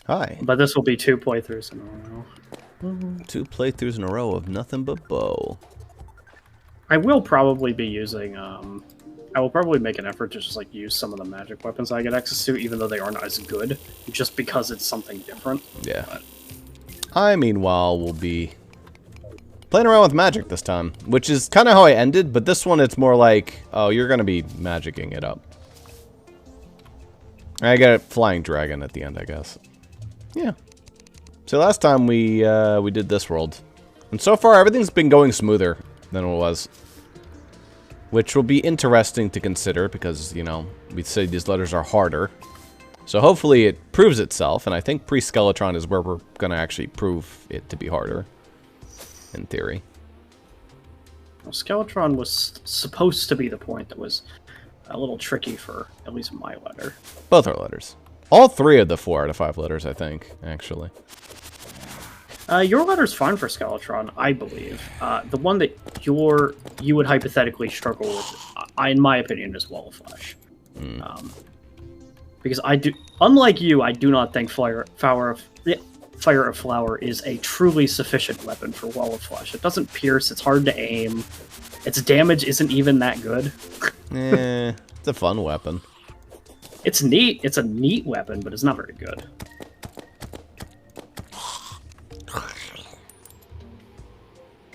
Hi. But this will be 2 playthroughs in a row. 2 playthroughs in a row of nothing but bow. I will probably be using, I will probably make an effort to just, like, use some of the magic weapons I get access to, even though they aren't as good, just because it's something different. Yeah. But I, meanwhile, will be playing around with magic this time, which is kind of how I ended, but this one it's more like, oh, you're going to be magicking it up. I got a flying dragon at the end, I guess. Yeah. So last time we did this world, and so far everything's been going smoother than it was, which will be interesting to consider because, you know, we say these letters are harder. So hopefully it proves itself, and I think Pre-Skeletron is where we're going to actually prove it to be harder, in theory. well, Skeletron was supposed to be the point that was a little tricky for at least my letter. Both are letters. All 3 of the 4 out of 5 letters, I think, actually. Your letter's fine for Skeletron, I believe. The one that you would hypothetically struggle with, in my opinion, is Wall of Flesh. Because unlike you, I do not think Fire of Flower is a truly sufficient weapon for Wall of Flesh. It doesn't pierce, it's hard to aim, its damage isn't even that good. It's a fun weapon. It's neat, it's a neat weapon, but it's not very good.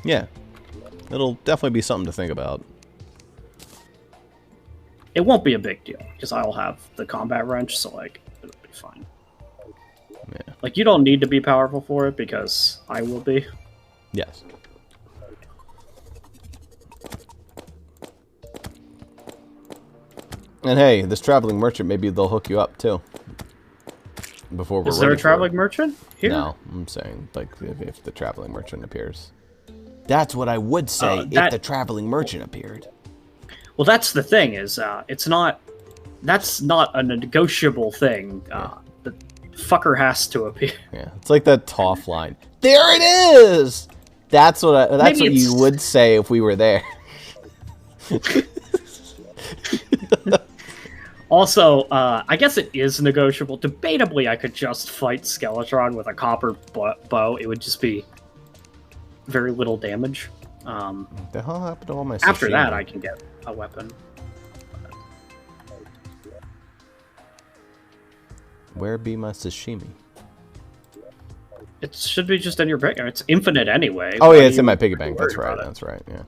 Yeah. It'll definitely be something to think about. It won't be a big deal, because I'll have the combat wrench, so, like, it'll be fine. Yeah. Like, you don't need to be powerful for it, because I will be. Yes. And hey, this traveling merchant, maybe they'll hook you up, too. Before we're Is there a traveling merchant here? No, I'm saying, like, if the traveling merchant appears. That's what I would say if the traveling merchant appeared. Well, that's the thing, is that's not a negotiable thing. The fucker has to appear. Yeah, it's like that Toph line. There it is! That's what you would say if we were there. Also, I guess it is negotiable. Debatably, I could just fight Skeletron with a copper bow. It would just be very little damage. What the hell happened to all my sashimi? After that, I can get a weapon. Where be my sashimi? It should be just in your pick. It's infinite anyway. Oh yeah, it's in my piggy bank. That's right. That's right. Yeah.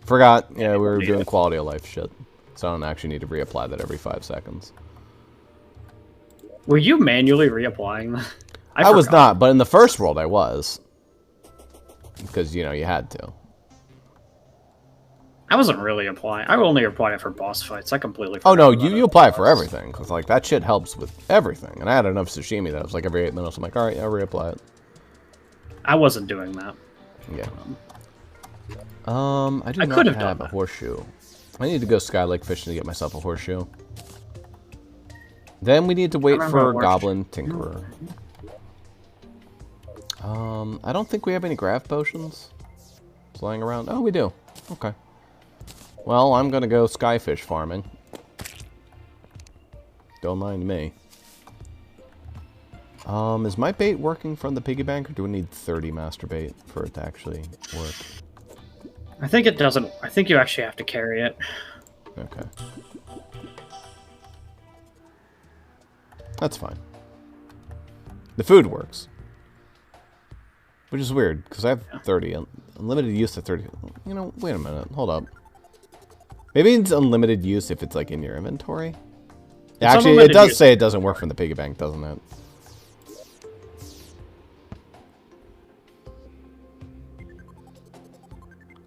Forgot. Yeah, we were doing quality of life shit, so I don't actually need to reapply that every 5 seconds. Were you manually reapplying that? I was not, but in the first world I was. Because, you know, you had to. I wasn't really applying. I only apply it for boss fights. I completely forgot. Oh no, you apply it for everything. Because, like, that shit helps with everything. And I had enough sashimi that it was like every 8 minutes. I'm like, alright, I'll reapply it. I wasn't doing that. Yeah. I do not have a horseshoe. I need to go Skylake fishing to get myself a horseshoe. Then we need to wait for Goblin Tinkerer. I don't think we have any grav potions flying around. Oh, we do. Okay. Well, I'm gonna go skyfish farming. Don't mind me. Is my bait working from the piggy bank, or do we need 30 master bait for it to actually work? I think it doesn't. I think you actually have to carry it. Okay. That's fine. The food works. Which is weird, because I have 30. Unlimited use of 30. You know, wait a minute. Hold up. Maybe it's unlimited use if it's, like, in your inventory? Yeah, actually, it does say it doesn't work from the piggy bank, doesn't it?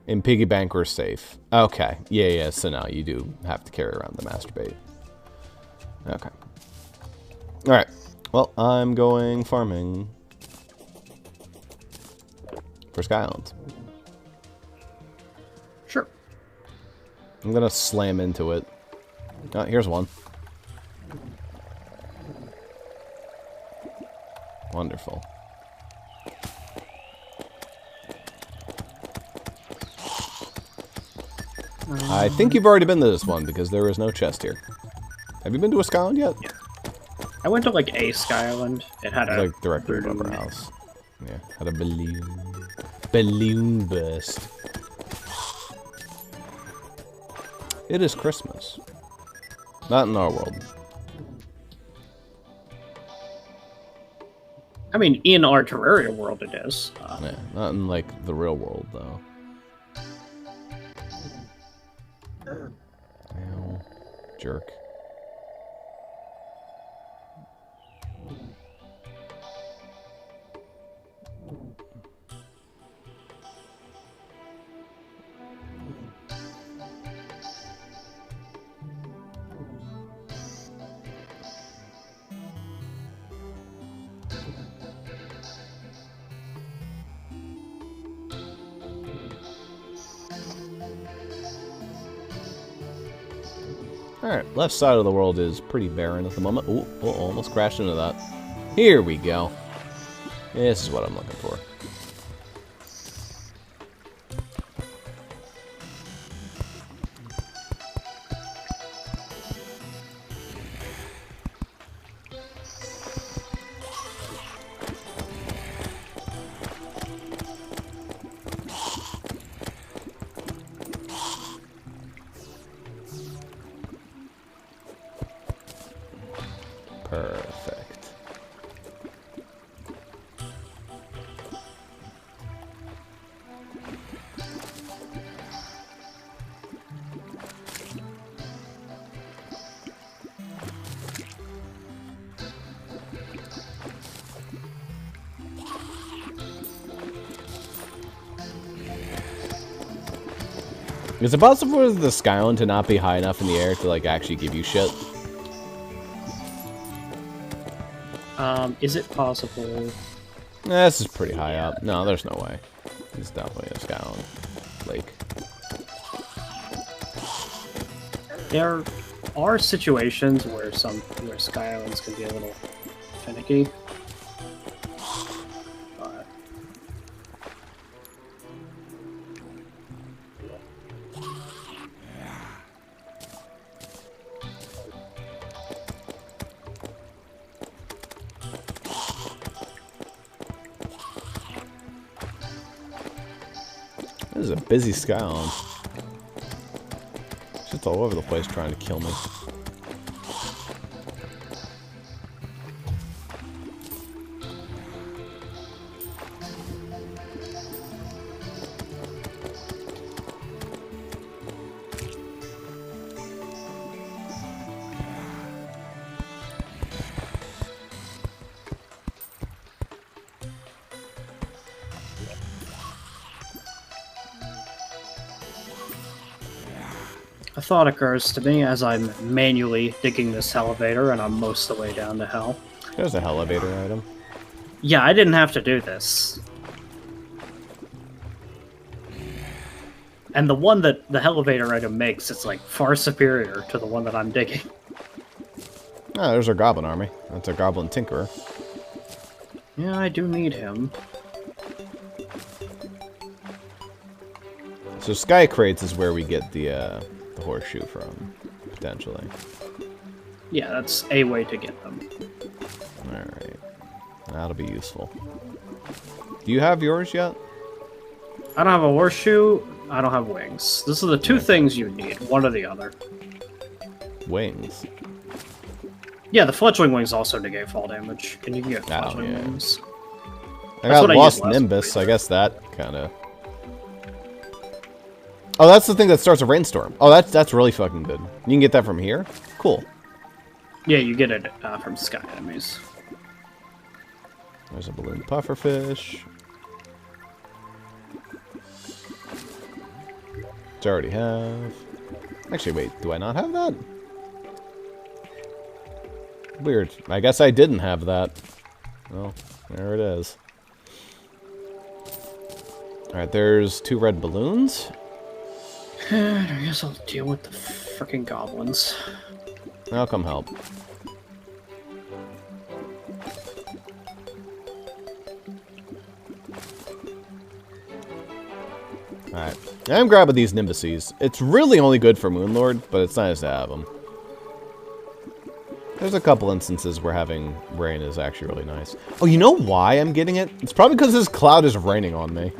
In piggy bank, we're safe. Okay. Yeah, so now you do have to carry around the master bait. Okay. Alright. Well, I'm going farming for Sky Island. Sure. I'm gonna slam into it. Oh, here's one. Wonderful. I think you've already been to this one because there is no chest here. Have you been to a Sky Island yet? Yeah. I went to like a Sky Island. It had a Like directly above our house. Yeah, had a balloon burst. It is Christmas. Not in our world. I mean, in our Terraria world, it is. Yeah, not in like the real world though. Ow. Jerk. Alright, left side of the world is pretty barren at the moment. Ooh, almost crashed into that. Here we go. This is what I'm looking for. Perfect. Is it possible for the Skyline to not be high enough in the air to like actually give you shit? Is it possible? This is pretty high up. No, there's no way. It's definitely a Skyline lake. There are situations where Sky Islands can be a little finicky. But this is a busy Skyline. Shit's all over the place trying to kill me. a thought occurs to me as I'm manually digging this elevator and I'm most of the way down to hell. There's a elevator item. Yeah, I didn't have to do this. And the one that the elevator item makes is like far superior to the one that I'm digging. Ah, there's our goblin army. That's our goblin tinkerer. Yeah, I do need him. So Sky Crates is where we get the horseshoe from, potentially. Yeah, that's a way to get them. Alright. That'll be useful. Do you have yours yet? I don't have a horseshoe, I don't have wings. This are the two things you need, one or the other. Wings. Yeah, the fledgling wings also negate fall damage, and you can get Oh, fledgling yeah. wings. I That's got what I Lost used last Nimbus, week. so I guess that kind of... Oh, that's the thing that starts a rainstorm. Oh, that's really fucking good. You can get that from here? Cool. Yeah, you get it from sky enemies. There's a balloon pufferfish. Which I already have. Actually, wait, do I not have that? Weird. I guess I didn't have that. Well, there it is. Alright, there's 2 red balloons. I guess I'll deal with the frickin' goblins. I'll come help. Alright. I'm grabbing these Nimbuses. It's really only good for Moonlord, but it's nice to have them. There's a couple instances where having rain is actually really nice. Oh, you know why I'm getting it? It's probably because this cloud is raining on me.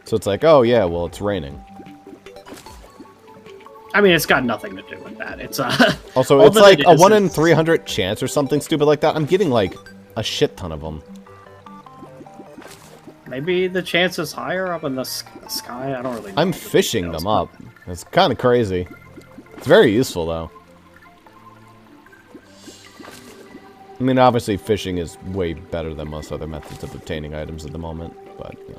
So it's like, oh yeah, well, it's raining. I mean, it's got nothing to do with that. It's also, it's like a 1 in 300 chance or something stupid like that. I'm getting like a shit ton of them. Maybe the chance is higher up in the sky. I don't really know. I'm fishing them up. It's kind of crazy. It's very useful though. I mean, obviously fishing is way better than most other methods of obtaining items at the moment, but yeah.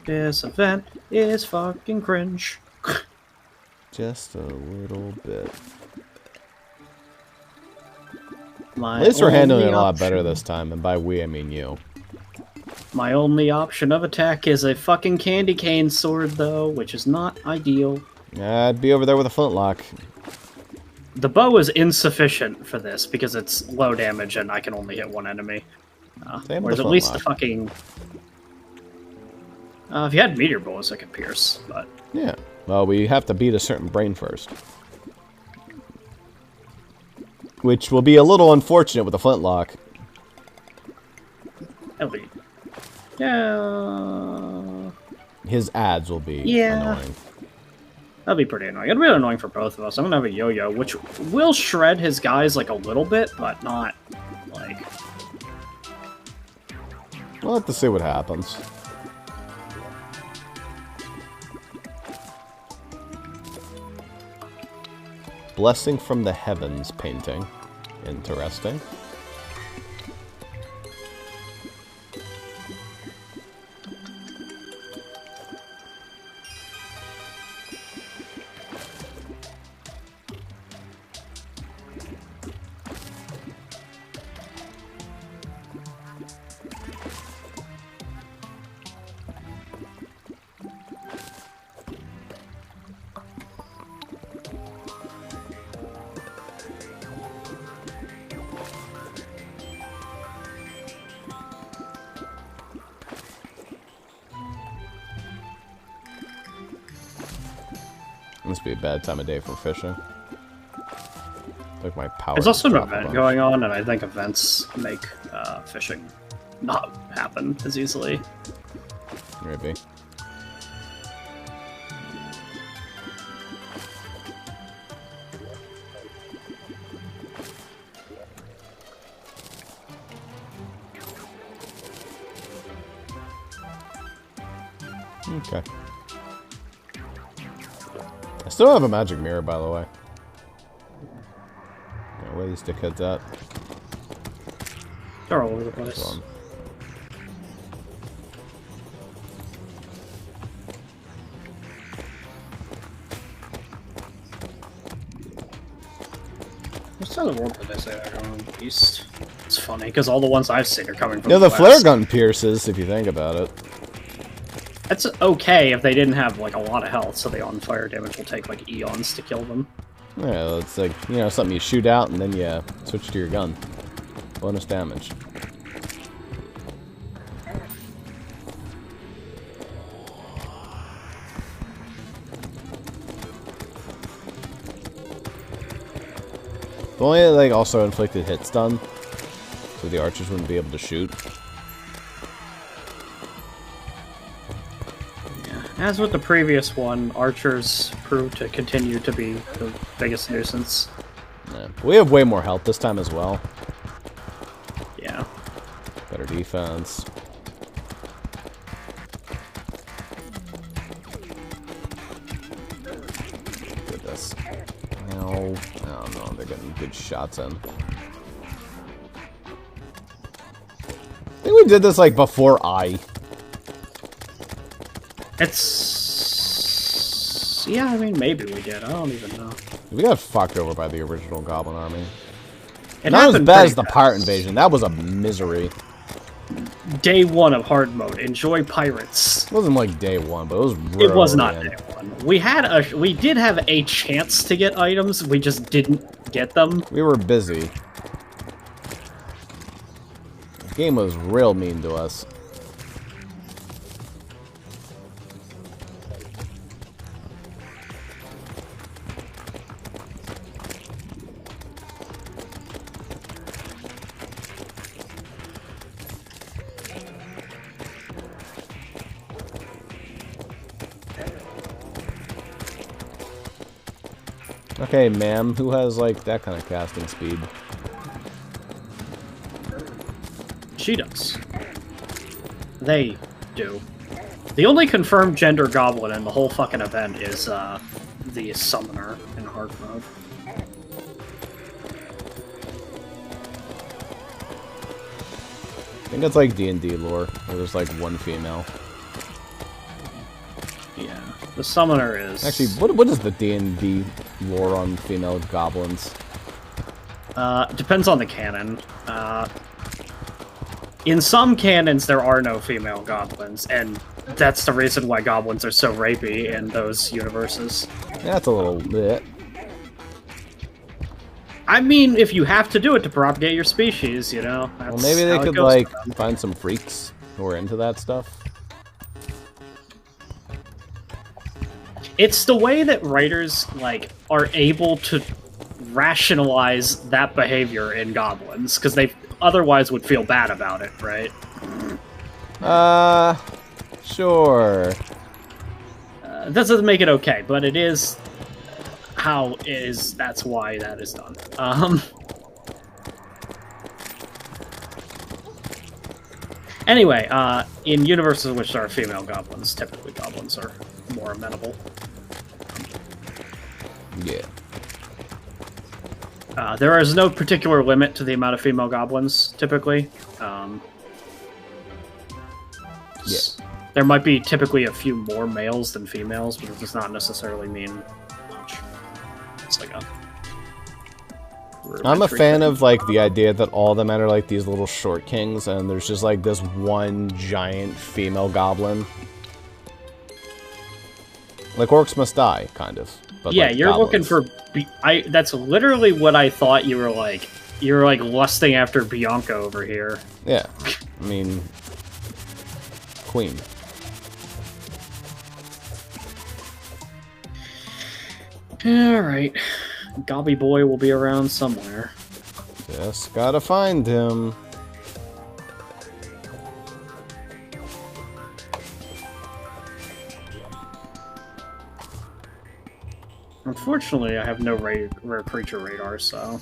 This event is fucking cringe. Just a little bit. At least we're handling it a lot better this time, and by we, I mean you. My only option of attack is a fucking candy cane sword, though, which is not ideal. I'd be over there with a flintlock. The bow is insufficient for this, because it's low damage and I can only hit one enemy. Whereas at least the fucking... if you had meteor bullets, I could pierce, but... Yeah. Well, we have to beat a certain brain first. Which will be a little unfortunate with a flintlock. Elite. Yeah... His ads will be annoying. That'll be pretty annoying. It'll be annoying for both of us. I'm gonna have a yo-yo, which will shred his guys, like, a little bit, but not, like... We'll have to see what happens. Blessing from the Heavens painting. Interesting. Must be a bad time of day for fishing. Like my power. There's also an event going on, and I think events make fishing not happen as easily. Maybe. Okay. I still have a magic mirror, by the way. Yeah, where are these dickheads at? They're all over the place. Which side of the world did they say they're going east? It's funny, because all the ones I've seen are coming from the flare gun pierces, if you think about it. That's okay if they didn't have, like, a lot of health, so the on-fire damage will take, like, eons to kill them. Yeah, it's like, you know, something you shoot out and then you switch to your gun. Bonus damage. If only it, like, also inflicted hit stun, so the archers wouldn't be able to shoot. As with the previous one, archers proved to continue to be the biggest nuisance. Yeah. We have way more health this time as well. Yeah. Better defense. Goodness. No. Oh no, they're getting good shots in. I think we did this like before It's... yeah, I mean, maybe we did. I don't even know. We got fucked over by the original Goblin Army. Not as bad as the pirate invasion. That was a misery. Day 1 of hard mode. Enjoy pirates. It wasn't like day 1, but it was really It was not day 1. We did have a chance to get items. We just didn't get them. We were busy. The game was real mean to us. Okay, ma'am, who has, like, that kind of casting speed? She does. They do. The only confirmed gender goblin in the whole fucking event is, the summoner in hard mode. I think it's like D&D lore, where there's, like, one female. Yeah, the summoner is... Actually, what is the D&D lore on female goblins? Depends on the canon. In some canons, there are no female goblins, and that's the reason why goblins are so rapey in those universes. Yeah, that's a little bit. I mean, if you have to do it to propagate your species, you know. That's Well, maybe they how it could, goes like, for them. find some freaks who are into that stuff. It's the way that writers, like, are able to rationalize that behavior in goblins, because they otherwise would feel bad about it, right? Sure. That doesn't make it okay, but it is how it is. That's why that is done. Anyway, in universes in which there are female goblins, typically goblins are more amenable. Yeah. There is no particular limit to the amount of female goblins, typically. Yeah. There might be typically a few more males than females, but it does not necessarily mean much. It's like a... I'm a fan of, like, the idea that all of them are, like, these little short kings, and there's just, like, this one giant female goblin. Like, orcs must die, kind of. But, yeah, like, you're goblins. looking for... That's literally what I thought you were like. You were, like, lusting after Bianca over here. Yeah. I mean... Queen. Alright. Gobby Boy will be around somewhere. Just gotta find him. Unfortunately, I have no rare creature radar, so...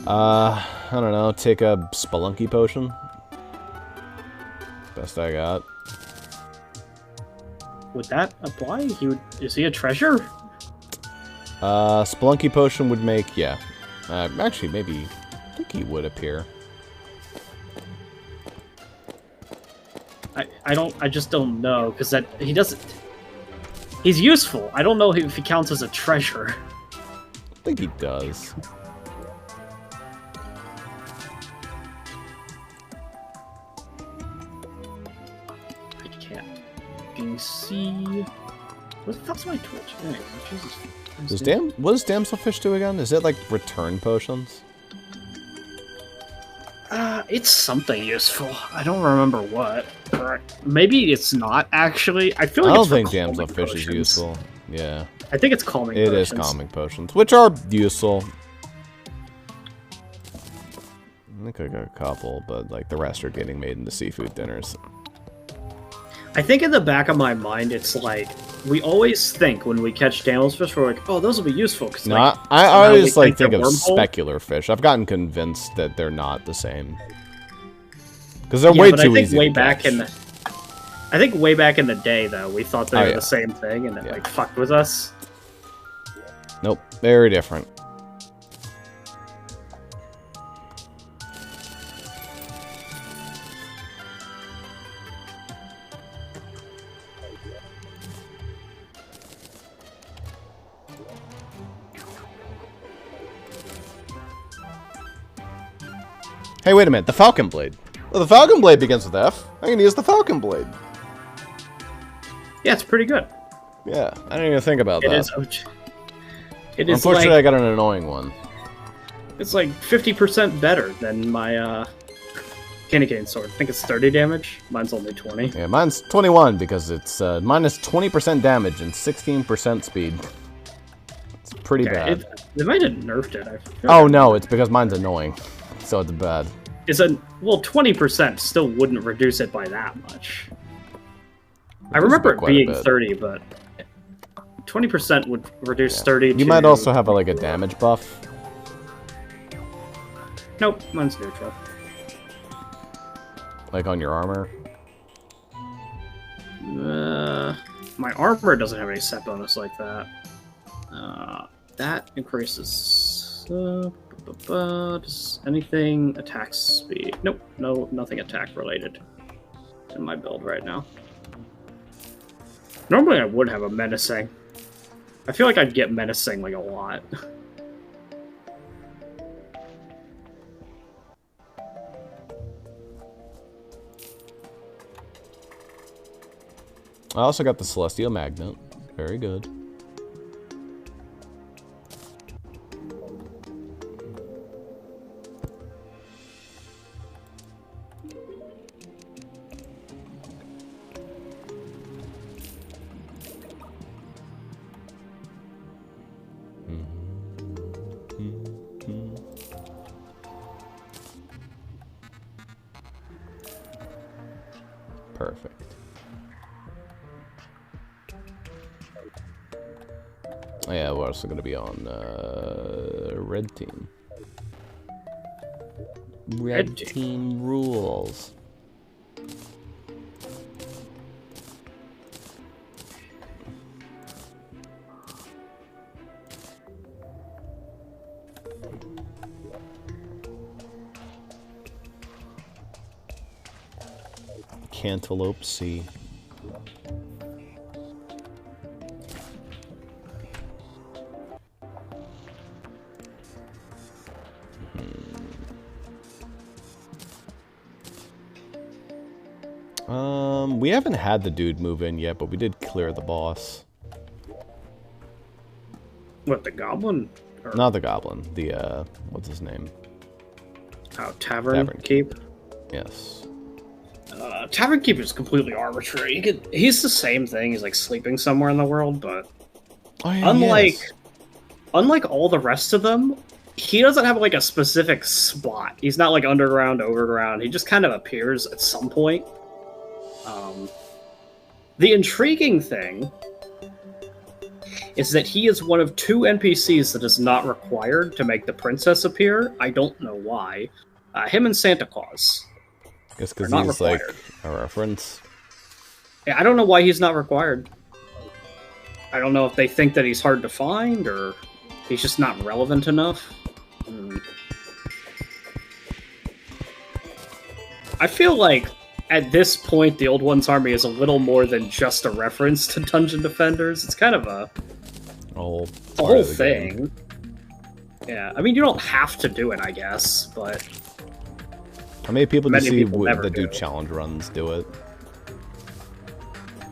I don't know, take a spelunky potion. Best I got. Would that apply? Is he a treasure? Spelunky potion would make, yeah. Actually, maybe, I think he would appear. I just don't know, because he doesn't... He's useful. I don't know if he counts as a treasure. I think he does. I can't fucking see... What the fuck's my Twitch? Anyway, Jesus. What does Damselfish do again? Is it like return potions? It's something useful. I don't remember what. Maybe it's not, actually. I feel like I don't it's for think calming Damselfish is potions. useful. Yeah. I think it's calming It potions. is calming potions, which are useful. I think I got a couple, but like the rest are getting made into seafood dinners. I think in the back of my mind, it's like, we always think when we catch damselfish, we're like, oh, those will be useful. Cause, No, like, I somehow we always like think they're of wormhole. specular fish. I've gotten convinced that they're not the same. Because they're way but too I think easy way to back catch. I think way back in the day, though, we thought they Oh, were yeah. the same thing, and it Yeah. like fucked with us. Nope, very different. Hey, wait a minute, the Falcon Blade. Well, the Falcon Blade begins with F. I can use the Falcon Blade. Yeah, it's pretty good. Yeah, I didn't even think about It that. is. It is Unfortunately, like I got an annoying one. it's like 50% better than my candy cane sword. I think it's 30 damage. Mine's only 20. Yeah, mine's 21 because it's minus 20% damage and 16% speed. It's pretty Yeah, bad. they might have nerfed it. I feel Oh like no, it's because mine's annoying. So it's bad. It's well, 20% still wouldn't reduce it by that much. I Reduces remember by it quite a being bit. 30, but 20% would reduce 30 You might also have like a damage buff. Nope, mine's neutral. Like on your armor? My armor doesn't have any set bonus like that. That increases... does anything attack speed? Nope, nothing attack related in my build right now. Normally I would have a menacing. I feel like I'd get menacing like a lot. I also got the Celestial Magnet. Very good. Perfect. Oh yeah, we're also going to be on red team. Red team rules. Cantaloupe C. We haven't had the dude move in yet, but we did clear the boss. What, the goblin? Or... Not the goblin. The, what's his name? Oh, Tavern Keep? Yes. Tavern Keep is completely arbitrary. He's the same thing. He's like sleeping somewhere in the world, but unlike all the rest of them, he doesn't have like a specific spot. He's not like underground, overground. He just kind of appears at some point. The intriguing thing is that he is one of 2 NPCs that is not required to make the princess appear. I don't know why. Him and Santa Claus. I guess because he's required. Like a reference. Yeah, I don't know why he's not required. I don't know if they think that he's hard to find or he's just not relevant enough. I feel like at this point, the Old One's Army is a little more than just a reference to Dungeon Defenders. It's kind of a whole thing. Game. Yeah, I mean, you don't have to do it, I guess, but... How many people do you see that do challenge runs do it?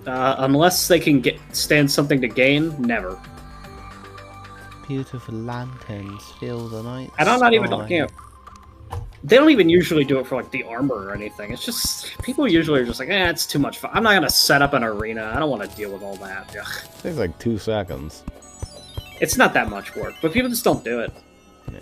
Unless they can stand something to gain, never. Beautiful lanterns fill the night. And I'm not even talking about... They don't even usually do it for, like, the armor or anything. It's just... People usually are just like, it's too much fun. I'm not gonna set up an arena. I don't want to deal with all that. Ugh. It takes, like, 2 seconds. It's not that much work, but people just don't do it. Yeah.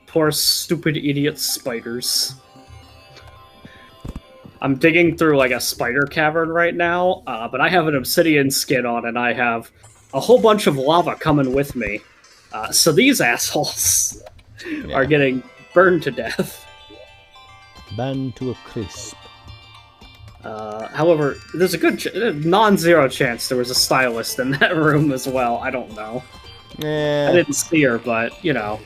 Poor stupid idiot spiders. I'm digging through like a spider cavern right now, but I have an obsidian skin on and I have a whole bunch of lava coming with me. So these assholes are getting burned to death. Burned to a crisp. However, there's a good non-zero chance there was a stylist in that room as well. I don't know. Yeah. I didn't see her, but, you know,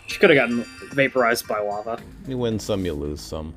she could have gotten vaporized by lava. You win some, you lose some.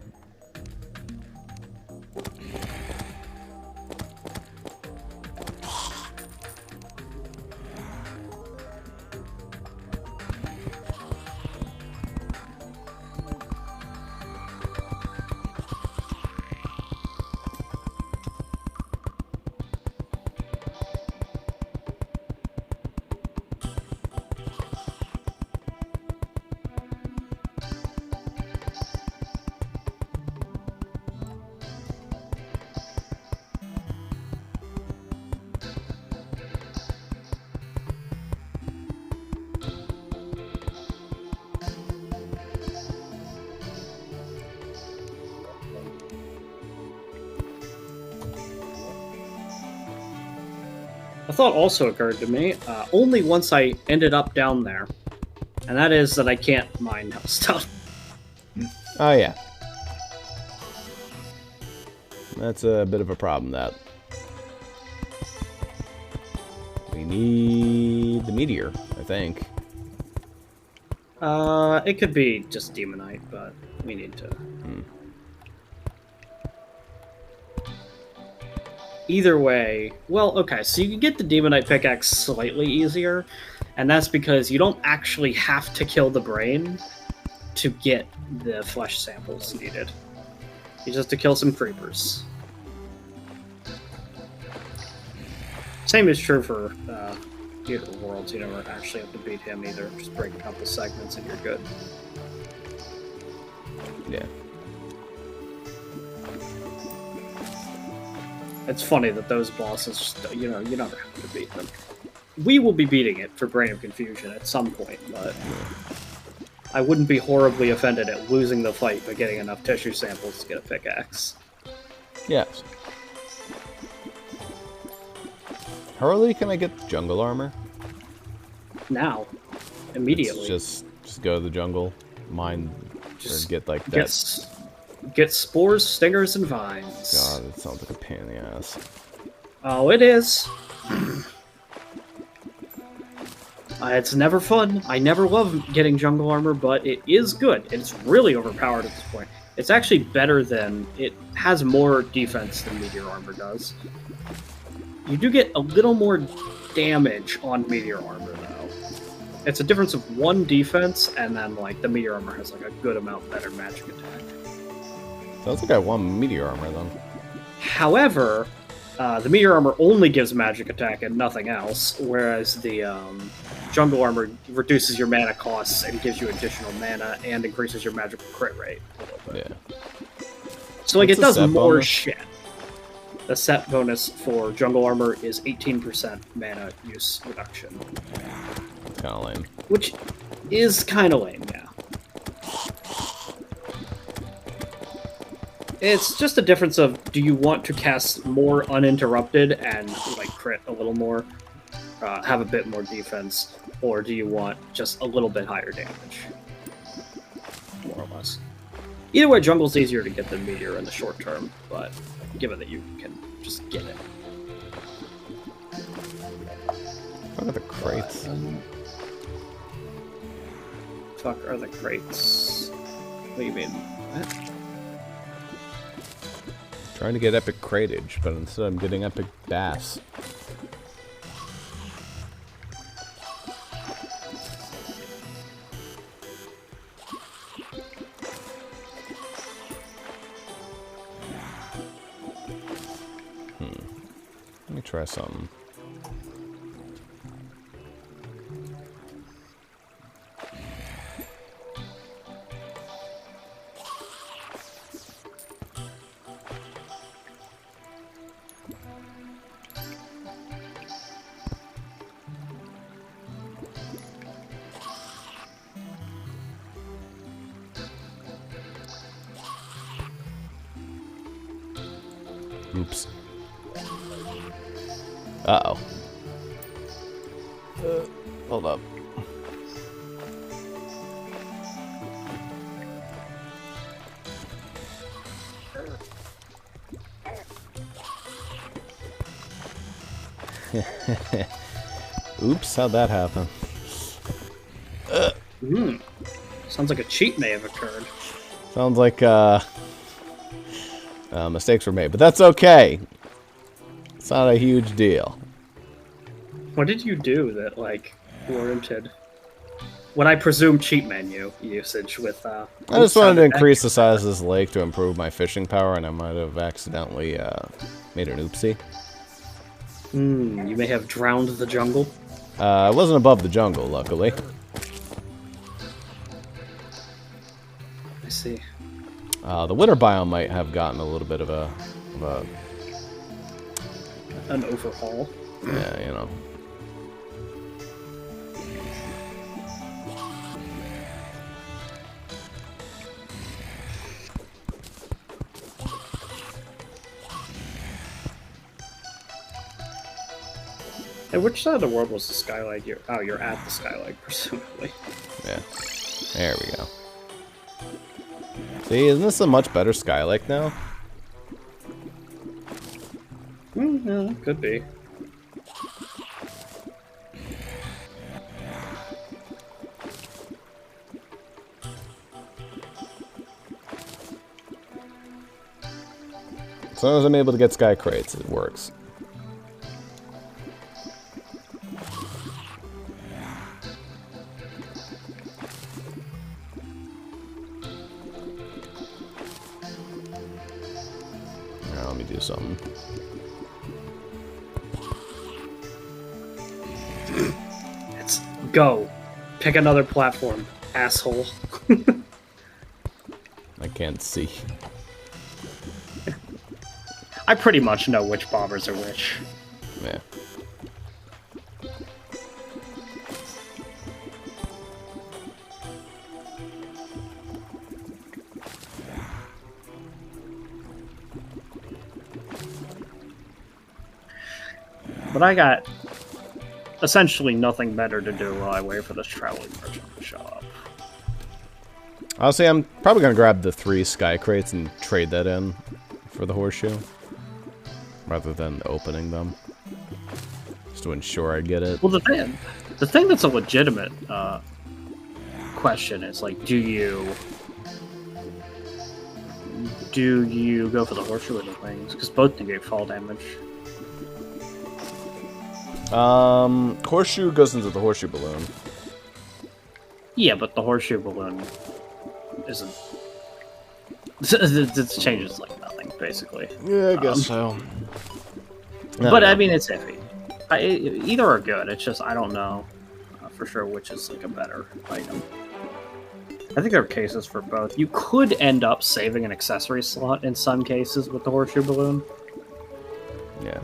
A thought also occurred to me, only once I ended up down there, and that is that I can't mine stuff. Oh, yeah. That's a bit of a problem, that. We need the meteor, I think. It could be just demonite, but we need to... Either way, well, okay, so you can get the demonite pickaxe slightly easier, and that's because you don't actually have to kill the brain to get the flesh samples needed. You just have to kill some creepers. Same is true for Theater Worlds. You never actually have to beat him either. Just break a couple segments and you're good. Yeah. It's funny that those bosses, you know, you never have to beat them. We will be beating it for Brain of Confusion at some point, but I wouldn't be horribly offended at losing the fight by getting enough tissue samples to get a pickaxe. Yes. How early can I get jungle armor? Now. Immediately. Just go to the jungle, mine, Just or get like that. Get spores, stingers, and vines. God, it sounds like a pain in the ass. Oh, it is. It's never fun. I never love getting jungle armor, but it is good. It's really overpowered at this point. It's actually better than... It has more defense than meteor armor does. You do get a little more damage on meteor armor, though. It's a difference of 1 defense, and then, like, the meteor armor has, like, a good amount better magic attack. Sounds like I want meteor armor, then. However, the meteor armor only gives magic attack and nothing else, whereas the jungle armor reduces your mana costs and gives you additional mana and increases your magical crit rate a little bit. Yeah. So, like, it does more bonus? Shit. The set bonus for jungle armor is 18% mana use reduction. Kind of lame. Which is kind of lame, yeah. It's just a difference of, do you want to cast more uninterrupted and, like, crit a little more, have a bit more defense, or do you want just a little bit higher damage? More or less. Either way, jungle's easier to get than meteor in the short term, but given that you can just get it. What are the crates? Fuck are the crates? What do you mean? What? Trying to get epic cratage, but instead I'm getting epic bass. Let me try something. Oops. Uh-oh. Hold up. Oops, how'd that happen? Sounds like a cheat may have occurred. Sounds like, mistakes were made, but that's okay. It's not a huge deal. What did you do that, like, warranted what I presume cheat menu usage with, I just wanted to increase the size of this lake to improve my fishing power, and I might have accidentally, made an oopsie. You may have drowned the jungle. It wasn't above the jungle, luckily. I see. The winter biome might have gotten a little bit of an overhaul. Yeah, you know. Hey, which side of the world was the skylight? You're at the skylight, presumably. Yeah. There we go. See, isn't this a much better skylight now? Yeah, could be. As long as I'm able to get sky crates, it works. Now, let me do something. Let's go. Pick another platform, asshole. I can't see. I pretty much know which bobbers are which. Yeah. But I got essentially nothing better to do while I wait for this traveling merchant to show up. Honestly, I'm probably going to grab the 3 sky crates and trade that in for the horseshoe. Rather than opening them. Just to ensure I get it. Well, the thing that's a legitimate question is, like, do you go for the horseshoe or the wings? Because both negate fall damage. Horseshoe goes into the horseshoe balloon. Yeah, but the horseshoe balloon isn't... It changes like nothing, basically. Yeah, I guess so. But, I mean, it's iffy. Either are good, it's just, I don't know for sure which is, like, a better item. I think there are cases for both. You could end up saving an accessory slot in some cases with the horseshoe balloon. Yeah.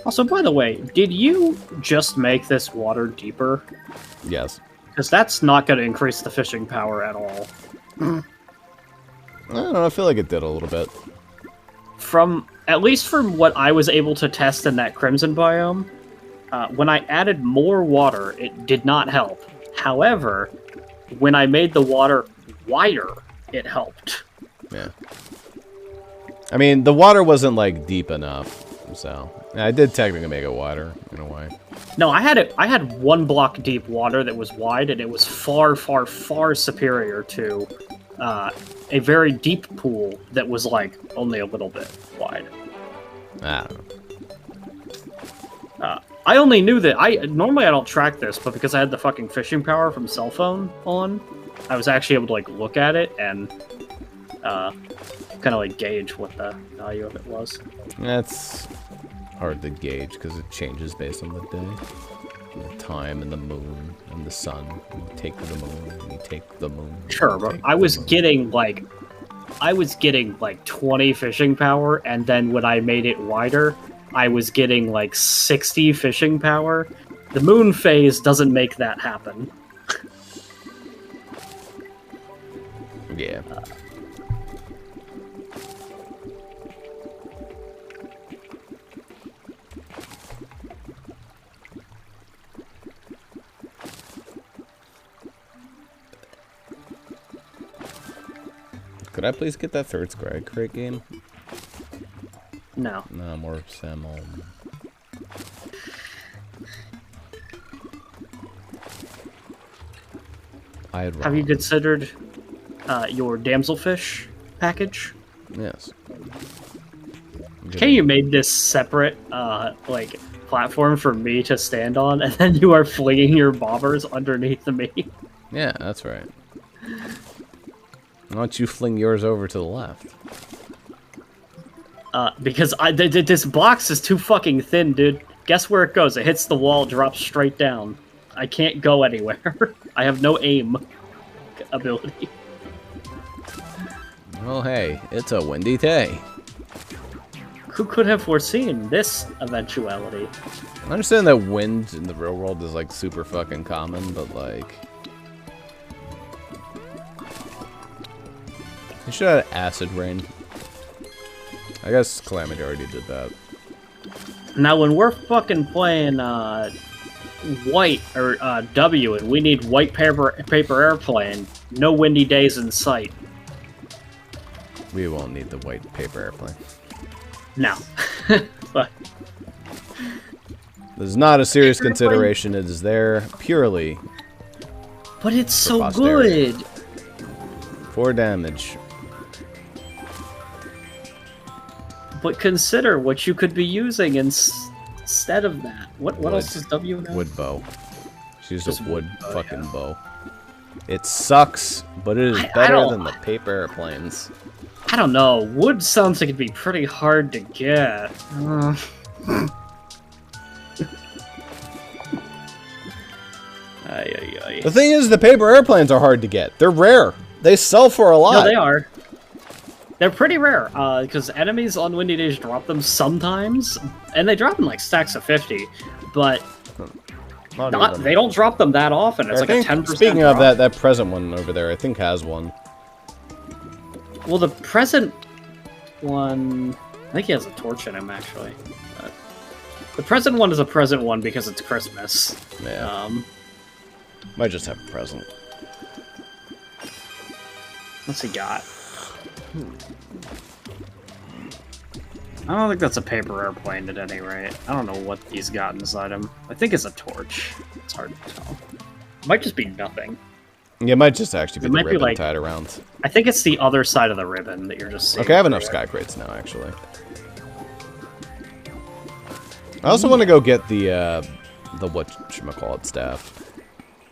Also, by the way, did you just make this water deeper? Yes. Because that's not going to increase the fishing power at all. I don't know, I feel like it did a little bit. At least from what I was able to test in that Crimson biome, when I added more water, it did not help. However, when I made the water wider, it helped. Yeah. I mean, the water wasn't, like, deep enough, so... I did technically make it wider, in a way. No, I had 1 block deep water that was wide, and it was far, far, far superior to a very deep pool that was, like, only a little bit wide. I don't know. I only knew that... Normally I don't track this, but because I had the fucking fishing power from cell phone on, I was actually able to, like, look at it and kind of, like, gauge what the value of it was. That's hard to gauge because it changes based on the day, and the time, and the moon, and the sun. And you take the moon, and you take the moon. Sure, but I was getting like 20 fishing power, and then when I made it wider, I was getting like 60 fishing power. The moon phase doesn't make that happen. Yeah. Could I please get that 3rd sky crate game? No. No, more salmon. Have you considered your damselfish package? Yes. Can you make this separate, like, platform for me to stand on, and then you are flinging your bobbers underneath me? Yeah, that's right. Why don't you fling yours over to the left? Because this box is too fucking thin, dude. Guess where it goes? It hits the wall, drops straight down. I can't go anywhere. I have no aim ability. Well, hey, it's a windy day. Who could have foreseen this eventuality? I understand that wind in the real world is like super fucking common, but like... You should have acid rain. I guess Calamity already did that. Now when we're fucking playing white or W and we need white paper airplane, no windy days in sight. We won't need the white paper airplane. No. But this is not a serious consideration. It is there purely. But it's so posterity. good. 4 damage. But consider what you could be using instead of that. What else does W have? Wood bow. She's Just a wood bow, fucking yeah. bow. It sucks, but it is better than the paper airplanes. I don't know. Wood sounds like it'd be pretty hard to get. The thing is, the paper airplanes are hard to get. They're rare. They sell for a lot. No, they are. They're pretty rare, because enemies on windy days drop them sometimes, and they drop them like stacks of 50, but they don't drop them that often. It's like a 10% Speaking drop. of that present one over there, I think has one. Well, the present one... I think he has a torch in him, actually. But the present one is a present one because it's Christmas. Yeah. Might just have a present. What's he got? I don't think that's a paper airplane at any rate. I don't know what he's got inside him. I think it's a torch. It's hard to tell. It might just be nothing. Yeah, it might just actually be It the might be ribbon like- tied around. I think it's the other side of the ribbon that you're just seeing. Okay, I have enough sky crates now, actually. I also want to go get the whatchamacallit staff.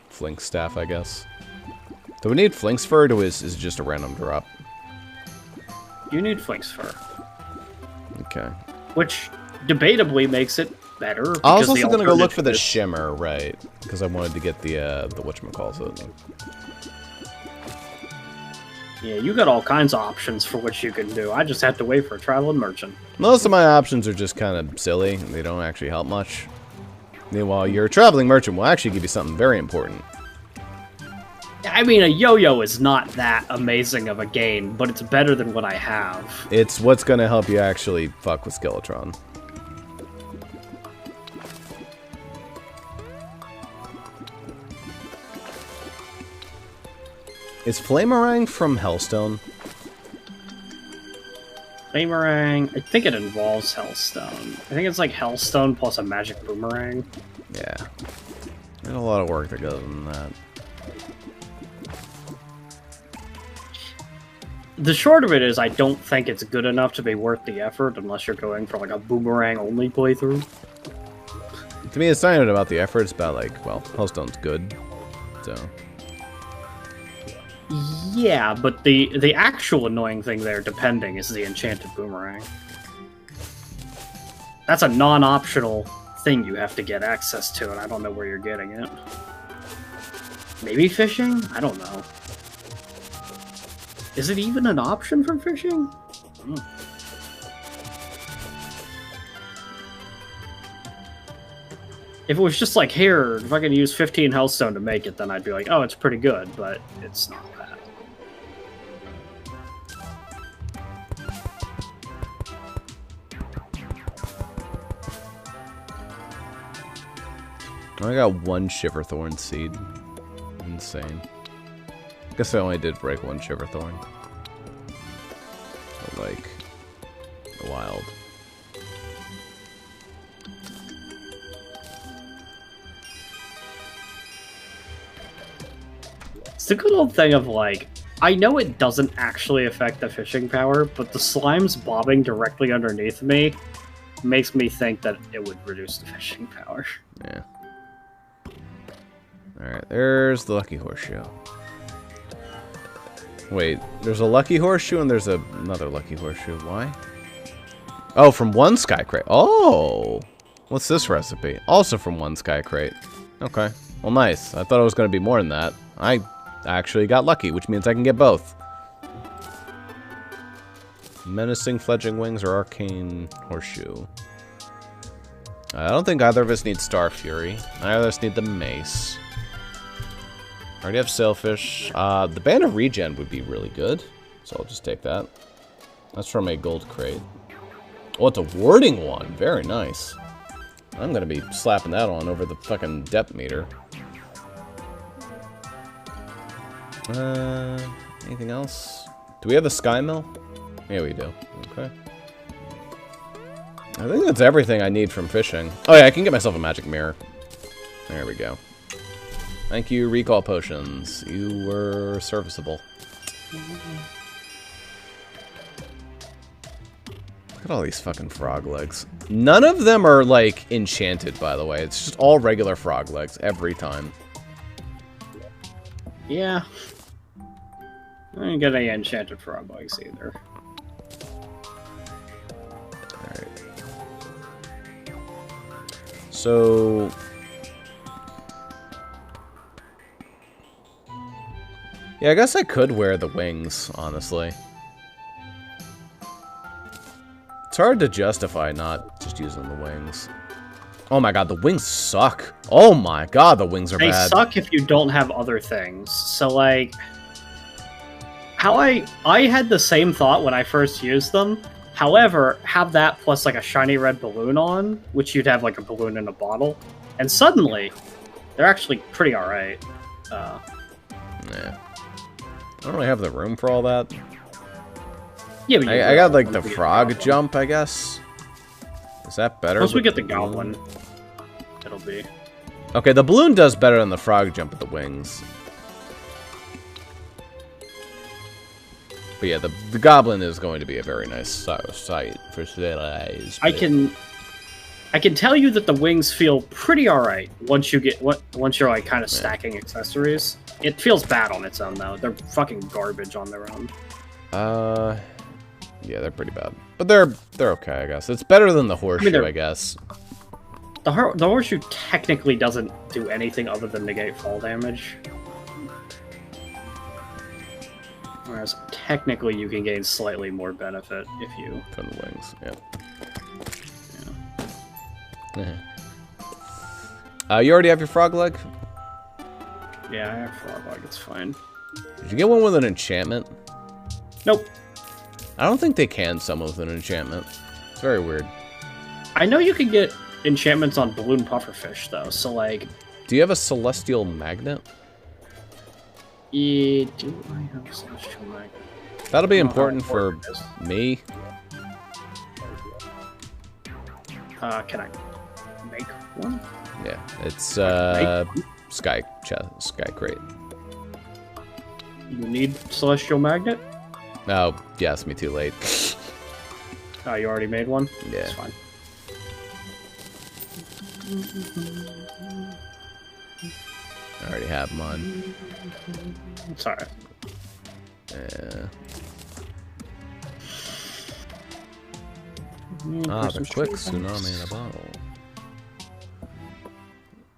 Flink staff, I guess. Do we need Flink's fur, or is it just a random drop? You need Flink's fur. Okay. Which debatably makes it better. I was because also going to go look for the alternative is- shimmer, right? Because I wanted to get the whatchamacallit. Yeah, you got all kinds of options for what you can do. I just have to wait for a traveling merchant. Most of my options are just kind of silly, and they don't actually help much. Meanwhile, your traveling merchant will actually give you something very important. I mean, a yo-yo is not that amazing of a gain, but it's better than what I have. It's what's going to help you actually fuck with Skeletron. Is Flamerang from Hellstone? Boomerang, I think it involves Hellstone. I think it's like Hellstone plus a magic boomerang. Yeah. There's a lot of work that goes in that. The short of it is, I don't think it's good enough to be worth the effort unless you're going for like a boomerang-only playthrough. To me, it's not even about the effort. It's about, like, well, Hellstone's good. So... Yeah, but the actual annoying thing there, depending, is the enchanted boomerang. That's a non-optional thing you have to get access to, and I don't know where you're getting it. Maybe fishing? I don't know. Is it even an option for fishing? If it was just like, here, if I can use 15 Hellstone to make it, then I'd be like, oh, it's pretty good, but it's not that. I got one Shiverthorn seed. Insane. Guess I only did break one Shiverthorn. But, like, wild. It's the good old thing of, like, I know it doesn't actually affect the fishing power, but the slimes bobbing directly underneath me makes me think that it would reduce the fishing power. Yeah. Alright, there's the Lucky Horseshoe. Wait, there's a Lucky Horseshoe and there's another Lucky Horseshoe. Why? Oh, from one Sky Crate. Oh! What's this recipe? Also from one Sky Crate. Okay. Well, nice. I thought it was going to be more than that. I actually got lucky, which means I can get both. Menacing fledgling wings or arcane horseshoe. I don't think either of us need Star Fury. Neither of us need the mace. I already have Sailfish. The Band of Regen would be really good, so I'll just take that. That's from a gold crate. Oh, it's a warding one. Very nice. I'm gonna be slapping that on over the fucking depth meter. Anything else? Do we have the Sky Mill? Yeah, we do. Okay. I think that's everything I need from fishing. Oh yeah, I can get myself a magic mirror. There we go. Thank you, recall potions. You were serviceable. Look at all these fucking frog legs. None of them are, like, enchanted, by the way. It's just all regular frog legs every time. Yeah. I didn't get any enchanted frog legs either. Alright. So... yeah, I guess I could wear the wings, honestly. It's hard to justify not just using the wings. Oh my god, the wings suck. Oh my god, the wings are bad. They suck if you don't have other things. So, like... how I had the same thought when I first used them. However, have that plus, like, a shiny red balloon on, which you'd have, like, a balloon in a bottle. And suddenly, they're actually pretty alright. Nah. I don't really have the room for all that. Yeah, but I got, like, the frog jump, I guess. Is that better? Once we get the goblin, it'll be... okay, the balloon does better than the frog jump with the wings. But yeah, the goblin is going to be a very nice sight for today's. I can tell you that the wings feel pretty alright once you're like kind of stacking accessories. It feels bad on its own though. They're fucking garbage on their own. Yeah, they're pretty bad, but they're okay, I guess. It's better than the horseshoe, I guess. The horseshoe technically doesn't do anything other than negate fall damage. Whereas technically you can gain slightly more benefit if you... from the wings, yeah. You already have your frog leg? Yeah, I have frog leg, it's fine. Did you get one with an enchantment? Nope. I don't think they can summon with an enchantment. It's very weird. I know you can get enchantments on balloon pufferfish, though, so, like... do you have a celestial magnet? Yeah, do I have a celestial magnet? That'll be important for me. Can I make one? Yeah, it's sky crate. You need celestial magnet? Oh, you asked me too late. Oh, you already made one? Yeah. That's fine. I already have mine. It's alright. Yeah. The quick tsunami in a bottle.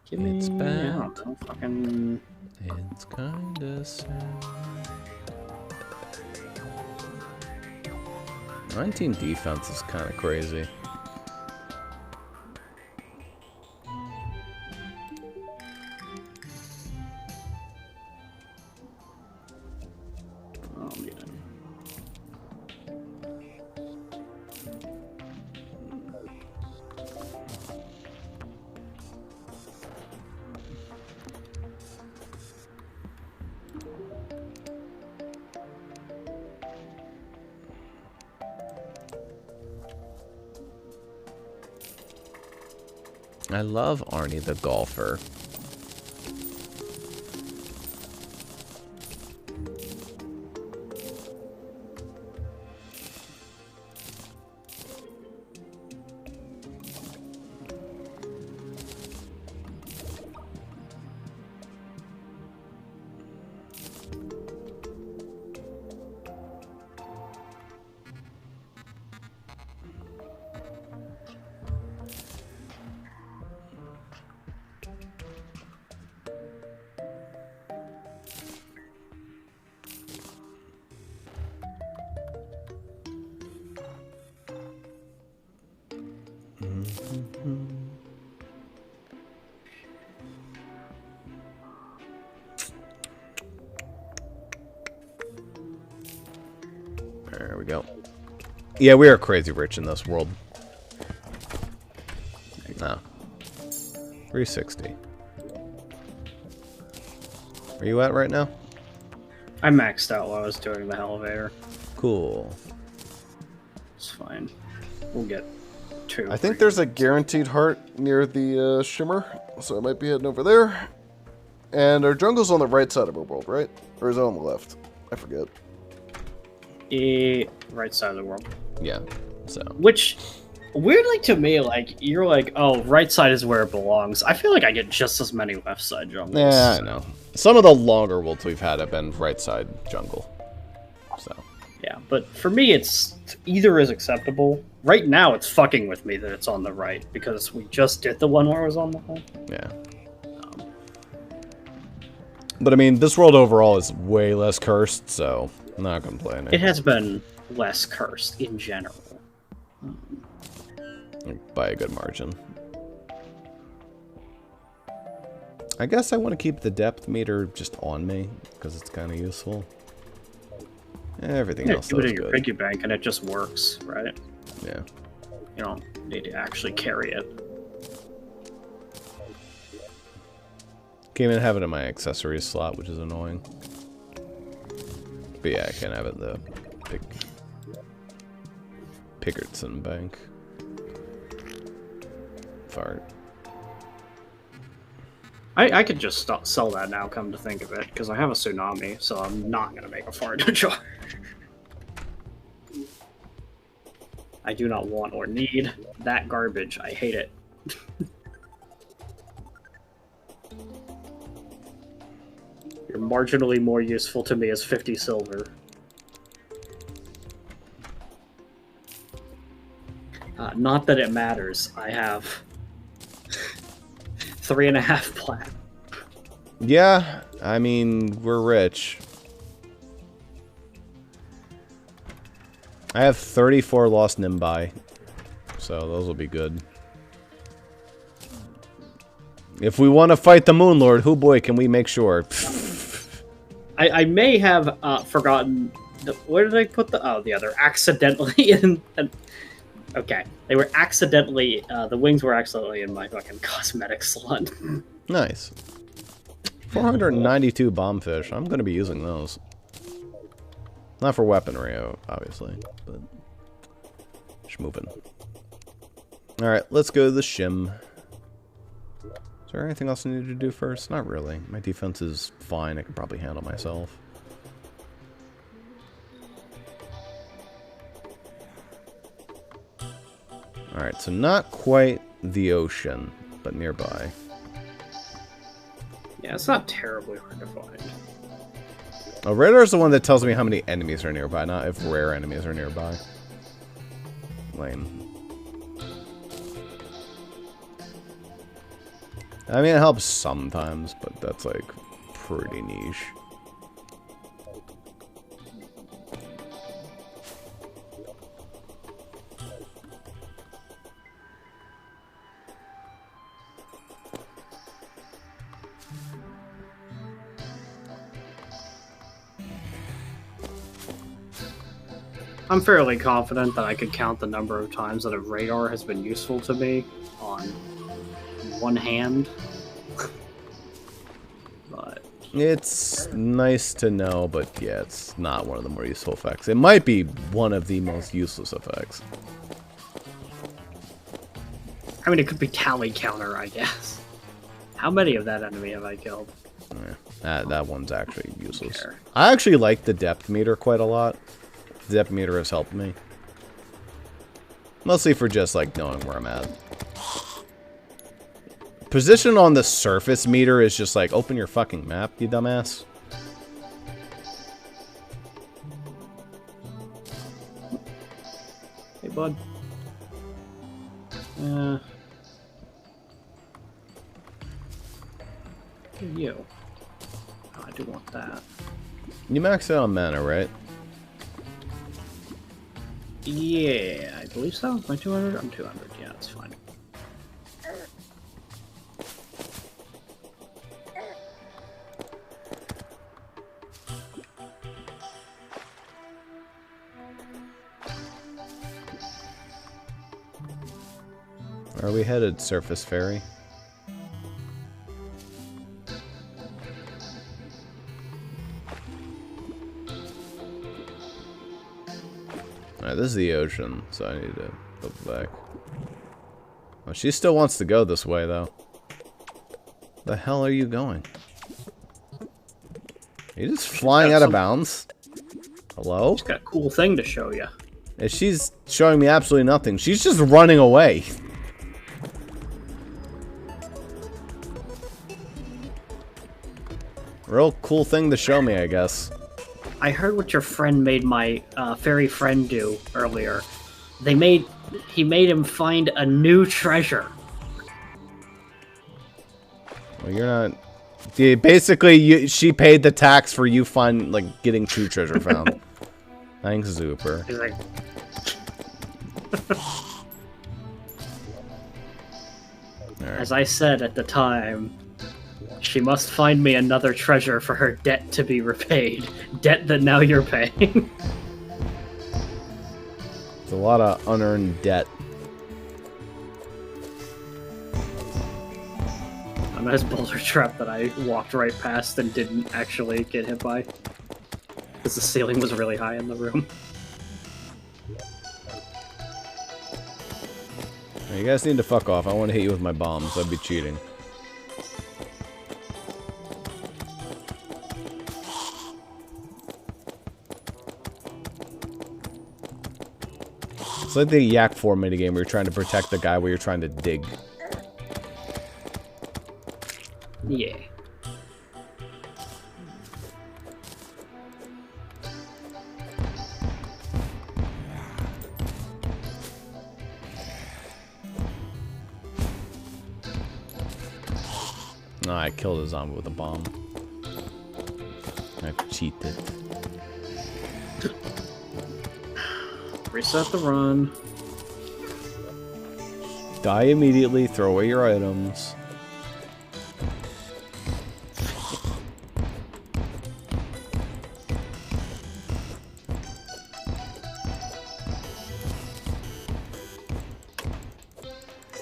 Give me... It's bad. Fucking... it's kinda sad. 19 defense is kind of crazy. I'll need it. I love Arnie the golfer. There we go. Yeah, we are crazy rich in this world. No. 360. Where you at right now? I maxed out while I was doing the elevator. Cool. It's fine. We'll get 2. I think there's a guaranteed heart near the shimmer, so I might be heading over there. And our jungle's on the right side of our world, right? Or is it on the left? I forget. Right side of the world. Yeah. So. Which, weirdly to me, like, you're like, oh, right side is where it belongs. I feel like I get just as many left side jungles. Yeah, I know. Some of the longer worlds we've had have been right side jungle. So. Yeah, but for me, it's either is acceptable. Right now, it's fucking with me that it's on the right, because we just did the one where it was on the left. Yeah. But I mean, this world overall is way less cursed, so I'm not complaining. It has been less cursed in general. By a good margin. I guess I want to keep the depth meter just on me, because it's kind of useful. Everything else keep it in is your good. piggy bank and it just works, right? Yeah. You don't need to actually carry it. Can't even have it in my accessories slot, which is annoying. But yeah, I can have it in the Pickertson bank. Fart. I could just sell that now, come to think of it, because I have a tsunami, so I'm not going to make a fart charge. I do not want or need that garbage. I hate it. You're marginally more useful to me as 50 silver. Not that it matters. I have 3.5 plat. Yeah, I mean, we're rich. I have 34 lost Nimbai, so those will be good. If we want to fight the Moon Lord, who boy can we make sure? I may have forgotten. Where did I put the? Oh, the other accidentally in. Okay, they were accidentally. The wings were accidentally in my fucking cosmetic slot. Nice. 492 bombfish. I'm going to be using those. Not for weaponry, obviously, but schmoopin'. Alright, let's go to the shim. Is there anything else I need to do first? Not really. My defense is fine. I can probably handle myself. Alright, so not quite the ocean, but nearby. Yeah, it's not terribly hard to find. Oh, radar is the one that tells me how many enemies are nearby, not if rare enemies are nearby. Lame. I mean, it helps sometimes, but that's, like, pretty niche. I'm fairly confident that I could count the number of times that a radar has been useful to me on one hand. But It's nice to know, but yeah, it's not one of the more useful effects. It might be one of the most useless effects. I mean, it could be tally counter, I guess. How many of that enemy have I killed? Yeah, that one's actually useless. Care. I actually like the depth meter quite a lot. The depth meter has helped me. Mostly for just, like, knowing where I'm at. Position on the surface meter is just like, open your fucking map, you dumbass. Hey, bud. You. Oh, I do want that. You maxed out on mana, right? Yeah, I believe so. Am I 200? I'm 200. Yeah, that's fine. Where are we headed, Surface Fairy? Alright, this is the ocean, so I need to go back. Oh, she still wants to go this way, though. The hell are you going? Are you just flying out of bounds? Hello? She's got a cool thing to show you. And she's showing me absolutely nothing. She's just running away. Real cool thing to show me, I guess. I heard what your friend made my fairy friend do earlier. He made him find a new treasure. Well, you're not. Yeah, basically, she paid the tax for you getting 2 treasure found. Thanks, Zuper. He's like, as I said at the time, she must find me another treasure for her debt to be repaid. Debt that now you're paying. It's a lot of unearned debt. A nice boulder trap that I walked right past and didn't actually get hit by. Because the ceiling was really high in the room. You guys need to fuck off. I want to hit you with my bombs. That'd be cheating. It's like the Yak 4 minigame where you're trying to protect the guy where you're trying to dig. Yeah. No, I killed a zombie with a bomb. I cheated. Reset the run. Die immediately, throw away your items.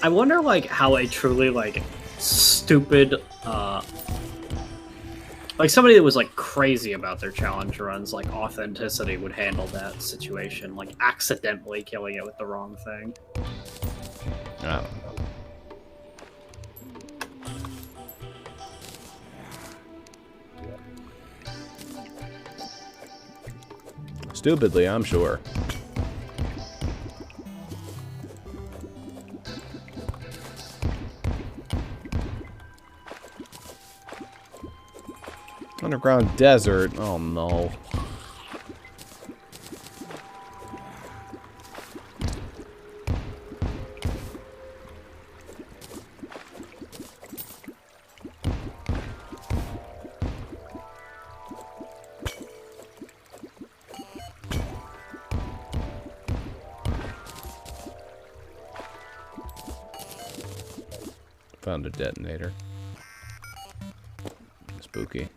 I wonder, like, how a truly, like, stupid, like, somebody that was, like, crazy about their challenge runs, like, authenticity would handle that situation, like, accidentally killing it with the wrong thing. I don't know. Stupidly, I'm sure. Underground desert. Oh no. Found a detonator. Spooky.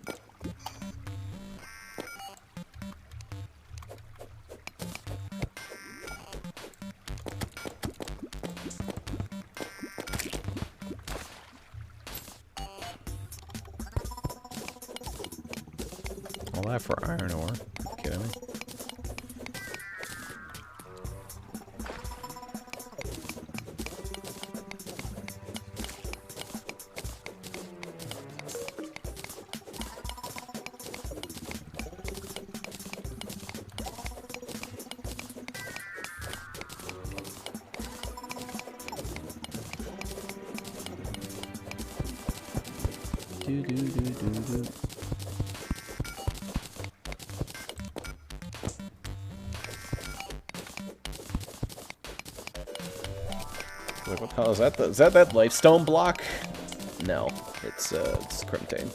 All that for iron ore? Are you kidding me? Do, do, do, do, do. Like, what the hell is that? Is that lifestone block? No, it's Crimtane.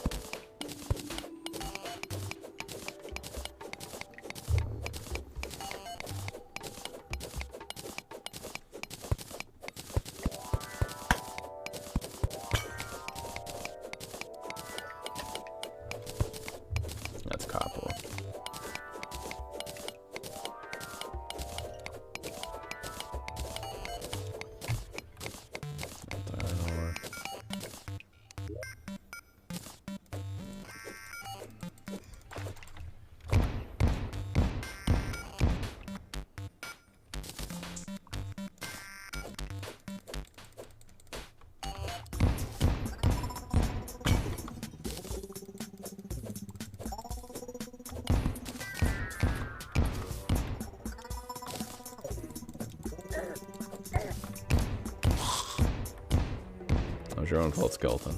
was your own fault, skeleton.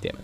Damn it.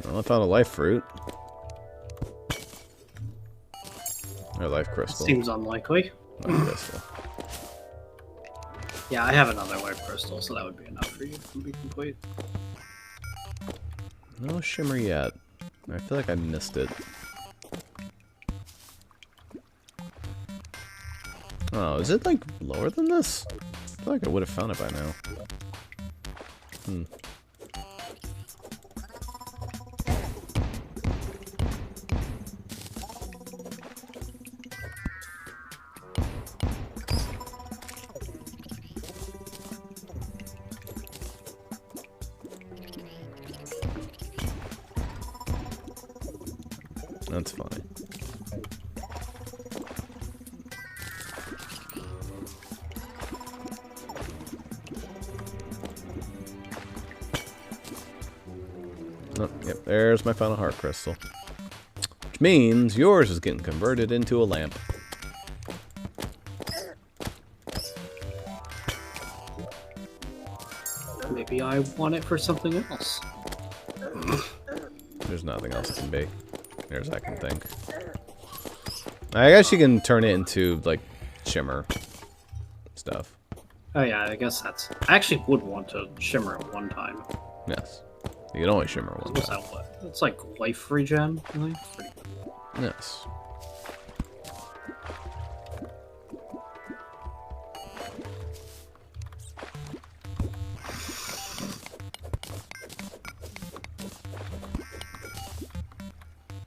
Well, I found a life fruit. Or life crystal. Seems unlikely. Life crystal. Yeah, I have another life crystal, so that would be enough for you to be complete. No shimmer yet. I feel like I missed it. Oh, is it like lower than this? I feel like I would have found it by now. Hmm. That's funny. Oh, yep, there's my final heart crystal. Which means yours is getting converted into a lamp. Maybe I want it for something else. There's nothing else it can be. There's I can think. I guess you can turn it into, like, shimmer stuff. Oh yeah, I guess that's... I actually would want to shimmer at one time. Yes. You can only shimmer one What's time. that what? It's like life regen, really? Pretty good. Yes.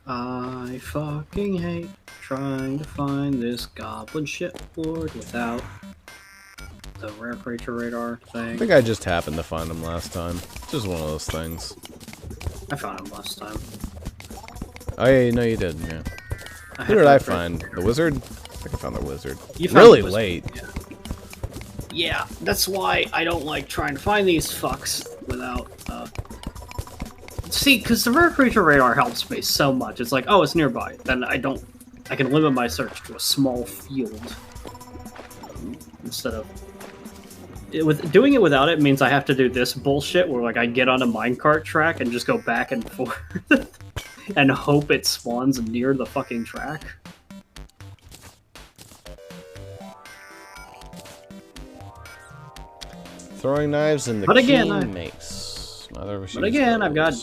I fucking hate trying to find this goblin shit board without the rare creature radar I thing. think I just happened to find them last time. It's just one of those things. I found him last time. Oh yeah, no you did, yeah. Who did I find? The wizard? I think I found the wizard. You found Really the wizard, late. Yeah. Yeah, that's why I don't like trying to find these fucks without, See, because the rare creature radar helps me so much. It's like, oh, it's nearby. Then I can limit my search to a small field. Instead of... doing it without it means I have to do this bullshit where, like, I get on a minecart track and just go back and forth and hope it spawns near the fucking track. Throwing knives in the But again, mace. But again, I've got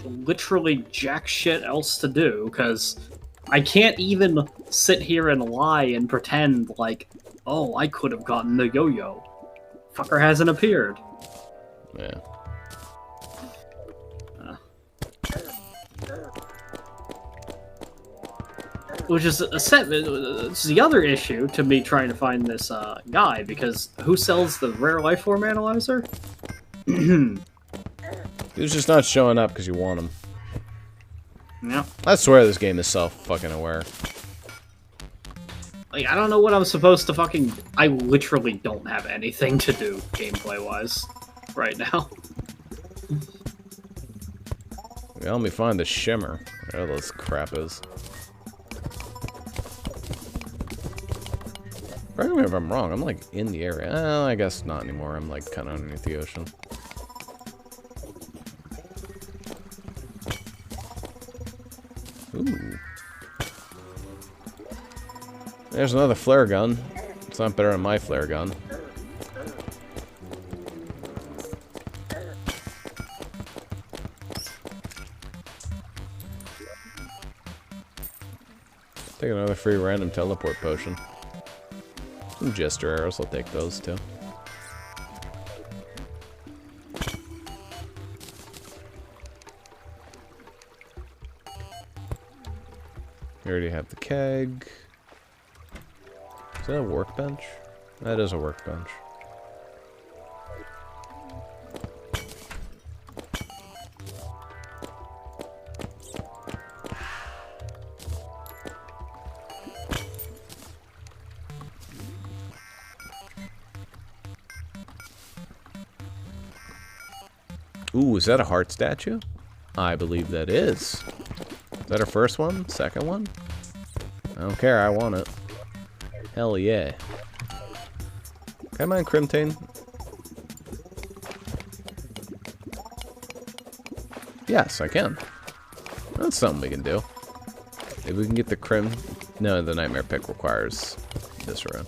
literally jack shit else to do, because I can't even sit here and lie and pretend like, oh, I could have gotten the yo-yo. Fucker hasn't appeared. Yeah. Which is it's the other issue to me trying to find this guy, because who sells the rare life form analyzer? He's just not showing up because you want him. Yeah. I swear this game is self-fucking-aware. Like, I don't know what I'm supposed to fucking... I literally don't have anything to do gameplay-wise right now. Help me find the shimmer. Whatever this crap is. Correct me if I'm wrong, I'm like in the area. I guess not anymore. I'm like kind of underneath the ocean. Ooh. There's another flare gun. It's not better than my flare gun. Take another free random teleport potion. Some jester arrows, I'll take those too. We already have the keg. Is that a workbench? That is a workbench. Ooh, is that a heart statue? I believe that is. Is that our first one? Second one? I don't care, I want it. Hell yeah. Can I mine Crimtane? Yes, I can. That's something we can do. Maybe we can get the Crim... No, the Nightmare Pick requires this round.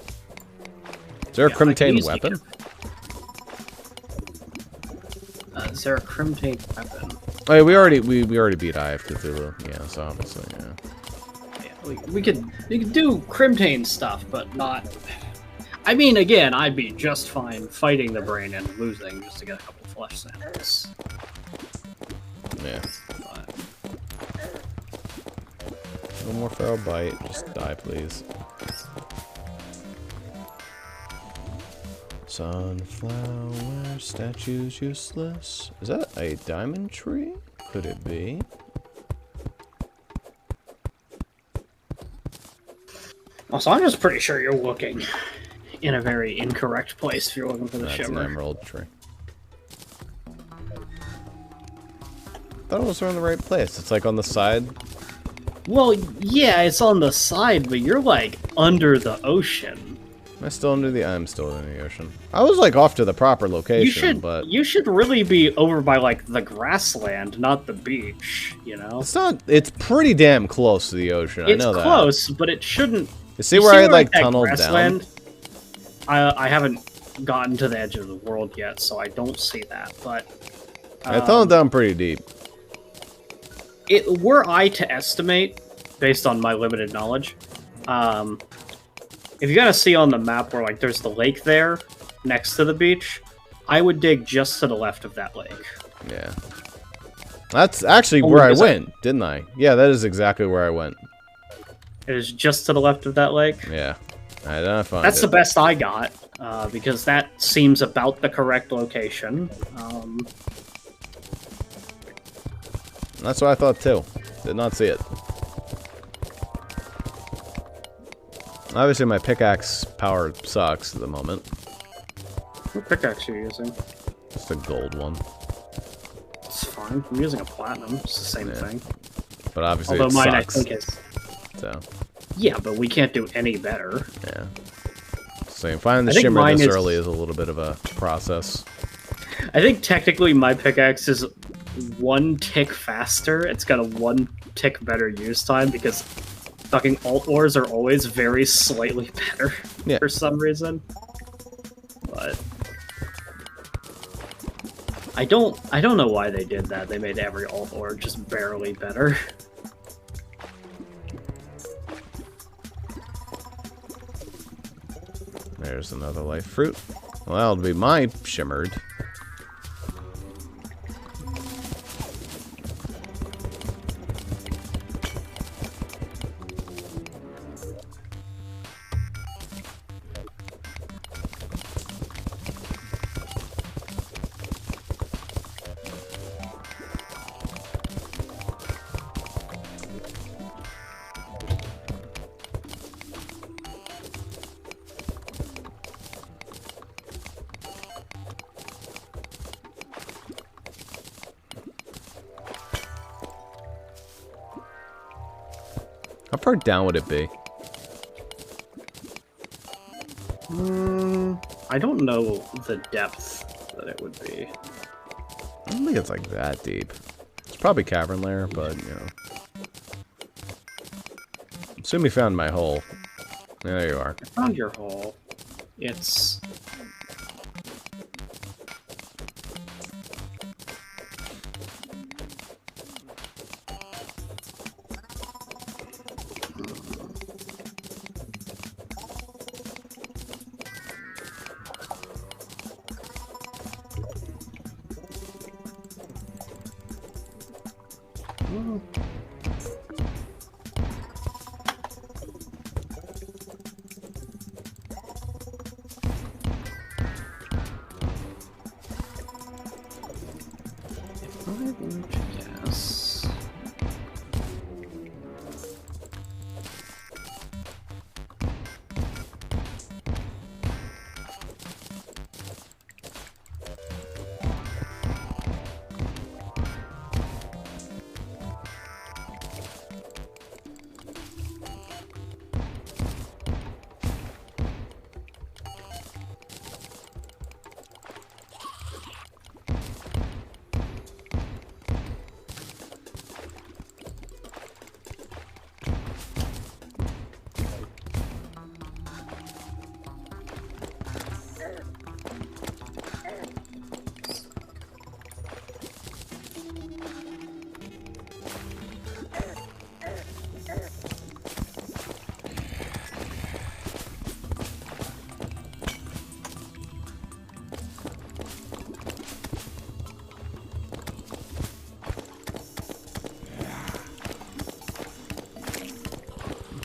Is there a Crimtane weapon? Is there a Crimtane weapon? Oh yeah, we already beat Eye of Cthulhu. Yeah, so obviously, yeah. Yeah, we could do Crimtane stuff, but not... I mean, again, I'd be just fine fighting the brain and losing just to get a couple flesh samples. Yeah. But... No more feral bite. Just die, please. Sunflower statues useless. Is that a diamond tree? Could it be? Also, I'm just pretty sure you're looking in a very incorrect place if you're looking for the shimmer. That's an emerald tree. Thought it was in the right place. It's like on the side. Well, yeah, it's on the side, but you're like under the ocean. Am I still under the... I'm still in the ocean. I was like off to the proper location, but... You should really be over by like the grassland, not the beach, you know? It's not... It's pretty damn close to the ocean, I know that. It's close, but it shouldn't... You see where I like tunneled down? I haven't gotten to the edge of the world yet, so I don't see that, but... I tunneled down pretty deep. Were I to estimate, based on my limited knowledge, if you gotta see on the map where like there's the lake there, next to the beach, I would dig just to the left of that lake. Yeah. That's actually where I went, didn't I? Yeah, that is exactly where I went. It is just to the left of that lake? Yeah. I did not find That's it. the best I got, because that seems about the correct location. That's what I thought too. Did not see it. Obviously my pickaxe power sucks at the moment. What pickaxe are you using? Just a gold one. It's fine. I'm using a platinum. It's the same thing. But obviously although it mine, sucks. I think, is... So. Yeah, but we can't do any better. Yeah. So finding the shimmer this early is a little bit of a process. I think technically my pickaxe is one tick faster. It's got a one tick better use time because fucking alt ores are always very slightly better for some reason. But I don't know why they did that. They made every alt ore just barely better. There's another life fruit. Well, that'll be my shimmered. How far down would it be? I don't know the depth that it would be. I don't think it's like that deep. It's probably cavern layer, but you know. Assume you found my hole. Yeah, there you are. I found your hole. It's... Yes.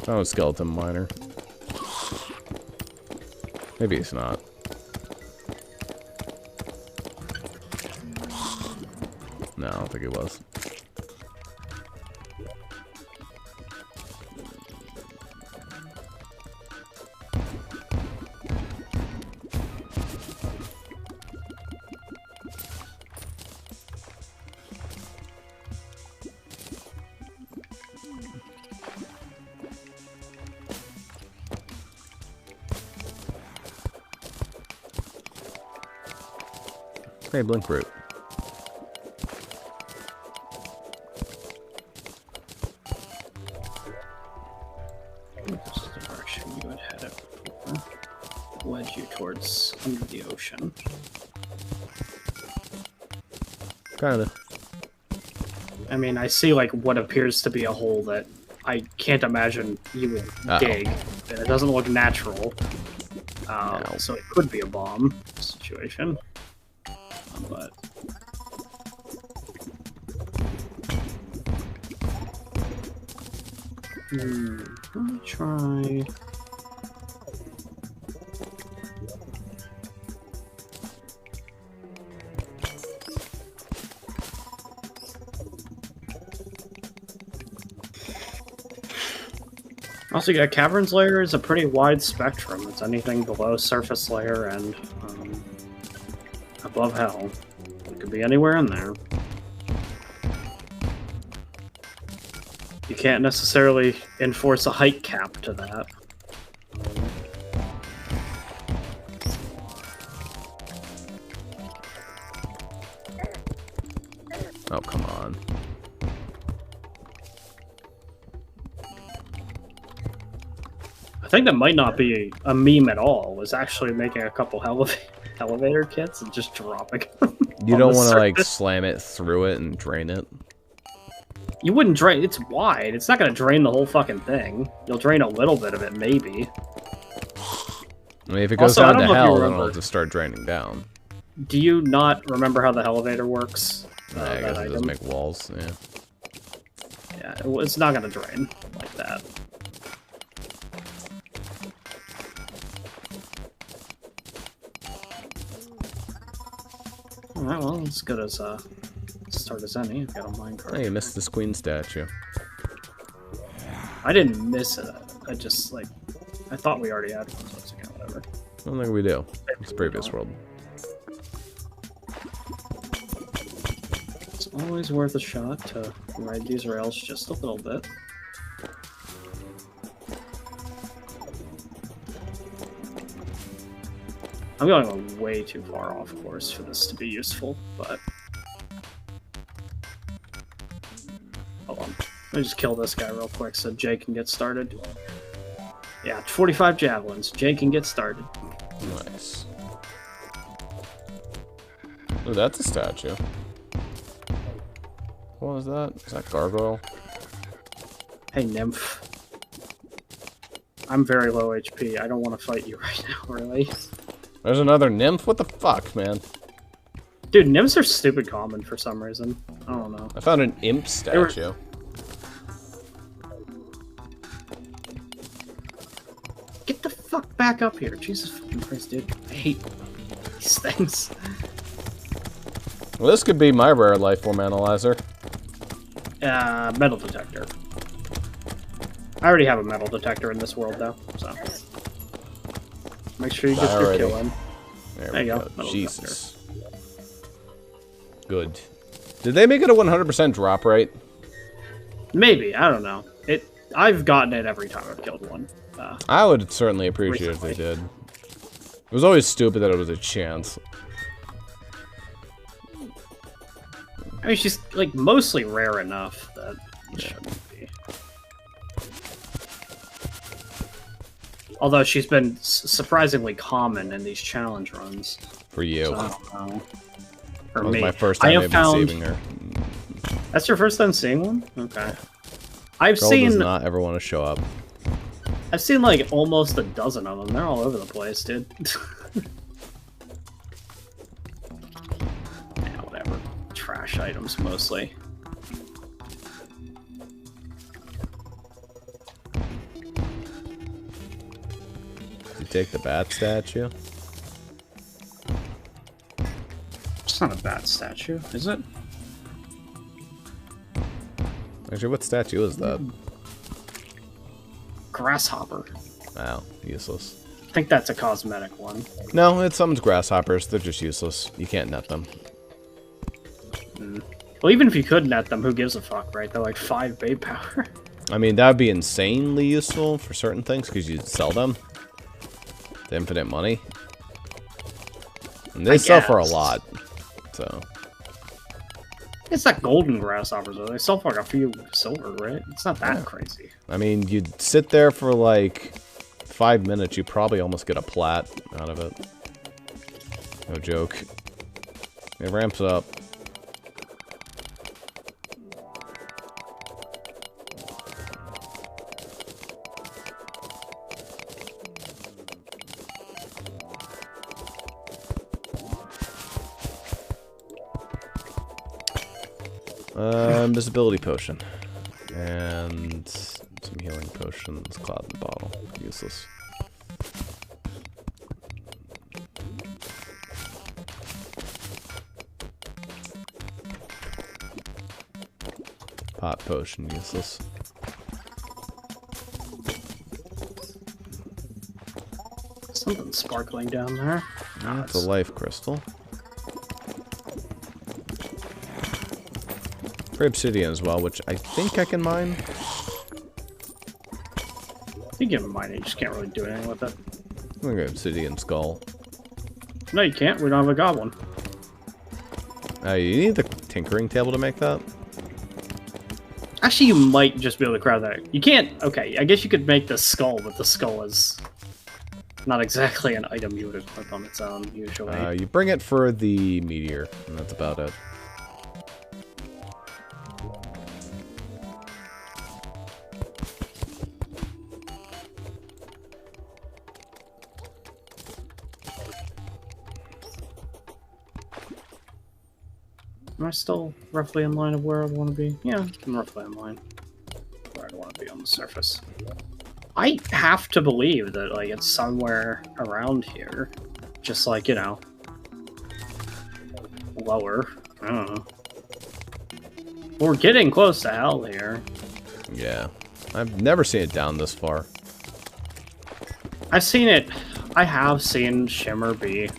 Oh, skeleton miner. Maybe it's not. No, I don't think it was. Hey, blink root. This is the direction you would head it for. Led you towards under the ocean. Kinda. I mean, I see like what appears to be a hole that I can't imagine you would dig. And it doesn't look natural. So it could be a bomb situation. But let me try. Also, yeah, caverns layer is a pretty wide spectrum. It's anything below surface layer and above hell. It could be anywhere in there. You can't necessarily enforce a height cap to that. Oh, come on. I think that might not be a meme at all. It was actually making a couple elevator kits and just dropping them. You don't want to like slam it through it and drain it. You wouldn't drain. It's wide. It's not going to drain the whole fucking thing. You'll drain a little bit of it, maybe. I mean, if it goes down to hell, then it'll just start draining down. Do you not remember how the elevator works? I guess it does make walls, yeah. Yeah, it's not going to drain like that. Alright, well, as good as start as any. I've got a minecart. Hey, you missed this queen statue. I didn't miss it. I just, like, I thought we already had one, so it's okay, whatever. I don't think we do. It's the previous world. It's always worth a shot to ride these rails just a little bit. I'm going way too far off course for this to be useful, but... Hold on. Let me just kill this guy real quick so Jay can get started. Yeah, 45 javelins. Jay can get started. Nice. Oh, that's a statue. What was that? Is that gargoyle? Hey, nymph. I'm very low HP. I don't want to fight you right now, really. There's another nymph? What the fuck, man? Dude, nymphs are stupid common for some reason. I don't know. I found an imp statue. Get the fuck back up here. Jesus fucking Christ, dude. I hate these things. Well, this could be my rare life form analyzer. Metal detector. I already have a metal detector in this world, though, so... Make sure you get your kill in. There you go. Metal Jesus. Good. Did they make it a 100% drop rate? Maybe. I don't know. I've gotten it every time I've killed one. I would certainly appreciate it if they did. It was always stupid that it was a chance. I mean, she's, like, mostly rare enough that it shouldn't be. Although she's been surprisingly common in these challenge runs. For you. So I don't know. For that was me. my first time maybe saving her. That's your first time seeing one? Okay. Girl does not ever want to show up. I've seen, like, almost a dozen of them. They're all over the place, dude. Yeah, whatever. Trash items, mostly. You take the bat statue? It's not a bat statue, is it? Actually, what statue is that? Grasshopper. Wow, useless. I think that's a cosmetic one. No, it summons grasshoppers. They're just useless. You can't net them. Well, even if you could net them, who gives a fuck, right? They're like 5 bait power. I mean, that would be insanely useful for certain things, because you sell them. The infinite money. And they sell for a lot. So. It's not golden grasshoppers, though. They sell for like a few silver, right? It's not that crazy. I mean, you'd sit there for like 5 minutes, you probably almost get a plat out of it. No joke. It ramps up. Invisibility potion. And some healing potions. Cloud in the bottle. Useless. Pot potion. Useless. Something sparkling down there. That's a life crystal. For obsidian as well, which I think I can mine. You can mine it, you just can't really do anything with it. Look at obsidian skull. No, you can't. We don't have a goblin. You need the tinkering table to make that? Actually, you might just be able to crowd that. You can't... Okay, I guess you could make the skull, but the skull is not exactly an item you would equip on its own, usually. You bring it for the meteor, and that's about it. Am I still roughly in line of where I want to be? Yeah, I'm roughly in line where I want to be on the surface. I have to believe that, like, it's somewhere around here. Just like, you know, lower. I don't know. We're getting close to hell here. Yeah. I've never seen it down this far. I've seen it. I have seen Shimmer be...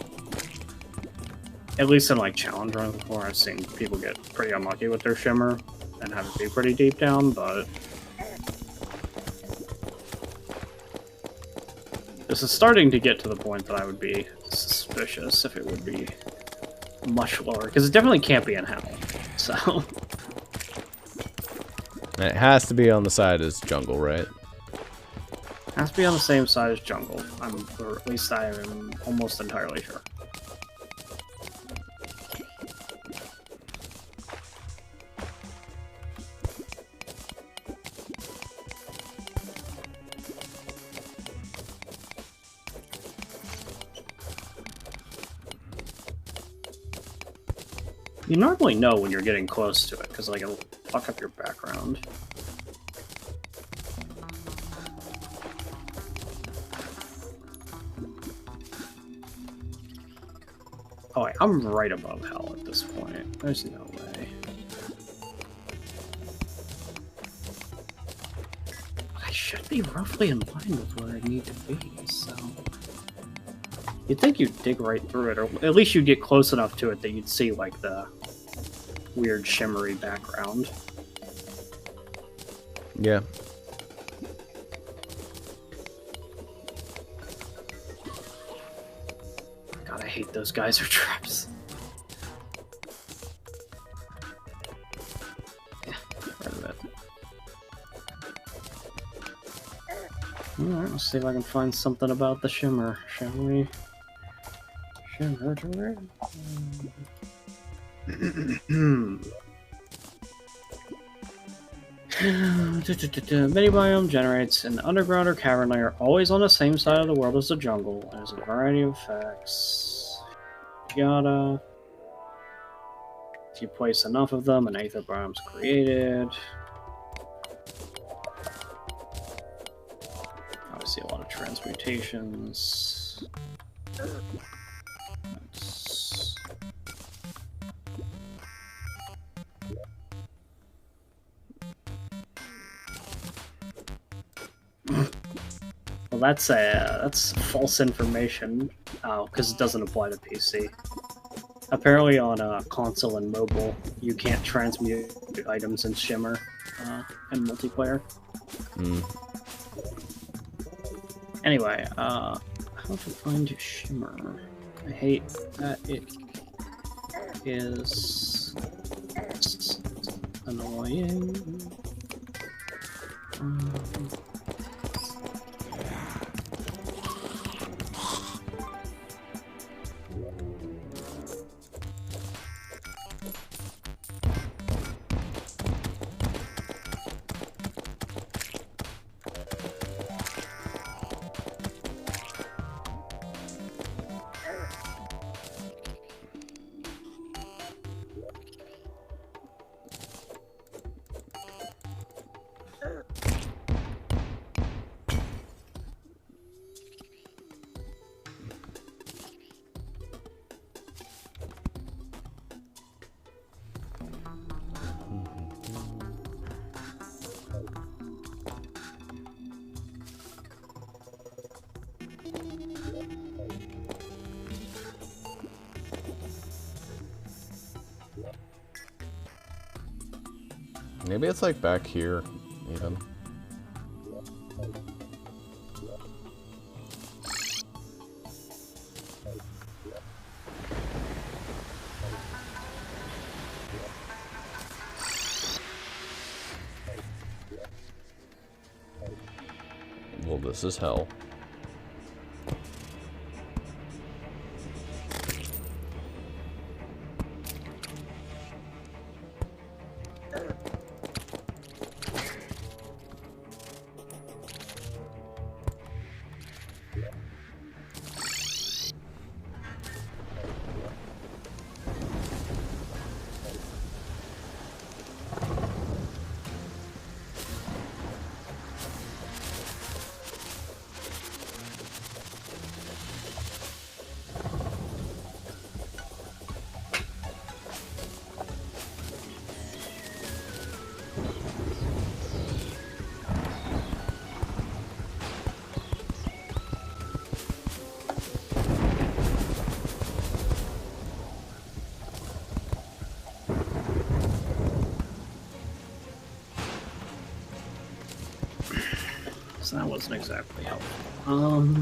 At least in, like, challenge runs before, I've seen people get pretty unlucky with their Shimmer and have it be pretty deep down, but... This is starting to get to the point that I would be suspicious if it would be much lower, because it definitely can't be in hell. So And it has to be on the side as jungle, right? has to be on the same side as jungle. Or at least I am almost entirely sure. You normally know when you're getting close to it, because like it'll fuck up your background. Oh wait, I'm right above hell at this point. There's no way. I should be roughly in line with where I need to be, so... You'd think you'd dig right through it, or at least you'd get close enough to it that you'd see, like, the weird shimmery background. Yeah. God, I hate those geyser traps. Yeah, right of it. Alright, let's see if I can find something about the shimmer, shall we? Shimmer to red. Mini biome generates in the underground or cavern layer, always on the same side of the world as the jungle. There's a variety of effects. Yada. If you place enough of them, an aether biome's created. Obviously, a lot of transmutations. Well, that's false information, because it doesn't apply to PC. Apparently, on console and mobile, you can't transmute items in Shimmer in multiplayer. Anyway, how to find Shimmer? I hate that it is annoying. Maybe it's like back here, even. Well, this is hell. So that wasn't exactly helpful.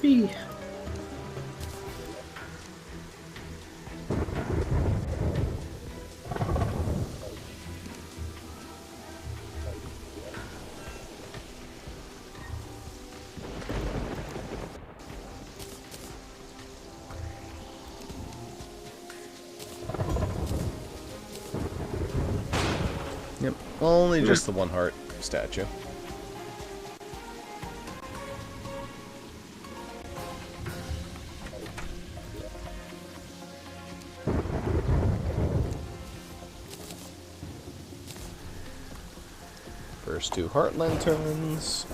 Whee. Yep. Only just the one heart statue. First 2 heart lanterns.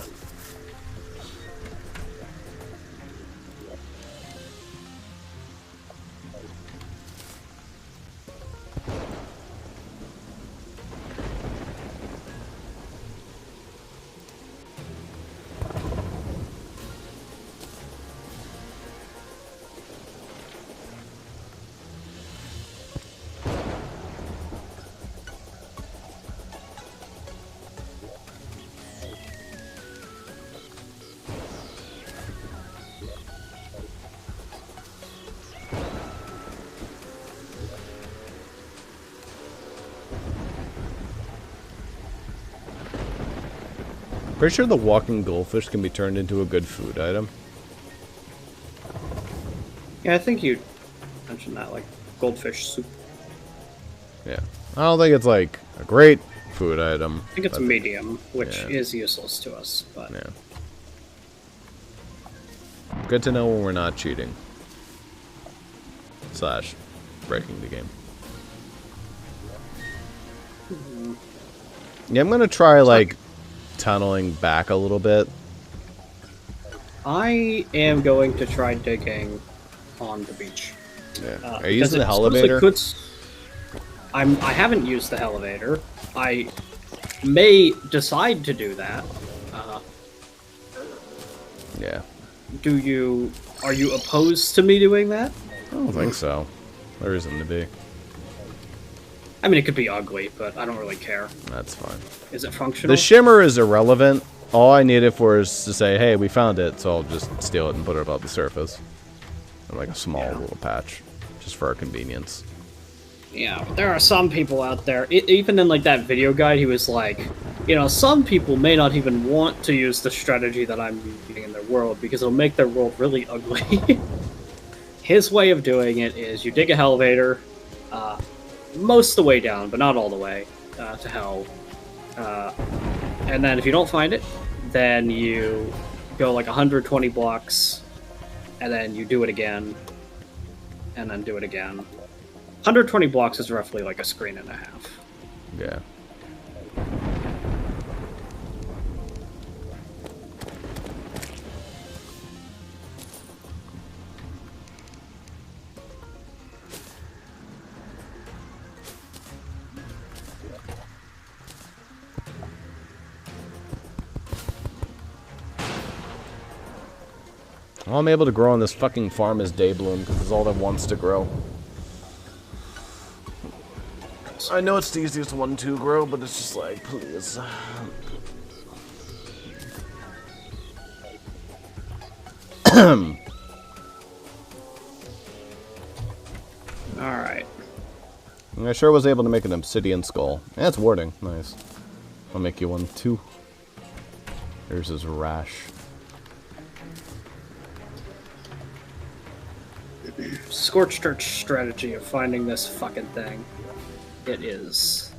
Pretty sure the walking goldfish can be turned into a good food item. Yeah, I think you mentioned that, like goldfish soup. Yeah. I don't think it's like a great food item. I think it's a medium, which yeah. is useless to us, but Yeah. Good to know when we're not cheating. Slash breaking the game. Yeah, I'm gonna try like tunneling back a little bit. I am going to try digging on the beach. Yeah. Are you using the elevator? I haven't used the elevator. I may decide to do that. Yeah. Are you opposed to me doing that? I don't think so. There isn't to be. I mean, it could be ugly, but I don't really care. That's fine. Is it functional? The shimmer is irrelevant. All I need it for is to say, hey, we found it, so I'll just steal it and put it above the surface. In like a small little patch. Just for our convenience. Yeah, but there are some people out there, even in like that video guide, he was like, you know, some people may not even want to use the strategy that I'm using in their world because it'll make their world really ugly. His way of doing it is you dig a elevator, most of the way down, but not all the way, to hell. And then if you don't find it, then you go like 120 blocks, and then you do it again, and then do it again. 120 blocks is roughly like a screen and a half. Yeah. All I'm able to grow on this fucking farm is Daybloom, because it's all that wants to grow. I know it's the easiest one to grow, but it's just like, please. Alright. I sure was able to make an obsidian skull. Yeah, it's warding. Nice. I'll make you one too. There's his rash. Scorched Earth strategy of finding this fucking thing. It is.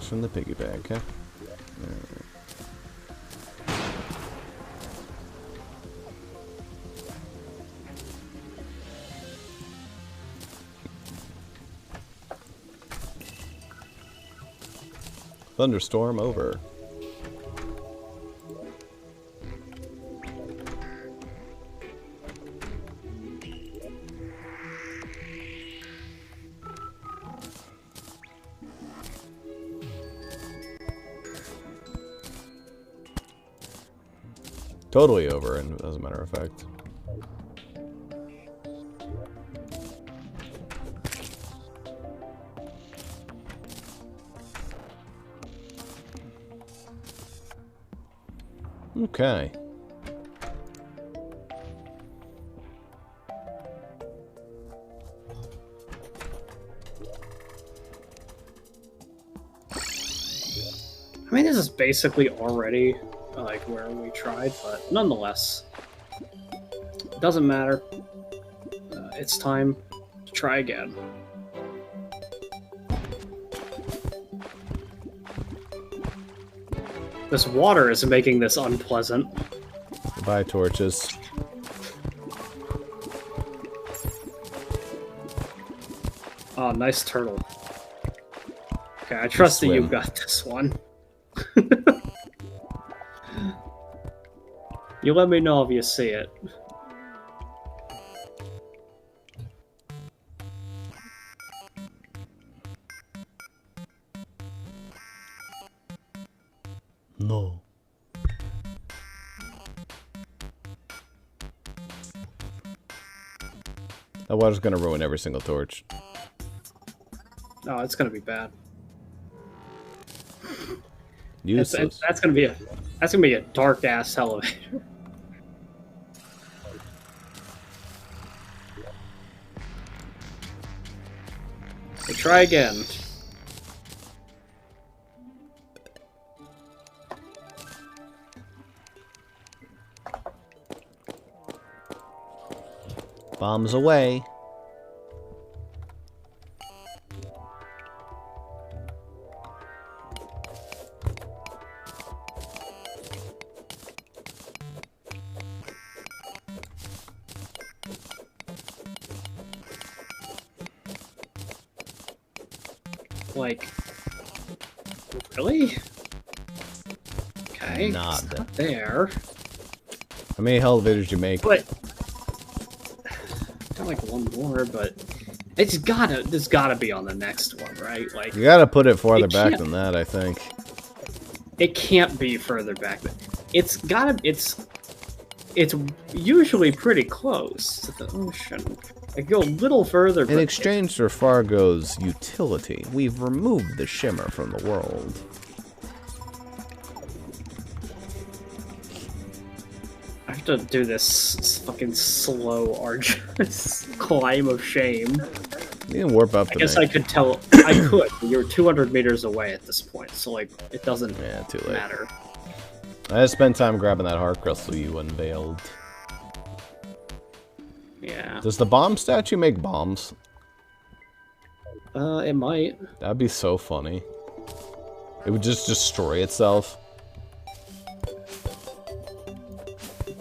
From the piggy bag, okay? Thunderstorm over. Totally over, and as a matter of fact. Okay. I mean, this is basically already like where we tried, but nonetheless, it doesn't matter. It's time to try again. This water is making this unpleasant. Goodbye, torches. Oh, nice turtle. Okay, I trust that you got this one. You let me know if you see it. No. That water's gonna ruin every single torch. Oh, it's gonna be bad. Useless. That's gonna be a dark ass elevator. So try again. Bombs away. Like, really? Okay, Not it's not there. How many elevators do you make? But got like one more, but there's gotta be on the next one, right? Like, You gotta put it farther it back can't- than that, I think. it can't be further back. It's usually pretty close to the ocean. I go a little further. In but exchange for Fargo's utility, we've removed the shimmer from the world. I have to do this fucking slow, arduous climb of shame. You can warp up to I guess me. I could tell. I could. You're 200 meters away at this point, so like it doesn't Yeah, too late. matter. I just spent time grabbing that heart crystal you unveiled. Yeah. Does the bomb statue make bombs? It might. That'd be so funny. It would just destroy itself.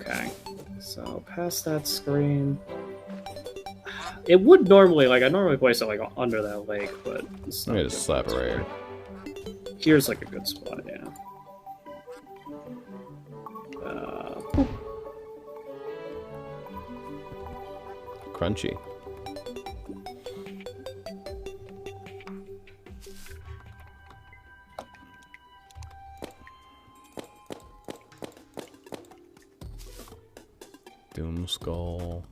Okay. So past that screen. It would normally, like, I normally place it like under that lake, but it's Let not. me just slap it right here. Here's like a good spot, yeah. Crunchy. Doom Skull.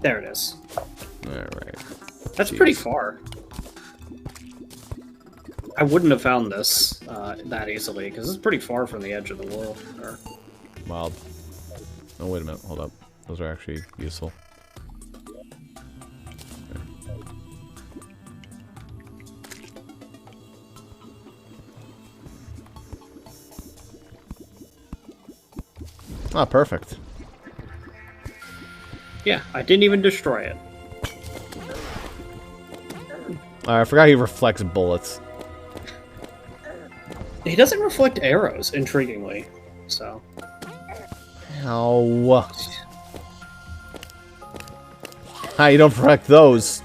There it is. Alright. That's Jeez. pretty far. I wouldn't have found this that easily, because it's pretty far from the edge of the world. Or... Wild. Oh, wait a minute. Hold up. Those are actually useful. Ah, perfect. Yeah, I didn't even destroy it. I forgot he reflects bullets. He doesn't reflect arrows, intriguingly. So. Ow. Ah, you don't reflect those.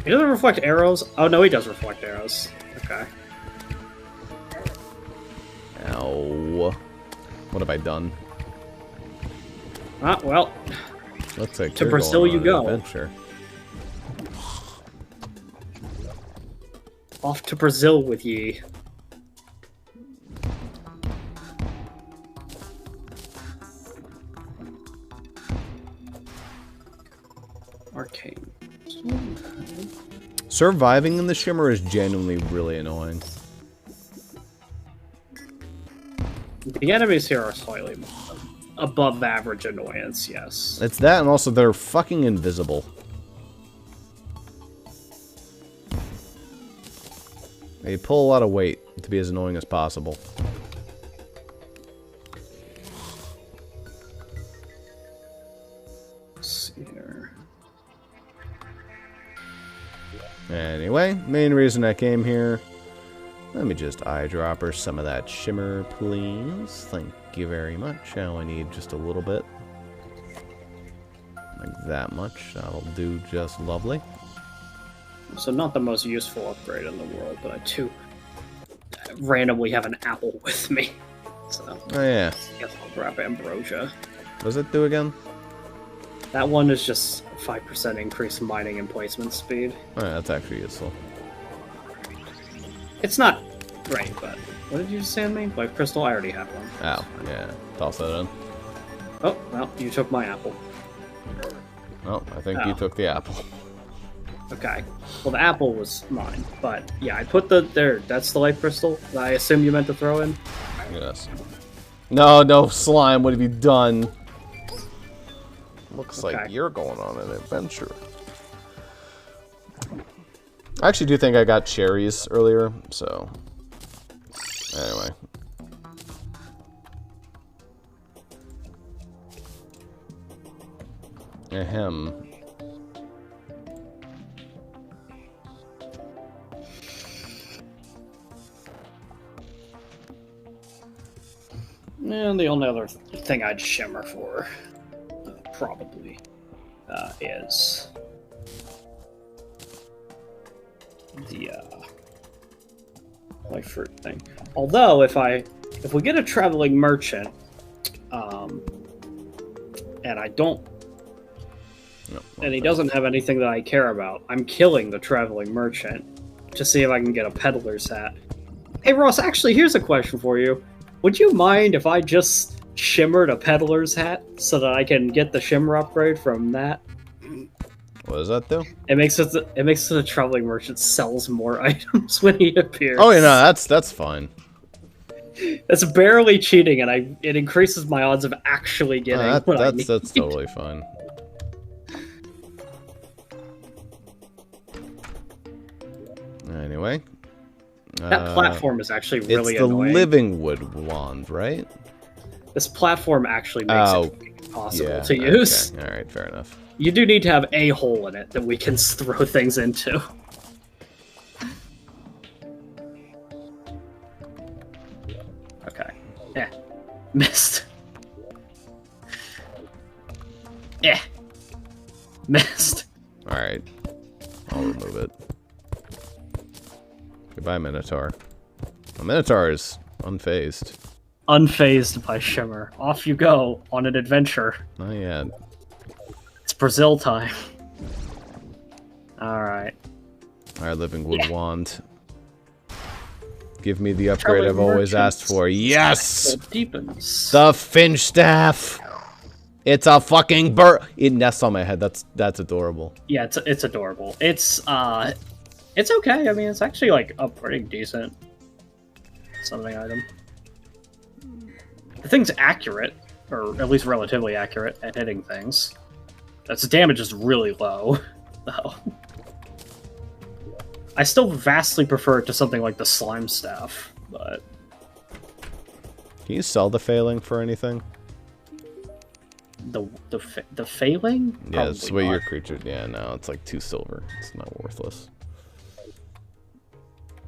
He doesn't reflect arrows? Oh, no, he does reflect arrows. Okay. Ow. What have I done? Ah, well. Looks like To you're Brazil going you on go. an adventure. Off to Brazil with ye. Arcane. Surviving in the shimmer is genuinely really annoying. The enemies here are slightly above average annoyance, yes. It's that, and also they're fucking invisible. They pull a lot of weight to be as annoying as possible. Let's see here. Anyway, main reason I came here. Let me just eyedropper some of that shimmer, please. Thank you very much. I only need just a little bit. Like that much. That'll do just lovely. So not the most useful upgrade in the world, but I do randomly have an apple with me. So Oh yeah. I guess I'll grab Ambrosia. What does it do again? That one is just 5% increase mining and placement speed. Oh yeah, that's actually useful. It's not great, but what did you just send me? Life crystal? I already have one. Oh, yeah. Toss that in. Oh, well, you took my apple. Oh, I think you took the apple. Okay. Well, the apple was mine, but yeah, I put the there. That's the life crystal that I assume you meant to throw in. Yes. No, no, slime. What have you done? Looks like you're going on an adventure. I actually do think I got cherries earlier, so... Anyway. Ahem. And the only other thing I'd shimmer for, probably, is the life fruit thing. Although, if we get a traveling merchant, and I don't, and he doesn't have anything that I care about, I'm killing the traveling merchant to see if I can get a peddler's hat. Hey Ross, actually, here's a question for you. Would you mind if I just shimmered a peddler's hat so that I can get the shimmer upgrade from that? What does that do? It makes it so the traveling merchant sells more items when he appears. Oh, yeah, no, that's fine. That's barely cheating, and it increases my odds of actually getting what I need. That's totally fine. Anyway. That platform is actually really annoying. It's the living wood wand, right? This platform actually makes it impossible to use. Okay. Alright, fair enough. You do need to have a hole in it that we can throw things into. Okay. Yeah. Missed. Yeah. Missed. Alright. I'll remove it. Goodbye, Minotaur. A Minotaur is unfazed. Unfazed by Shimmer. Off you go on an adventure. Not yet. It's Brazil time. Alright. Alright, living wood wand. Give me the upgrade I've always asked for. Yes! It deepens. The finch staff! It's a fucking bird! It nests on my head. That's adorable. Yeah, it's adorable. It's okay. I mean, it's actually like a pretty decent summoning item. The thing's accurate, or at least relatively accurate at hitting things. Its damage is really low, though. I still vastly prefer it to something like the slime staff, but... Can you sell the failing for anything? The failing? Yeah, it's the way your creature... Yeah, no, it's like 2 silver. It's not worthless.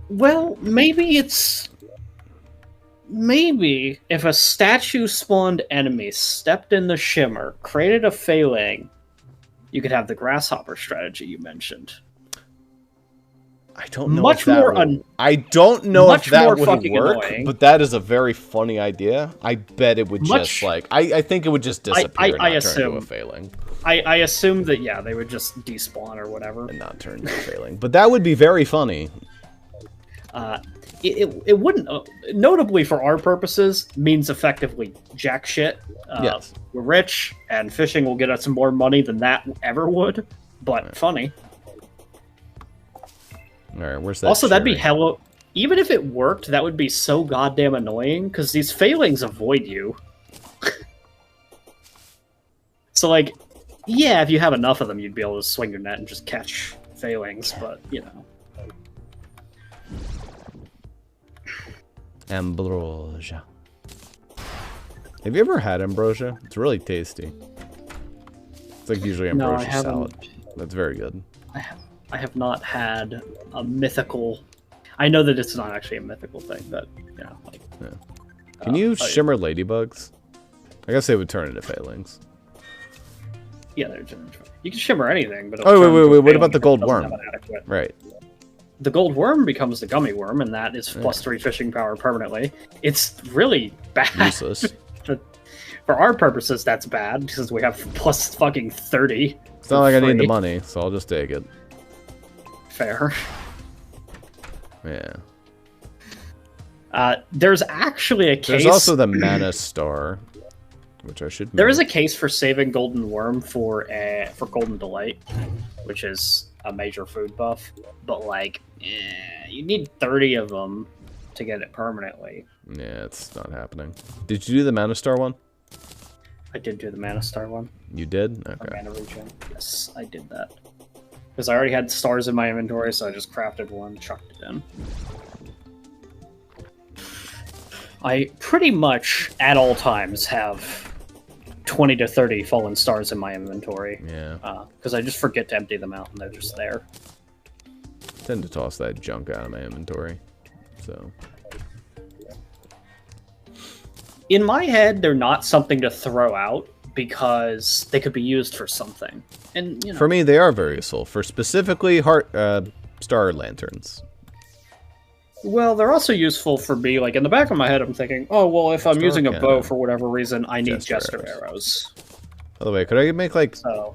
Well, maybe it's... Maybe if a statue-spawned enemy stepped in the shimmer, created a failing, you could have the grasshopper strategy you mentioned. I don't know if that would, I don't know if that would work, annoying. But that is a very funny idea. I bet it would just like I think it would just disappear and not turn into a failing. I assume that yeah, they would just despawn or whatever and not turn into a failing. But that would be very funny. It wouldn't, notably for our purposes, means effectively jack shit. Yes. We're rich, and fishing will get us more money than that ever would. but funny. Alright, where's that? Also, that'd be cherry? hella... Even if it worked, that would be so goddamn annoying, because these failings avoid you. So, like, yeah, if you have enough of them, you'd be able to swing your net and just catch failings, but, you know. Ambrosia. Have you ever had ambrosia? It's really tasty. It's like usually No, I ambrosia haven't. salad. That's very good. I have not had a mythical... I know that it's not actually a mythical thing, but, you know, like... Yeah. Can you shimmer ladybugs? I guess they would turn into failings. Yeah, you can shimmer anything, but... Oh, wait, what about the gold worm? Right. The gold worm becomes the gummy worm, and that is +3 fishing power permanently. It's really bad. Useless. For our purposes, that's bad, because we have plus fucking 30. It's not like I need the money, so I'll just take it. Fair. Yeah. There's actually a case... There's also the mana star, which I should... There is a case for saving golden worm for golden delight, which is a major food buff, but like, you need 30 of them to get it permanently. Yeah, it's not happening. Did you do the mana star one? I did do the mana star one. You did? Or Okay. mana regen. Yes, I did that. Because I already had stars in my inventory, so I just crafted one, chucked it in. I pretty much, at all times, have 20 to 30 fallen stars in my inventory. Yeah. Because I just forget to empty them out, and they're just there. I tend to toss that junk out of my inventory, so... In my head, they're not something to throw out, because they could be used for something. And, you know... For me, they are very useful, for specifically star lanterns. Well, they're also useful for me, like, in the back of my head, I'm thinking, oh, well, if I'm using a bow cannon. for whatever reason, I need Jester Jester arrows. By the way, could I make, like... So...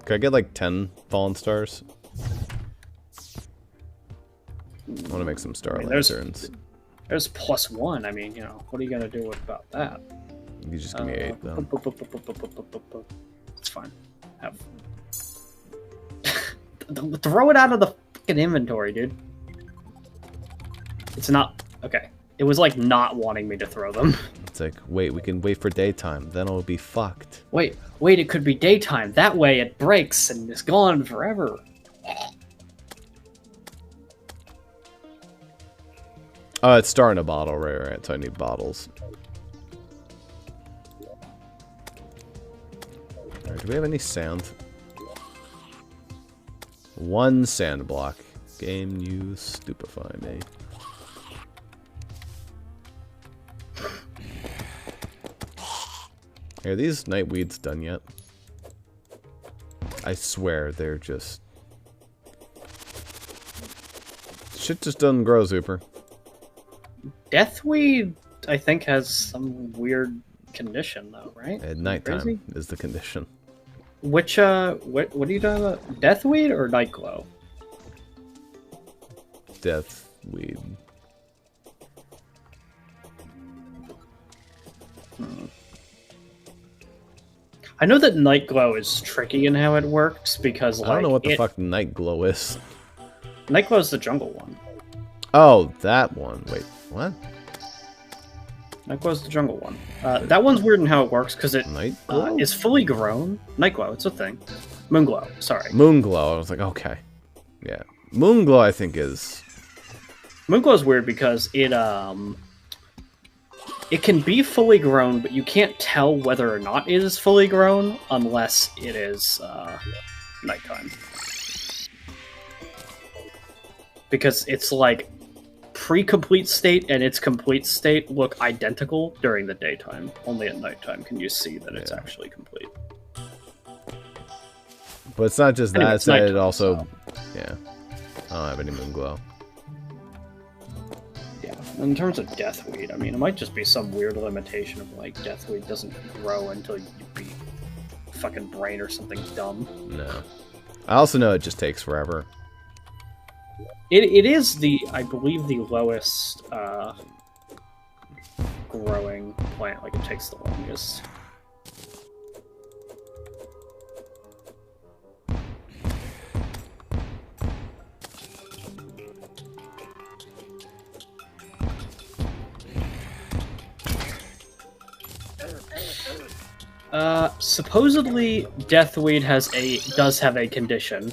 Could I get, like, 10 fallen stars? I want to make some star lanterns. There's +1, I mean, you know, what are you gonna do about that? You just give me 8, though. It's fine. Have... Throw it out of the fucking inventory, dude. It's not... Okay. It was like not wanting me to throw them. It's like, wait, we can wait for daytime, then it'll be fucked. Wait, it could be daytime. That way it breaks and is gone forever. Oh, it's star in a bottle, right, so I need bottles. Alright, do we have any sand? 1 sand block. Game, you stupefy me. Are these night weeds done yet? I swear they're just... Shit just doesn't grow, Zuper. Deathweed, I think, has some weird condition, though, right? At nighttime Crazy? is the condition. Which, what are you talking about? Deathweed or Nightglow? Death weed. I know that Nightglow is tricky in how it works, because, like... I don't know what the fuck night glow is. Nightglow is the jungle one. Oh, that one. Wait, what? Nightglow's the jungle one. That one's weird in how it works, because it Night glow? is fully grown. Nightglow, it's a thing. Moonglow, sorry. Moonglow. I was like, okay. Yeah. Moonglow, I think, is... Moonglow's weird because it can be fully grown, but you can't tell whether or not it is fully grown unless it is nighttime. Because it's like pre-complete state and its complete state look identical during the daytime. Only at nighttime can you see that it's actually complete. But it's not just Anyway, that, it's it's that it nighttime, also... so. Yeah. I don't have any Moonglow. Yeah, in terms of Deathweed, I mean, it might just be some weird limitation of, like, Deathweed doesn't grow until you beat fucking brain or something dumb. No. I also know it just takes forever. It is I believe, the lowest growing plant. Like, it takes the longest. Supposedly, Deathweed does have a condition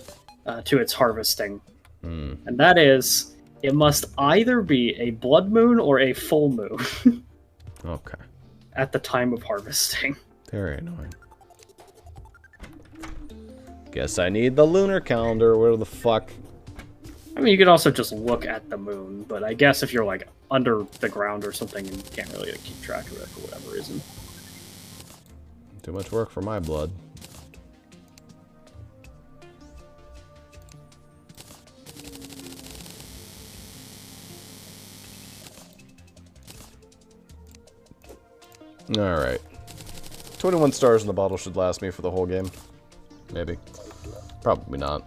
to its harvesting, and that is it must either be a blood moon or a full moon. Okay. At the time of harvesting. Very annoying. Guess I need the lunar calendar. Where the fuck? I mean, you could also just look at the moon, but I guess if you're like under the ground or something, and you can't really keep track of it for whatever reason. Too much work for my blood. Alright. 21 stars in the bottle should last me for the whole game. Maybe. Probably not.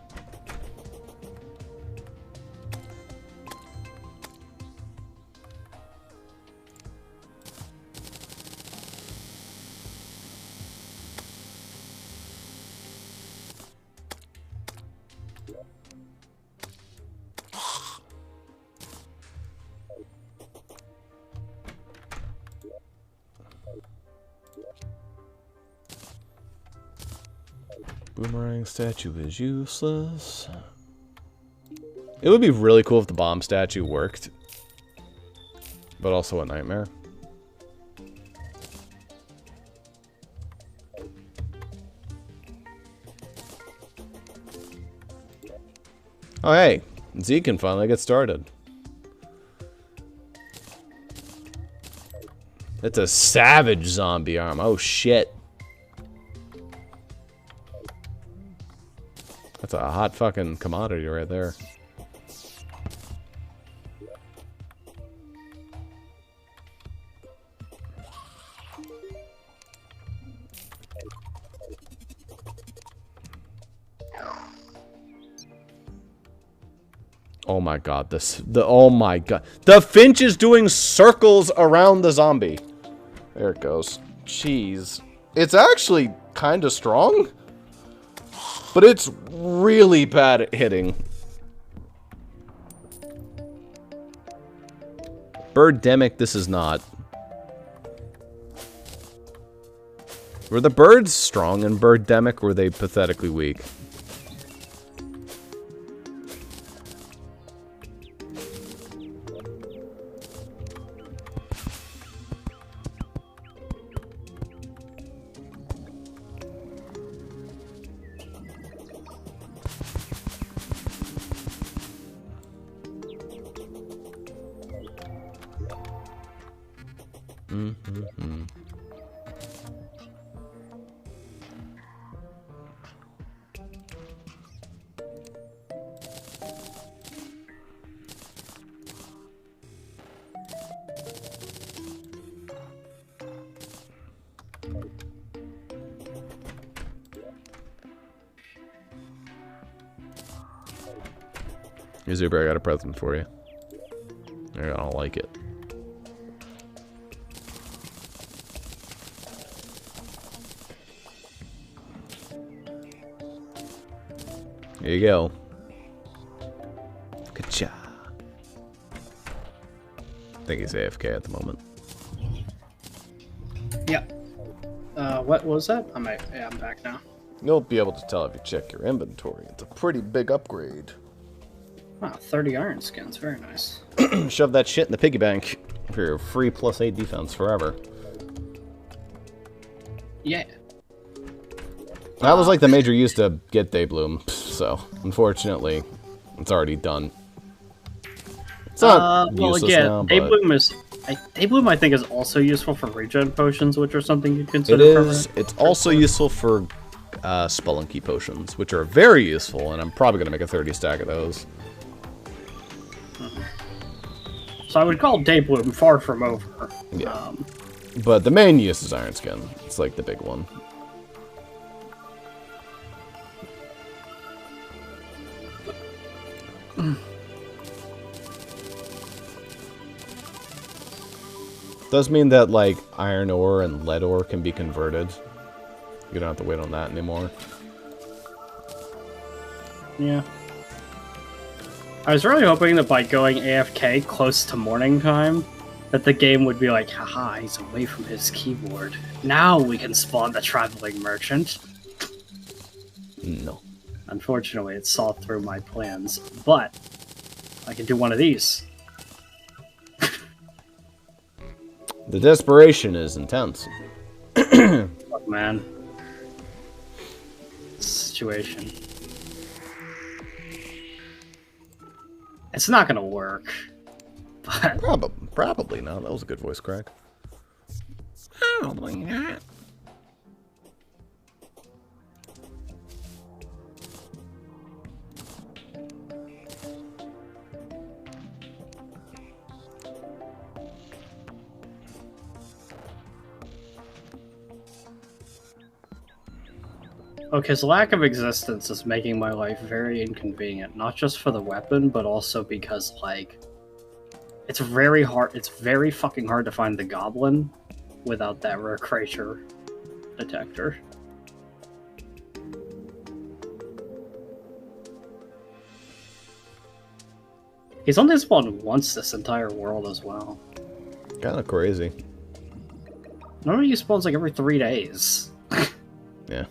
Boomerang statue is useless. It would be really cool if the bomb statue worked. But also a nightmare. Oh hey, Z can finally get started. It's a savage zombie arm. Oh shit. That's a hot fucking commodity right there. Oh my god, oh my god. The finch is doing circles around the zombie. There it goes. Jeez. It's actually kind of strong. But it's really bad at hitting. Birdemic, this is not. Were the birds strong in Birdemic, or were they pathetically weak? Hey, Zuper, I got a present for you. You're gonna like it. Here you go. Ka-cha. I think he's AFK at the moment. Yeah. What was that? I'm back now. You'll be able to tell if you check your inventory. It's a pretty big upgrade. Wow, 30 iron skins. Very nice. Shove that shit in the piggy bank for your free +8 defense forever. Yeah. That was like the major use to get Daybloom, so unfortunately, it's already done. It's not useless now, but Daybloom I think is also useful for regen potions, which are something you'd consider. it is. It's also useful for Spelunky potions, which are very useful, and I'm probably gonna make a 30 stack of those. So I would call Daybloom far from over. Yeah. But the main use is Iron Skin. It's like the big one. Does mean that like iron ore and lead ore can be converted. You don't have to wait on that anymore. Yeah. I was really hoping that by going AFK close to morning time, That the game would be like, haha, he's away from his keyboard. Now we can spawn the traveling merchant. No. Unfortunately, it saw through my plans, but I can do one of these. The desperation is intense. Look, man. Situation. It's not gonna work. But Probably not. That was a good voice crack. Probably not. okay, so lack of existence is making my life very inconvenient, not just for the weapon, but also because, like, it's very hard, it's very fucking hard to find the goblin without that rare creature detector. He's only spawned once this entire world as well. Kind of crazy. Normally he spawns like every 3 days. Yeah.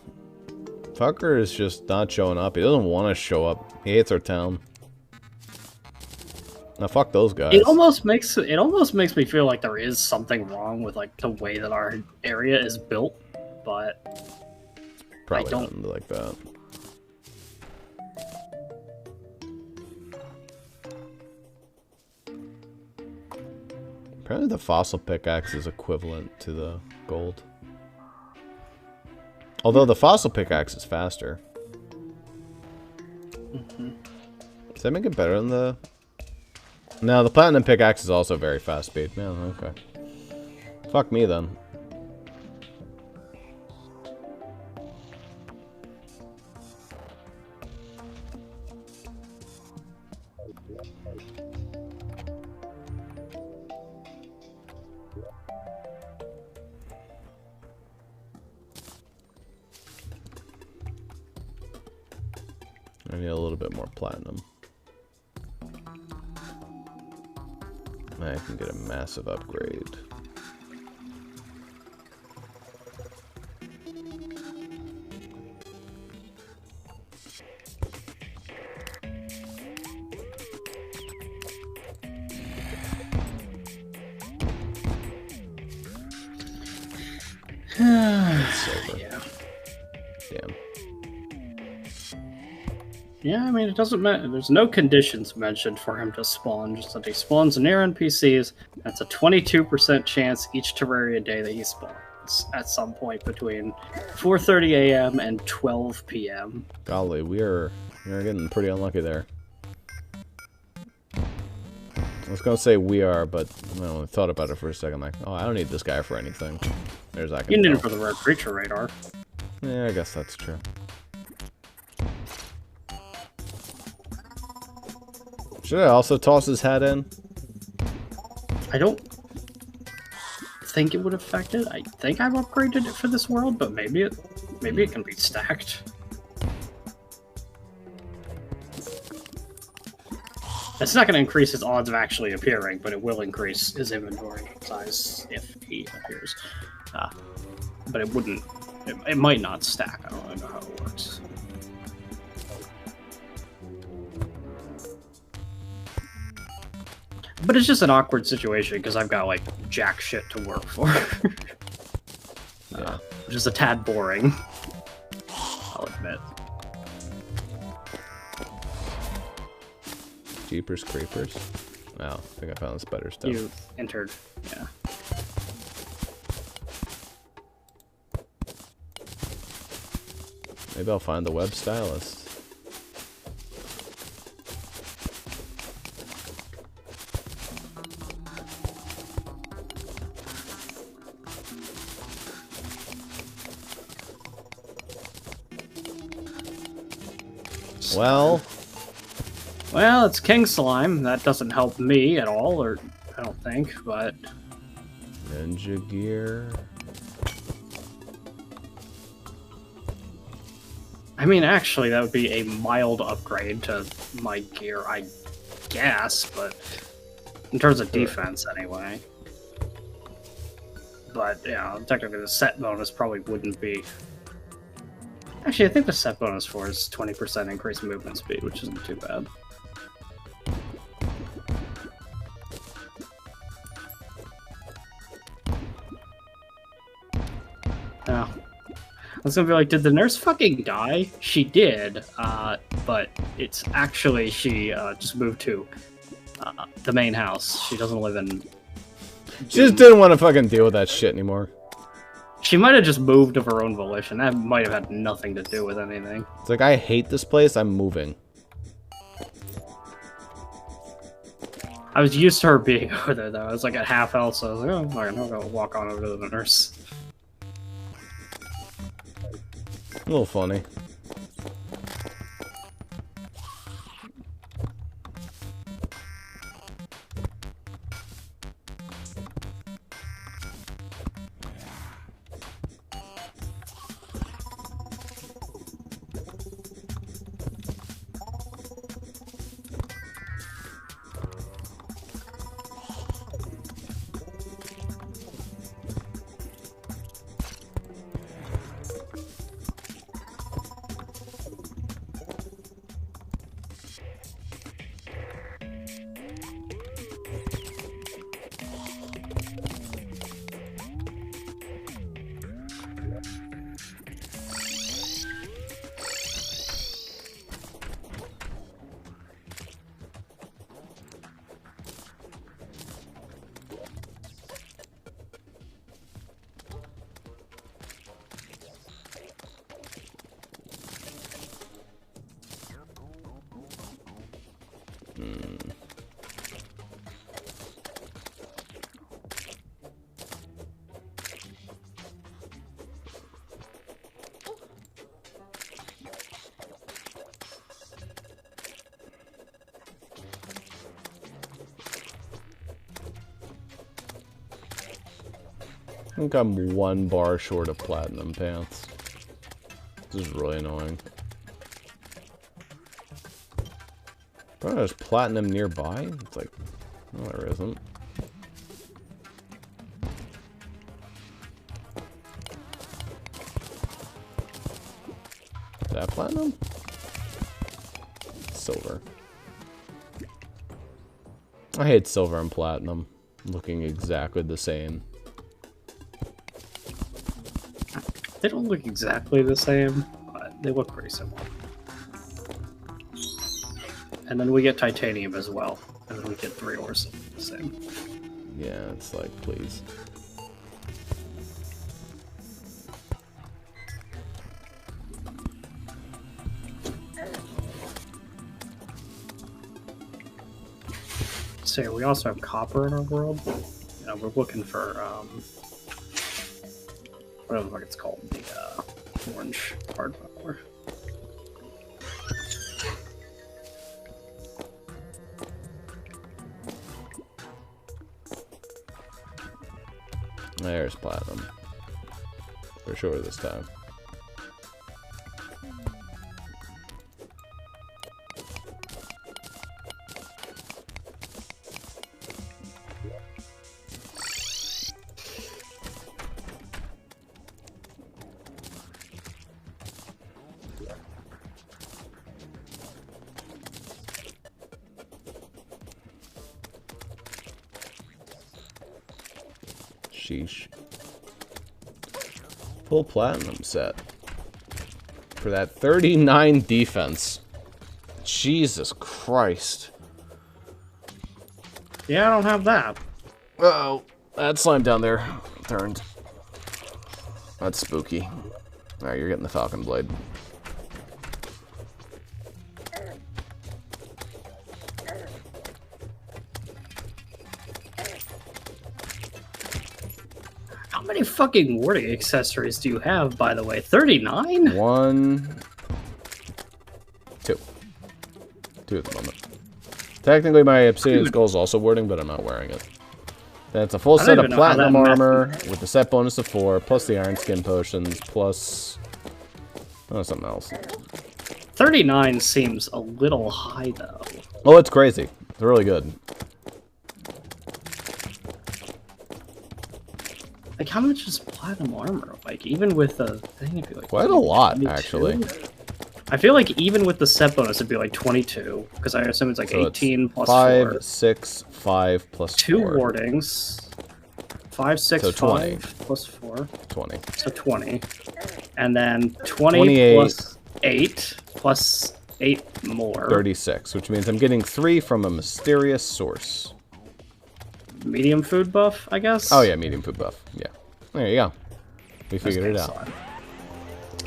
Fucker is just not showing up. He doesn't want to show up. He hates our town. Now fuck those guys. It almost makes me feel like there is something wrong with like the way that our area is built, but Probably I don't nothing like that. Apparently the fossil pickaxe is equivalent to the gold. Although the fossil pickaxe is faster. Does that make it better than the... No, the platinum pickaxe is also very fast speed. Yeah, okay. Fuck me then. I need a little bit more platinum. I can get a massive upgrade. Silver. Yeah. Damn. Yeah, I mean, it doesn't matter. There's no conditions mentioned for him to spawn, just that he spawns near NPCs. That's a 22% chance each Terraria day that he spawns at some point between 4:30 a.m. and 12 p.m. Golly, we're getting pretty unlucky there. I was gonna say we are, but I thought about it for a second. Like, oh, I don't need this guy for anything. There's that. You need him for the rare creature radar. Yeah, I guess that's true. Should I also toss his hat in? I don't think it would affect it. I think I've upgraded it for this world, but maybe it can be stacked. It's not going to increase his odds of actually appearing, but it will increase his inventory size if he appears. But it wouldn't. It might not stack. I don't really know how it works. But it's just an awkward situation because I've got like jack shit to work for. Which is a tad boring, I'll admit. Jeepers creepers. Wow, I think I found the spider stuff. You entered, yeah. Maybe I'll find the web stylist. Well, it's King Slime. That doesn't help me at all, or I don't think, but... Ninja gear. I mean, actually, that would be a mild upgrade to my gear, I guess, but... In terms of defense, anyway. But, yeah, technically the set bonus probably wouldn't be... Actually, I think the set bonus for is 20% increased movement speed, which isn't too bad. Yeah. I was gonna be like, did the nurse fucking die? She did, but it's actually she just moved to the main house. She doesn't live in... She just didn't want to fucking deal with that shit anymore. She might have just moved of her own volition. That might have had nothing to do with anything. It's like, I hate this place, I'm moving. I was used to her being over there, though. I was like at half health, so I was like, oh, fine, I'll go walk on over to the nurse. A little funny. I think I'm 1 bar short of platinum pants. This is really annoying. But there's platinum nearby? It's like, no, there isn't. Is that platinum? Silver. I hate silver and platinum looking exactly the same. They don't look exactly the same, but they look pretty similar. And then we get titanium as well, and then we get 3 ores the same. Yeah, it's like, please. So we also have copper in our world. You know, we're looking for whatever the fuck it's called, the orange hard power. There's platinum. For sure this time. Sheesh. Full platinum set. For that 39 defense. Jesus Christ. Yeah, I don't have that. Uh-oh. That slime down there turned. That's spooky. Alright, you're getting the Falcon Blade. How many fucking warding accessories do you have, by the way? 39? 1, 2. 2 at the moment. Technically, my Obsidian Skull is also warding, but I'm not wearing it. That's a full set of platinum armor with the set bonus of 4, plus the iron skin potions, plus something else. 39 seems a little high, though. Oh, it's crazy. It's really good. Like, how much is platinum armor? Like, even with the thing, it'd be like... Quite a lot, 22? actually. I feel like even with the set bonus, it'd be like 22, because I assume it's like So 18 plus 5, 4. 6, 5 plus 2 4. wardings. 5, 6, So 20. 5 plus 4. 20. So 20. And then 20 28. plus 8 plus 8 more. 36, which means I'm getting 3 from a mysterious source. Medium food buff, I guess? Oh yeah, medium food buff. Yeah. There you go. We figured it out. Slide.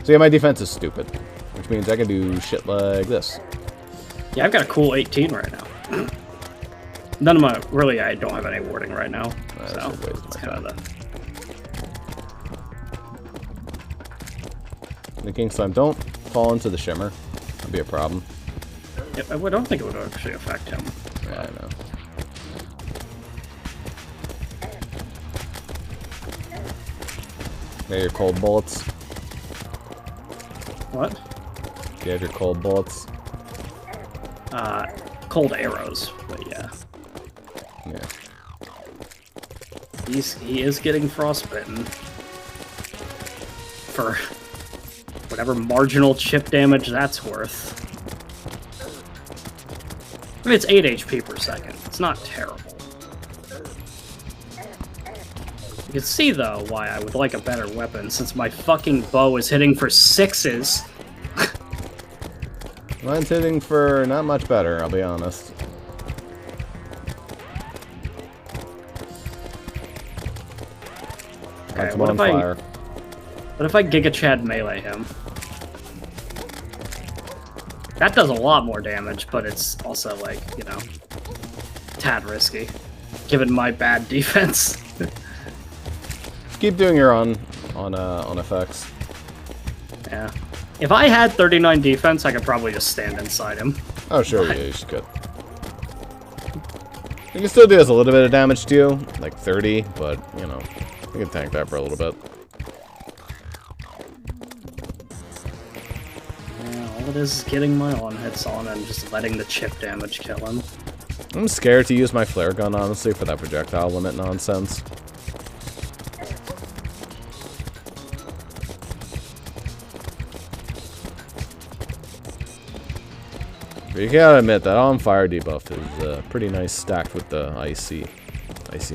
So yeah, my defense is stupid. Which means I can do shit like this. Yeah, I've got a cool 18 right now. None of my... Really, I don't have any warding right now. So, it's kind of the... The King Slime, don't fall into the shimmer. That'd be a problem. Yeah, I don't think it would actually affect him. Yeah, I know. Got your cold bullets. What? You had your cold bullets. Cold arrows, but yeah. Yeah. He is getting frostbitten. For whatever marginal chip damage that's worth. I mean, it's 8 HP per second. It's not terrible. You can see, though, why I would like a better weapon, since my fucking bow is hitting for 6s. Mine's hitting for not much better, I'll be honest. Okay, what if I Giga Chad melee him? That does a lot more damage, but it's also, like, you know, tad risky, given my bad defense. Keep doing your on effects. Yeah. If I had 39 defense, I could probably just stand inside him. Oh, sure, yeah, you could. You can still do a little bit of damage to you, like 30, but, you know, you can tank that for a little bit. Yeah, all it is getting my on-hits on and just letting the chip damage kill him. I'm scared to use my flare gun, honestly, for that projectile limit nonsense. But you gotta admit, that on-fire debuff is pretty nice stacked with the icy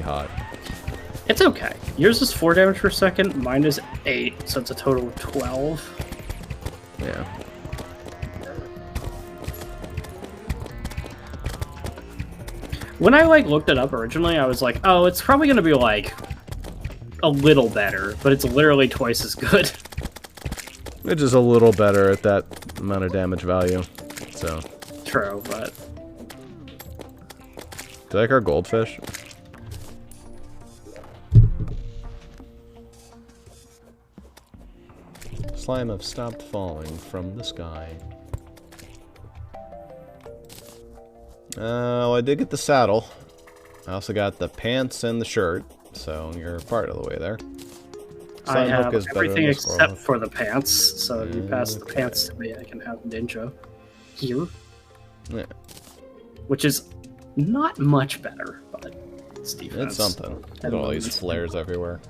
hot. It's okay. Yours is 4 damage per second, mine is 8, so it's a total of 12. Yeah. When I, like, looked it up originally, I was like, oh, it's probably gonna be, like, a little better, but it's literally twice as good. Which is a little better at that amount of damage value, so... True, but... Do you like our goldfish? Slime have stopped falling from the sky. Well, I did get the saddle. I also got the pants and the shirt, so you're part of the way there. I have everything except for the pants, so if you pass the pants to me, I can have Ninja here. Yeah. Which is not much better, but it's defense. It's something. Look at all these flares everywhere.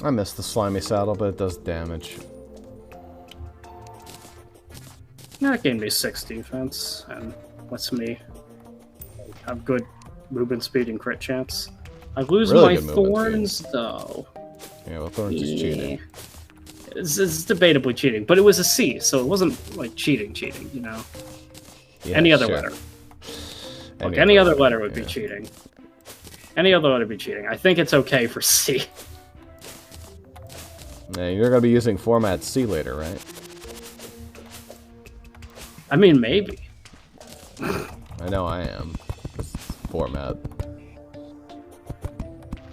I miss the slimy saddle, but it does damage. That gave me 6 defense, and lets me have good movement speed and crit chance. I lose Really my thorns, though. Yeah, well, thorns is cheating. It's debatably cheating, but it was a C, so it wasn't, like, cheating, you know? Yeah, any other sure. letter. Look, any other letter would be cheating. Any other letter would be cheating. I think it's okay for C. Yeah, you're going to be using format C later, right? I mean, maybe. I know I am. Format.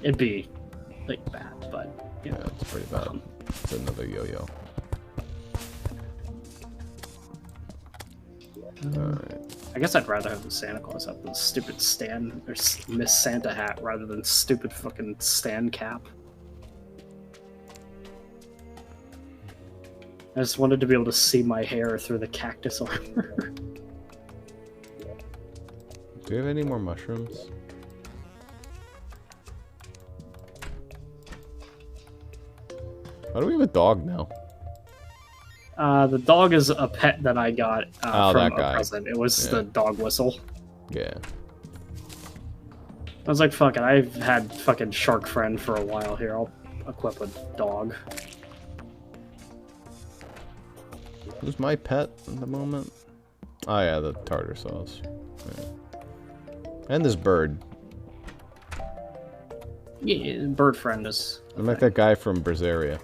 It'd be, like, bad, but, you know. Yeah, it's pretty bad. It's another yo-yo. Alright. I guess I'd rather have the Santa Claus up than stupid Stan, or Miss Santa hat, rather than stupid fucking Stan cap. I just wanted to be able to see my hair through the cactus armor. Do you have any more mushrooms? Why do we have a dog now? The dog is a pet that I got Oh, from that a guy. present. It was Yeah. the dog whistle. Yeah. I was like, fuck it, I've had fucking shark friend for a while here. I'll equip a dog. Who's my pet at the moment? Oh yeah, the tartar sauce. Yeah. And this bird. Yeah, bird friend is... I'm like that guy from Brazaria.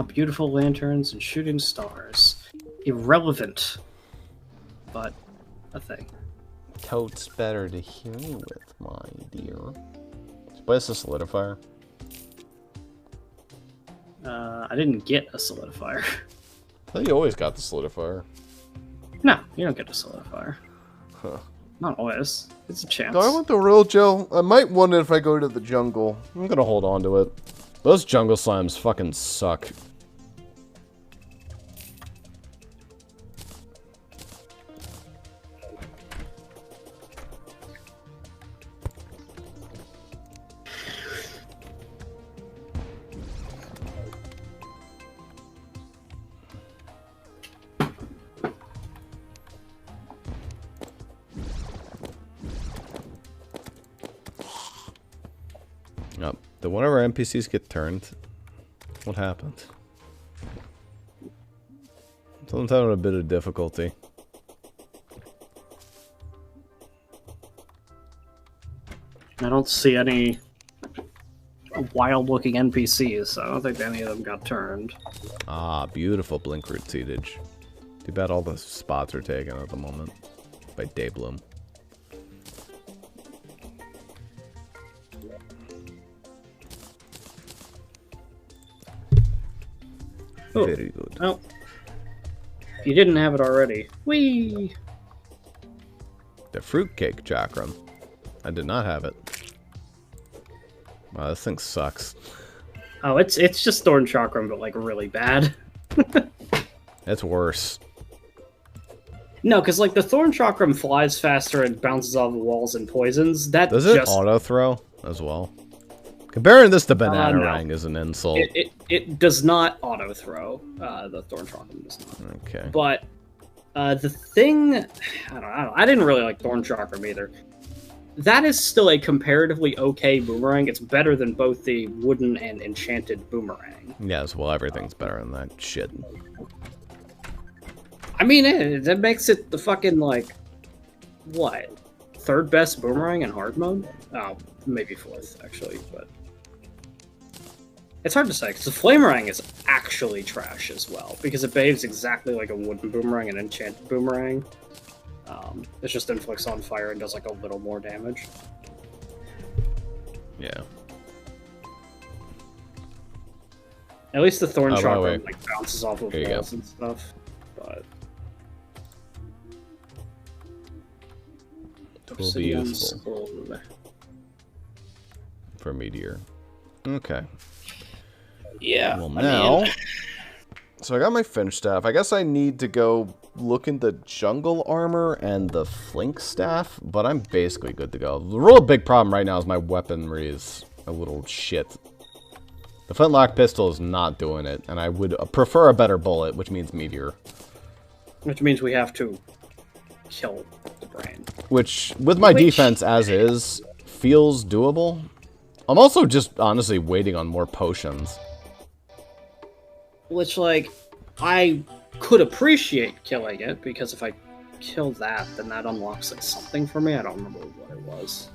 Beautiful lanterns and shooting stars. Irrelevant, but a thing. Totes better to hear with, my dear. What's a solidifier? I didn't get a solidifier. I thought you always got the solidifier. No, you don't get a solidifier. Huh. Not always. It's a chance. Do I want the real gel? I might want it if I go to the jungle. I'm gonna hold on to it. Those jungle slimes fucking suck. Yep. Then one of our NPCs get turned. What happened? Someone's having a bit of difficulty. I don't see any wild-looking NPCs, so I don't think any of them got turned. Ah, beautiful blink root seedage. Too bad all the spots are taken at the moment by Daybloom. Oh. Very good. Oh. If you didn't have it already. Whee! The fruitcake chakram. I did not have it. Wow, this thing sucks. Oh, it's just Thorn Chakram, but like really bad. It's worse. No, because like the Thorn Chakram flies faster and bounces off the walls and poisons. That Does it just auto throw as well? Comparing this to Banana no. Rang is an insult. it does not auto throw. The Thorn Chakram does not. Okay. But the thing, I don't know. I didn't really like Thorn Chakram either. That is still a comparatively okay boomerang. It's better than both the wooden and enchanted boomerang. Yes, well, everything's better than that shit. I mean, that makes it the fucking, like, what? Third best boomerang in hard mode? Oh, maybe fourth, actually, but... It's hard to say, because the Flamerang is actually trash as well, because it behaves exactly like a wooden boomerang and enchanted boomerang. It just inflicts on fire and does, like, a little more damage. Yeah. At least the Thorn Oh, by the way. Chakram, like, bounces off of Here you walls go. and stuff, but... It will be useful for Meteor. Okay. Yeah, Well, I now... mean, So I got my Finch staff. I guess I need to go look into jungle armor and the Flink staff, but I'm basically good to go. The real big problem right now is my weaponry is a little shit. The flintlock pistol is not doing it, and I would prefer a better bullet, which means Meteor. which means we have to kill the brain. Which, with my defense as is, feels doable. I'm also just honestly waiting on more potions. Which, like, I could appreciate killing it, because if I kill that, then that unlocks like, something for me. I don't remember what it was.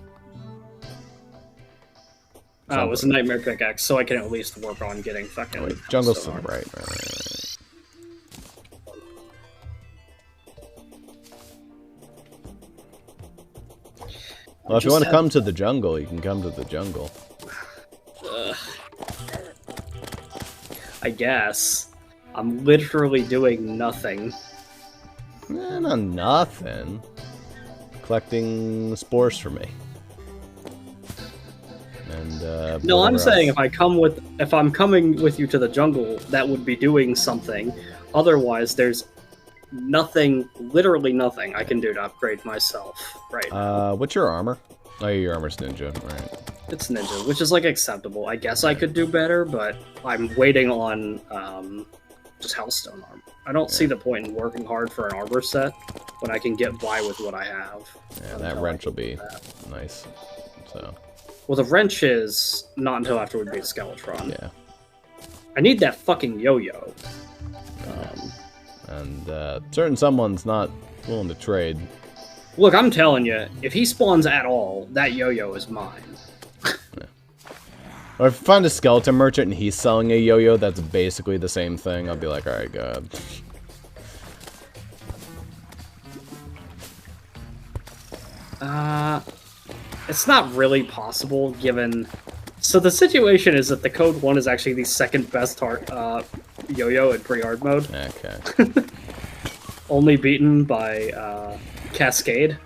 Oh, it was a Nightmare Pickaxe, so I can at least work on getting fucking... Wait, jungle's to Stone. the right. Well, if you want to come to the jungle, you can come to the jungle. I guess. I'm literally doing nothing. Not nothing. Collecting spores for me. And No, I'm whatever saying else. if I'm coming with you to the jungle, that would be doing something. Otherwise, there's nothing, literally nothing I can do to upgrade myself right now. What's your armor? Oh, your armor's ninja, right? It's ninja, which is like acceptable. I guess I could do better, but I'm waiting on just Hellstone armor. I don't see the point in working hard for an armor set when I can get by with what I have. Yeah, that wrench will be nice. So. Well, the wrench is not until after we beat Skeletron. Yeah. I need that fucking yo-yo. And certain someone's not willing to trade. Look, I'm telling you, if he spawns at all, that yo-yo is mine. Or if I find a skeleton merchant and he's selling a yo-yo that's basically the same thing, I'll be like, alright, go ahead. It's not really possible, given... So the situation is that the Code 1 is actually the second best yo-yo in Pre-Hardmode. Okay. Only beaten by Cascade.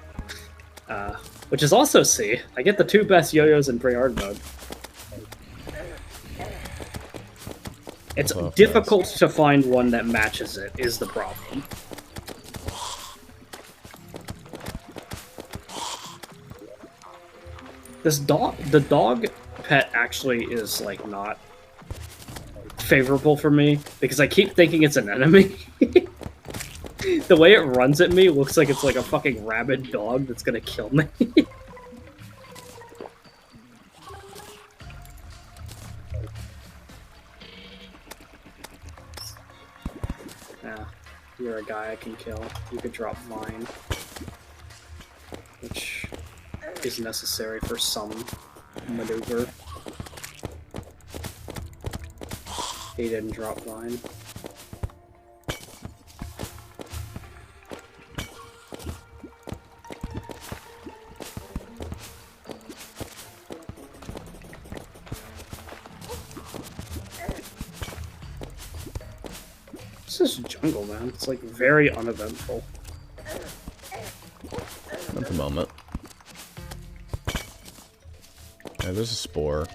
Which is also C. I get the 2 best yo-yos in Pre-Hardmode. It's difficult to find one that matches it, is the problem. The dog pet actually is, like, not favorable for me, because I keep thinking it's an enemy. The way it runs at me looks like it's like a fucking rabid dog that's gonna kill me. Yeah, you're a guy I can kill. You could drop mine. Which is necessary for some maneuver. He didn't drop mine. This is jungle, man. It's like very uneventful. At the moment. Yeah, there's a spore,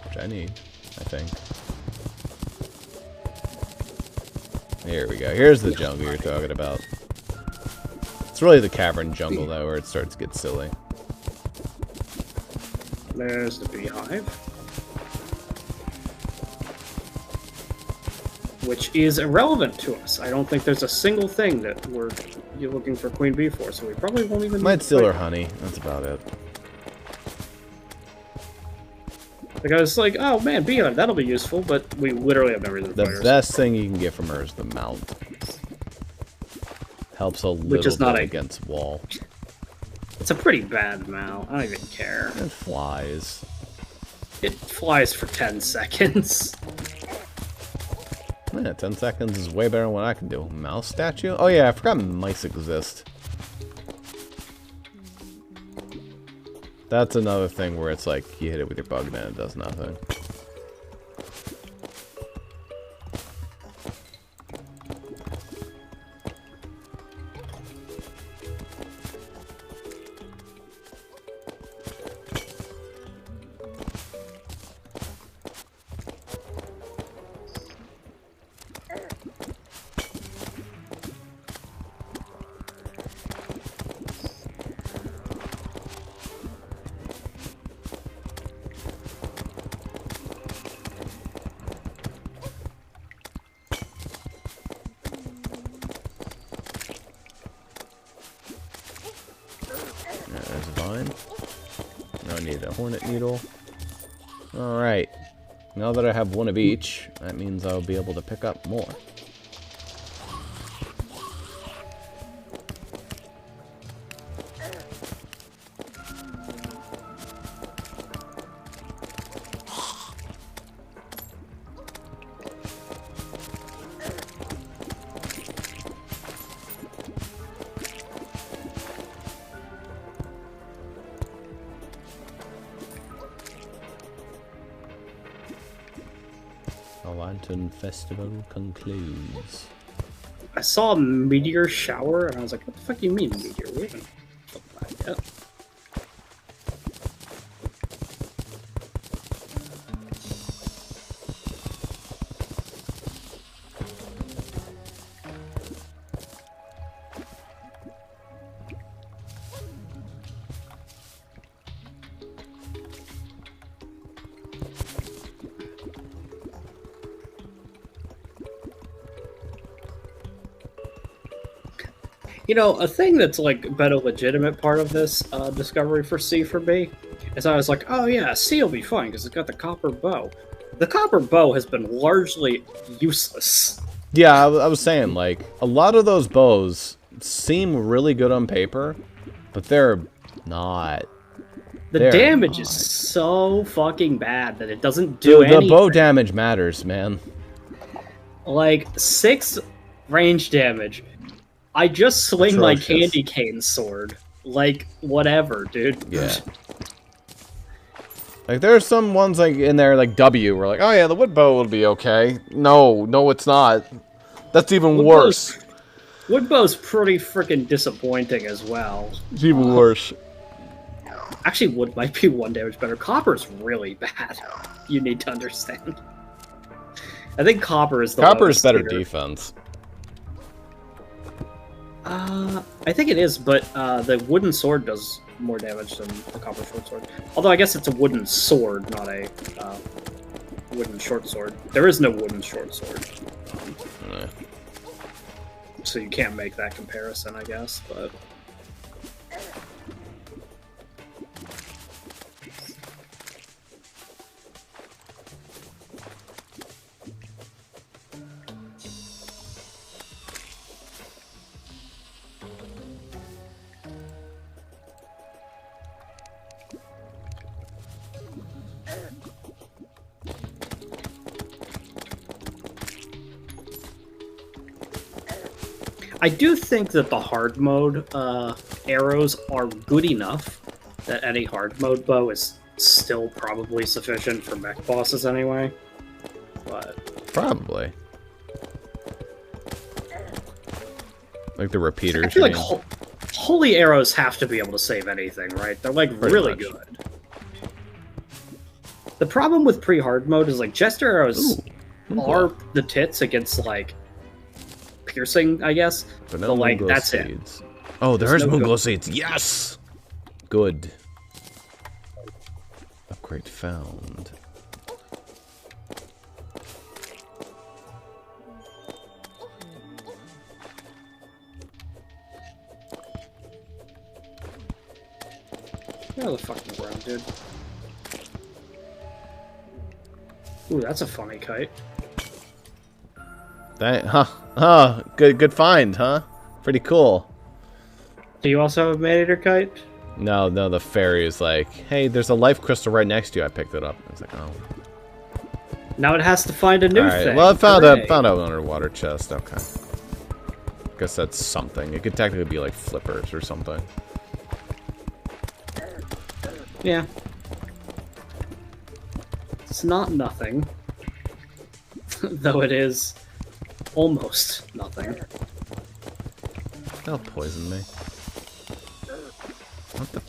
which I need, I think. Here we go. Here's the jungle you're talking about. It's really the cavern jungle, though, where it starts to get silly. There's the beehive. Which is irrelevant to us. I don't think there's a single thing that you're looking for Queen Bee for, so we probably won't even... Might steal her honey. That's about it. Like, I was like, oh man, beehive, that'll be useful, but we literally have no reason to fight her. The best thing you can get from her is the mount. Helps a little bit against wall. It's a pretty bad mount. I don't even care. It flies. It flies for 10 seconds. Yeah, 10 seconds is way better than what I can do. Mouse statue? Oh yeah, I forgot mice exist. That's another thing where it's like, you hit it with your bug and then it does nothing. There's a vine. Now I need a hornet needle. Alright. Now that I have one of each, that means I'll be able to pick up more. The Lantern Festival concludes. I saw a meteor shower, and I was like, what the fuck do you mean, meteor? We haven't fucked that yet. You know, a thing that's like been a legitimate part of this discovery for C for me is I was like, oh yeah, C will be fine because it's got the copper bow. The copper bow has been largely useless. Yeah, I was saying, like, a lot of those bows seem really good on paper, but they're not. The damage is so fucking bad that it doesn't do anything. The bow damage matters, man. Like, 6 range damage. I just swing my candy cane sword. Like, whatever, dude. Yeah. Like, there's some ones, like, in there, like, W, where, like, oh yeah, the wood bow will be okay. No, it's not. That's even worse. Wood bow's pretty freaking disappointing as well. It's even worse. Actually, wood might be 1 damage better. Copper's really bad. You need to understand. I think copper is the Copper is better defense. I think it is, but the wooden sword does more damage than the copper short sword. Although I guess it's a wooden sword, not a wooden short sword. There is no wooden short sword. So you can't make that comparison, I guess, but... I do think that the hard mode arrows are good enough that any hard mode bow is still probably sufficient for mech bosses anyway. But probably. Like the repeaters. I feel like holy arrows have to be able to save anything, right? They're like really good. The problem with pre-hard mode is like jester arrows are the tits against like piercing, I guess. But no, like that's seeds. it. Oh, there's no moonglow seeds. Yes. Good. Upgrade found. Get out of the fucking ground, dude. Ooh, that's a funny kite. Good find, huh? Pretty cool. Do you also have a man-eater kite? No, the fairy is like, hey, there's a life crystal right next to you. I picked it up. I was like, oh. Now it has to find a new thing. Well, I found an underwater chest. Okay. Guess that's something. It could technically be like flippers or something. Yeah. It's not nothing. Though it is almost nothing. They'll poison me. What the?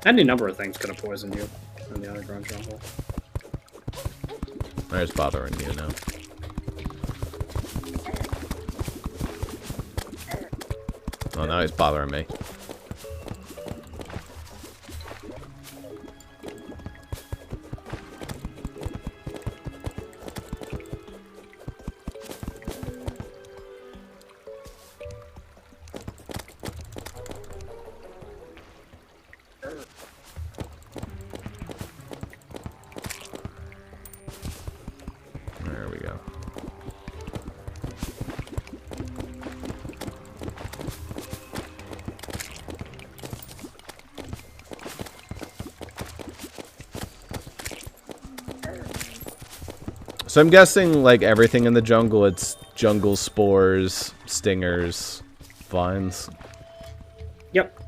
Any number of things could have poisoned you in the underground jungle. There's bothering you now. Oh, now he's bothering me. There we go. So I'm guessing, like, everything in the jungle, it's jungle spores, stingers, vines. Yep.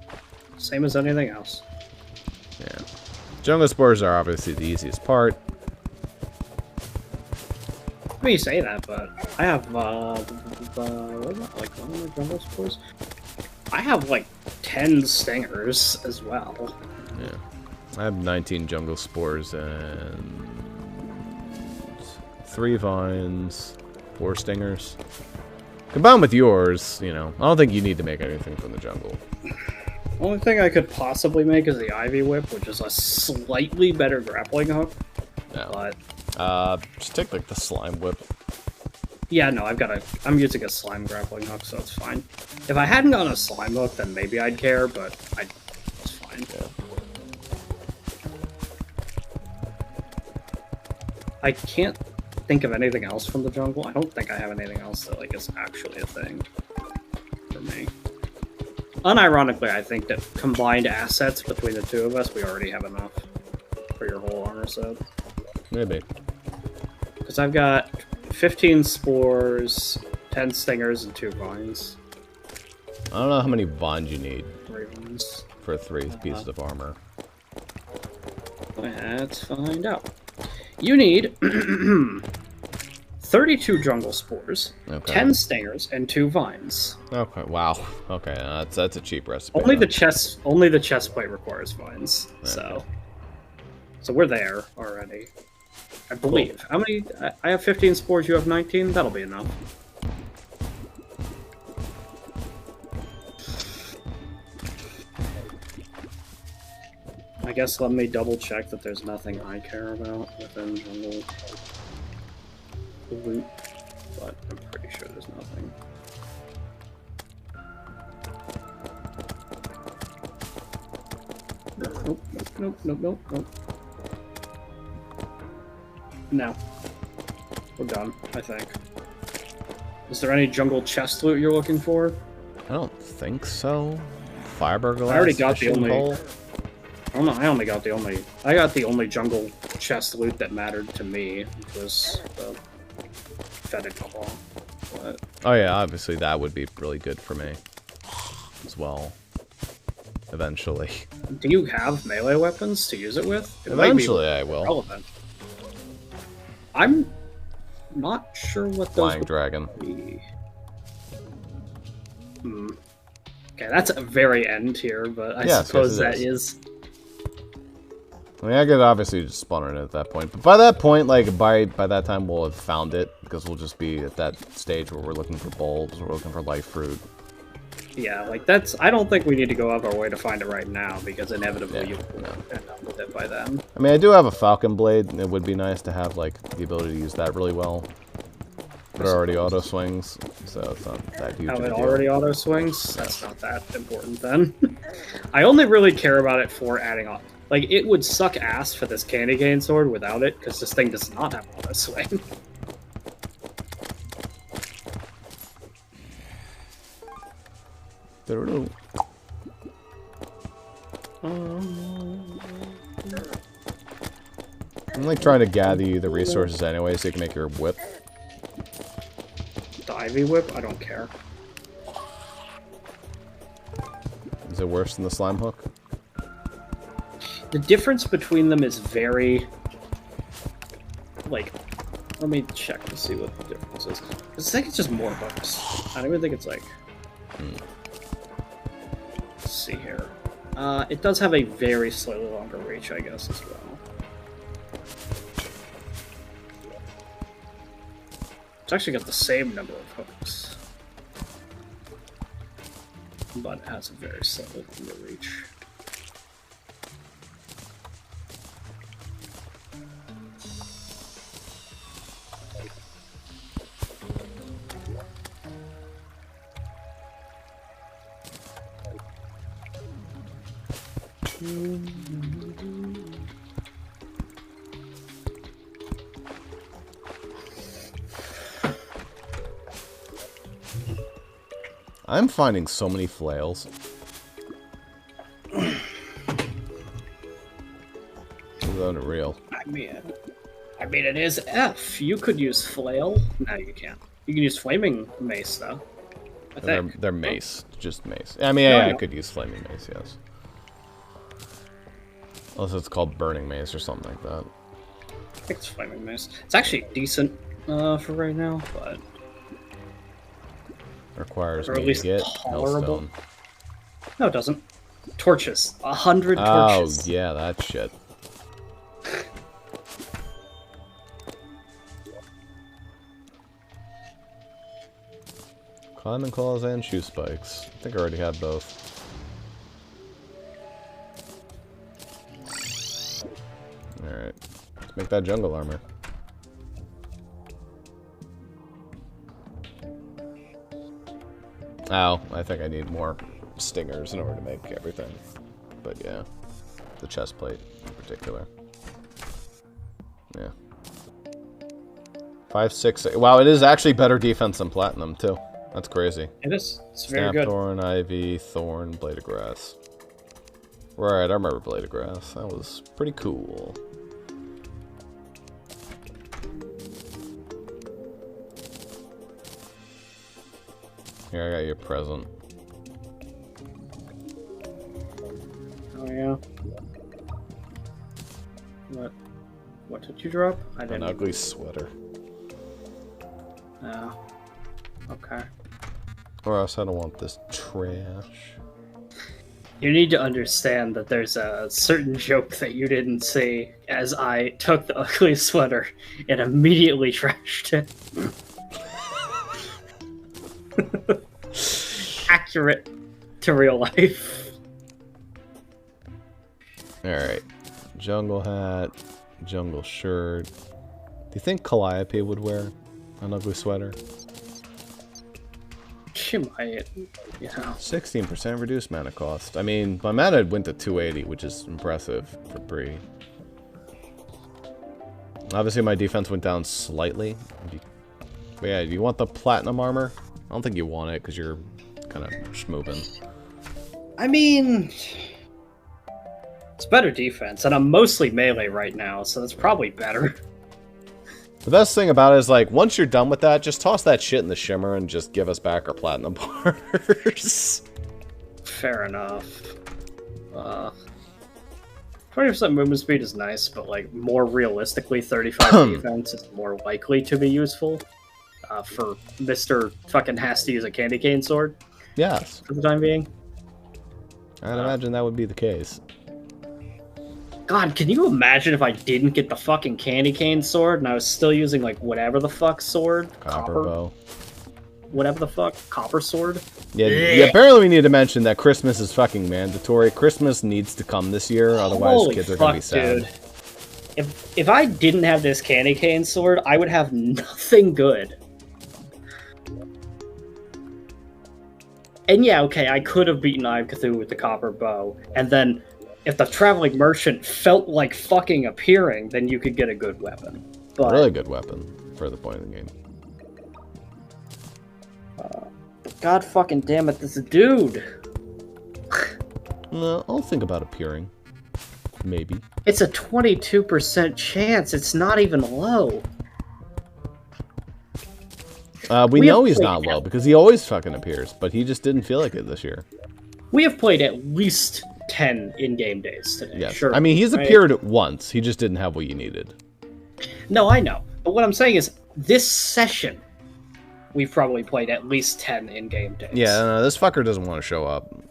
Same as anything else. Yeah. Jungle spores are obviously the easiest part. I mean, you say that, but I have, what is that, like, one of the jungle spores? I have, like, 10 stingers as well. Yeah. I have 19 jungle spores and 3 vines, 4 stingers. Combined with yours, you know, I don't think you need to make anything from the jungle. Only thing I could possibly make is the Ivy Whip, which is a slightly better grappling hook. No. But just take, like, the slime whip. Yeah, no, I'm using a slime grappling hook, so it's fine. If I hadn't gotten a slime hook, then maybe I'd care, but it's fine. Yeah. I can't think of anything else from the jungle. I don't think I have anything else that like is actually a thing for me. Unironically, I think that combined assets between the two of us, we already have enough for your whole armor set. Maybe. Because I've got 15 spores, 10 stingers, and 2 vines. I don't know how many vines you need 3 vines. for 3 pieces of armor. Let's find out. You need 32 jungle spores, Okay. 10 stingers, and 2 vines. Okay. Wow. Okay. That's a cheap recipe. Only then. the chest plate requires vines. So we're there already. I believe. How many? I have 15 spores. You have 19. That'll be enough. I guess let me double check that there's nothing I care about within jungle loot, but I'm pretty sure there's nothing. Nope. No. We're done, I think. Is there any jungle chest loot you're looking for? I don't think so. Fiberglass. I already got the fishing only. pole? I don't know. I got the only jungle chest loot that mattered to me, which was the fetid claw. But Oh yeah, obviously that would be really good for me as well. Eventually. do you have melee weapons to use it with? It Eventually I will. relevant. I'm not sure what those Flying would dragon. be. Okay, that's a very end here, but I Yes, suppose yes, that it is. I mean, I could obviously just spawn it at that point, but by that point, like by that time, we'll have found it because we'll just be at that stage where we're looking for bulbs, we're looking for life fruit. Yeah, like that's. I don't think we need to go out of our way to find it right now because inevitably Yeah, you'll no. end up with it by then. I mean, I do have a falcon blade, and it would be nice to have like the ability to use that really well. But it already auto swings, so it's not that huge How of a it deal. already auto swings? That's not that important then. I only really care about it for adding on. Like, it would suck ass for this candy cane sword without it, because this thing does not have auto swing. I'm like trying to gather you the resources anyway, so you can make your whip. The Ivy Whip? I don't care. Is it worse than the slime hook? The difference between them is very... Like, let me check to see what the difference is. I think it's just more hooks. I don't even think it's like... Let's see here. It does have a very slightly longer reach, I guess, as well. It's actually got the same number of hooks. But it has a very slightly longer reach. I'm finding so many flails. It's unreal. I mean, it is F. You could use flail. No, you can't. You can use flaming mace, though. I think. They're mace, just mace. I mean, No, yeah, I no. could use flaming mace, yes. Unless it's called burning mace or something like that. I think it's flaming mace. It's actually decent for right now, but Requires Or at me to least get tolerable. hellstone. no, it doesn't. Torches. 100 Oh, torches. yeah, that shit. Climbing claws and shoe spikes. I think I already had both. Alright. Let's make that jungle armor. Oh, I think I need more stingers in order to make everything. But yeah, the chest plate in particular. Yeah. 5, 6, 8. Wow, it is actually better defense than platinum too. That's crazy. It is. It's very Snap, good. thorn, ivy, thorn, blade of grass. Right, I remember blade of grass. That was pretty cool. Here, I got you a present. Oh yeah. What did you drop? I didn't. An ugly sweater. Oh. Okay. Or else I don't want this trash. You need to understand that there's a certain joke that you didn't see as I took the ugly sweater and immediately trashed it. Accurate to real life. Alright. Jungle hat, jungle shirt. Do you think Calliope would wear an ugly sweater? She might, you know. 16% reduced mana cost. I mean, my mana went to 280, which is impressive for Pre. Obviously, my defense went down slightly. But yeah, do you want the platinum armor? I don't think you want it because you're kind of schmoovin'. I mean, it's better defense, and I'm mostly melee right now, so that's probably better. The best thing about it is, like, once you're done with that, just toss that shit in the shimmer and just give us back our platinum bars. Fair enough. 20% movement speed is nice, but, like, more realistically, 35 defense is more likely to be useful for Mr. fucking has to use a candy cane sword. Yes. For the time being. I'd imagine that would be the case. God, can you imagine if I didn't get the fucking candy cane sword and I was still using, like, whatever the fuck sword? Copper bow. Whatever the fuck? Copper sword? Yeah, apparently we need to mention that Christmas is fucking mandatory. Christmas needs to come this year, otherwise Holy kids are fuck, gonna be sad. Dude. If I didn't have this candy cane sword, I would have nothing good. And yeah, okay, I could have beaten Eye of Cthulhu with the copper bow, and then if the traveling merchant felt like fucking appearing, then you could get a good weapon. But, really good weapon for the point of the game. God fucking damn it, this dude! No, I'll think about appearing. Maybe. It's a 22% chance, it's not even low. We know he's not low, because he always fucking appears, but he just didn't feel like it this year. We have played at least 10 in-game days today. Yes. Sure. I mean, he's appeared once, he just didn't have what you needed. No, I know. But what I'm saying is, this session, we've probably played at least 10 in-game days. Yeah, no, this fucker doesn't want to show up.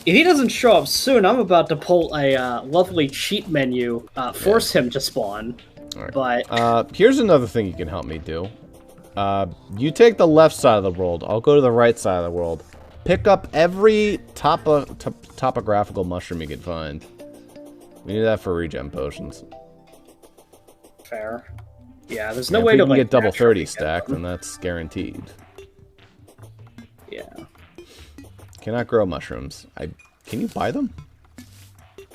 If he doesn't show up soon, I'm about to pull a lovely cheat menu, force him to spawn. Right. But here's another thing you can help me do. You take the left side of the world, I'll go to the right side of the world. Pick up every topographical mushroom you can find. We need that for regen potions. Fair. Yeah, there's no way to get double 30 get stacked, them. then that's guaranteed. Yeah. Cannot grow mushrooms. Can you buy them?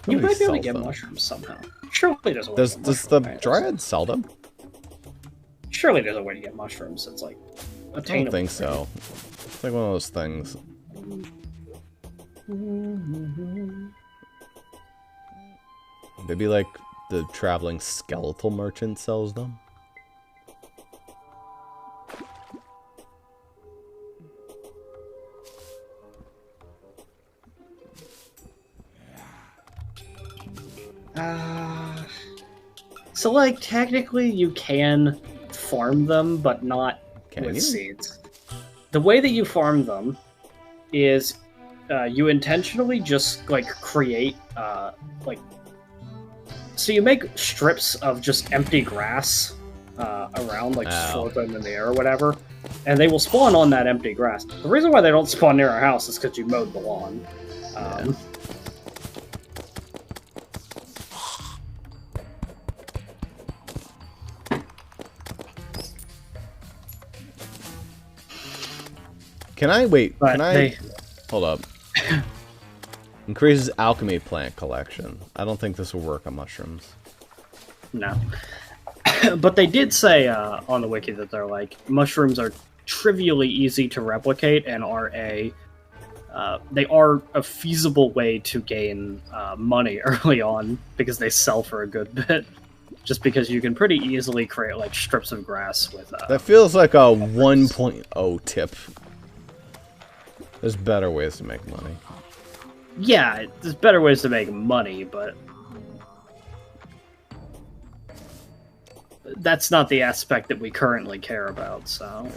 You Nobody might be able to sells get them. mushrooms somehow. Surely there's a way Does to get the mushrooms, right? dryad sell them? Surely there's a way to get mushrooms. It's like I attainable. don't think so. It's like one of those things. Maybe like the traveling skeletal merchant sells them. So, like, technically you can farm them, but not Can with you? seeds. The way that you farm them is you intentionally just, like, create, like... So you make strips of just empty grass around, like, just float them in the air or whatever, and they will spawn on that empty grass. The reason why they don't spawn near our house is because you mowed the lawn. Can I wait? But Can I hold up? Increases alchemy plant collection. I don't think this will work on mushrooms. No. But they did say on the wiki that they're like, mushrooms are trivially easy to replicate and are they are a feasible way to gain money early on because they sell for a good bit. Just because you can pretty easily create like strips of grass with. That feels like a 1.0 tip. There's better ways to make money. Yeah, there's better ways to make money, but that's not the aspect that we currently care about, so...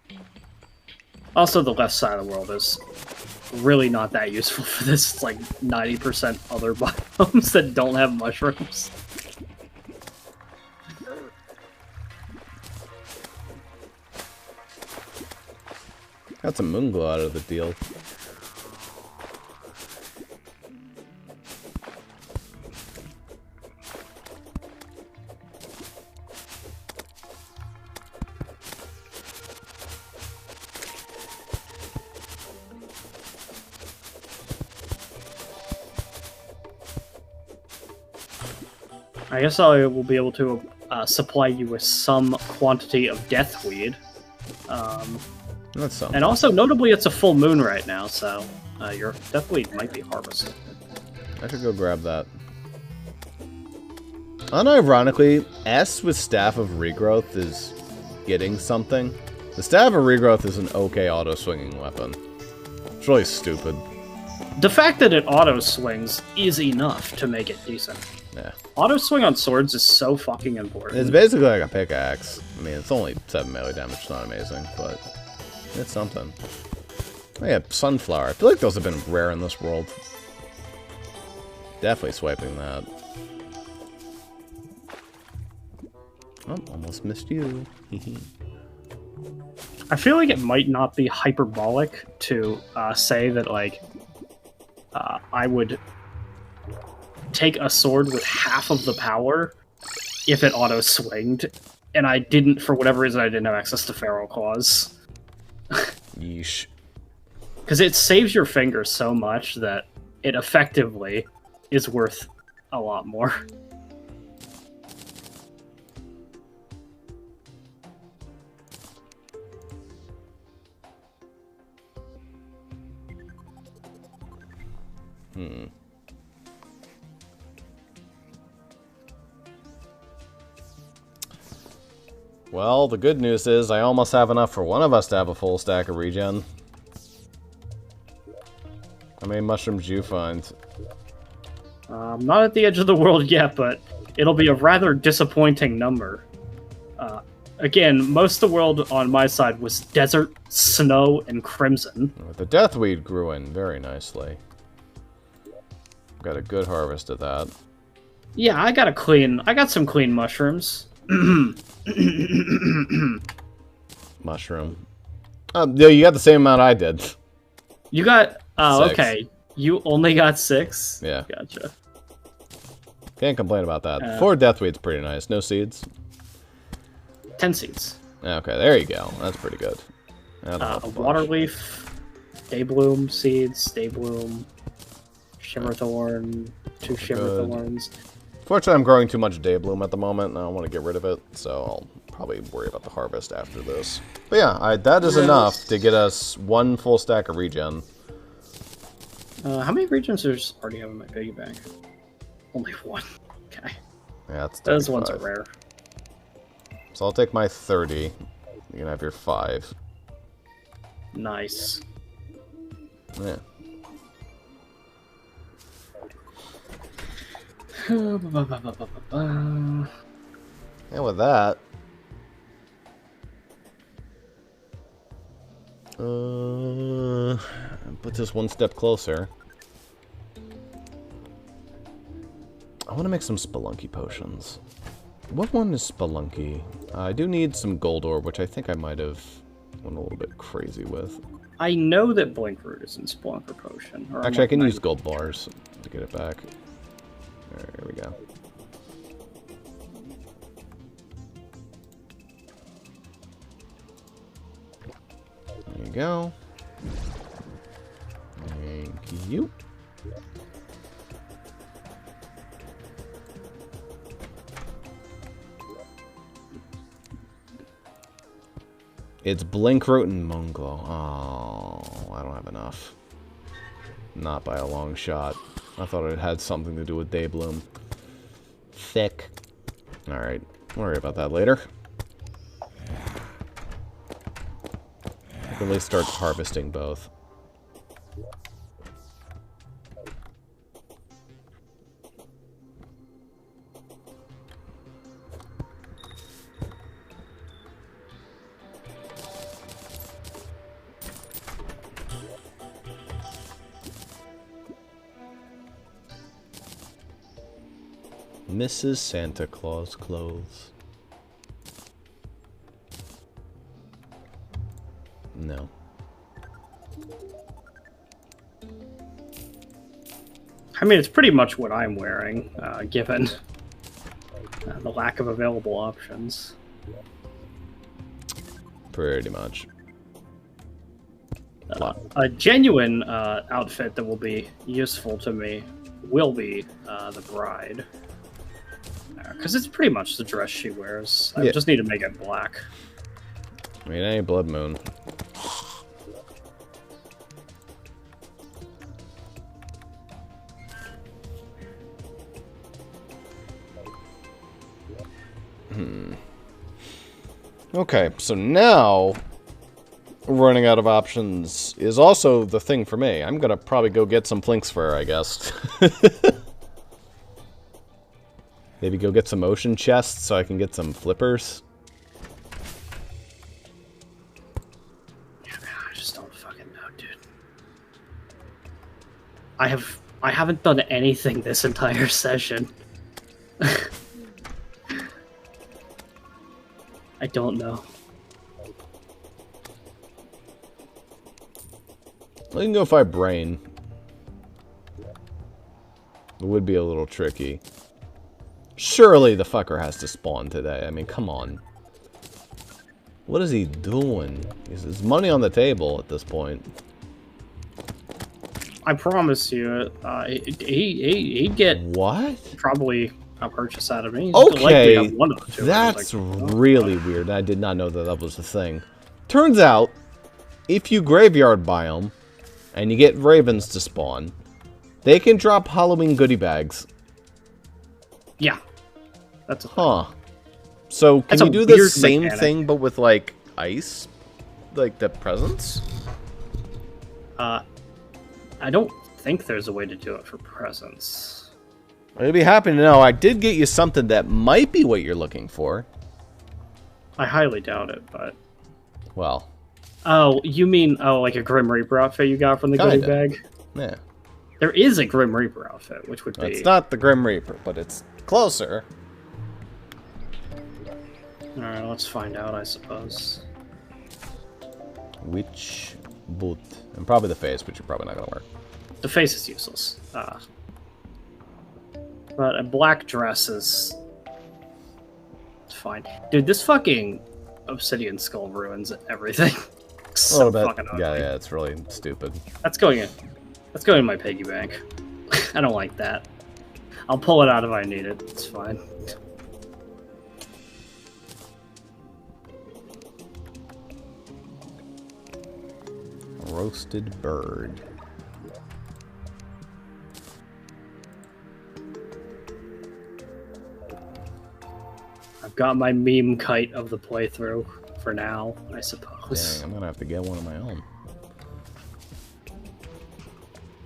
Yeah. Also, the left side of the world is really not that useful for this. It's like 90% other biomes that don't have mushrooms. Got some moon glow out of the deal. I guess I will be able to supply you with some quantity of deathweed. That's something. And also, notably, it's a full moon right now, so your deathweed might be harvested. I should go grab that. Unironically, S with Staff of Regrowth is getting something. The Staff of Regrowth is an okay auto-swinging weapon. It's really stupid. The fact that it auto-swings is enough to make it decent. Yeah. Auto-swing on swords is so fucking important. It's basically like a pickaxe. I mean, it's only 7 melee damage, it's not amazing, but it's something. Oh yeah, Sunflower. I feel like those have been rare in this world. Definitely swiping that. Oh, almost missed you. I feel like it might not be hyperbolic to say that, like, I would take a sword with half of the power if it auto-swinged, and I didn't, for whatever reason, I didn't have access to Feral Claws. Yeesh. Because it saves your fingers so much that it effectively is worth a lot more. Well, the good news is I almost have enough for one of us to have a full stack of regen. How many mushrooms do you find? Not at the edge of the world yet, but it'll be a rather disappointing number. Again, most of the world on my side was desert, snow, and crimson. The deathweed grew in very nicely. Got a good harvest of that. Yeah, I got some clean mushrooms. Mushroom. Yeah, you got the same amount I did. You got... Oh, 6. okay. You only got 6? Yeah. Gotcha. Can't complain about that. 4 deathweed's pretty nice. No seeds. 10 seeds. Okay, there you go. That's pretty good. A water leaf, daybloom seeds, daybloom, shimmerthorn, 2 shimmerthorns. Fortunately, I'm growing too much daybloom at the moment, and I don't want to get rid of it, so I'll probably worry about the harvest after this. But yeah, that is enough to get us 1 full stack of regen. How many regens does already have in my piggy bank? Only 1. Okay. Yeah, that's 35. Those ones are rare. So I'll take my 30. You can have your 5. Nice. Yeah. And with that, put this 1 step closer. I want to make some Spelunky potions. What one is Spelunky? I do need some gold ore, which I think I might have went a little bit crazy with. I know that Blinkroot is in Spelunker Potion. Actually, I can use gold bars to get it back. There we go. you go. Thank you. It's Blinkroot and Moonglow. Oh, I don't have enough. Not by a long shot. I thought it had something to do with Daybloom. Thick. Alright, we'll worry about that later. I can at least start harvesting both. Mrs. Santa Claus clothes. No. I mean, it's pretty much what I'm wearing, given the lack of available options. Pretty much. A genuine outfit that will be useful to me will be the bride. Because it's pretty much the dress she wears. I just need to make it black. I mean, any Blood Moon. Okay, so now running out of options is also the thing for me. I'm gonna probably go get some Flinks fur, I guess. Maybe go get some ocean chests so I can get some flippers. Yeah, man, I just don't fucking know, dude. I haven't done anything this entire session. I don't know. I can go fight Brain. It would be a little tricky. Surely the fucker has to spawn today. I mean, come on. What is he doing? There's money on the table at this point. I promise you, he'd get What? probably a purchase out of me. He's Okay, likely to have one of the two. that's Like, really weird. I did not know that that was a thing. Turns out, if you graveyard biome, and you get ravens to spawn, they can drop Halloween goodie bags. Yeah. That's a Huh. So, can That's you a do the weird same mechanic. thing, but with, like, ice? Like, the presents? I don't think there's a way to do it for presents. I'd be happy to know. I did get you something that might be what you're looking for. I highly doubt it, but... Well, Oh, you mean, like a Grim Reaper outfit you got from the goodie Kinda. bag? yeah. There is a Grim Reaper outfit, which would be... It's not the Grim Reaper, but it's closer. Alright, let's find out, I suppose. Which boot? And probably the face, which you're probably not going to wear. The face is useless. But a black dress is... It's fine. Dude, this fucking obsidian skull ruins everything. A So little bit. fucking ugly. Yeah, it's really stupid. That's going in. That's going in my piggy bank. I don't like that. I'll pull it out if I need it. It's fine. Roasted bird. I've got my meme kite of the playthrough for now, I suppose. Dang, I'm gonna have to get one of my own.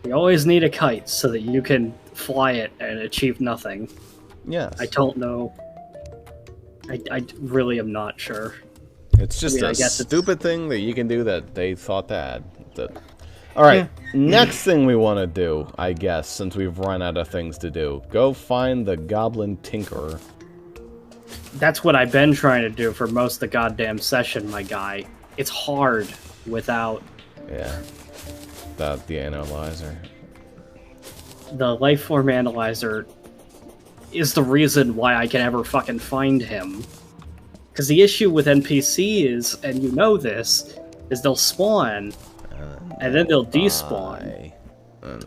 You always need a kite so that you can fly it and achieve nothing. Yes. I don't know. I really am not sure. It's just I a guess it's- stupid thing that you can do that they thought to add. Alright, next thing we want to do, I guess, since we've run out of things to do. Go find the Goblin Tinkerer. That's what I've been trying to do for most of the goddamn session, my guy. It's hard without Yeah. Without the analyzer. the life form analyzer is the reason why I can ever fucking find him. Because the issue with NPC is, and you know this, is they'll spawn, and then they'll despawn.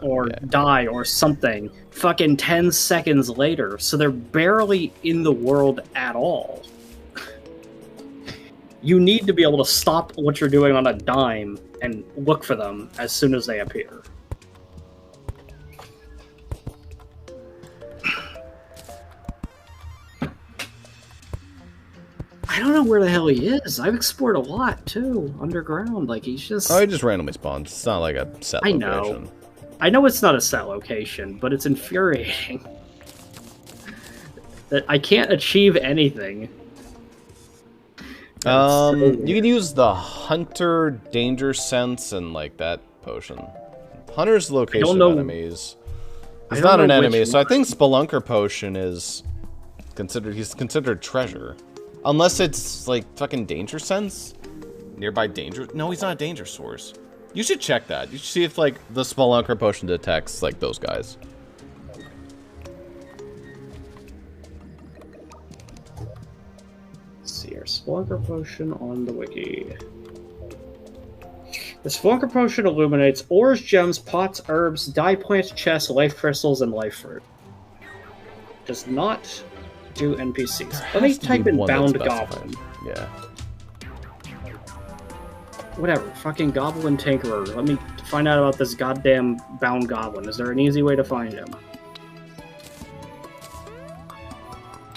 Or die or something fucking 10 seconds later, so they're barely in the world at all. You need to be able to stop what you're doing on a dime and look for them as soon as they appear. I don't know where the hell he is. I've explored a lot too, underground. Like he's just. Oh, he just randomly spawns. It's not like a set location. I know it's not a set location, but it's infuriating that I can't achieve anything. You can use the Hunter Danger Sense and like that potion. Hunter's location of enemies. He's not an enemy, so I think Spelunker Potion is considered. He's considered treasure, unless it's like fucking Danger Sense, nearby danger. No, he's not a danger source. You should check that. You should see if like the Spelunker Potion detects like those guys. See our Spelunker Potion on the wiki. The Spelunker Potion illuminates ores, gems, pots, herbs, dye plants, chests, life crystals, and life fruit. Does not do NPCs. Let me type in Bound Goblin. Yeah. Whatever. Fucking Goblin Tinkerer. Let me find out about this goddamn Bound Goblin. Is there an easy way to find him?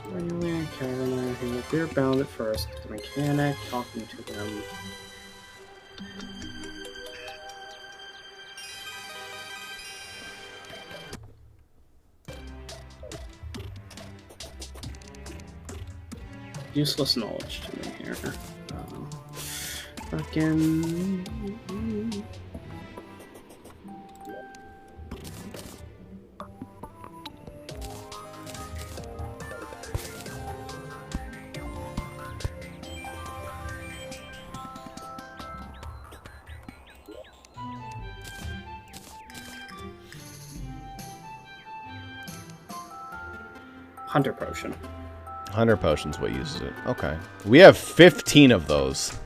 He will appear bound at first. The mechanic talking to him. Useless knowledge to me here. Fucking. 100 potion. 100 potions what uses it. Okay. We have 15 of those.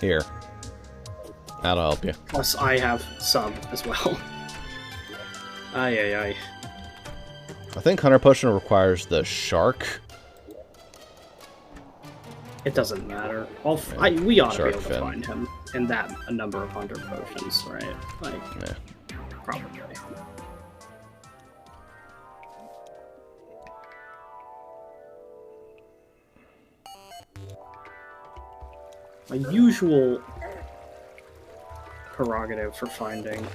Here. That'll help you. Plus I have some as well. Ay. I think 100 potion requires the shark. It doesn't matter. We ought to be able to fin. find him in a number of 100 potions, right? Like, Yeah. probably. My usual prerogative for finding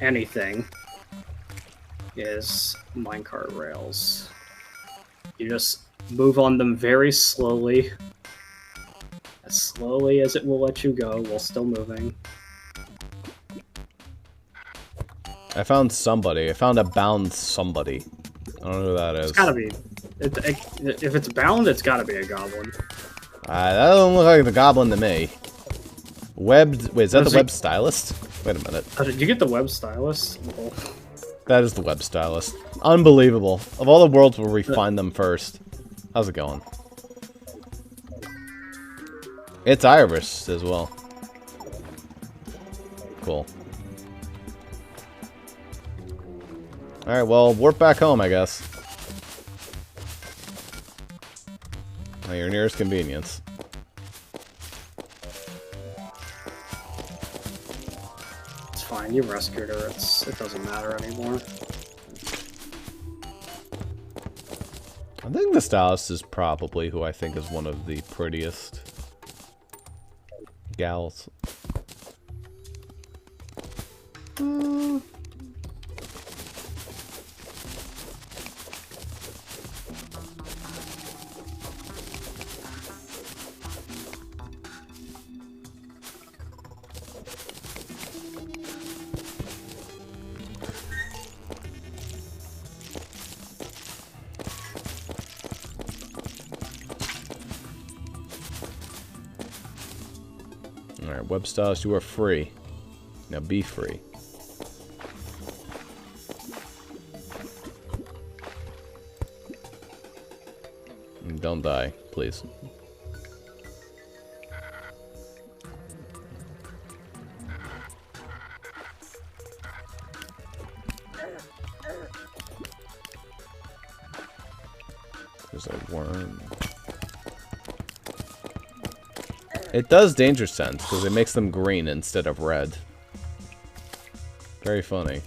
anything is minecart rails. You just move on them very slowly as it will let you go while still moving. I found somebody. I found a bound somebody. I don't know who that is. It's gotta be. If it's bound, it's gotta be a goblin. That doesn't look like the goblin to me. Webbed. Wait, is that the web stylist? Wait a minute. Did you get the web stylist? Oh. That is the web stylist. Unbelievable. Of all the worlds where we find them first. How's it going? It's Iris as well. Cool. Alright, well, warp back home, I guess. At your nearest convenience. It's fine, you rescued her. It doesn't matter anymore. I think the stylist is probably who I think is one of the prettiest gals. Alright, web stylist, you are free. Now be free. And don't die, please. There's a worm. It does danger sense because it makes them green instead of red. Very funny.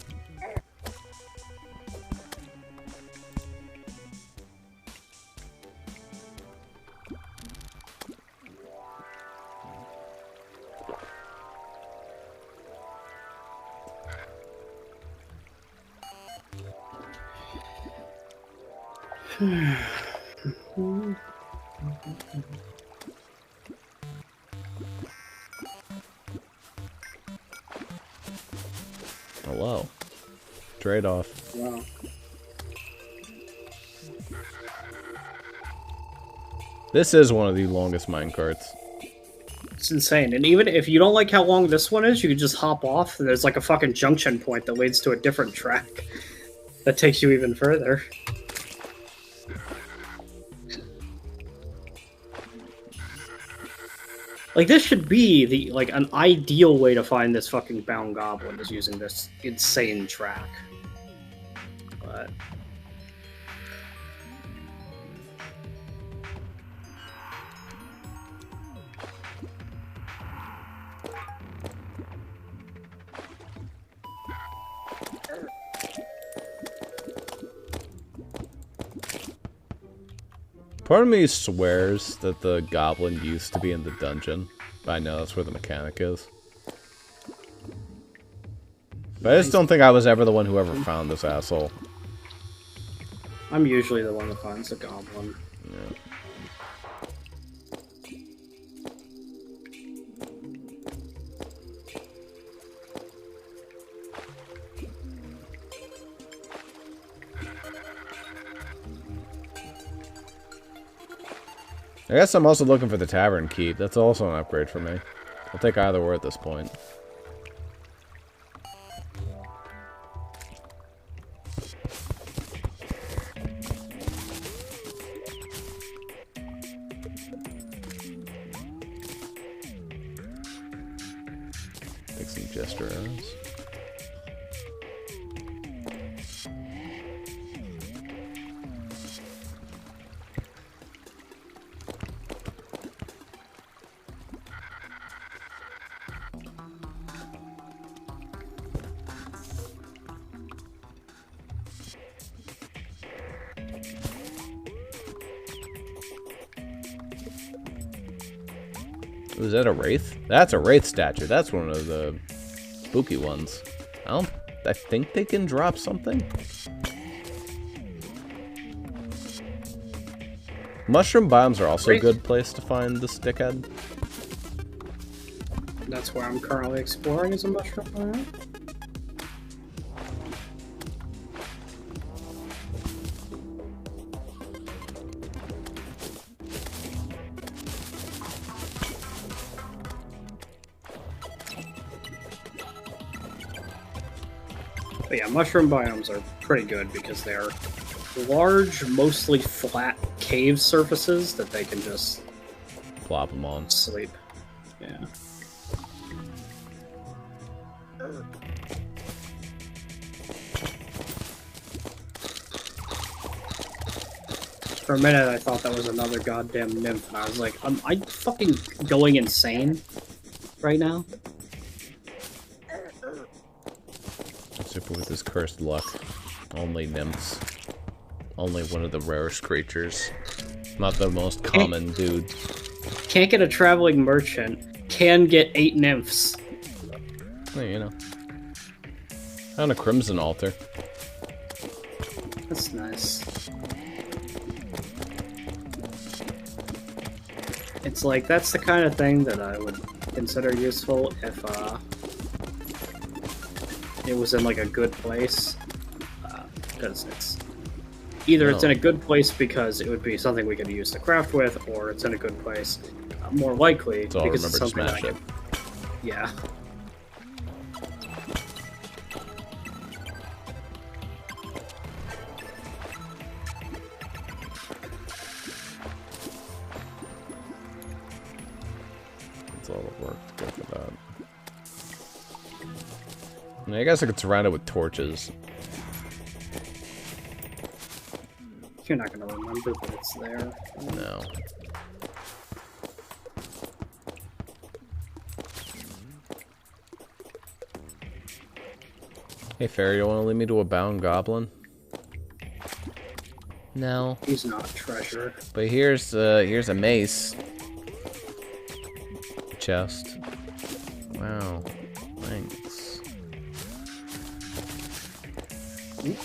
Hello. Trade-off. Wow. This is one of the longest minecarts. It's insane. And even if you don't like how long this one is, you can just hop off. There's like a fucking junction point that leads to a different track that takes you even further. Like, this should be the an ideal way to find this fucking bound goblin, is using this insane track. But part of me swears that the goblin used to be in the dungeon. But I know that's where the mechanic is. But I just don't think I was ever the one who ever found this asshole. I'm usually the one that finds the goblin. Yeah. I guess I'm also looking for the tavern keep. That's also an upgrade for me. I'll take either or at this point. Take some jester arrows. Is that a wraith? That's a wraith statue. That's one of the spooky ones. I think they can drop something. Mushroom biomes are also a good place to find the stickhead. That's where I'm currently exploring, is a mushroom biome. But yeah, mushroom biomes are pretty good because they're large, mostly flat cave surfaces that they can just Plop them on. sleep. Yeah. For a minute, I thought that was another goddamn nymph, and I was like, am I fucking going insane right now? Zuper with his cursed luck. Only nymphs. Only one of the rarest creatures. Not the most common dude. Can't get a traveling merchant. Can get 8 nymphs. Well, you know. On a crimson altar. That's nice. It's like, that's the kind of thing that I would consider useful if, it was in, like, a good place. Because it's... Either it's in a good place because it would be something we could use to craft with, or it's in a good place, more likely, So I'll because it's remember to something smash that I it. could... Yeah. It's a lot of work to go for that. I guess I could surround it with torches. You're not gonna remember that it's there. No. Hey, Fairy, you want to lead me to a bound goblin? No. He's not treasure. But here's a mace. Chest. Wow. Thanks. Ooh,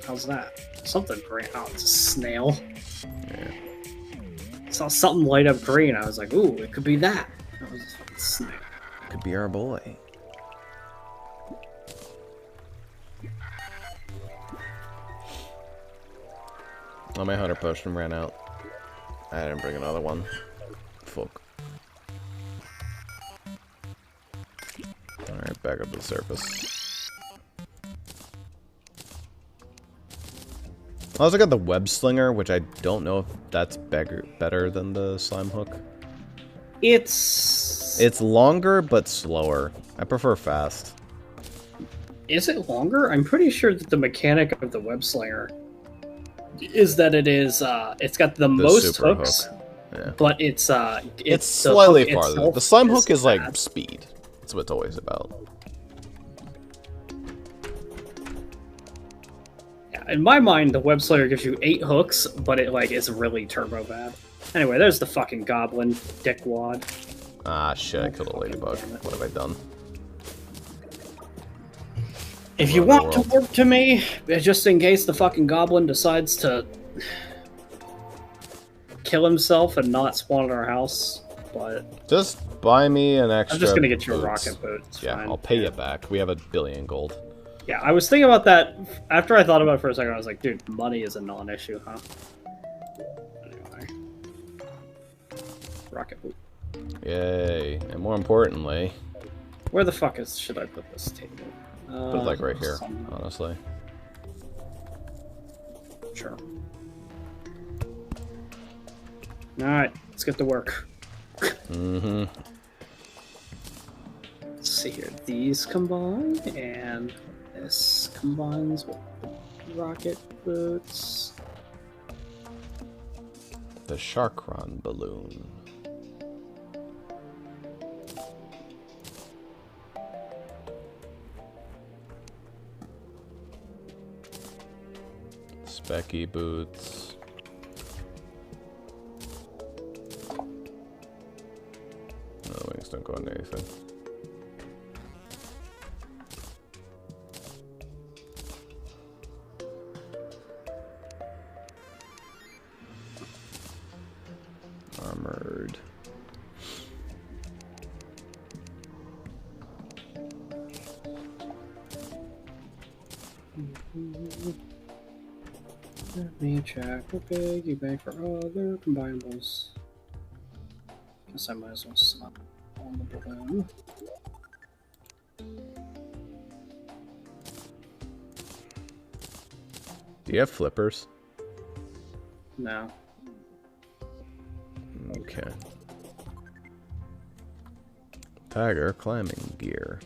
how's that? Something green. Oh, it's a snail. Yeah. I saw something light up green. I was like, ooh, it could be that. That was a fucking snail. Could be our boy. Oh, my hunter potion ran out. I didn't bring another one. Fuck. Alright, back up to the surface. I also got the web slinger, which I don't know if that's better than the slime hook. It's longer, but slower. I prefer fast. Is it longer? I'm pretty sure that the mechanic of the web slinger is that it's got the most super hooks, hook. Yeah. but it's slightly hook farther. itself The slime hook is like bad. speed. That's what it's always about. Yeah, in my mind, the web slinger gives you 8 hooks, but it like is really turbo bad. Anyway, there's the fucking goblin dickwad. Ah, shit, I killed a ladybug. What have I done? If you want to work to me, just in case the fucking goblin decides to kill himself and not spawn in our house, but Just buy me an extra. I'm just gonna get you a boots. rocket boot. It's Yeah, fine. I'll pay you back. We have 1 billion gold. Yeah, I was thinking about that after I thought about it for a second. I was like, dude, money is a non-issue, huh? Anyway, rocket boot. Yay. And more importantly, Where the fuck should I put this table? put it like right here, somewhere. honestly. Sure. Alright, let's get to work. Mm-hmm. Let's see here. These combine, and this combines with the rocket boots. The shark run balloon. Specky boots. No, the wings don't go into anything. Armored. Let me check what big you bag for other combinables. Guess I might as well slap on the balloon. Do you have flippers? No. Okay. Tiger climbing gear.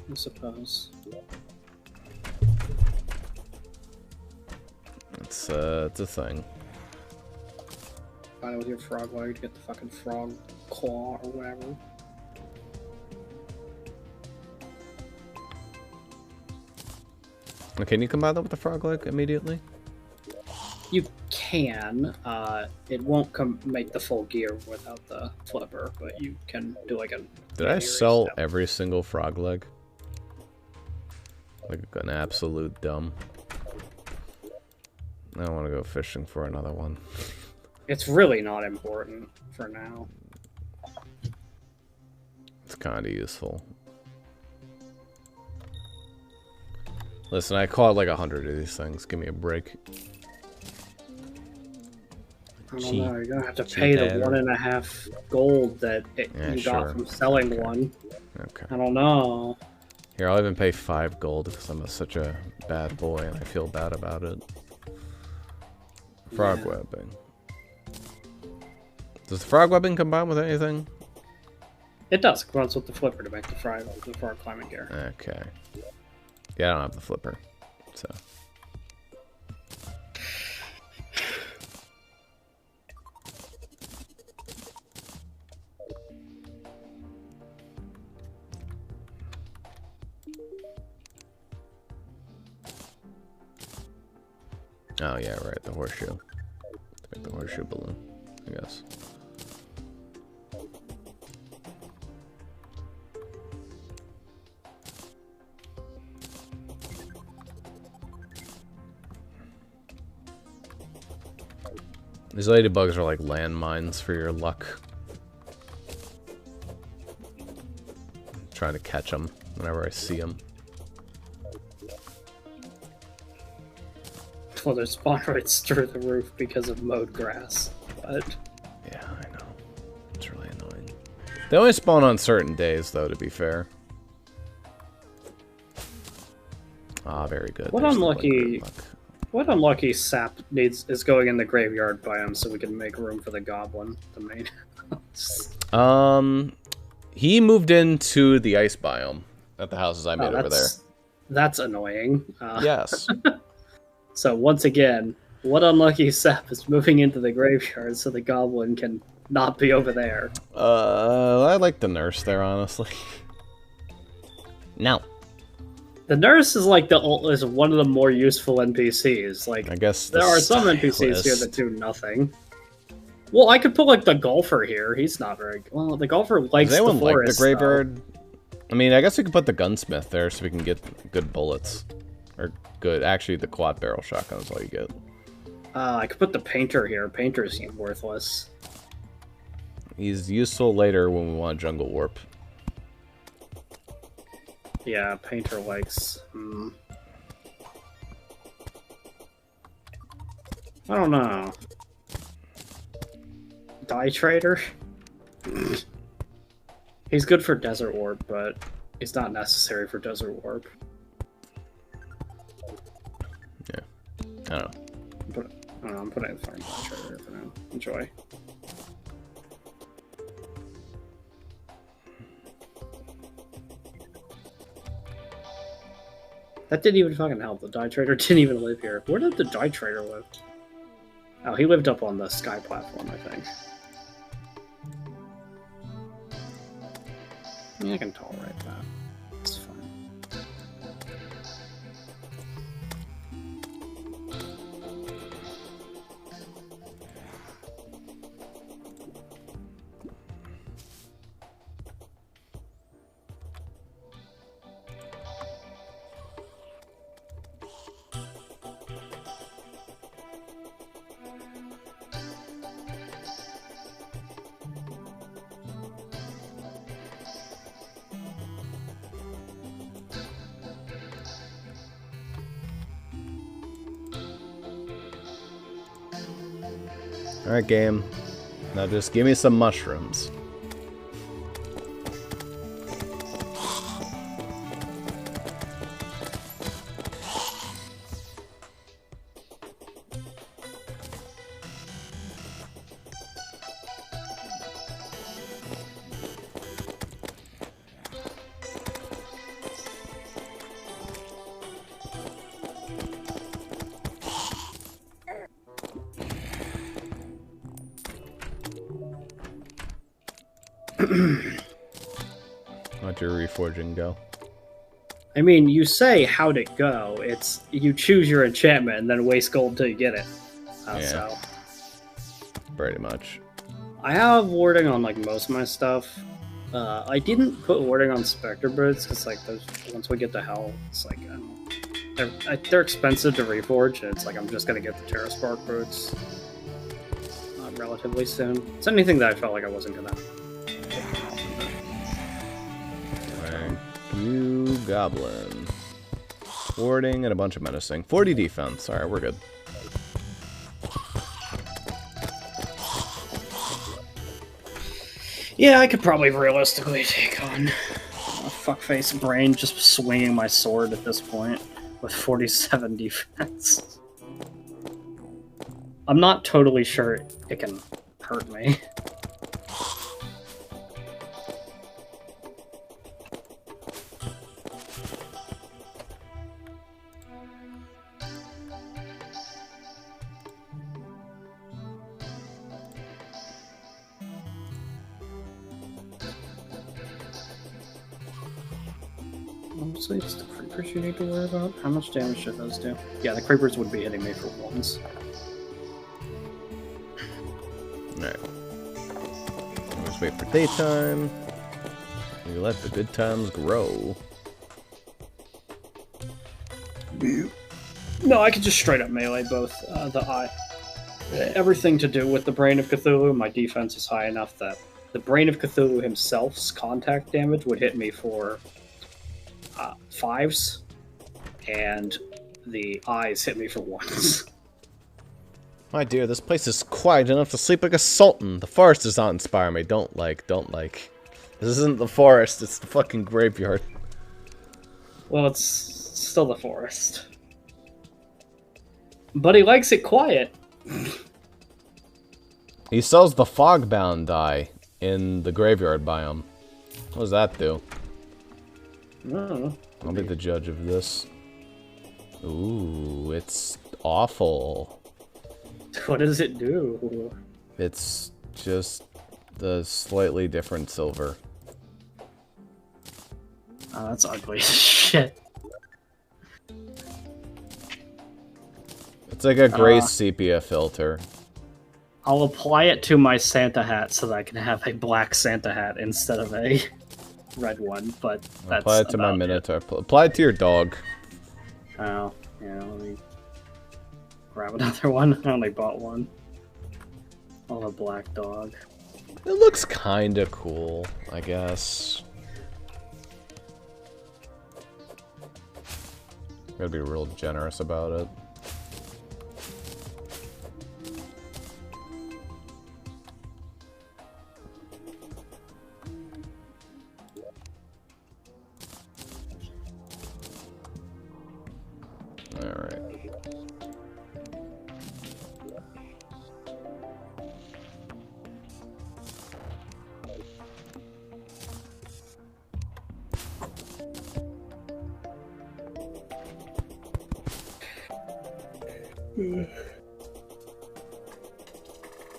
I suppose. It's a thing. Find it with your frog leg to get the fucking frog claw or whatever. Can you combine that with the frog leg immediately? You can. It won't make the full gear without the flipper, but you can do like a. Did I sell every single frog leg? Like an absolute dumb. I don't want to go fishing for another one. It's really not important for now. It's kind of useful. Listen, I caught like 100 of these things. Give me a break. I don't know. You're gonna have to pay the 1.5 gold that you got from selling one. Okay. I don't know. Here, I'll even pay 5 gold because I'm such a bad boy and I feel bad about it. Frog webbing. Does the frog webbing combine with anything? It does. It runs with the flipper to make the frog climbing gear. Okay. Yeah, I don't have the flipper, so. Oh yeah, right, the horseshoe. Like the horseshoe balloon, I guess. These ladybugs are like landmines for your luck. I'm trying to catch them whenever I see them. Well, they spawn right through the roof because of mowed grass. But Yeah, I know. It's really annoying. They only spawn on certain days, though, to be fair. Ah, very good. What There's the unlucky- luck. what unlucky sap is going in the graveyard biome so we can make room for the goblin, the main house? He moved into the ice biome at the houses I made over there. That's annoying. Yes. So once again, what unlucky sap is moving into the graveyard so the goblin can not be over there? I like the nurse there, honestly. No. The nurse is like is one of the more useful NPCs. Like, I guess there are some NPCs here that do nothing. Well, I could put like the golfer here. He's not very well. The golfer likes Does anyone the forest. like the graveyard? I mean, I guess we could put the gunsmith there so we can get good bullets. Or good, actually, the quad barrel shotgun is all you get. I could put the painter here. Painter's worthless. He's useful later when we want jungle warp. Yeah, painter likes. I don't know. Dye trader. He's good for desert warp, but he's not necessary for desert warp. Yeah, I don't know. I'm putting it farm dye trader for now. Enjoy. That didn't even fucking help. The dye trader didn't even live here. Where did the dye trader live? Oh, he lived up on the sky platform, I think. Yeah, I can tolerate that. It's fine. Alright, game. Now just give me some mushrooms. How'd your reforging go? I mean, you say how'd it go. It's you choose your enchantment and then waste gold until you get it. Yeah. So Pretty much. I have warding on like most of my stuff. I didn't put warding on Spectre Boots because like those once we get to hell, it's like they're expensive to reforge. And it's like I'm just gonna get the Terra Spark Boots relatively soon. It's anything that I felt like I wasn't gonna. Thank you, Goblin. Warding and a bunch of menacing. 40 defense. Alright, we're good. Yeah, I could probably realistically take on a fuckface brain just swinging my sword at this point with 47 defense. I'm not totally sure it can hurt me. Honestly, it's the creepers you need to worry about. How much damage should those do? Yeah, the creepers would be hitting me for ones. Alright. Let's wait for daytime. We let the good times grow. No, I could just straight up melee both the eye. Everything to do with the Brain of Cthulhu, my defense is high enough that the Brain of Cthulhu himself's contact damage would hit me for 5s, and the eyes hit me for 1s. My dear, this place is quiet enough to sleep like a sultan. The forest does not inspire me. Don't like. This isn't the forest, it's the fucking graveyard. Well, it's still the forest. But he likes it quiet. He sells the fogbound die in the graveyard biome. What does that do? I don't know. I'll be the judge of this. Ooh, it's awful. What does it do? It's just the slightly different silver. Oh, that's ugly as shit. It's like a gray sepia filter. I'll apply it to my Santa hat so that I can have a black Santa hat instead of a red one, but that's Apply it to my Minotaur. Apply it to your dog. Oh, yeah, let me grab another one. I only bought one. Oh, a black dog. It looks kinda cool, I guess. Gotta be real generous about it. Alright.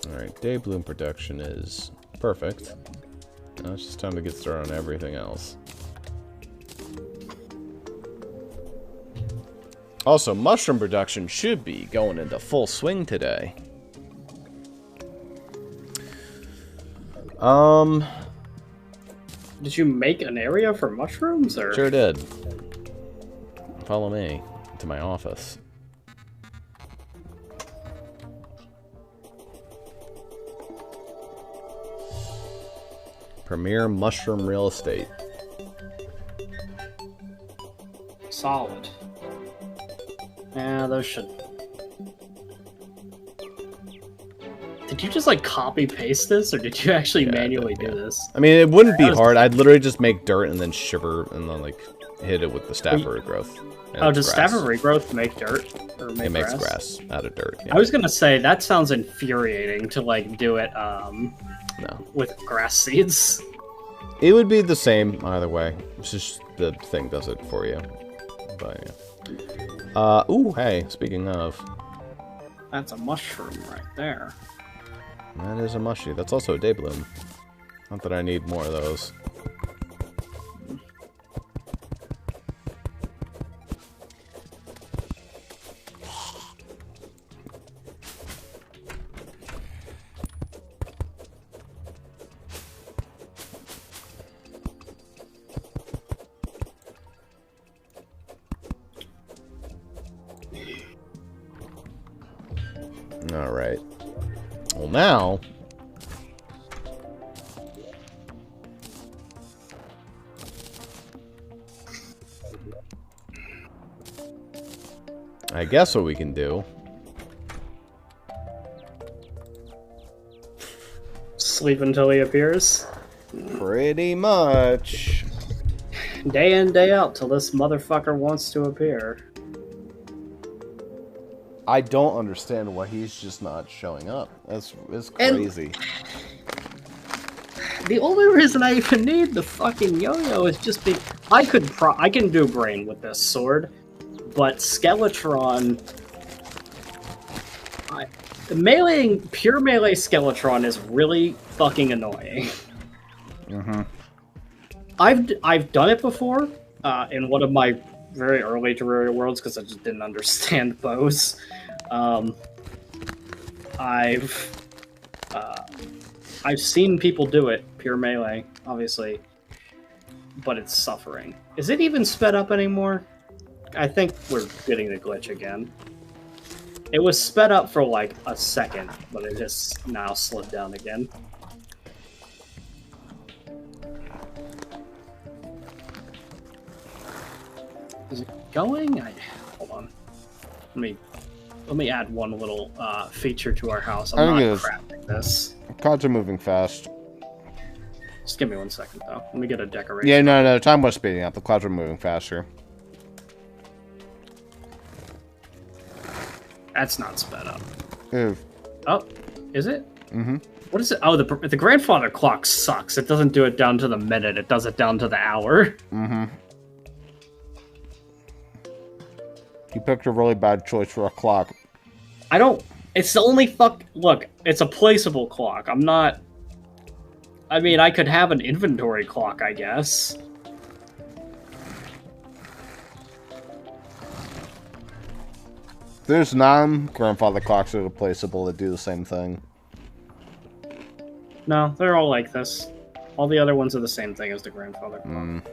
Alright, day bloom production is perfect. Now it's just time to get started on everything else. Also, mushroom production should be going into full swing today. Did you make an area for mushrooms, or? Sure did. Follow me to my office. Premier mushroom real estate. Solid. Yeah, those should... Did you just, like, copy-paste this, or did you actually manually do this? I mean, it wouldn't be hard. I'd literally just make dirt and then shiver and then, like, hit it with the staff of regrowth. Oh, does staff of regrowth make dirt? Or make it makes grass out of dirt. Yeah. I was gonna say, that sounds infuriating to, like, do it, No. with grass seeds. It would be the same either way. It's just the thing does it for you. But, yeah. Ooh, hey, speaking of. That's a mushroom right there. That is a mushy. That's also a day bloom. Not that I need more of those. Alright. Well, now... I guess what we can do... Sleep until he appears. Pretty much. Day in, day out, till this motherfucker wants to appear. I don't understand why he's just not showing up. It's crazy. The only reason I even need the fucking yo-yo is just be... I can do brain with this sword, but Skeletron... Meleeing pure melee Skeletron is really fucking annoying. Mm-hmm. I've done it before, in one of my very early Terraria worlds, because I just didn't understand bows. I've seen people do it, pure melee, obviously, but it's suffering. Is it even sped up anymore? I think we're getting the glitch again. It was sped up for like a second, but it just now slowed down again. Is it going? Hold on. Let me add one little feature to our house. I'm not crafting this. Cards are moving fast. Just give me 1 second, though. Let me get a decoration. Yeah, no, time was speeding up. The clouds are moving faster. That's not sped up. Ew. Oh, is it? Mm-hmm. What is it? Oh, the grandfather clock sucks. It doesn't do it down to the minute. It does it down to the hour. Mm-hmm. You picked a really bad choice for a clock. I don't... It's the only Look, it's a placeable clock. I'm not... I mean, I could have an inventory clock, I guess. There's non-grandfather clocks that are placeable that do the same thing. No, they're all like this. All the other ones are the same thing as the grandfather clock.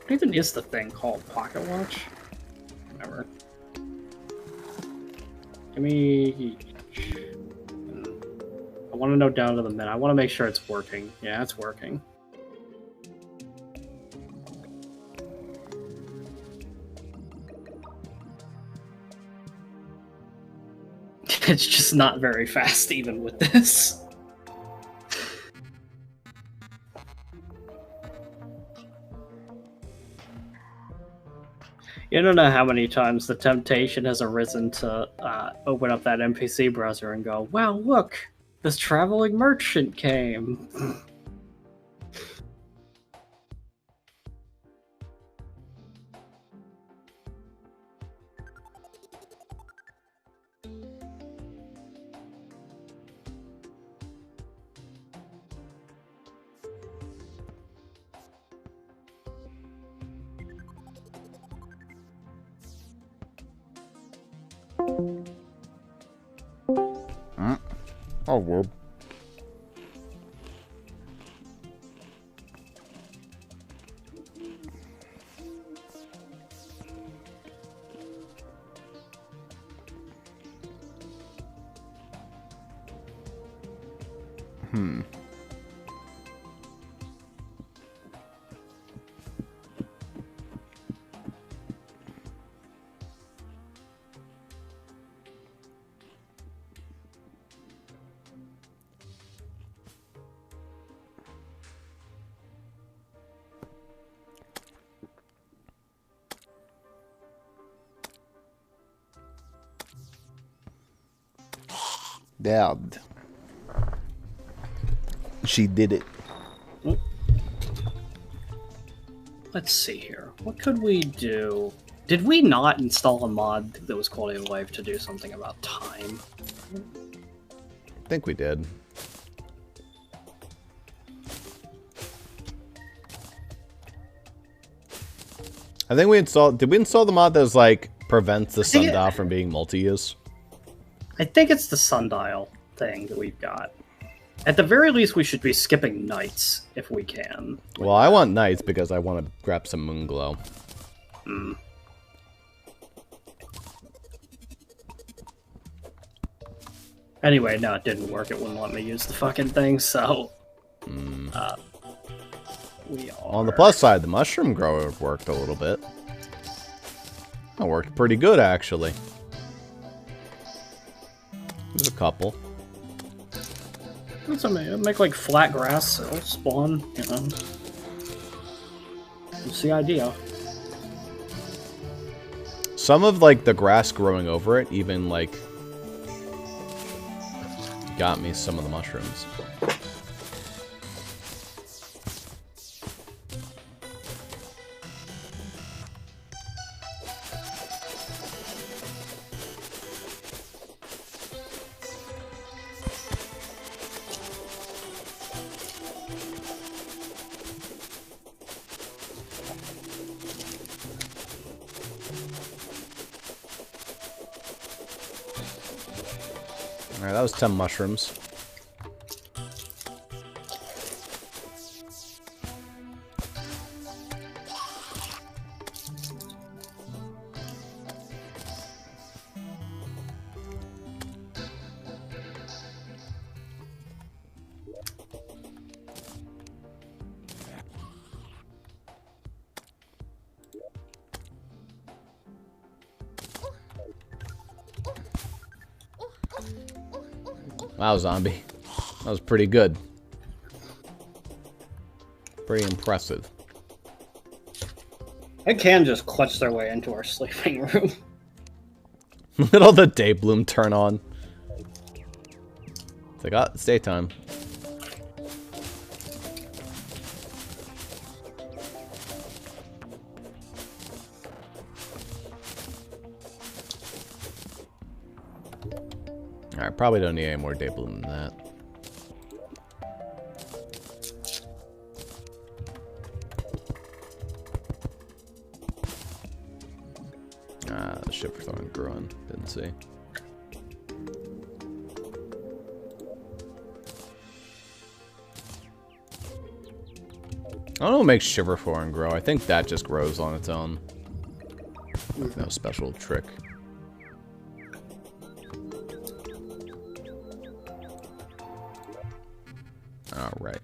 What even is the thing called pocket watch? Whatever. Give me... I want to know down to the minute. I want to make sure it's working. Yeah, it's working. It's just not very fast even with this. You don't know how many times the temptation has arisen to open up that NPC browser and go, wow, look, this traveling merchant came. Oh, whoop. Dad. She did it. Let's see here. What could we do? Did we not install a mod that was quality of life to do something about time? I think we did. I think we installed... Did we install the mod that was like prevents the sundial from being multi-use? I think it's the sundial thing that we've got. At the very least, we should be skipping nights if we can. Well, I want nights because I want to grab some moon glow. Anyway, no, it didn't work. It wouldn't let me use the fucking thing, so... we are... On the plus side, the mushroom grower worked a little bit. That worked pretty good, actually. There's a couple. That's amazing. Make like flat grass, it'll spawn, you know. That's the idea. Some of like the grass growing over it even like got me some of the mushrooms. Alright, that was 10 mushrooms. Wow, zombie. That was pretty good. Pretty impressive. They can just clutch their way into our sleeping room. Let all the day bloom turn on. It's like, oh, it's daytime. Alright, probably don't need any more day bloom than that. Ah, the ship for throwing growing. Didn't see. I don't know what makes Shiverthorn grow. I think that just grows on its own. No special trick. Alright.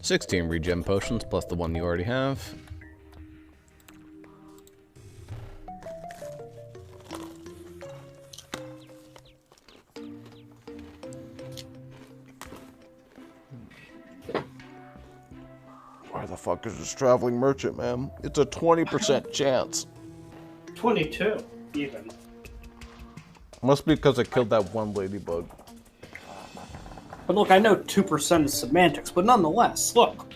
$16 regen potions plus the one you already have. Where the fuck is this traveling merchant, man? It's a 20% chance. 22, even. Must be because I killed that one ladybug. But look, I know 2% is semantics, but nonetheless, look.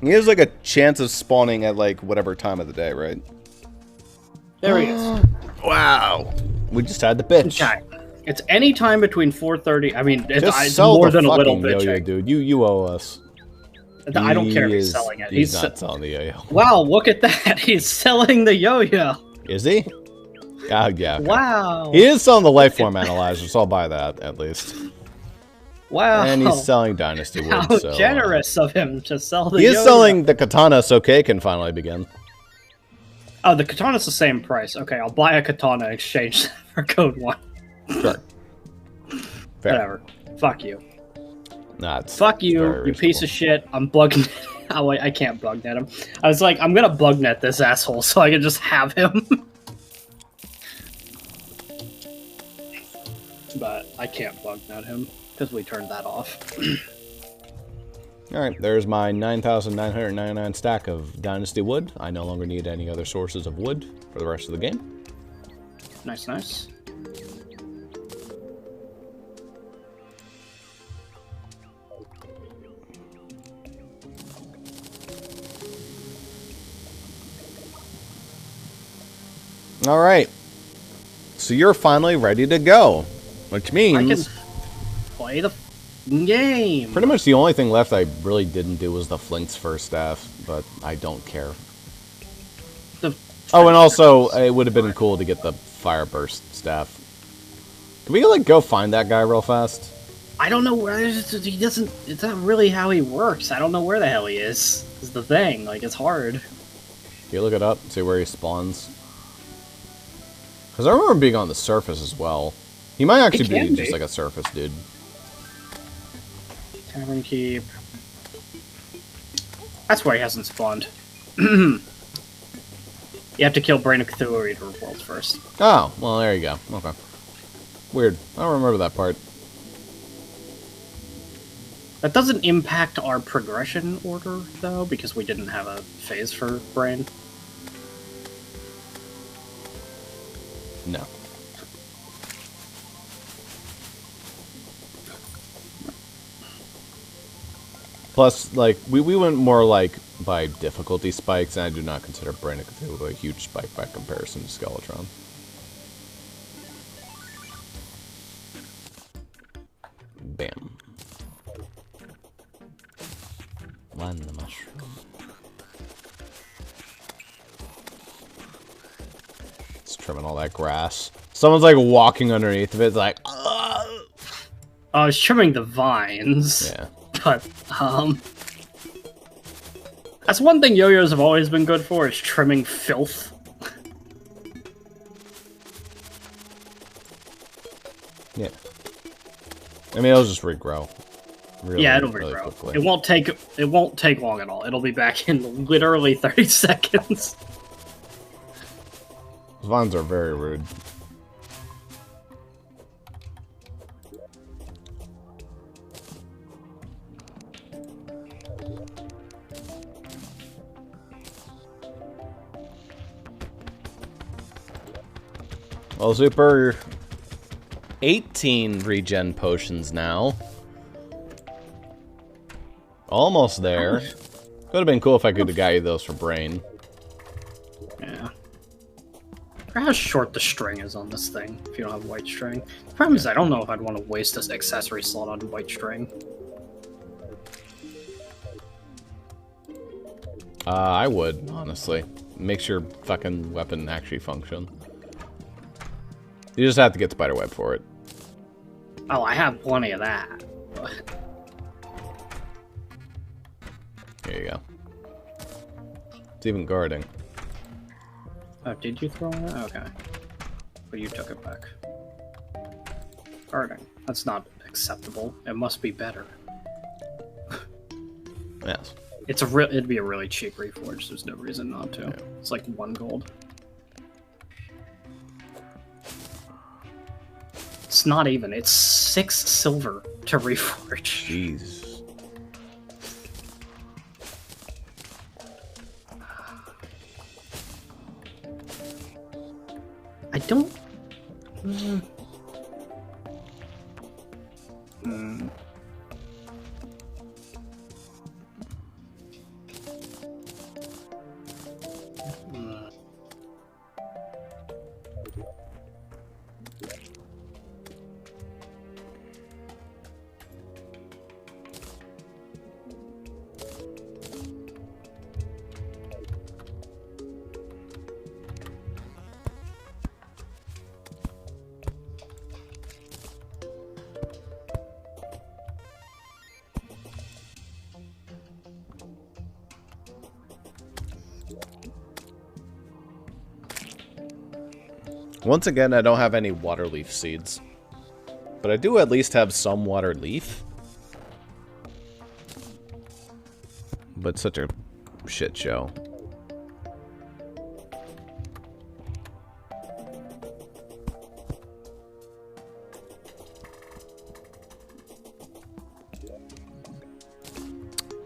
He has like a chance of spawning at like whatever time of the day, right? There he is. Wow. We just had the bitch. Okay. It's any time between 4:30. I mean, it's sell more the than a little fucking bitch. yo-yo, dude. You owe us. I don't care if he's selling it. He's not selling the yo-yo. Wow, look at that. He's selling the yo-yo. Is he? Yeah. Okay. Wow. He is selling the life form analyzer, so I'll buy that at least. Wow. And he's selling Dynasty Wood. How so, generous of him to sell the He is yo-yo. selling the katana, so K can finally begin. Oh, the katana's the same price. Okay, I'll buy a katana and exchange that for code 1. Sure. Fair. Whatever. Fuck you. Nah, it's Fuck you, very you piece of reasonable. shit. I'm bugging. Oh, wait, I can't bug net him. I was like, I'm gonna bug net this asshole so I can just have him. But I can't bug net him because we turned that off. Alright, there's my 9,999 stack of Dynasty Wood. I no longer need any other sources of wood for the rest of the game. Nice, nice. Alright. So you're finally ready to go. Which I can means... play the game. Pretty much the only thing left I really didn't do was the Flink's first staff, but I don't care. Oh, and also, it would have been cool to get the Fire Burst staff. Can we, like, go find that guy real fast? I don't know where he doesn't. It's not really how he works. I don't know where the hell he is. Is the thing. Like, it's hard. Can you look it up, see where he spawns? Because I remember being on the surface as well. He might actually be just like a surface dude. Tavern Keep. That's why he hasn't spawned. You have to kill Brain of Cthulhu Eater of Worlds first. Oh, well, there you go. Okay. Weird. I don't remember that part. That doesn't impact our progression order, though, because we didn't have a phase for Brain. No. Plus, like, we went more, like, by difficulty spikes, and I do not consider Brain of Cthulhu a huge spike by comparison to Skeletron. Bam. Land the mushroom. trimming all that grass. Someone's like walking underneath of it, like, I was trimming the vines. yeah. But, that's one thing yo-yos have always been good for, is trimming filth. Yeah. I mean, it'll just regrow. Really, Yeah, it'll really regrow. quickly. It won't take long at all. It'll be back in literally 30 seconds. Those vines are very rude. Well, Zuper, 18 regen potions now. Almost there. Could have been cool if I could have got you those for brain. Yeah. For how short the string is on this thing, if you don't have white string. The problem is I don't know if I'd want to waste this accessory slot on white string. I would, honestly. Makes your fucking weapon actually function. You just have to get spiderweb for it. Oh, I have plenty of that. But... Here you go. It's even guarding. Oh, did you throw it? Okay. But you took it back. Guarding. That's not acceptable. It must be better. Yes. It'd be a really cheap reforge. There's no reason not to. Yeah. It's like 1 gold. It's not even. It's 6 silver to reforge. Jeez. I don't... Once again, I don't have any water leaf seeds. But I do at least have some water leaf. But such a shit show.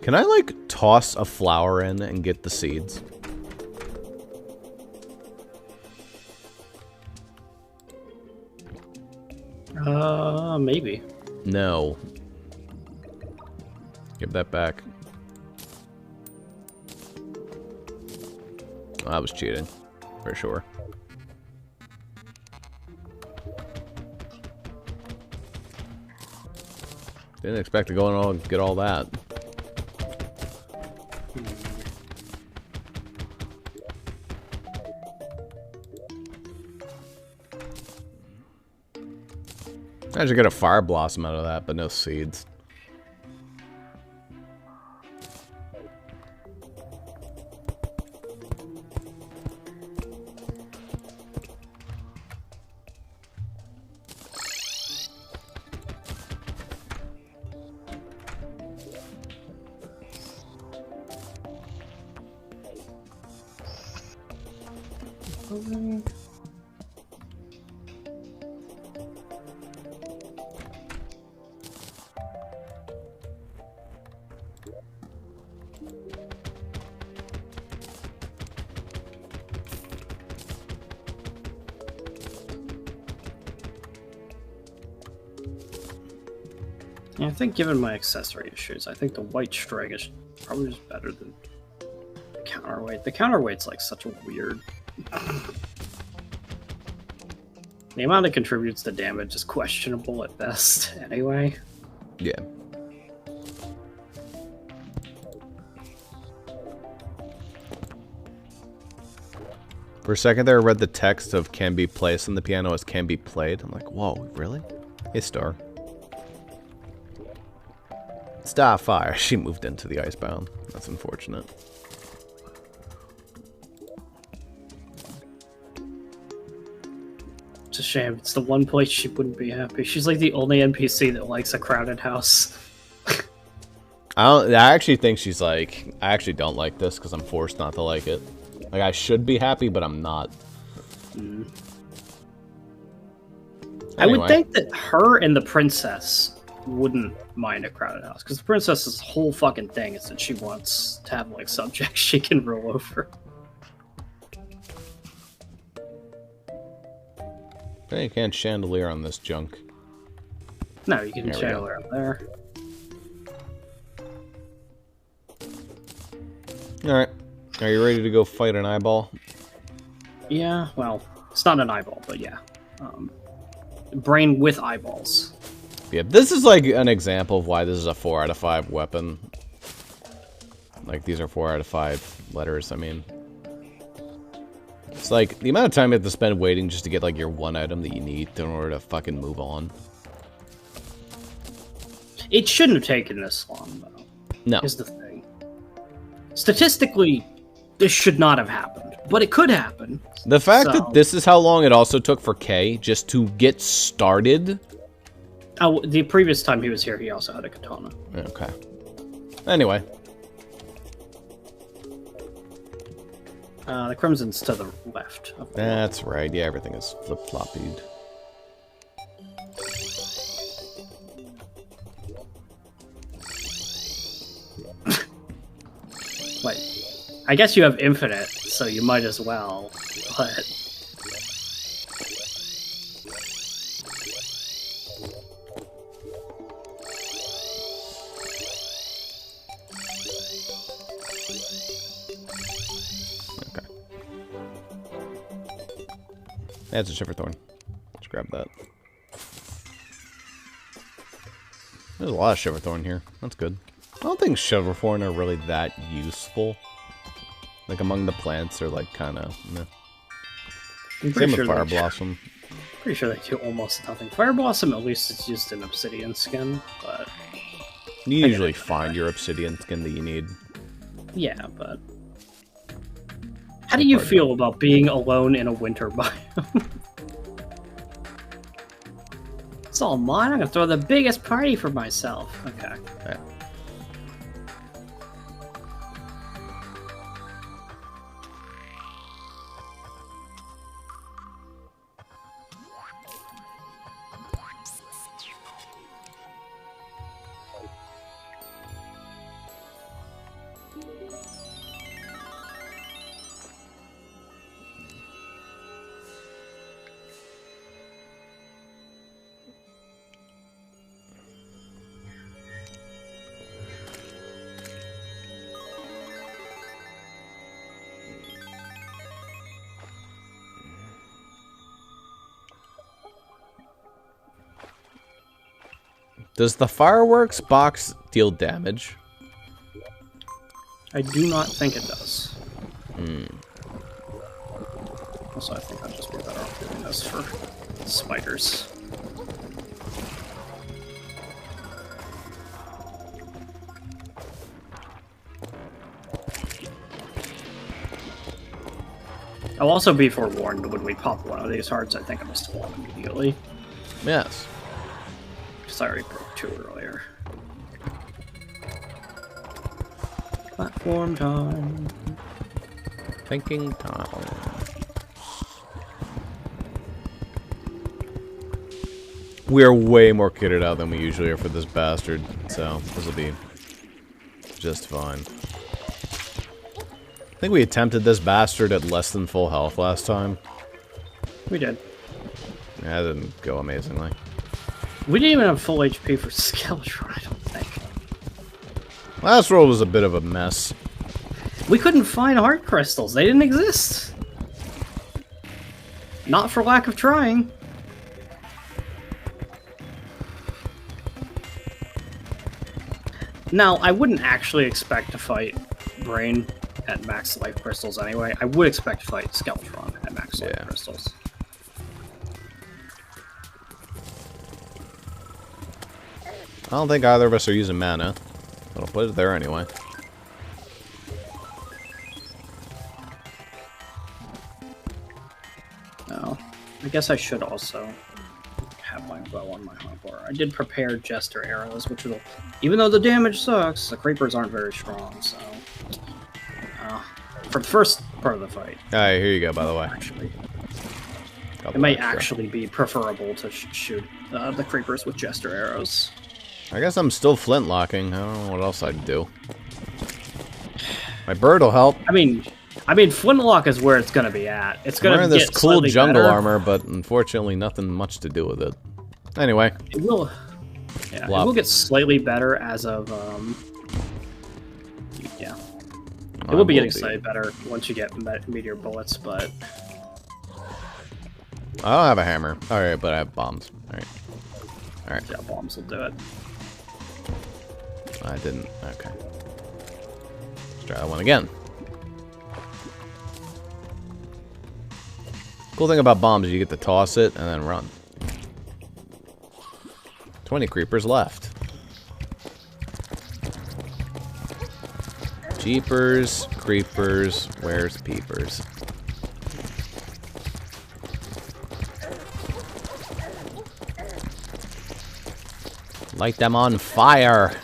Can I, like, toss a flower in and get the seeds? Maybe. No. Give that back. Oh, I was cheating. For sure. Didn't expect to go and get all that. I should get a fire blossom out of that, but no seeds. Yeah, I think given my accessory issues, I think the white string is probably just better than the counterweight. The counterweight's like such a weird... The amount it contributes to damage is questionable at best, anyway. Yeah. For a second there, I read the text of can be placed on the piano as can be played. I'm like, whoa, really? Hey, Star. Starfire. She moved into the Icebound. That's unfortunate. It's a shame. It's the one place she wouldn't be happy. She's like the only NPC that likes a crowded house. I actually think she's like, I actually don't like this because I'm forced not to like it. Like, I should be happy, but I'm not. Mm. Anyway. I would think that her and the princess wouldn't mind a crowded house, because the princess's whole fucking thing is that she wants to have, like, subjects she can rule over. You can't chandelier on this junk. No, you can chandelier up there. Alright. Are you ready to go fight an eyeball? Yeah, well, it's not an eyeball, but yeah. Brain with eyeballs. Yeah, this is like an example of why this is a 4 out of 5 weapon. Like, these are 4 out of 5 letters, I mean. It's like, the amount of time you have to spend waiting just to get, like, your one item that you need in order to fucking move on. It shouldn't have taken this long, though. No. Is the thing. Statistically, this should not have happened, but it could happen. The fact that this is how long it also took for Kay just to get started. Oh, the previous time he was here, he also had a katana. Okay. Anyway. The crimson's to the left. That's right. Yeah, everything is flip-floppied. Wait, I guess you have infinite, so you might as well, but... Okay. That's a Shiverthorn. Let's grab that. There's a lot of Shiverthorn here. That's good. I don't think Shiverthorn are really that useful. Like, among the plants, they're like kind of meh. Same with Fire Blossom. Pretty sure they do almost nothing. Fire Blossom, at least it's just an obsidian skin, but... You usually find your obsidian skin that you need. Yeah, but... How do you feel about being alone in a winter biome? It's all mine. I'm gonna throw the biggest party for myself. Okay. Right. Does the fireworks box deal damage? I do not think it does. Hmm. Also, I think I'll just be better off doing this for spiders. I'll also be forewarned when we pop one of these hearts. I think I'm going to spawn immediately. Yes. Because I already broke 2 earlier. Platform time. Thinking time. We are way more kitted out than we usually are for this bastard, so this will be just fine. I think we attempted this bastard at less than full health last time. We did. That didn't go amazingly. We didn't even have full HP for Skeletron, I don't think. Last roll was a bit of a mess. We couldn't find heart crystals. They didn't exist. Not for lack of trying. Now, I wouldn't actually expect to fight Brain at max life crystals anyway. I would expect to fight Skeletron Excellent Yeah. crystals. I don't think either of us are using mana. But I'll put it there anyway. No. I guess I should also have my bow on my hotbar. I did prepare Jester arrows, which will... Even though the damage sucks, the creepers aren't very strong, so... for the first part of the fight... Alright, here you go, by the way. Actually, Couple it might extra. actually be preferable to shoot the creepers with Jester arrows. I guess I'm still flintlocking. I don't know what else I'd do. My bird will help. I mean, flintlock is where it's gonna be at. It's I'm gonna wearing get this cool slightly jungle better. armor, but unfortunately nothing much to do with it. Anyway. It will. Yeah, Blop. it will get slightly better as of yeah. It will be getting slightly better once you get meteor bullets, but I don't have a hammer. Alright, but I have bombs. Alright. Alright. yeah, bombs will do it. I didn't. Okay. Let's try that one again. Cool thing about bombs is you get to toss it and then run. 20 creepers left. Jeepers, creepers, where's peepers? Light them on fire!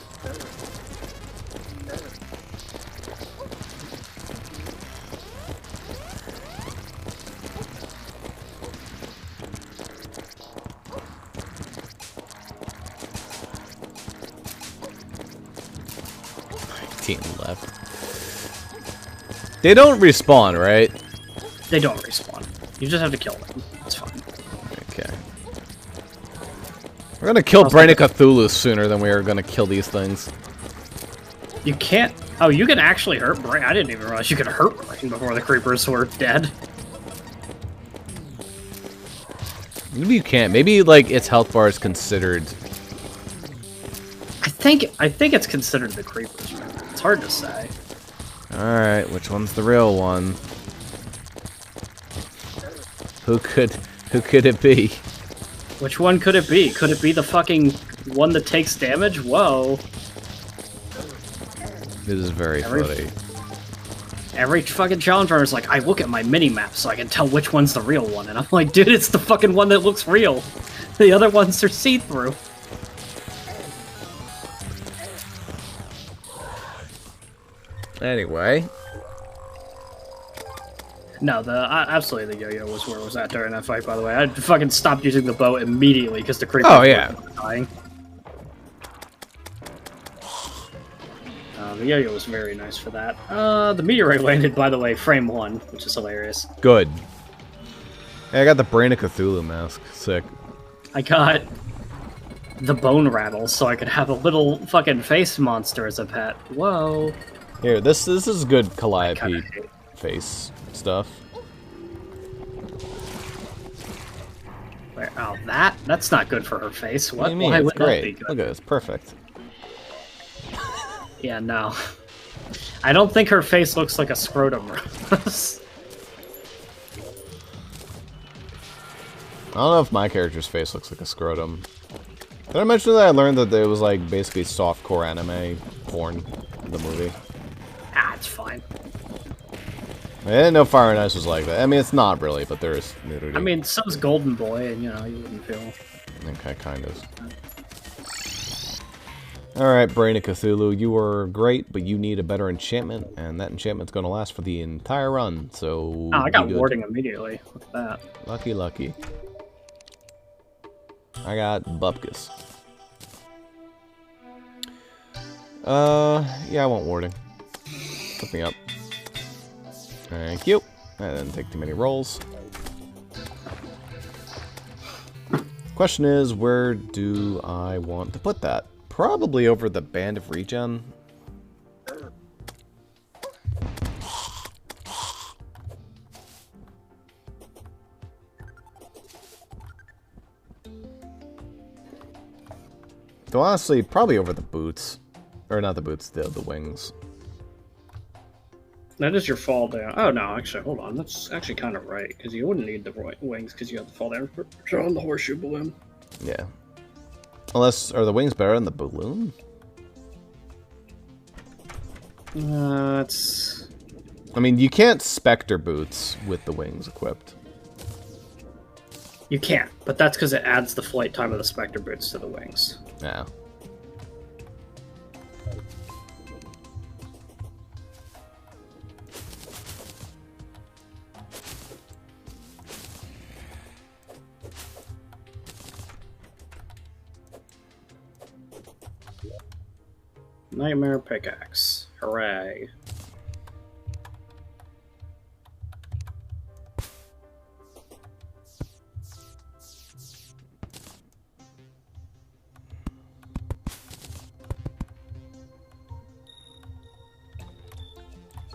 Left. They don't respawn, right? They don't respawn. You just have to kill them. It's fine. Okay. We're gonna kill Brain of Cthulhu sooner than we are gonna kill these things. You can't... Oh, you can actually hurt Brain. I didn't even realize you could hurt Brain before the creepers were dead. Maybe you can't. Maybe, like, its health bar is considered... I think it's considered the creepers. It's hard to say. Alright, which one's the real one? Who could it be? Which one could it be? Could it be the fucking one that takes damage? Whoa. This is very funny. Every fucking challenge runner is like, I look at my mini-map so I can tell which one's the real one. And I'm like, dude, it's the fucking one that looks real. The other ones are see-through. Anyway. No, absolutely the yo-yo was where it was at during that fight, by the way. I fucking stopped using the bow immediately because the creepers were dying. The yo-yo was very nice for that. The meteorite landed, by the way, frame 1, which is hilarious. Good. Hey, I got the Brain of Cthulhu mask. Sick. I got the bone rattle so I could have a little fucking face monster as a pet. Whoa. Here, this is good Calliope face stuff. Where, oh, that's not good for her face. What do you mean? Why It's would that be great. good? Look at it, it's perfect. Yeah, no. I don't think her face looks like a scrotum. I don't know if my character's face looks like a scrotum. Did I mention that I learned that it was like basically softcore anime porn in the movie? Ah, it's fine. I didn't know Fire and Ice was like that. I mean, it's not really, but there is nudity. I mean, so's Golden Boy, and you know, you wouldn't feel... Okay, kind of. Alright, Brain of Cthulhu, you are great, but you need a better enchantment, and that enchantment's going to last for the entire run, so... Oh, I got warding immediately. Look at that. Lucky, lucky. I got Bupkis. Yeah, I want warding. Put me up. Thank you. I didn't take too many rolls. Question is, where do I want to put that? Probably over the Band of Regen. So honestly, probably over the boots. Or not the boots, the wings. That is your fall down. Oh no, actually, hold on. That's actually kind of right because you wouldn't need the wings because you have the fall down on the horseshoe balloon. Yeah. Unless, are the wings better than the balloon? It's... I mean, you can't Spectre boots with the wings equipped. You can't, but that's because it adds the flight time of the Spectre boots to the wings. Yeah. Nightmare pickaxe. Hooray.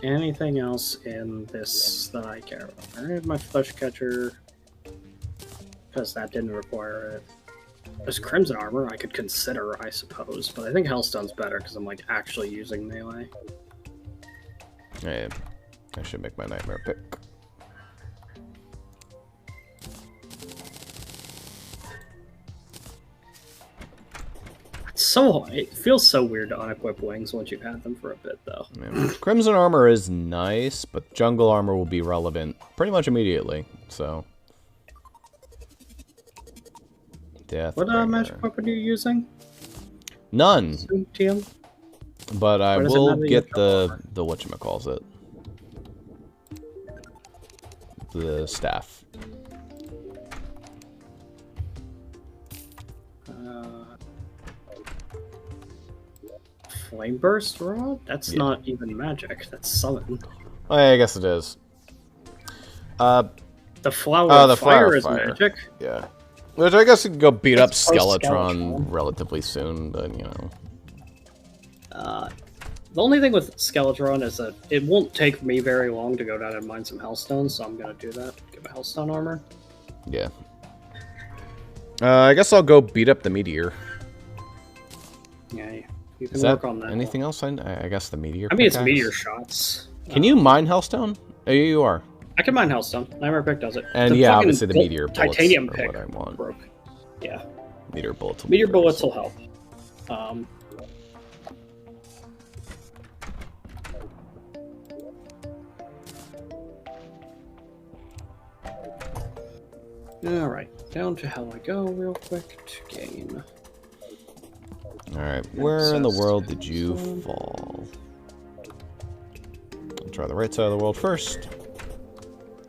Anything else in this that I care about? I have my flesh catcher, because that didn't require it. There's crimson armor I could consider, I suppose, but I think hellstone's better because I'm like actually using melee. Yeah, I should make my nightmare pick. So it feels so weird to unequip wings once you've had them for a bit, though. Yeah. Crimson armor is nice, but jungle armor will be relevant pretty much immediately. So, death. What magic weapon are you using? None. TM? But I will get the whatchamacallit. The staff. Flame burst rod? That's not even magic. That's summon. Oh, yeah, I guess it is. The flower of fire is fire. magic. Yeah. Which I guess you can go beat up It's Skeletron relatively soon, but you know. The only thing with Skeletron is that it won't take me very long to go down and mine some Hellstones, so I'm gonna do that. Get my Hellstone armor. Yeah. I guess I'll go beat up the meteor. Yeah, you can Is work that on that. anything else? I guess the meteor. I mean, it's pickaxe? meteor shots. Can you mine Hellstone? Oh, yeah, you are. I can mine Hellstone. Nightmare pick does it. And yeah, obviously the meteor bullets titanium are pick what I want. broke. Yeah, Meteor bullets. meteor bullets will help. All right, down to how I go real quick to gain. All right, where in the Access world to did you Hellstone. fall? I'll try the right side of the world first.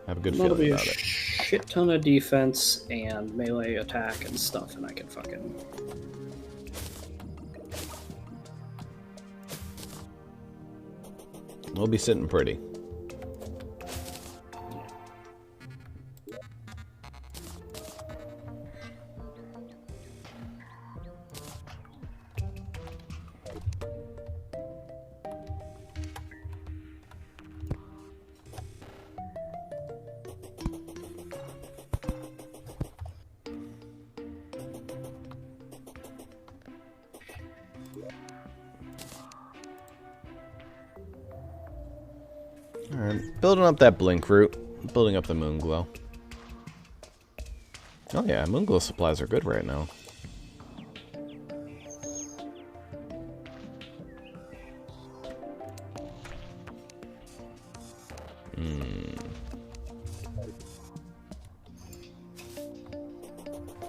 Have a good That'll feeling be a about it. shit ton of defense and melee attack and stuff, and I can fucking. We'll be sitting pretty. Alright, building up that blink route. Building up the moon glow. Oh yeah, moon glow supplies are good right now.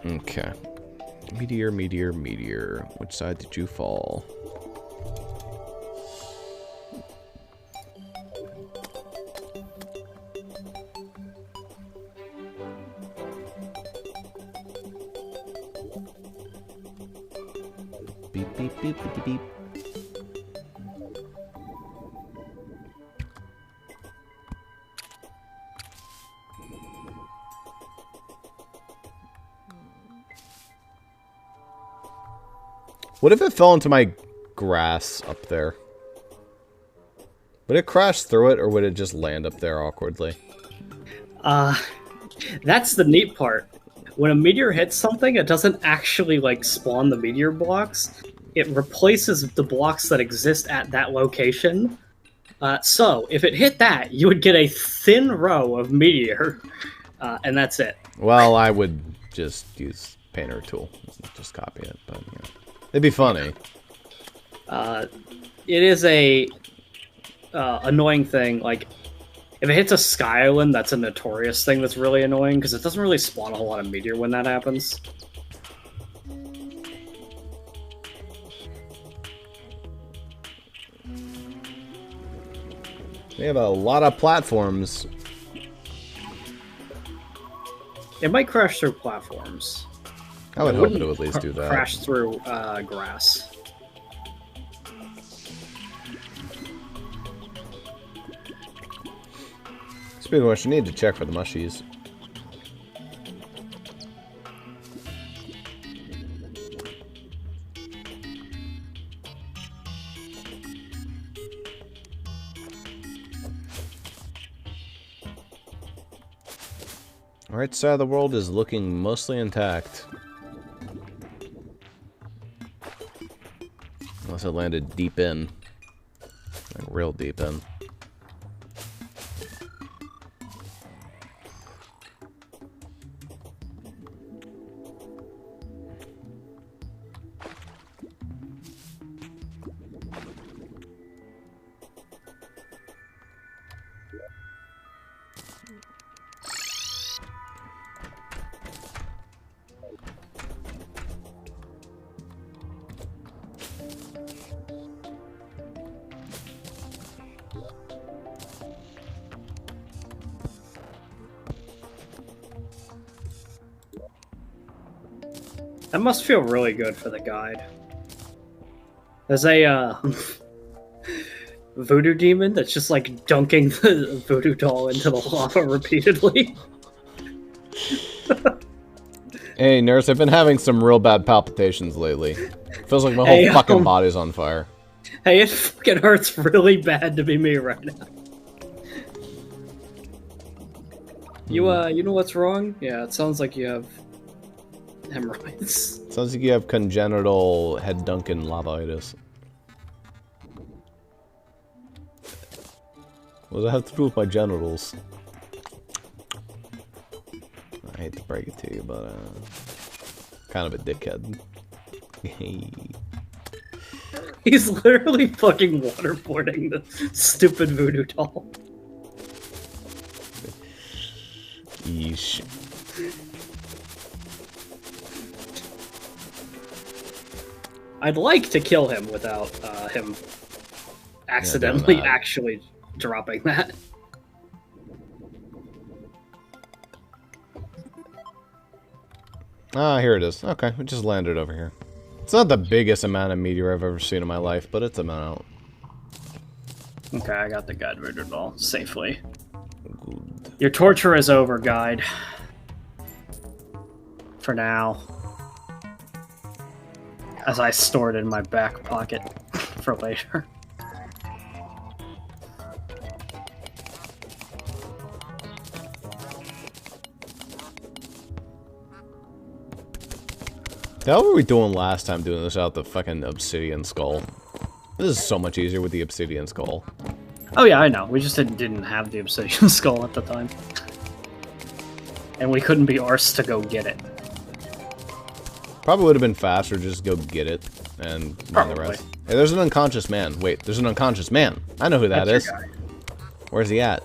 Okay. Meteor, meteor, meteor. Which side did you fall? Beep, beep, beep, beep, beep. What if it fell into my grass up there? Would it crash through it, or would it just land up there awkwardly? That's the neat part. When a meteor hits something, it doesn't actually like spawn the meteor blocks. It replaces the blocks that exist at that location So, if it hit that, you would get a thin row of meteor, and that's it. Well, I would just use Painter tool. Just copy it, but, you know. It'd be funny. It is a annoying thing, like, if it hits a sky island, that's a notorious thing that's really annoying, because it doesn't really spawn a whole lot of meteor when that happens. We have a lot of platforms. It might crash through platforms. I would hope it would at least do that. Crash through grass. Speaking of which, you need to check for the mushies. The right side of the world is looking mostly intact. Unless it landed deep in. Like real deep in. That must feel really good for the guide. There's a voodoo demon that's just like dunking the voodoo doll into the lava repeatedly. Hey, nurse, I've been having some real bad palpitations lately. Feels like my whole fucking body's on fire. Hey, it fucking hurts really bad to be me right now. You know what's wrong? Yeah, it sounds like you have hemorrhoids. Sounds like you have congenital head dunking lavaitis. What does that have to do with my genitals? I hate to break it to you, but kind of a dickhead. He's literally fucking waterboarding the stupid voodoo doll. Yeesh. I'd like to kill him without him accidentally actually dropping that. Ah, here it is. Okay, we just landed over here. It's not the biggest amount of meteor I've ever seen in my life, but it's an amount. Okay, I got the guide voodoo doll safely. Good. Your torture is over, guide. For now. As I store it in my back pocket for later. How were we doing last time doing this without the fucking obsidian skull? This is so much easier with the obsidian skull. Oh yeah, I know. We just didn't have the obsidian skull at the time. And we couldn't be arsed to go get it. Probably would have been faster just go get it and run the rest. Hey, there's an unconscious man. Wait, there's an unconscious man. I know who that is. Where's he at?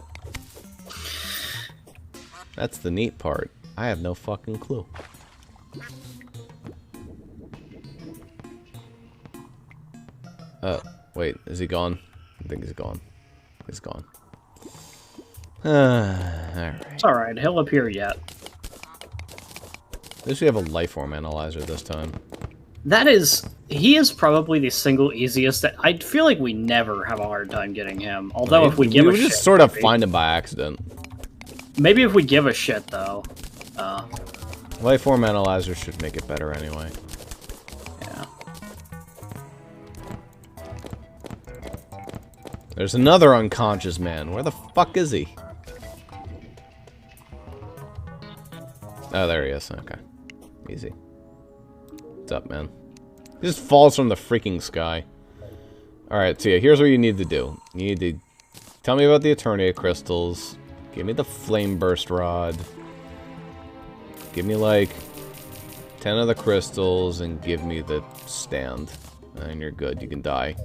That's the neat part. I have no fucking clue. Wait, is he gone? I think he's gone. He's gone. Alright. It's alright, he'll appear yet. At least we have a life form analyzer this time. He is probably the single easiest that I feel like we never have a hard time getting him. Although if we give a shit, just sort of find him by accident. Maybe if we give a shit though. Life form analyzer should make it better anyway. Yeah. There's another unconscious man. Where the fuck is he? Oh, there he is. Okay. Easy. What's up, man? He just falls from the freaking sky. Alright, so yeah, here's what you need to do. You need to Tell me about the Eternia crystals. Give me the flame burst rod. Give me like 10 of the crystals and give me the stand. And you're good. You can die.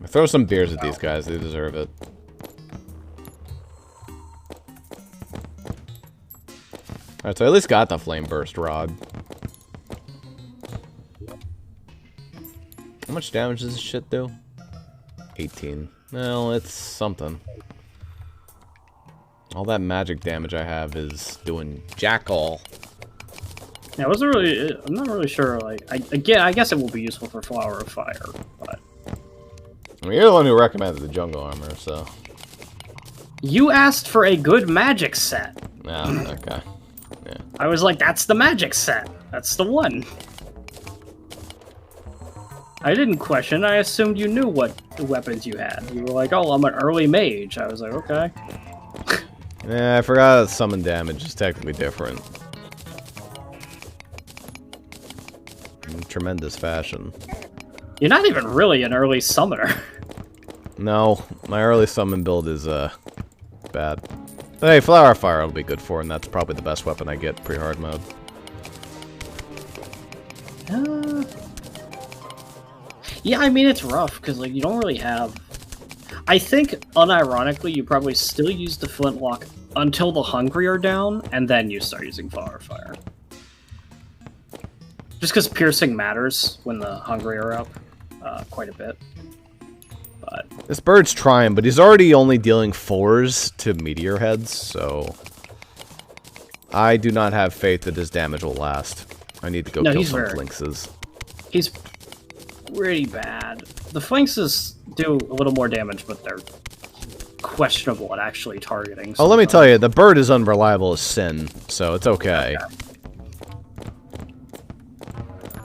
Throw some beers at these guys. They deserve it. Alright, so I at least got the flame burst rod. How much damage does this shit do? 18. Well, it's something. All that magic damage I have is doing jack all. Yeah, I wasn't really. I'm not really sure. Like, I guess it will be useful for Flower of Fire, but I mean, you're the one who recommended the jungle armor, so. You asked for a good magic set. Ah, okay. Yeah. I was like, that's the magic set. That's the one. I didn't question. I assumed you knew what weapons you had. You were like, oh, I'm an early mage. I was like, okay. Yeah, I forgot that summon damage is technically different. In tremendous fashion. You're not even really an early summoner. No, my early summon build is, bad. Hey, Flower Fire will be good for, and that's probably the best weapon I get pre-hard mode. Yeah, I mean, it's rough, because, like, you don't really have... I think, unironically, you probably still use the flintlock until the hungry are down, and then you start using Flower Fire. Just because piercing matters when the hungry are up quite a bit. But this bird's trying, but he's already only dealing 4s to meteor heads, so... I do not have faith that his damage will last. I need to go kill some flinxes. He's pretty bad. The flinxes do a little more damage, but they're questionable at actually targeting. Oh, let me tell you, the bird is unreliable as sin, so it's okay.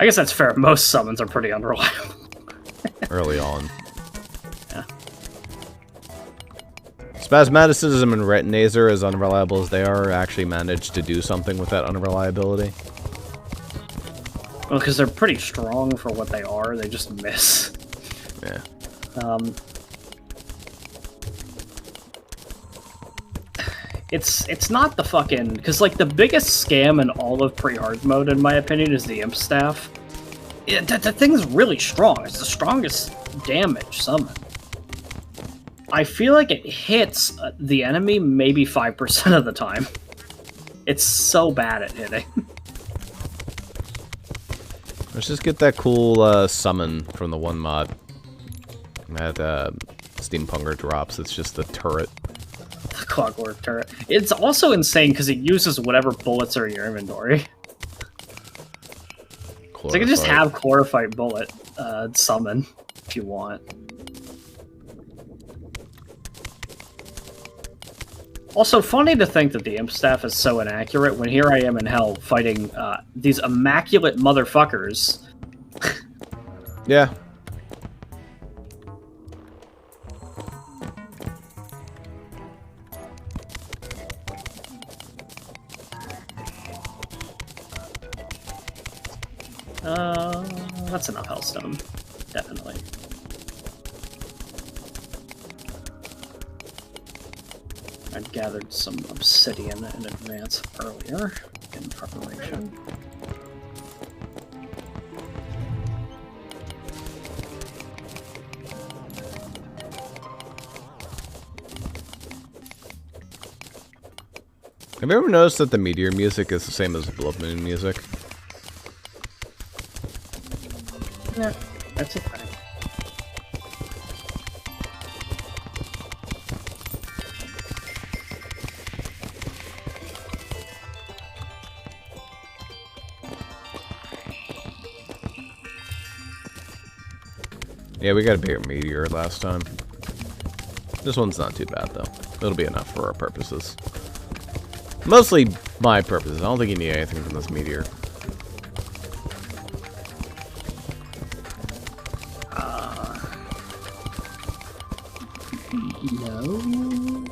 I guess that's fair. Most summons are pretty unreliable. Early on. Yeah. Spasmaticism and Retinazer, as unreliable as they are, actually managed to do something with that unreliability. Well, because they're pretty strong for what they are, they just miss. Yeah. It's not the fucking... Because, like, the biggest scam in all of pre-hard mode, in my opinion, is the Imp Staff. That thing's really strong. It's the strongest damage summon. I feel like it hits the enemy maybe 5% of the time. It's so bad at hitting. Let's just get that cool summon from the one mod. That Steampunker drops. It's just the turret. The Clockwork Turret. It's also insane because it uses whatever bullets are in your inventory. So you can just have Chlorophyte Bullet summon if you want. Also, funny to think that the Imp Staff is so inaccurate when here I am in hell fighting these immaculate motherfuckers. Yeah. That's enough Hellstone. Definitely. I'd gathered some obsidian in advance earlier, in preparation. Have you ever noticed that the meteor music is the same as the Blood Moon music? Yeah, that's a thing. Yeah, we got a bigger meteor last time. This one's not too bad, though. It'll be enough for our purposes. Mostly my purposes. I don't think you need anything from this meteor. No.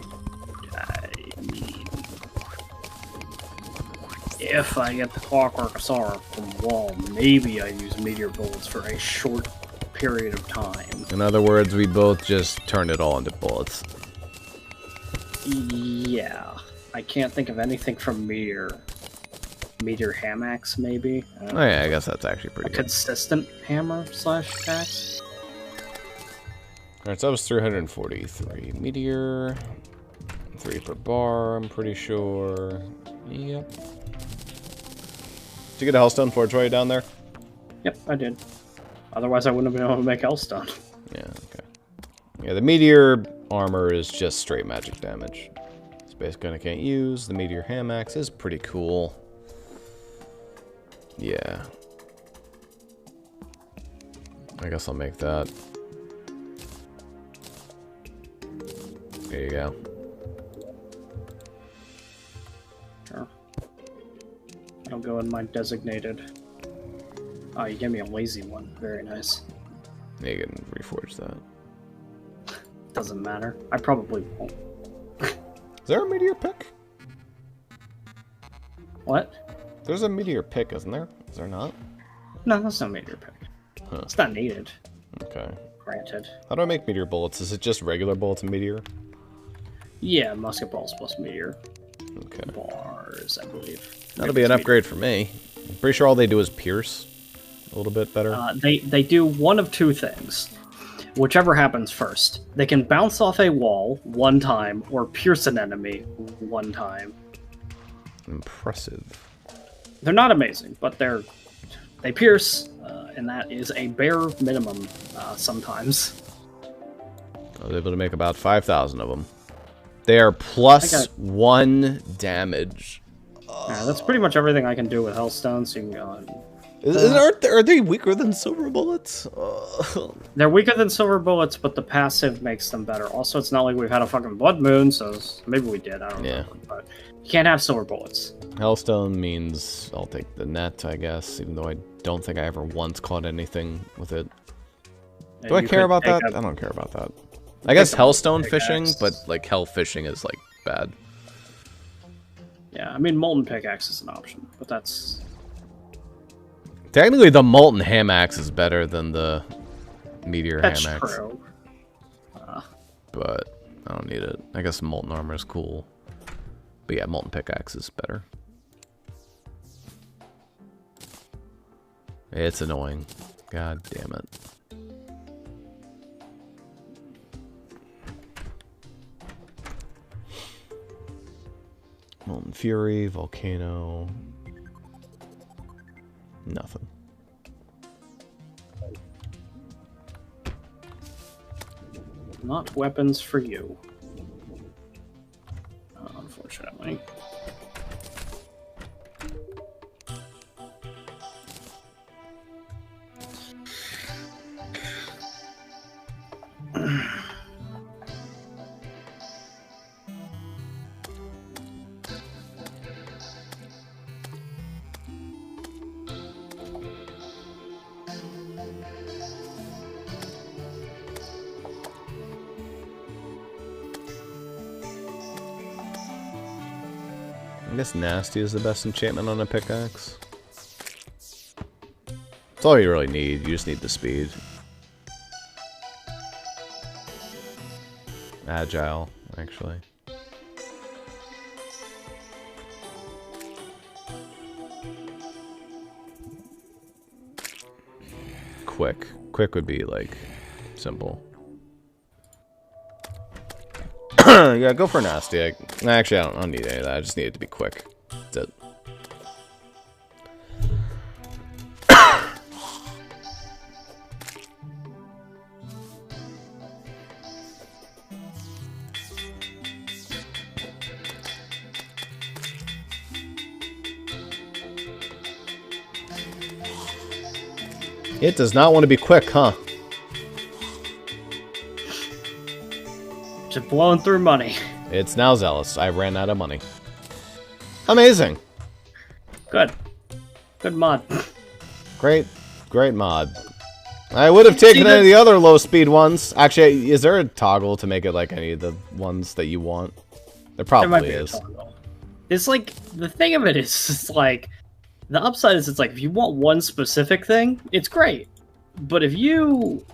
I mean... If I get the Clockwork Asara from Wall, maybe I use Meteor Bullets for a short period of time. In other words, we both just turned it all into bullets. Yeah. I can't think of anything from Meteor. Meteor Hamax, maybe? Oh yeah, I guess that's actually pretty good. Consistent hammer slash axe? Alright, so that was 343. Meteor. 3 per bar, I'm pretty sure. Yep. Did you get a Hellstone Forge while you're down there? Yep, I did. Otherwise I wouldn't have been able to make Hellstone. Yeah, okay. Yeah, the Meteor armor is just straight magic damage. Space gun I can't use. The Meteor Hamax is pretty cool. Yeah. I guess I'll make that. There you go. Sure. I'll go in my designated. Oh, you gave me a lazy one. Very nice. Yeah, you can reforge that. Doesn't matter. I probably won't. Is there a Meteor pick? What? There's a Meteor pick, isn't there? Is there not? No, that's no Meteor pick. Huh. It's not needed. Okay. Granted. How do I make Meteor bullets? Is it just regular bullets and Meteor? Yeah, musket balls plus Meteor. Okay. Bars, I believe. That'll be an upgrade for me. I'm pretty sure all they do is pierce. A little bit better. They do one of two things. Whichever happens first. They can bounce off a wall one time or pierce an enemy one time. Impressive. They're not amazing, but they pierce, and that is a bare minimum sometimes. I was able to make about 5,000 of them. They are plus 1 damage. Yeah, that's pretty much everything I can do with Hellstone, so you can go and... Are they weaker than silver bullets? They're weaker than silver bullets, but the passive makes them better. Also, it's not like we've had a fucking blood moon, so maybe we did, I don't know. But you can't have silver bullets. Hellstone means I'll take the net, I guess, even though I don't think I ever once caught anything with it. Do I care about that? I don't care about that. I guess Hellstone fishing, but like hell fishing is like bad. Yeah, I mean molten pickaxe is an option, but that's... Technically, the molten ham axe is better than the meteor ham axe. That's true. But I don't need it. I guess molten armor is cool. But yeah, molten pickaxe is better. It's annoying. God damn it. Molten Fury, Volcano. Nothing. Not weapons for you. Unfortunately. I guess Nasty is the best enchantment on a pickaxe. That's all you really need. You just need the speed. Agile, actually. Quick. Quick would be, like, simple. Yeah, go for Nasty. Actually, I don't need any of that. I just need it to be quick. That's it. It does not want to be quick, huh? Just blowing through money. It's now zealous. I ran out of money. Amazing. Good. Good mod. Great mod. I would have taken any of the other low speed ones. Actually, is there a toggle to make it like any of the ones that you want? There probably is. It's like, the thing of it is, it's like, the upside is it's like, if you want one specific thing, it's great. But if you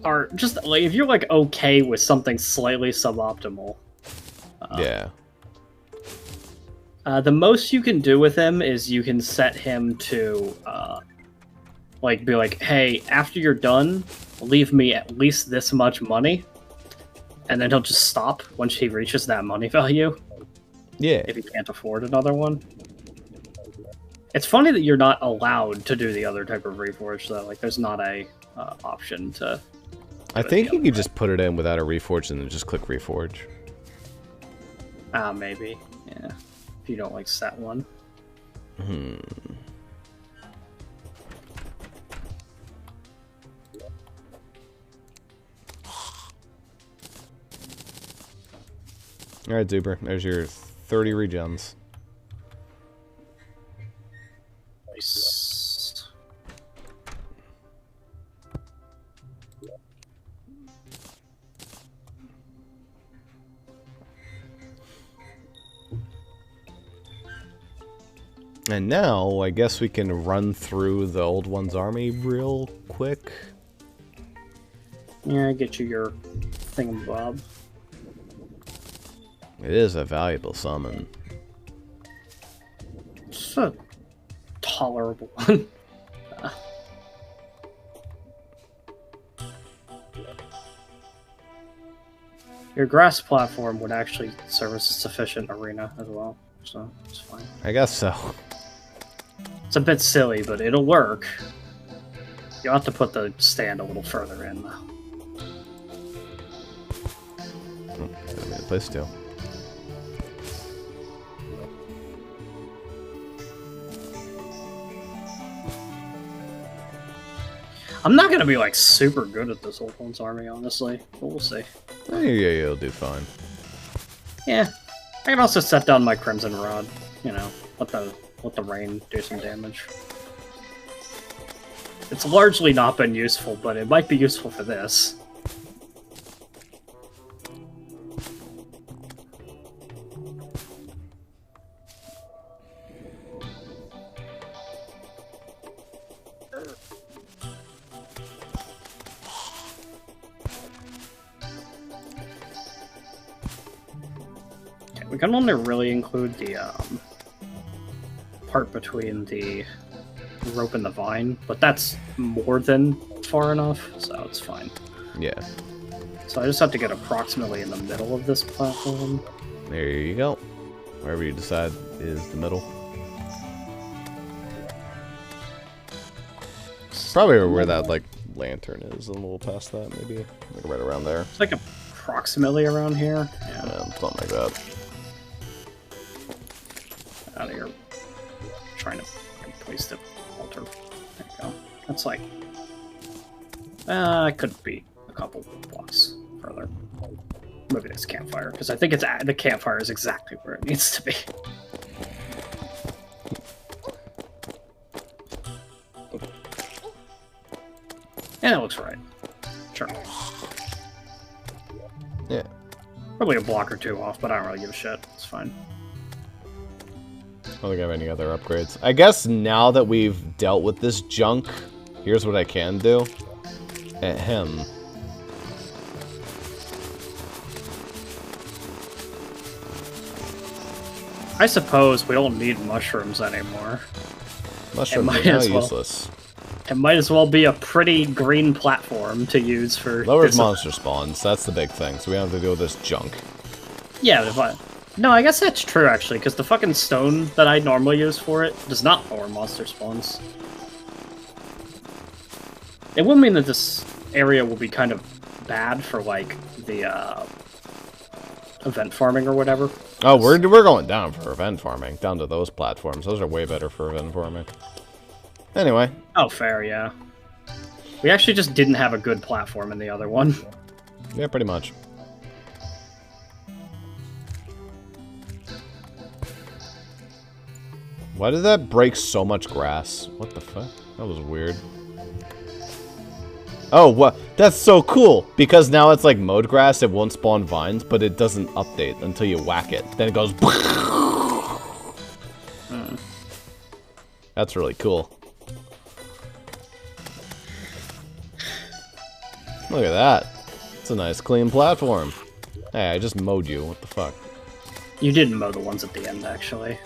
are just like, if you're like okay with something slightly suboptimal, Yeah. The most you can do with him is you can set him to, like, be like, hey, after you're done, leave me at least this much money, and then he'll just stop once he reaches that money value. Yeah. If he can't afford another one. It's funny that you're not allowed to do the other type of reforge, though. Like, there's not a option to... I think you could just put it in without a reforge and then just click reforge. Maybe. Yeah. If you don't, like, set one. Alright, Zuper. There's your 30 regens. Nice. And now, I guess we can run through the old one's army real quick. Yeah, get you your thingamabob. It is a valuable summon. It's a tolerable one. Your grass platform would actually serve as a sufficient arena as well, so it's fine. I guess so. It's a bit silly, but it'll work. You'll have to put the stand a little further in, though. Oh, gotta be the place to. I'm not gonna be like super good at this old one's army, honestly, but we'll see. Yeah, you'll do fine. Yeah, I can also set down my Crimson Rod. You know, let the rain do some damage. It's largely not been useful, but it might be useful for this. We can only really include the part between the rope and the vine, but that's more than far enough, so it's fine. Yeah. So I just have to get approximately in the middle of this platform. There you go. Wherever you decide is the middle. Probably where that, like, lantern is, a little past that, maybe. Like right around there. It's like approximately around here. Yeah. Something like that. Out of here. Trying to place the altar. There you go. That's like... it could be a couple blocks further. Maybe this campfire, because I think it's the campfire is exactly where it needs to be. And it looks right. Sure. Yeah. Probably a block or two off, but I don't really give a shit. It's fine. I don't think I have any other upgrades. I guess now that we've dealt with this junk, here's what I can do. Ahem. I suppose we don't need mushrooms anymore. Mushrooms are now useless. It might as well be a pretty green platform to use for... Lowers monster spawns, that's the big thing, so we don't have to deal with this junk. Yeah, but... No, I guess that's true, actually, because the fucking stone that I normally use for it does not lower monster spawns. It will mean that this area will be kind of bad for, like, the, event farming or whatever. Oh, we're going down for event farming. Down to those platforms. Those are way better for event farming. Anyway. Oh, fair, yeah. We actually just didn't have a good platform in the other one. Yeah, pretty much. Why did that break so much grass? What the fuck? That was weird. Oh, what? That's so cool! Because now it's like mode grass, it won't spawn vines, but it doesn't update until you whack it. Then it goes... That's really cool. Look at that. It's a nice clean platform. Hey, I just mowed you. What the fuck? You didn't mow the ones at the end, actually.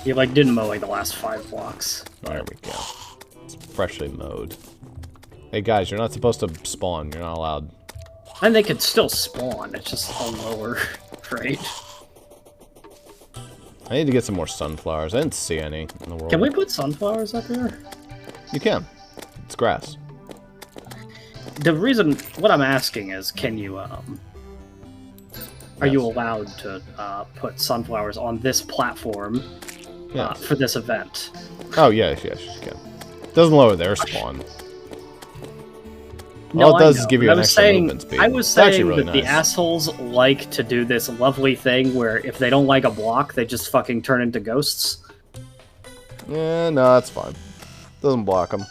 You, like, didn't mow, like, the last 5 blocks. There we go. It's freshly mowed. Hey, guys, you're not supposed to spawn. You're not allowed. And they could still spawn. It's just a lower rate. I need to get some more sunflowers. I didn't see any in the world. Can we put sunflowers up here? You can. It's grass. The reason... What I'm asking is, can you, Are you allowed to put sunflowers on this platform for this event? Oh, yes, you can. It doesn't lower their spawn. No, All it does is give you an extra movement speed. I was saying that the assholes like to do this lovely thing where if they don't like a block, they just fucking turn into ghosts. Yeah, no, that's fine. Doesn't block them.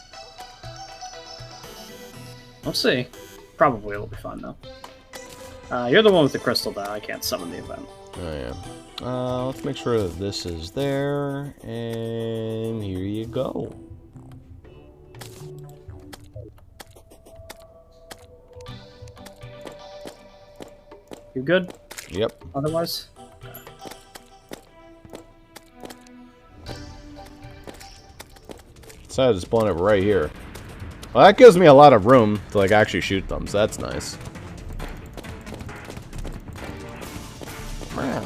We'll see. Probably it'll be fun, though. You're the one with the crystal, though. I can't summon the event. Oh, yeah. Let's make sure that this is there, and here you go. You good? Yep. Otherwise? Decided to spawn it right here. Well, that gives me a lot of room to, like, actually shoot them, so that's nice. Wow.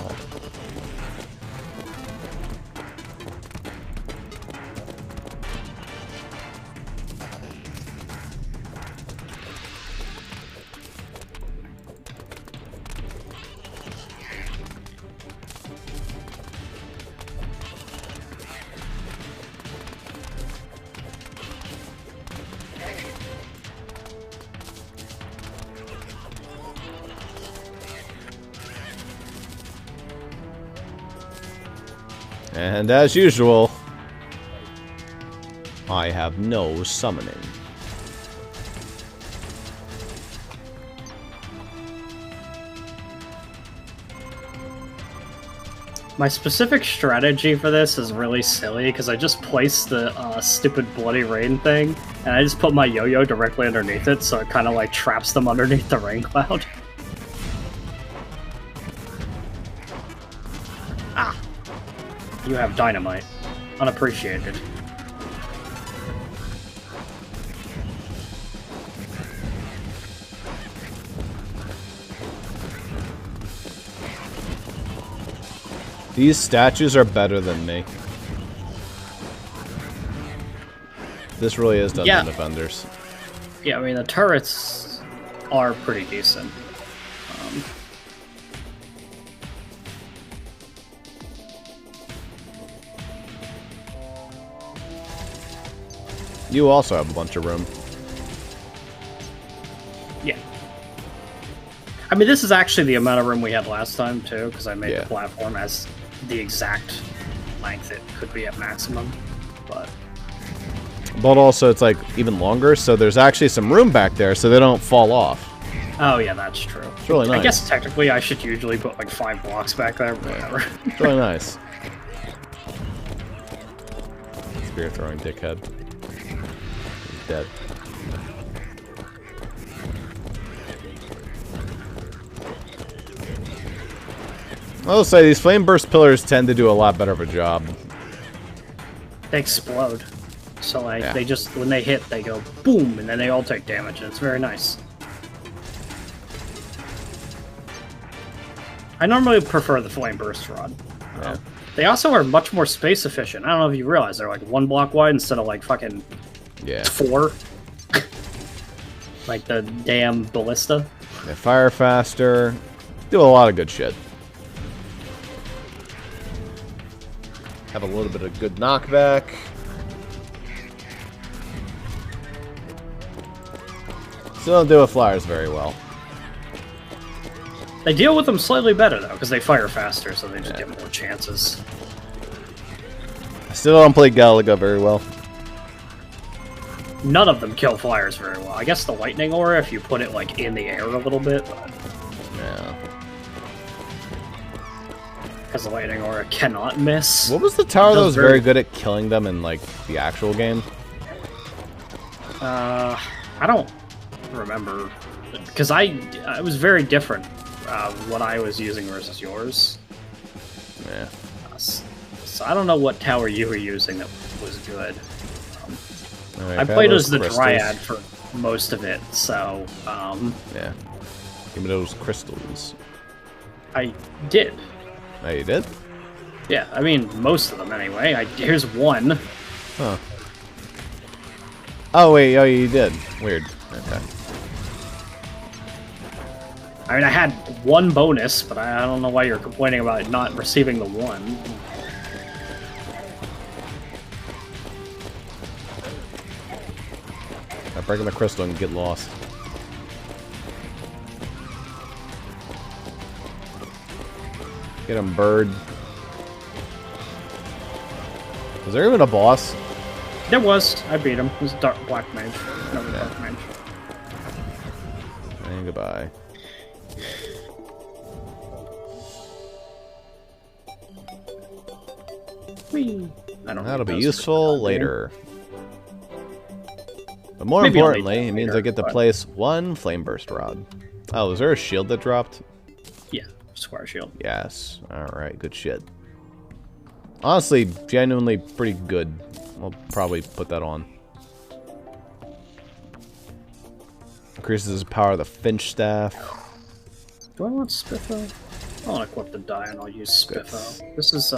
And as usual, I have no summoning. My specific strategy for this is really silly because I just placed the stupid Bloody Rain thing, and I just put my yo-yo directly underneath it, so it kind of like traps them underneath the rain cloud. Ah. You have dynamite. Unappreciated. These statues are better than me. This really is Dungeon Defenders. Yeah, I mean, the turrets are pretty decent. You also have a bunch of room. Yeah. I mean, this is actually the amount of room we had last time, too, because I made the platform as the exact length it could be at maximum. But also, it's, like, even longer, so there's actually some room back there so they don't fall off. Oh, yeah, that's true. It's really nice. I guess, technically, I should usually put, like, 5 blocks back there, but whatever. It's really nice. Spear throwing dickhead. He's dead. I'll say these flame burst pillars tend to do a lot better of a job. They explode. So, like, they just, when they hit, they go boom, and then they all take damage, and it's very nice. I normally prefer the flame burst rod. Yeah. They also are much more space efficient. I don't know if you realize they're like 1 block wide instead of like fucking 4. Like the damn ballista. They fire faster. Do a lot of good shit. Have a little bit of good knockback. Still don't deal with flyers very well. They deal with them slightly better though, because they fire faster, so they just get more chances. I still don't play Galaga very well. None of them kill flyers very well. I guess the lightning aura, if you put it like in the air a little bit. But... yeah. Because the lightning aura cannot miss. What was the tower that was very good at killing them in like the actual game? I don't remember, because I was very different what I was using versus yours. Yeah. So I don't know what tower you were using that was good. Right, I played as the crystals. Dryad for most of it, so Yeah. Give me those crystals. I did. Oh, you did? Yeah, I mean most of them anyway. Here's one. Huh. Oh wait, oh you did. Weird. Okay. I mean, I had one bonus, but I don't know why you're complaining about not receiving the one. I break my crystal and get lost. Get him, bird. Is there even a boss? There was. I beat him. It was Dark Black Mage. No, Dark Mage. And goodbye. Whee! I don't. That'll be think those useful are good. later. But more Maybe I'll need importantly, that it means later, I get to but- place one flame burst rod. Oh, is there a shield that dropped? Yeah, Square Shield. Yes. Alright, good shit. Honestly, genuinely pretty good. I'll probably put that on. Increases the power of the Finch Staff. Do I want Spiffo? I'll equip the die and I'll use Spiffo. This is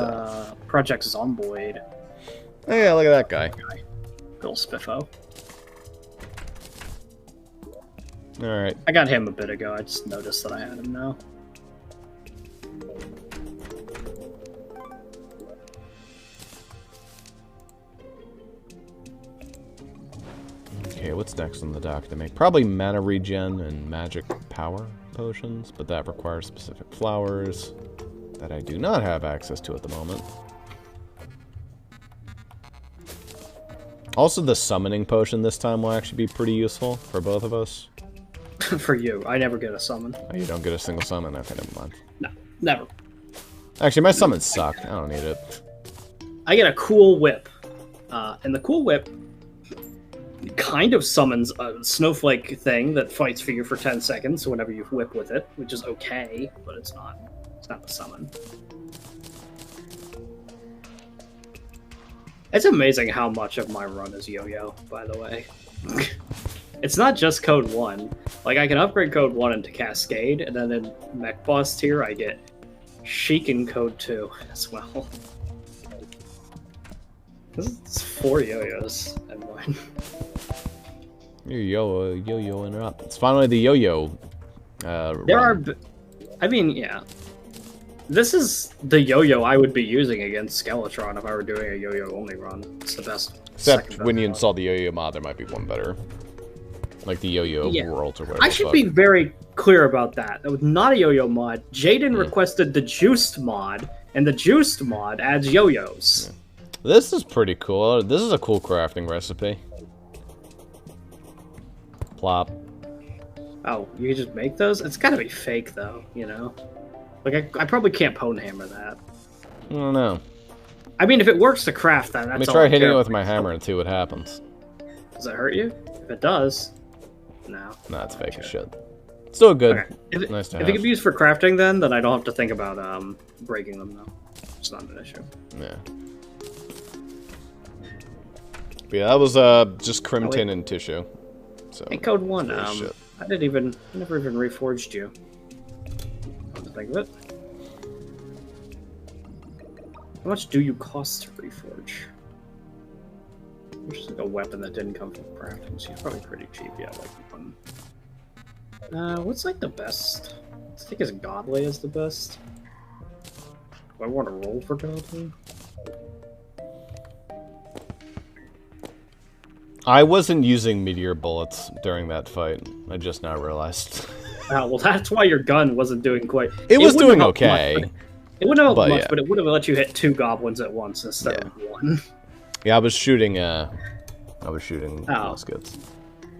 Project Zomboid. Oh yeah, look at that guy. Bill Spiffo. Alright. I got him a bit ago. I just noticed that I had him now. Okay, what's next on the dock to make? Probably mana regen and magic power potions, but that requires specific flowers that I do not have access to at the moment. Also, the summoning potion this time will actually be pretty useful for both of us. For you, I never get a summon. Oh, you don't get a single summon? Okay, never mind. No, never. Actually, my summons suck. I don't need it. I get a cool whip, and the cool whip kind of summons a snowflake thing that fights for you for 10 seconds whenever you whip with it, which is okay, but it's not a summon. It's amazing how much of my run is yo-yo, by the way. It's not just Code 1. Like, I can upgrade Code 1 into Cascade, and then in Mech Boss tier, I get Sheik in Code 2 as well. This is 4 yo-yos and 1. You're yo-yoing it up. It's finally the yo-yo There are... I mean, yeah. This is the yo-yo I would be using against Skeletron if I were doing a yo-yo only run. It's the best. Except when you install the yo-yo mod, there might be one better. Like the yo-yo Yeah. world or whatever. I should be very clear about that. That was not a yo-yo mod. Jaden requested the Juiced mod, and the Juiced mod adds yo-yos. This is pretty cool. This is a cool crafting recipe. Plop. Oh, you can just make those? It's gotta be fake, though, you know? Like, I probably can't pwn hammer that. I don't know. I mean, if it works to craft that, Let that's me all try I hitting care it with about. my hammer and see what happens. Does it hurt you? If it does, no. Nah, it's fake as shit. Still good. Okay. If it, Nice to if it have. can be used for crafting, then I don't have to think about breaking them, though. It's not an issue. Yeah. But yeah, that was just crim tin and tissue. So. Hey, Code 1, holy shit. I never even reforged you. Come to think of it. How much do you cost to reforge? Which is like a weapon that didn't come from crafting, so you're probably pretty cheap. Yeah, like one. What's like the best? I think is Godly is the best. Do I want to roll for Godly? I wasn't using meteor bullets during that fight. I just now realized. Well, that's why your gun wasn't doing quite. It was wouldn't doing have okay. helped much, it wouldn't have helped But much, yeah. but it would have let you hit 2 goblins at once instead of 1. Yeah, I was shooting Oh. muskets.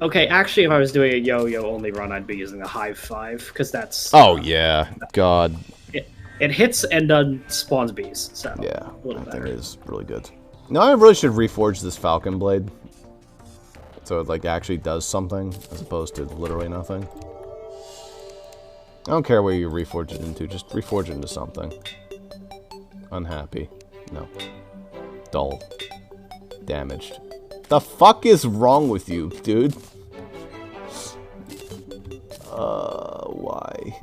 Okay, actually, if I was doing a yo-yo only run, I'd be using a Hive 5 because that's Oh yeah, God. it hits and spawns bees. So Yeah, a little that better. thing is really good. No, I really should reforge this Falcon blade. So it, like, actually does something, as opposed to literally nothing. I don't care what you reforge it into, just reforge it into something. Unhappy. No. Dull. Damaged. The fuck is wrong with you, dude? Why?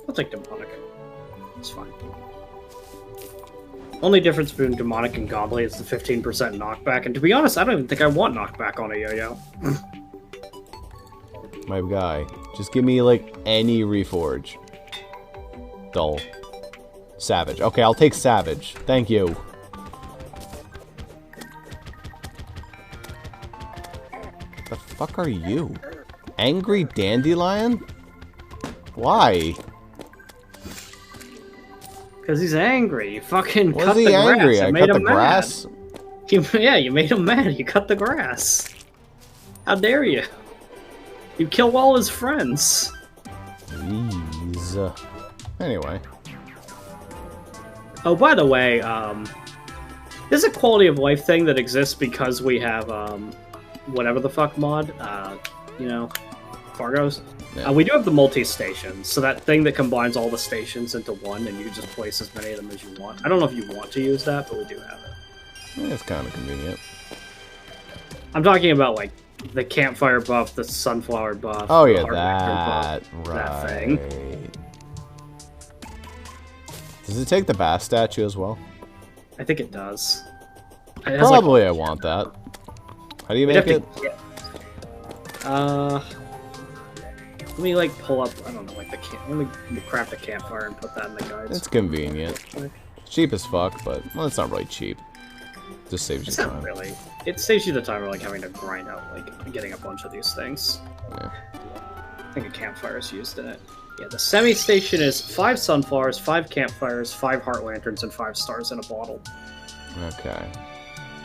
I'll take demonic. It's fine. Only difference between demonic and godly is the 15% knockback, and to be honest, I don't even think I want knockback on a yo-yo. My guy. Just give me, like, any reforge. Dull. Savage. Okay, I'll take Savage. Thank you. The fuck are you? Angry Dandelion? Why? Because he's angry. You fucking Was cut the he angry? grass. I You cut made the him grass? mad. Yeah, you made him mad. You cut the grass. How dare you? You kill all his friends. Jeez. Anyway. Oh, by the way, there's a quality of life thing that exists because we have, whatever the fuck mod, you know, Fargos. Yeah. We do have the multi-stations, so that thing that combines all the stations into one, and you can just place as many of them as you want. I don't know if you want to use that, but we do have it. Yeah, it's kind of convenient. I'm talking about, like, the campfire buff, the sunflower buff. Oh the yeah, heart that, nectar buff, right. that thing. Does it take the bass statue as well? I think it does. It has, Probably like, I want that. How do you we'd make have it? to get- let me, like, pull up, I don't know, like, let me craft a campfire and put that in the guides. It's convenient. Cheap as fuck, but, well, it's not really cheap. Just saves you It's time. not really. It saves you the time of, like, having to grind out, like, getting a bunch of these things. Yeah. I think a campfire is used in it. Yeah, the semi-station is 5 sunflowers, 5 campfires, 5 heart lanterns, and 5 stars in a bottle. Okay.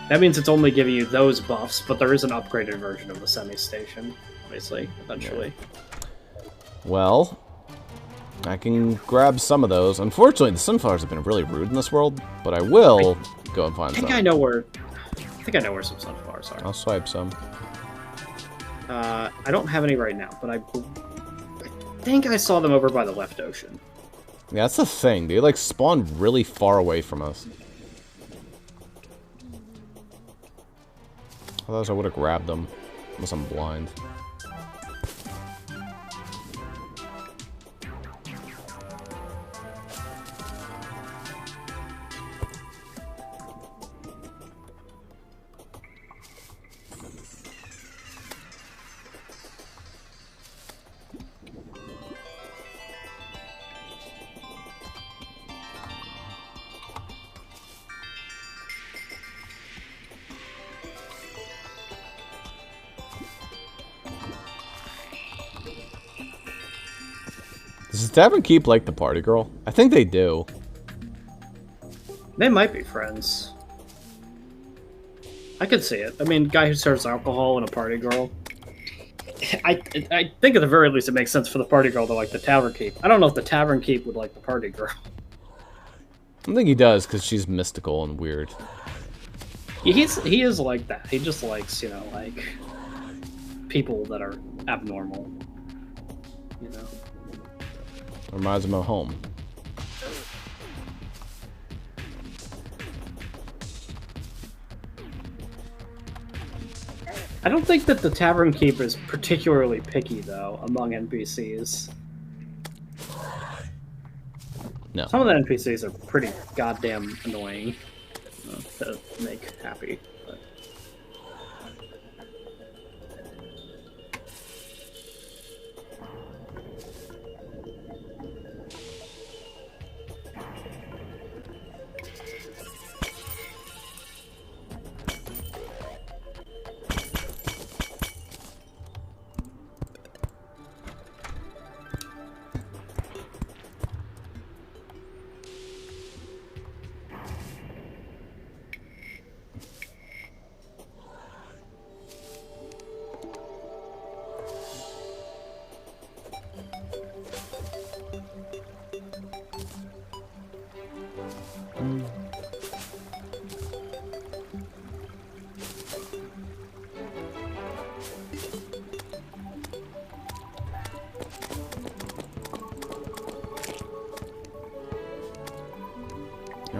That means it's only giving you those buffs, but there is an upgraded version of the semi-station, obviously, eventually. Well, I can grab some of those. Unfortunately, the sunflowers have been really rude in this world, but I will go and find I think some. I know where some sunflowers are. I'll swipe some. I don't have any right now, but I think I saw them over by the left ocean. Yeah, that's the thing. They, like, spawn really far away from us. Otherwise, I would have grabbed them. Unless I'm blind. Does Tavern Keep like the party girl? I think they do. They might be friends. I could see it. I mean, guy who serves alcohol and a party girl. I think at the very least it makes sense for the party girl to like the Tavern Keep. I don't know if the Tavern Keep would like the party girl. I think he does, because she's mystical and weird. He is like that. He just likes, you know, like, people that are abnormal. You know? Reminds him of home. I don't think that the Tavern Keep is particularly picky, though, among NPCs. No. Some of the NPCs are pretty goddamn annoying to make happy. But...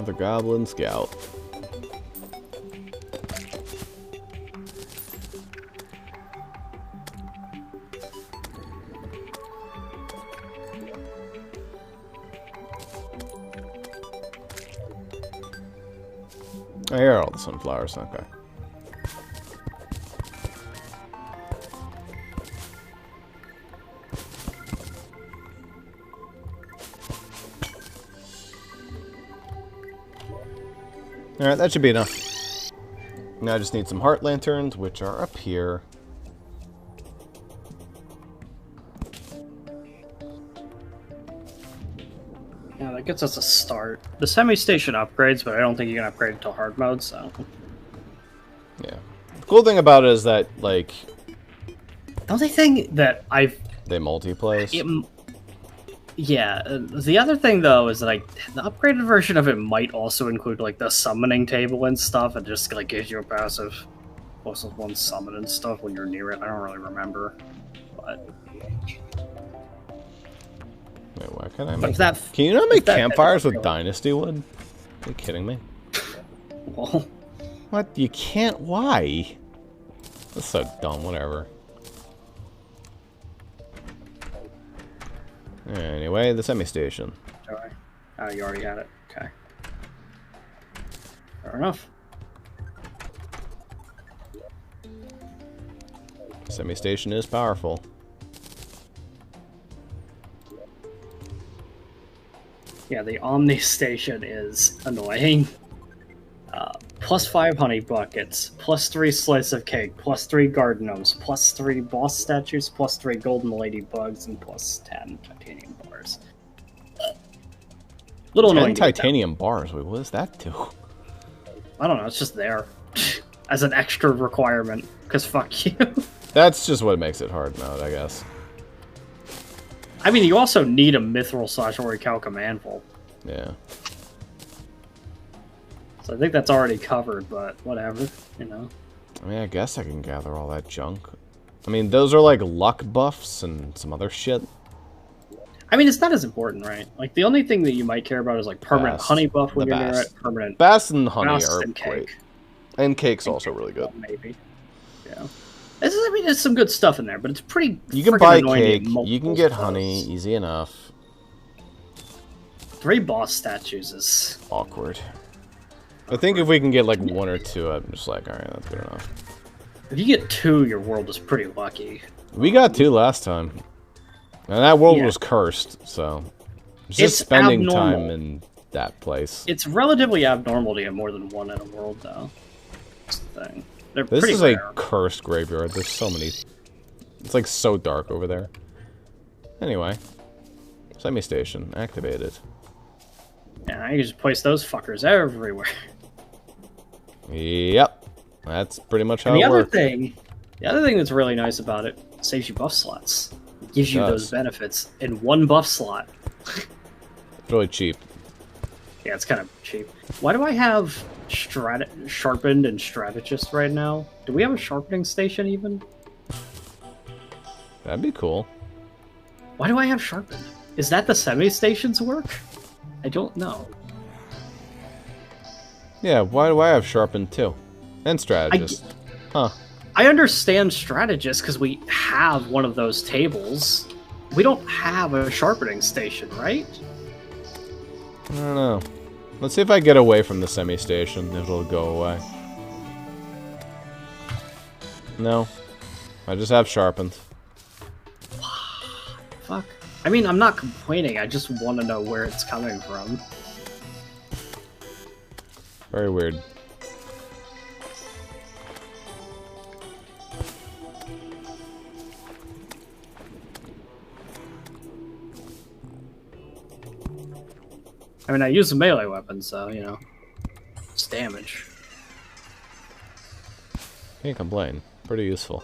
Another goblin scout. Oh, here are all the sunflowers, okay. Alright, that should be enough. Now I just need some heart lanterns, which are up here. Yeah, that gets us a start. The semi-station upgrades, but I don't think you can upgrade until hard mode, so... Yeah. The cool thing about it is that, like... The only thing that They multiplays? Yeah, the other thing, though, is that, like, the upgraded version of it might also include, like, the summoning table and stuff, and just, like, gives you a passive +1 summon and stuff when you're near it. I don't really remember, but... Wait, why can't I But make... if that, Can you not make if that- campfires with dynasty wood? Are you kidding me? Well, What? You can't? Why? That's so dumb, whatever. Anyway, the semi-station. oh, you already had it. Okay. Fair enough. Semi-station is powerful. Yeah, the Omni Station is annoying. +5 honey buckets, +3 slice of cake, +3 garden gnomes, +3 boss statues, +3 golden ladybugs, and +10 titanium bars. Little 10 annoying. titanium bars. Wait, what does that do? I don't know. It's just there as an extra requirement. Cause fuck you. That's just what makes it hard mode, I guess. I mean, you also need a mithril /orichalcum anvil. Yeah. So I think that's already covered, but whatever, you know. I mean, I guess I can gather all that junk. I mean, those are like luck buffs and some other shit. I mean, it's not as important, right? Like, the only thing that you might care about is, like, permanent Bast. honey buff when The you're near bast. it, permanent Bast and honey bast are and great. cake. And cake's also really good. Maybe. Yeah. I mean, there's some good stuff in there, but it's pretty You can friggin' buy annoying to cake, get you multiple can get spells. honey, easy enough. 3 boss statues is... Awkward. I think if we can get like 1 or 2, I'm just like, alright, that's good enough. If you get 2, your world is pretty lucky. We got 2 last time. And that world Yeah. was cursed, so... It's It's just spending abnormal. time in that place. It's relatively abnormal to get more than 1 in a world, though. That's the thing. They're This pretty is rare. a cursed graveyard. There's so many... It's like so dark over there. Anyway. Semi-station. Activated. Yeah, you can just place those fuckers everywhere. Yep. That's pretty much how And it the other works. thing that's really nice about it, saves you buff slots. It gives you It those does. benefits in 1 buff slot. It's really cheap. Yeah, it's kind of cheap. Why do I have sharpened and strategist right now? Do we have a sharpening station even? That'd be cool. Why do I have sharpened? Is that the semi-station's work? I don't know. Yeah, why do I have sharpened too? And strategist. Huh. I understand strategist because we have one of those tables. We don't have a sharpening station, right? I don't know. Let's see if I get away from the semi-station, if it'll go away. No. I just have sharpened. Fuck. I mean, I'm not complaining. I just want to know where it's coming from. Very weird. I mean, I use a melee weapon, so, you know, it's damage. Can't complain. Pretty useful.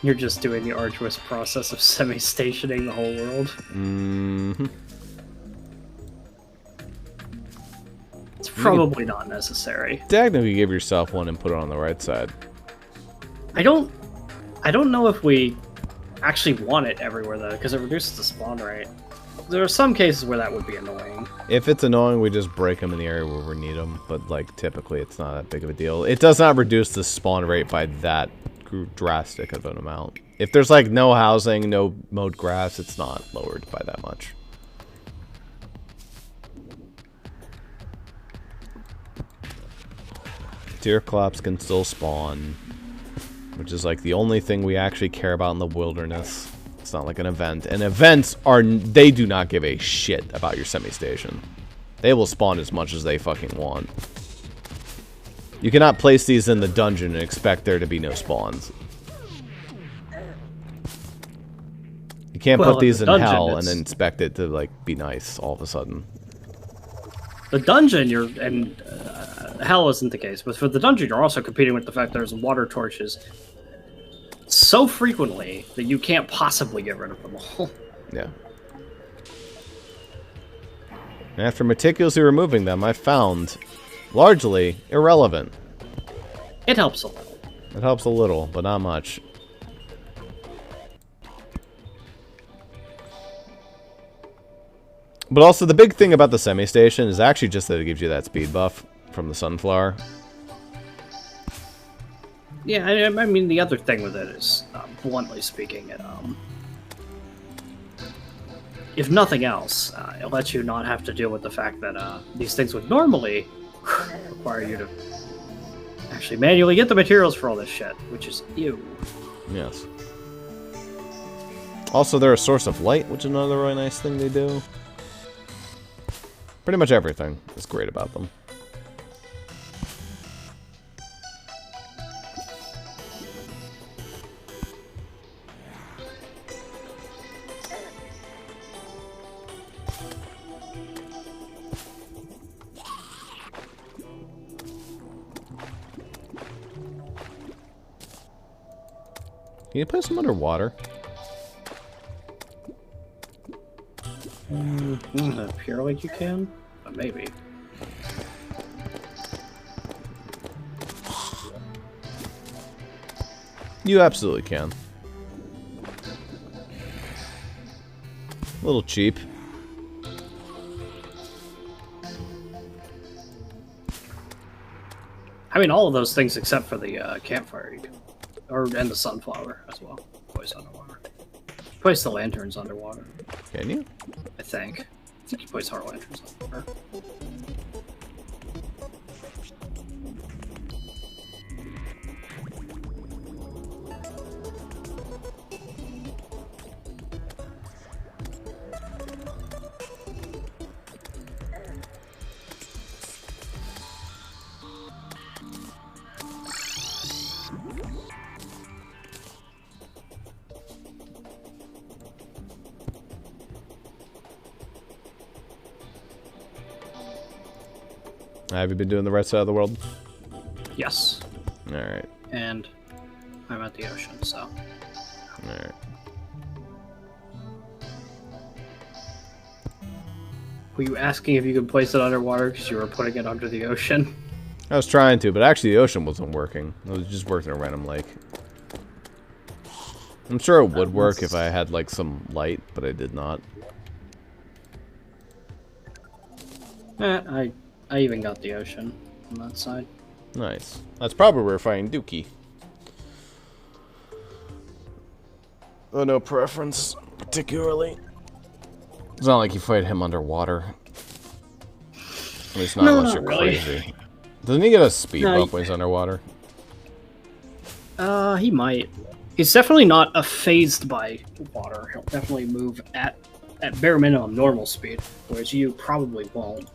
You're just doing the arduous process of semi-stationing the whole world. Mm-hmm. It's probably not necessary. Technically, give yourself one and put it on the right side. I don't know if we actually want it everywhere though, because it reduces the spawn rate. There are some cases where that would be annoying. If it's annoying, we just break them in the area where we need them. But like typically, it's not that big of a deal. It does not reduce the spawn rate by that drastic of an amount. If there's like no housing, no mowed grass, it's not lowered by that much. Deerclops can still spawn, which is like the only thing we actually care about in the wilderness. It's not like an event. And events they do not give a shit about your semi-station. They will spawn as much as they fucking want. You cannot place these in the dungeon and expect there to be no spawns. You can't put these in hell and then expect it to like be nice all of a sudden. The dungeon, hell isn't the case, but for the dungeon, you're also competing with the fact there's water torches so frequently that you can't possibly get rid of them all. Yeah. And after meticulously removing them, I found largely irrelevant. It helps a little. It helps a little, but not much. But also, the big thing about the semi-station is actually just that it gives you that speed buff from the sunflower. Yeah, I mean, the other thing with it is, bluntly speaking, if nothing else, it lets you not have to deal with the fact that these things would normally require you to actually manually get the materials for all this shit, which is ew. Yes. Also, they're a source of light, which is another really nice thing they do. Pretty much everything is great about them. Can you put some underwater? Appear like you can? Maybe. You absolutely can. A little cheap. I mean, all of those things except for the campfire, you can, and the sunflower as well. Place underwater. Place the lanterns underwater. Can you? I think you place our lanterns underwater. Have you been doing the right side of the world? Yes. Alright. And I'm at the ocean, so. Alright. Were you asking if you could place it underwater because you were putting it under the ocean? I was trying to, but actually the ocean wasn't working. It was just working a random lake. I'm sure it would work if I had like some light, but I did not. I even got the ocean on that side. Nice. That's probably where we're fighting Dookie. Oh, no preference, particularly. It's not like you fight him underwater. At least not unless you're really. crazy. Doesn't he get a speed buff when he's underwater? He might. He's definitely not phased by water. He'll definitely move at bare minimum normal speed, whereas you probably won't.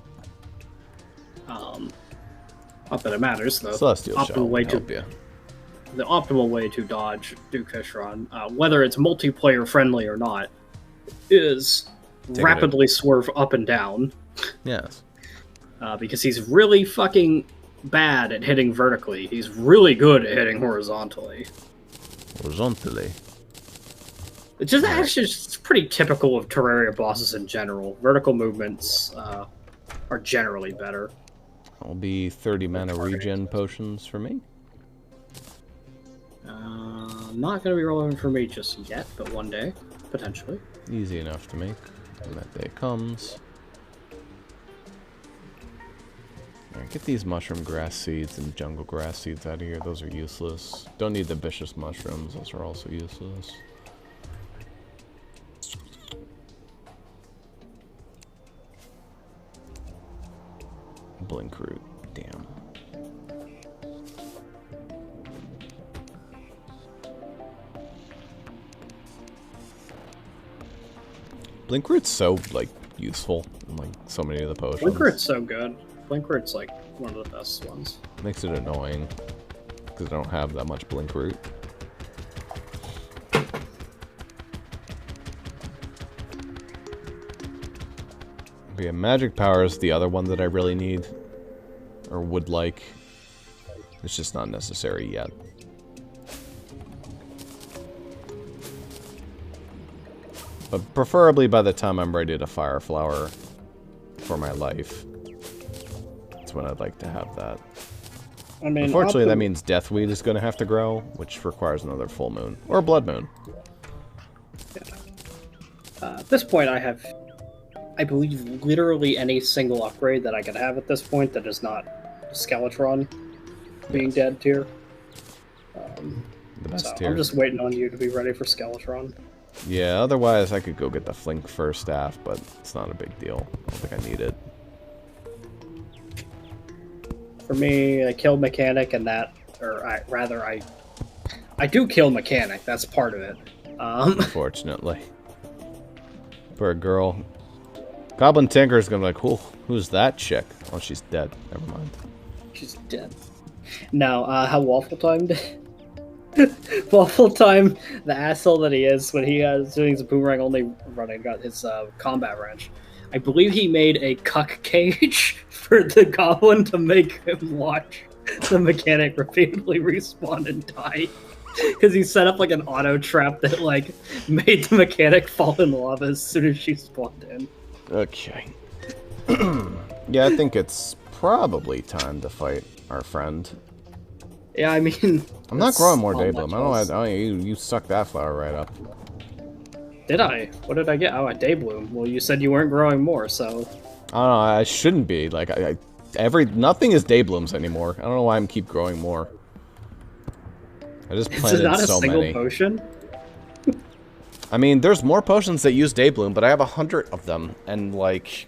Not that it matters, though. Celestial Shell will help you. The optimal way to dodge Dukefish Run, whether it's multiplayer friendly or not, is rapidly swerve up and down. Yes. Because he's really fucking bad at hitting vertically. He's really good at hitting horizontally. Horizontally. It's just actually it's pretty typical of Terraria bosses in general. Vertical movements are generally better. That'll be 30 mana regen potions for me. Not going to be relevant for me just yet, but one day, potentially. Easy enough to make when that day comes. Alright, get these mushroom grass seeds and jungle grass seeds out of here. Those are useless. Don't need the vicious mushrooms. Those are also useless. Blink root. Damn. Blink root's so, like, useful in, like, so many of the potions. Blink root's so good. Blink root's, like, one of the best ones. Makes it annoying, because I don't have that much blink root. But yeah, magic power is the other one that I really need, or would like. It's just not necessary yet. But preferably by the time I'm ready to fire flower for my life. That's when I'd like to have that. I mean, unfortunately, that means Deathweed is going to have to grow, which requires another full moon. Or blood moon. At this point, I have, I believe, literally any single upgrade that I could have at this point that is not Skeletron being dead tier. The best so tier. I'm just waiting on you to be ready for Skeletron. Yeah, otherwise I could go get the Flink Fur Staff, but it's not a big deal. I don't think I need it. For me, I killed Mechanic and that, or I do kill Mechanic, that's part of it. Unfortunately. Poor girl. Goblin Tinker is gonna be like, who's that chick? Oh, she's dead. Never mind. She's dead. Now, how Waffle timed? Waffle time, the asshole that he is, when he was doing his boomerang only running, got his combat wrench. I believe he made a cuck cage for the goblin to make him watch the Mechanic repeatedly respawn and die. Because he set up like an auto trap that like made the Mechanic fall in lava as soon as she spawned in. Okay. Yeah, I think it's probably time to fight our friend. Yeah, I mean... I'm not growing more Daybloom. I don't know, you sucked that flower right up. Did I? What did I get? Oh, a Daybloom. Well, you said you weren't growing more, so... I don't know, I shouldn't be. Like, nothing is Dayblooms anymore. I don't know why I'm keep growing more. I just planted so many. Is it not a single potion? I mean, there's more potions that use Daybloom, but I have 100 of them, and like...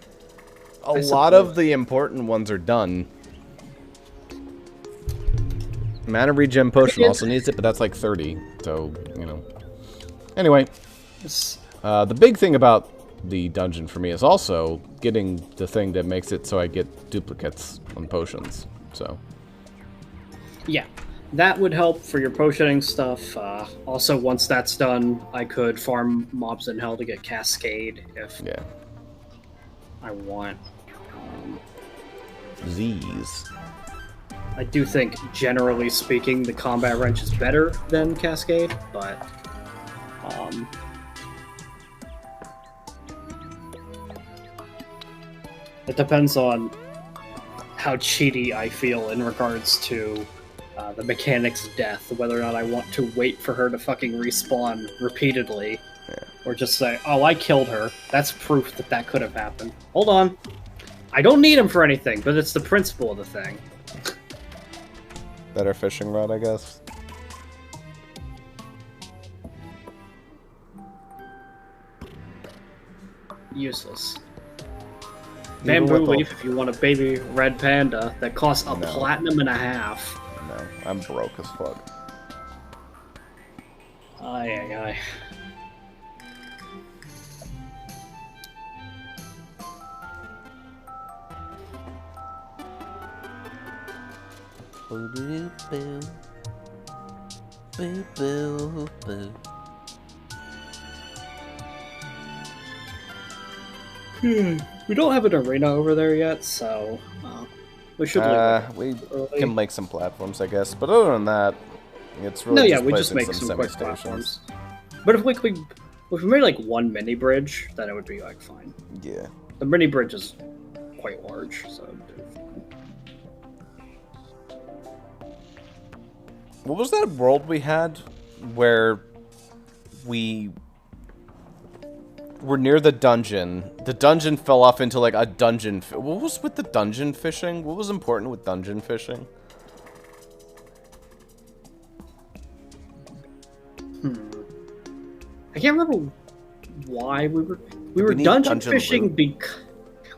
A lot of the important ones are done. Mana regen potion also needs it, but that's like 30, so, you know. Anyway, the big thing about the dungeon for me is also getting the thing that makes it so I get duplicates on potions, so. Yeah, that would help for your potioning stuff. Also, once that's done, I could farm mobs in hell to get Cascade if I want. Z's. I do think, generally speaking, the combat wrench is better than Cascade, but it depends on how cheaty I feel in regards to the Mechanic's death, whether or not I want to wait for her to fucking respawn repeatedly, or just say, oh, I killed her. That's proof that that could have happened. Hold on. I don't need him for anything, but it's the principle of the thing. Better fishing rod, I guess. Useless. Bamboo leaf if you want a baby red panda that costs a platinum and a half. No, I'm broke as fuck. Ay, ay, ay. Boo boo boo boo boo. We don't have an arena over there yet, so we should. We can make some platforms, I guess. But other than that, it's really we just make some quick platforms. But if we made like one mini bridge, then it would be like fine. Yeah. The mini bridge is quite large, so. What was that world we had where we were near the dungeon? The dungeon fell off into like a dungeon. What was with the dungeon fishing? What was important with dungeon fishing? I can't remember why we were dungeon fishing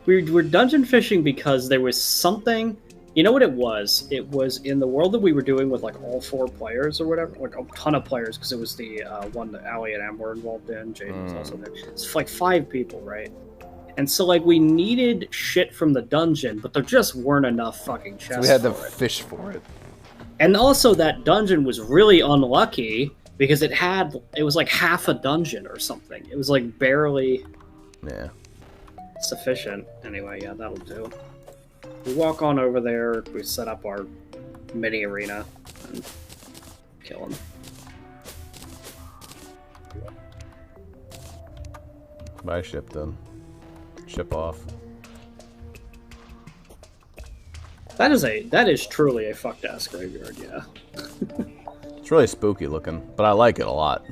we were dungeon fishing because there was something. You know what it was? It was in the world that we were doing with like all 4 players or whatever, like a ton of players, because it was the one that Allie and Em were involved in. Jaden was also there. It's like 5 people, right? And so like we needed shit from the dungeon, but there just weren't enough fucking chests. So we had to fish for it. And also that dungeon was really unlucky because it was like half a dungeon or something. It was like barely sufficient. Anyway, yeah, that'll do. We walk on over there, we set up our mini arena, and kill him. Buy ship then. Ship off. That is truly a fucked ass graveyard, yeah. It's really spooky looking, but I like it a lot.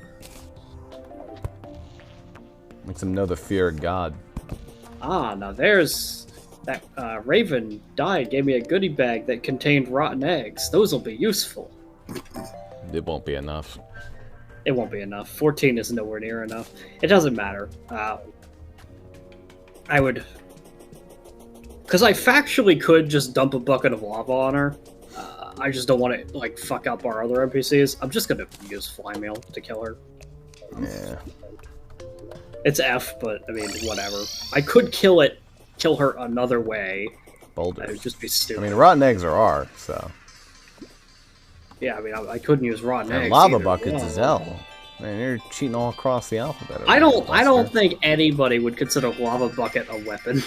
Makes him know the fear of God. Ah, now there's... That Raven died, gave me a goodie bag that contained rotten eggs. Those will be useful. It won't be enough. It won't be enough. 14 is nowhere near enough. It doesn't matter. I would... Because I factually could just dump a bucket of lava on her. I just don't want to, like, fuck up our other NPCs. I'm just going to use fly mail to kill her. Yeah. It's F, but, I mean, whatever. I could kill her another way. Boulders. It would just be stupid. I mean, rotten eggs are R, so. Yeah, I mean, I couldn't use rotten eggs. Lava either. buckets is L. Man, you're cheating all across the alphabet. I don't think anybody would consider lava bucket a weapon.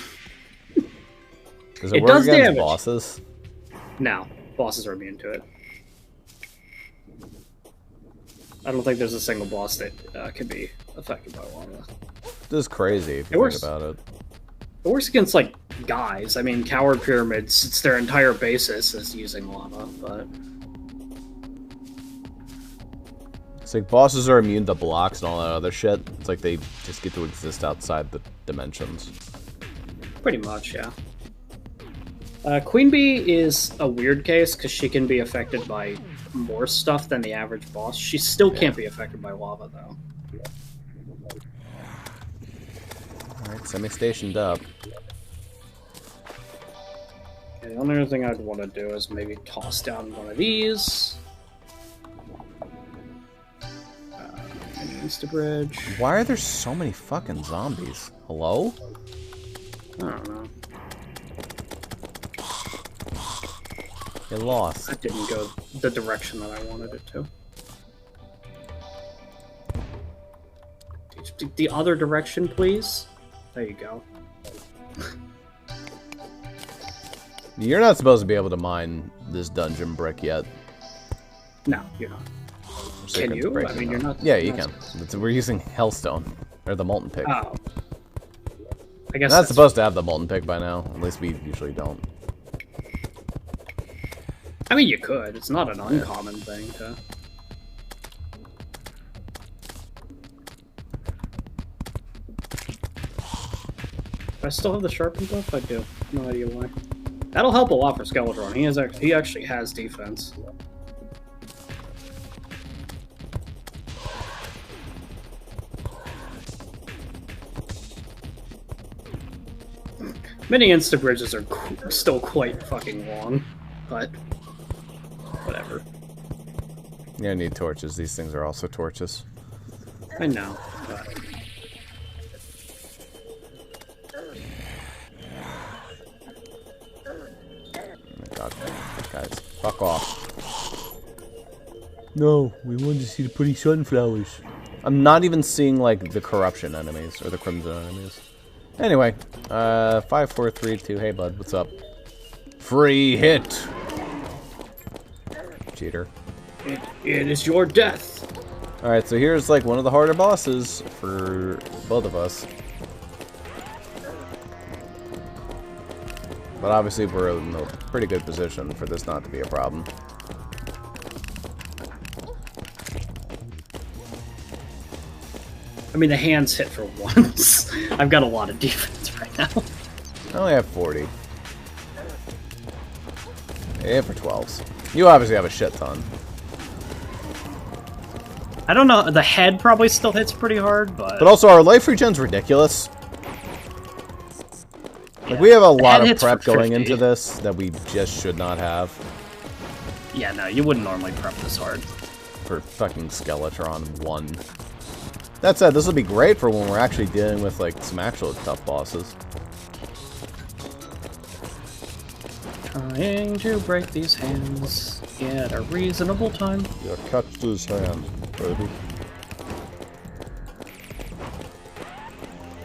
Does it work does against damage. bosses? No, bosses are immune to it. I don't think there's a single boss that can be affected by lava. This is crazy if you think about it. It works against, like, guys. I mean, Coward Pyramids, it's their entire basis is using lava, but... It's like bosses are immune to blocks and all that other shit. It's like they just get to exist outside the dimensions. Pretty much, yeah. Queen Bee is a weird case, because she can be affected by more stuff than the average boss. She still can't be affected by lava, though. Alright, semi-stationed up. Okay, the only other thing I'd want to do is maybe toss down one of these. Insta-bridge. Why are there so many fucking zombies? Hello? I don't know. They lost. That didn't go the direction that I wanted it to. The other direction, please. There you go. You're not supposed to be able to mine this dungeon brick yet. No, you're not. Can you? I mean, you're not... Yeah, you can. We're using Hellstone. Or the Molten Pig. Oh. I guess Not supposed to have the Molten Pig by now. At least we usually don't. I mean, you could. It's not an uncommon thing to... Do I still have the sharpened buff? I do. No idea why. That'll help a lot for Skeletron. He actually has defense. Many insta bridges are still quite fucking long, but whatever. You're gonna need torches. These things are also torches. I know, but... God, guys, fuck off. No, we wanted to see the pretty sunflowers. I'm not even seeing, like, the corruption enemies, or the crimson enemies. Anyway, 5, 4, 3, 2, hey bud, what's up? Free hit! Cheater. It is your death! Alright, so here's, like, one of the harder bosses for both of us. But obviously we're in a pretty good position for this not to be a problem. mean, the hands hit for once. I've got a lot of defense right now. I only have 40. Yeah, for 12s. You obviously have a shit ton. I don't know. The head probably still hits pretty hard, but... But also, our life regen's ridiculous. Like, Yeah. we have a The lot head of hits for prep going 50. into this that we just should not have. Yeah, no, you wouldn't normally prep this hard. For fucking Skeletron 1. That said, this will be great for when we're actually dealing with, like, some actual tough bosses. Trying to break these hands at a reasonable time. Yeah, catch this hand, baby.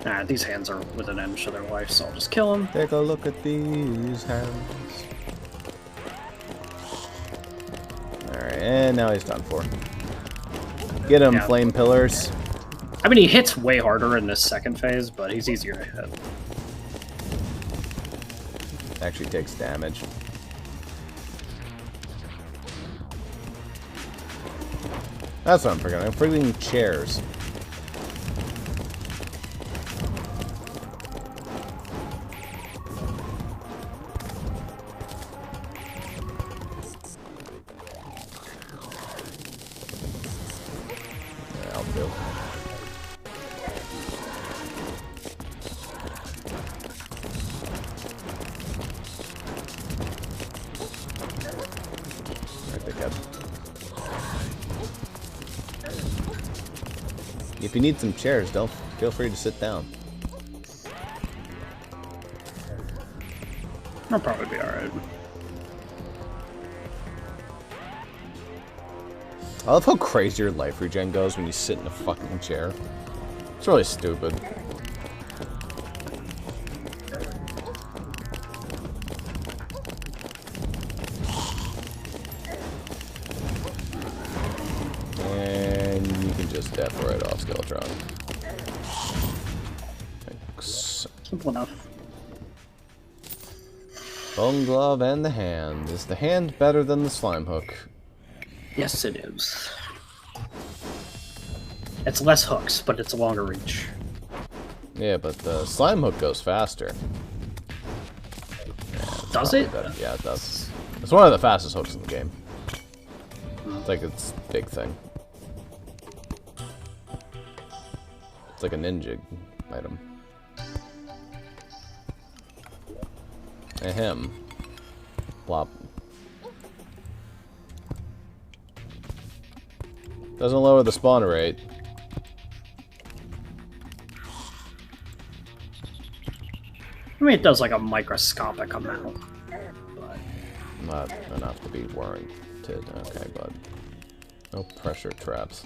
Nah, these hands are within an inch of their life, so I'll just kill them. Take a look at these hands. Alright, and now he's done for. Get him, Yeah. flame pillars. I mean, he hits way harder in this second phase, but he's easier to hit. Actually takes damage. That's what I'm forgetting. I'm forgetting chairs. Yeah, I'll do. Right, pick up. If you need some chairs, don't feel free to sit down. I'll probably be alright. I love how crazy your life regen goes when you sit in a fucking chair. It's really stupid. And you can just def right off Skeletron. Thanks. Simple enough. Bone glove and the hand. Is the hand better than the slime hook? Yes, it is. It's less hooks, but it's a longer reach. Yeah, but the slime hook goes faster. Does it? Yeah, it does. It's one of the fastest hooks in the game. It's like its big thing. It's like a ninja item. Ahem. Plop. Doesn't lower the spawn rate. I mean, it does like a microscopic amount. But Not enough to be warranted. Okay, bud. No pressure traps.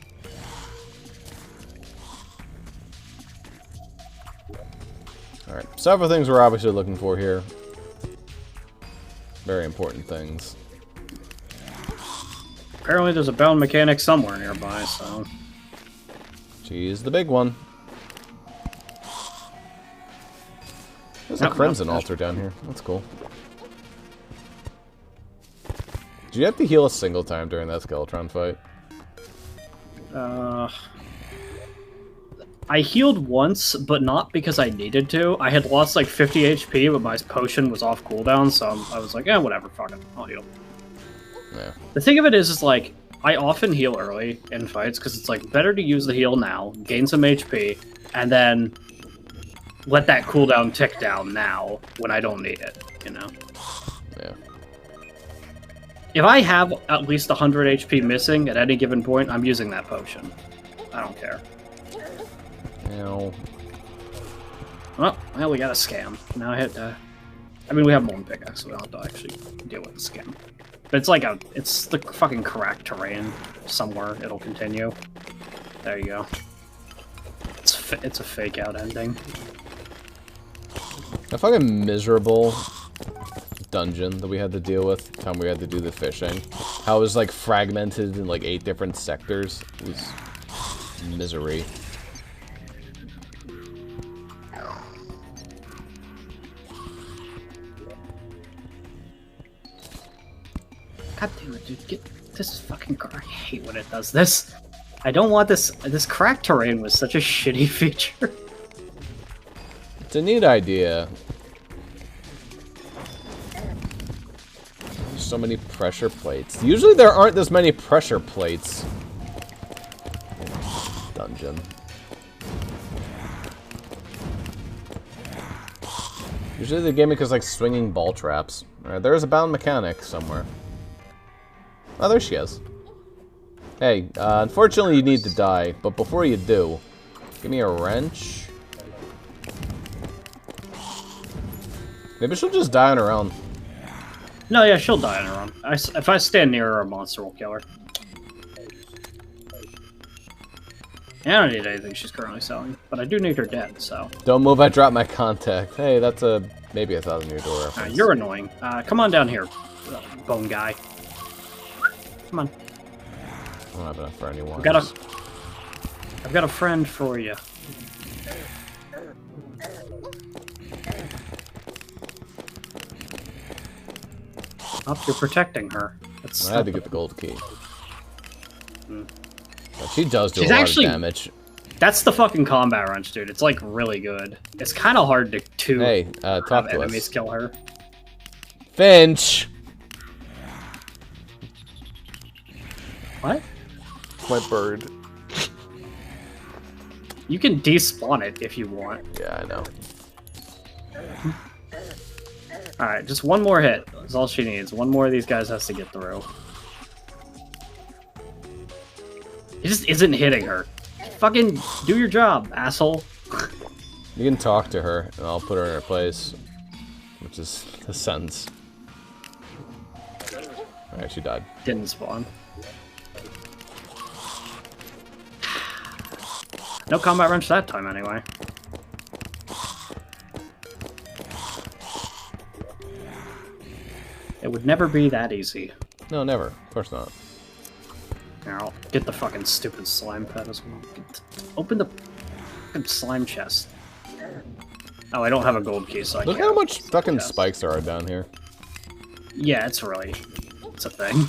Alright, several things we're obviously looking for here. Very important things. apparently there's a bound mechanic somewhere nearby, so... She's the big one. There's a Nope, Crimson nope. altar down here. That's cool. Did you have to heal a single time during that Skeletron fight? I healed once, but not because I needed to. I had lost like 50 HP, but my potion was off cooldown, so I was like, eh, whatever, fuck it, I'll heal. Yeah. The thing of it is like, I often heal early in fights, because it's like, better to use the heal now, gain some HP, and then let that cooldown tick down now, when I don't need it, you know? Yeah. If I have at least 100 HP missing at any given point, I'm using that potion. I don't care. Ow. Well, we got a scam. Now I have to... I mean, we have Molten Pickaxe, so we don't have to actually deal with the scam. But it's like it's the fucking correct terrain. Somewhere it'll continue. There you go. It's a fake out ending. A fucking miserable dungeon that we had to deal with the time we had to do the fishing. How it was like fragmented in like 8 different sectors. It was misery. God damn it, dude. Get this fucking car. I hate when it does this. I don't want this. This cracked terrain was such a shitty feature. It's a neat idea. So many pressure plates. Usually there aren't this many pressure plates. Dungeon. Usually the gimmick is like swinging ball traps. Alright, there is a bound mechanic somewhere. Oh, there she is. Hey, unfortunately you need to die, but before you do, give me a wrench. Maybe she'll just die on her own. No, yeah, she'll die on her own. If I stand near her, a monster will kill her. I don't need anything she's currently selling, but I do need her dead, so... Don't move, I dropped my contact. Hey, that's maybe a 1,000-year door reference. You're annoying. Come on down here, bone guy. Come on. I don't have enough for anyone. I've got a friend for you. Oh, you're protecting her. I had to get the gold key. She does do She's a lot actually, of damage. That's the fucking combat wrench, dude. It's like really good. It's kind of hard to hey, have talk to enemies us. kill her. Finch! What? My bird. You can despawn it if you want. Yeah, I know. Alright, just one more hit. That's all she needs. One more of these guys has to get through. He just isn't hitting her. Fucking do your job, asshole. You can talk to her, and I'll put her in her place. Which is the sentence. Alright, she died. Didn't spawn. No combat wrench that time, anyway. It would never be that easy. No, never. Of course not. Here, I'll get the fucking stupid slime pet as well. Open the fucking slime chest. Oh, I don't have a gold key, so I Look can't. how much fucking chest. spikes there are down here. Yeah, it's a thing.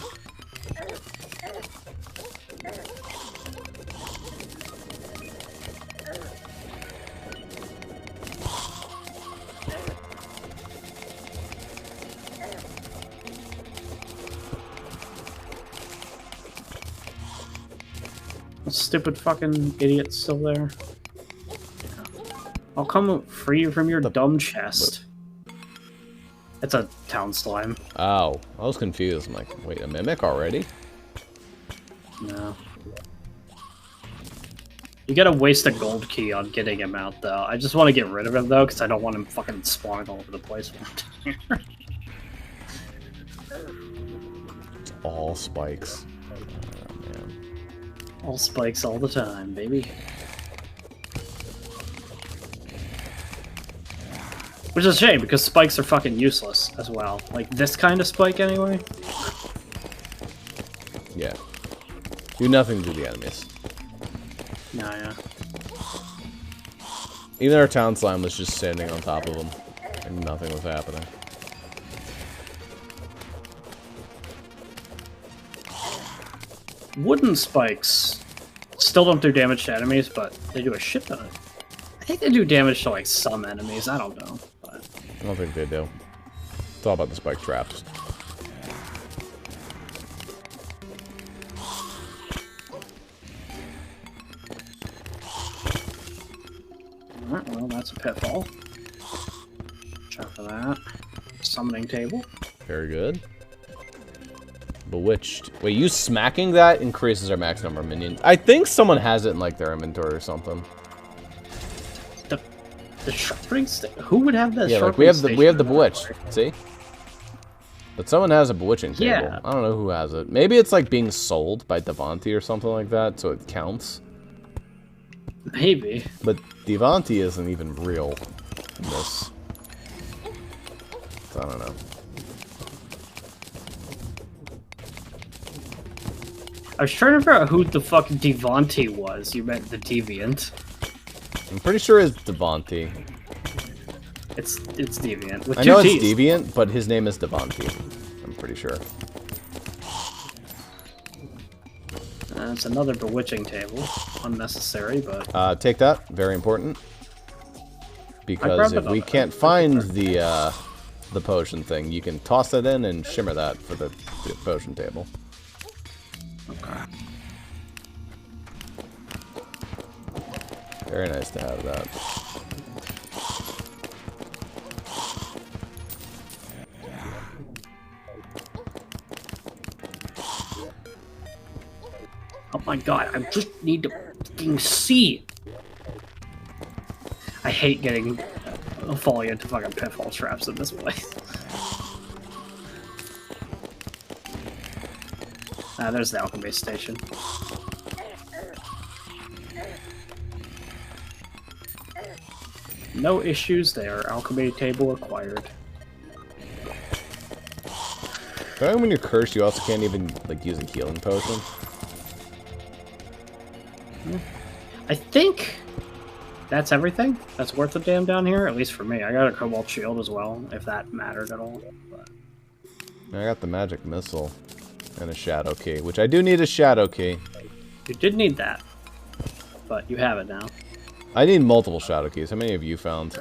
Stupid fucking idiot still there. I'll come free you from your dumb chest. It's a town slime. Oh, I was confused. I'm like, wait, a mimic already? No. You gotta waste a gold key on getting him out, though. I just want to get rid of him, though, because I don't want him fucking spawning all over the place. It's all spikes. All spikes all the time, baby. Which is a shame, because spikes are fucking useless as well. Like, this kind of spike, anyway. Yeah. Do nothing to the enemies. Nah, yeah. Even our town slime was just standing on top of them, and nothing was happening. Wooden spikes still don't do damage to enemies, but they do a shit ton. I think they do damage to, like, some enemies. I don't know. But... I don't think they do. It's all about the spike traps. Alright, well, that's a pitfall. Check for that. Summoning table. Very good. Bewitched. Wait, you smacking that increases our max number of minions. I think someone has it in like their inventory or something. The sharpening stick? Who would have that? Yeah, like we have the bewitched. See? But someone has a bewitching table. Yeah. I don't know who has it. Maybe it's like being sold by Devanti or something like that, so it counts. Maybe. But Devanti isn't even real in this. So I don't know. I was trying to figure out who the fuck Devanti was. You meant the Deviant. I'm pretty sure it's Devanti. It's Deviant. With I two know it's Ts. Deviant, but his name is Devanti. I'm pretty sure. That's another bewitching table. Unnecessary, but... Take that. Very important. Because grabbed if we another. can't find the potion thing, you can toss it in and shimmer that for the potion table. Okay. Very nice to have that. Oh my god, I just need to fucking see! I hate falling into fucking pitfall traps in this place. There's the alchemy station. No issues there. Alchemy table acquired. But when you're cursed, you also can't even like use a healing potion. I think that's everything. That's worth a damn down here, at least for me. I got a cobalt shield as well, if that mattered at all. But... I got the magic missile and a shadow key, which I do need a shadow key. You did need that, but you have it now. I need multiple shadow keys. How many have you found?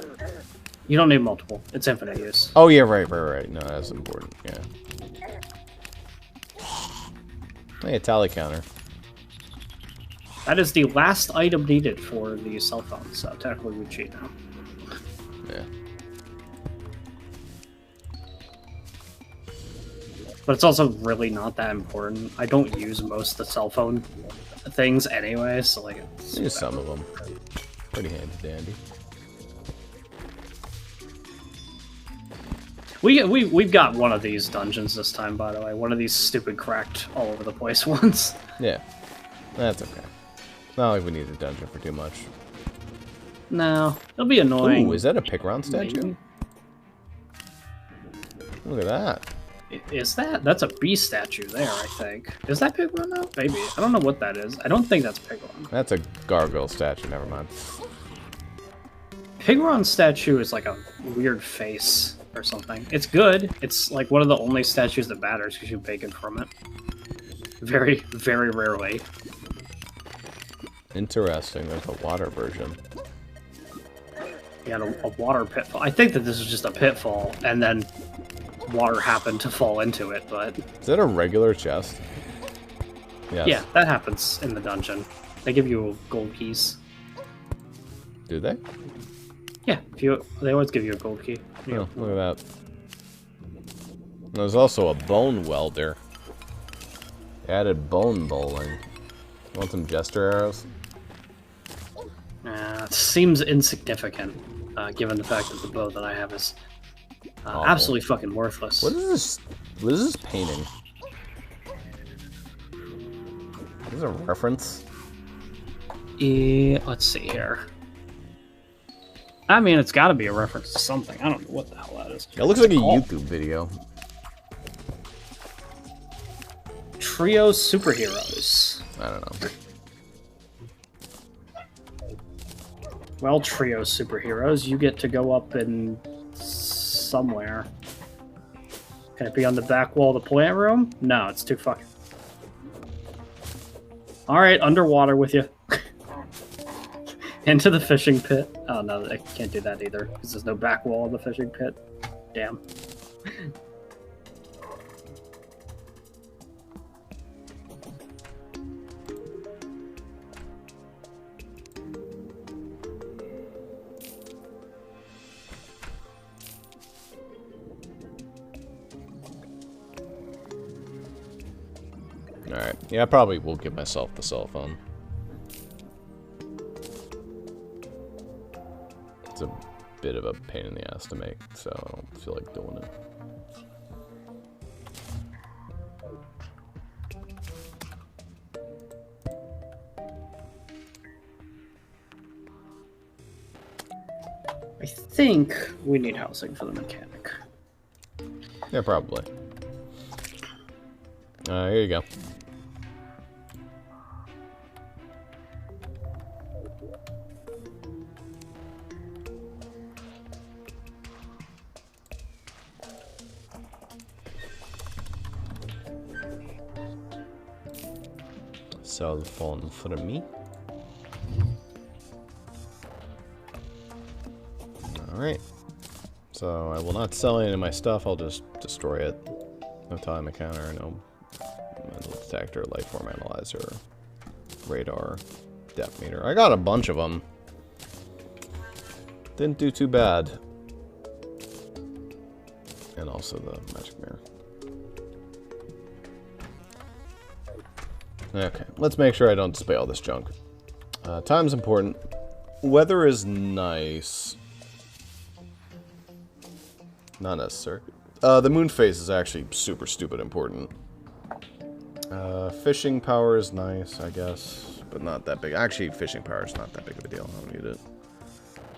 You don't need multiple. It's infinite use. Oh yeah, right. No, that's important. Yeah. Hey, a tally counter. That is the last item needed for the cell phone, so technically we cheat now. Yeah. But it's also really not that important. I don't use most of the cell phone things anyway, so like... Use some of them. Pretty handy dandy. We've got one of these dungeons this time, by the way. One of these stupid cracked all over the place ones. Yeah. That's okay. Not like we need a dungeon for too much. No, it'll be annoying. Ooh, is that a Pigron statue? Maybe. Look at that. Is that? That's a bee statue there, I think. Is that Pigron now? Maybe. I don't know what that is. I don't think that's Pigron. That's a gargoyle statue, never mind. Pigron statue is like a weird face or something. It's good. It's like one of the only statues that matters because you bacon from it. Very, very rarely. Interesting, there's a water version. You had a water pitfall. I think that this is just a pitfall, and then water happened to fall into it, but... Is that a regular chest? Yes. Yeah, that happens in the dungeon. They give you gold keys. Do they? Yeah, they always give you a gold key. Oh, look at that. There's also a bone welder. Added bone bowling. Want some jester arrows? It seems insignificant, given the fact that the bow that I have is absolutely fucking worthless. What is this? What is this painting? Is this a reference? Let's see here. I mean, it's got to be a reference to something. I don't know what the hell that is. It looks like a YouTube video. Trio superheroes. I don't know. Well, trio superheroes, you get to go up in somewhere. Can it be on the back wall of the plant room? No, it's too fucking... Alright, underwater with you. Into the fishing pit. Oh no, I can't do that either, because there's no back wall of the fishing pit. Damn. Alright. Yeah, I probably will give myself the cell phone. It's a bit of a pain in the ass to make, so I don't feel like doing it. I think we need housing for the mechanic. Yeah, probably. Here you go. cell phone for me. Alright. So I will not sell any of my stuff, I'll just destroy it. No time encounter, no metal detector, life form analyzer, radar, depth meter. I got a bunch of them. Didn't do too bad. And also the magic mirror. Okay, let's make sure I don't display all this junk. Time's important. Weather is nice. Not necessary. The moon phase is actually super stupid important. Fishing power is nice, I guess, but not that big. Actually, fishing power is not that big of a deal. I don't need it.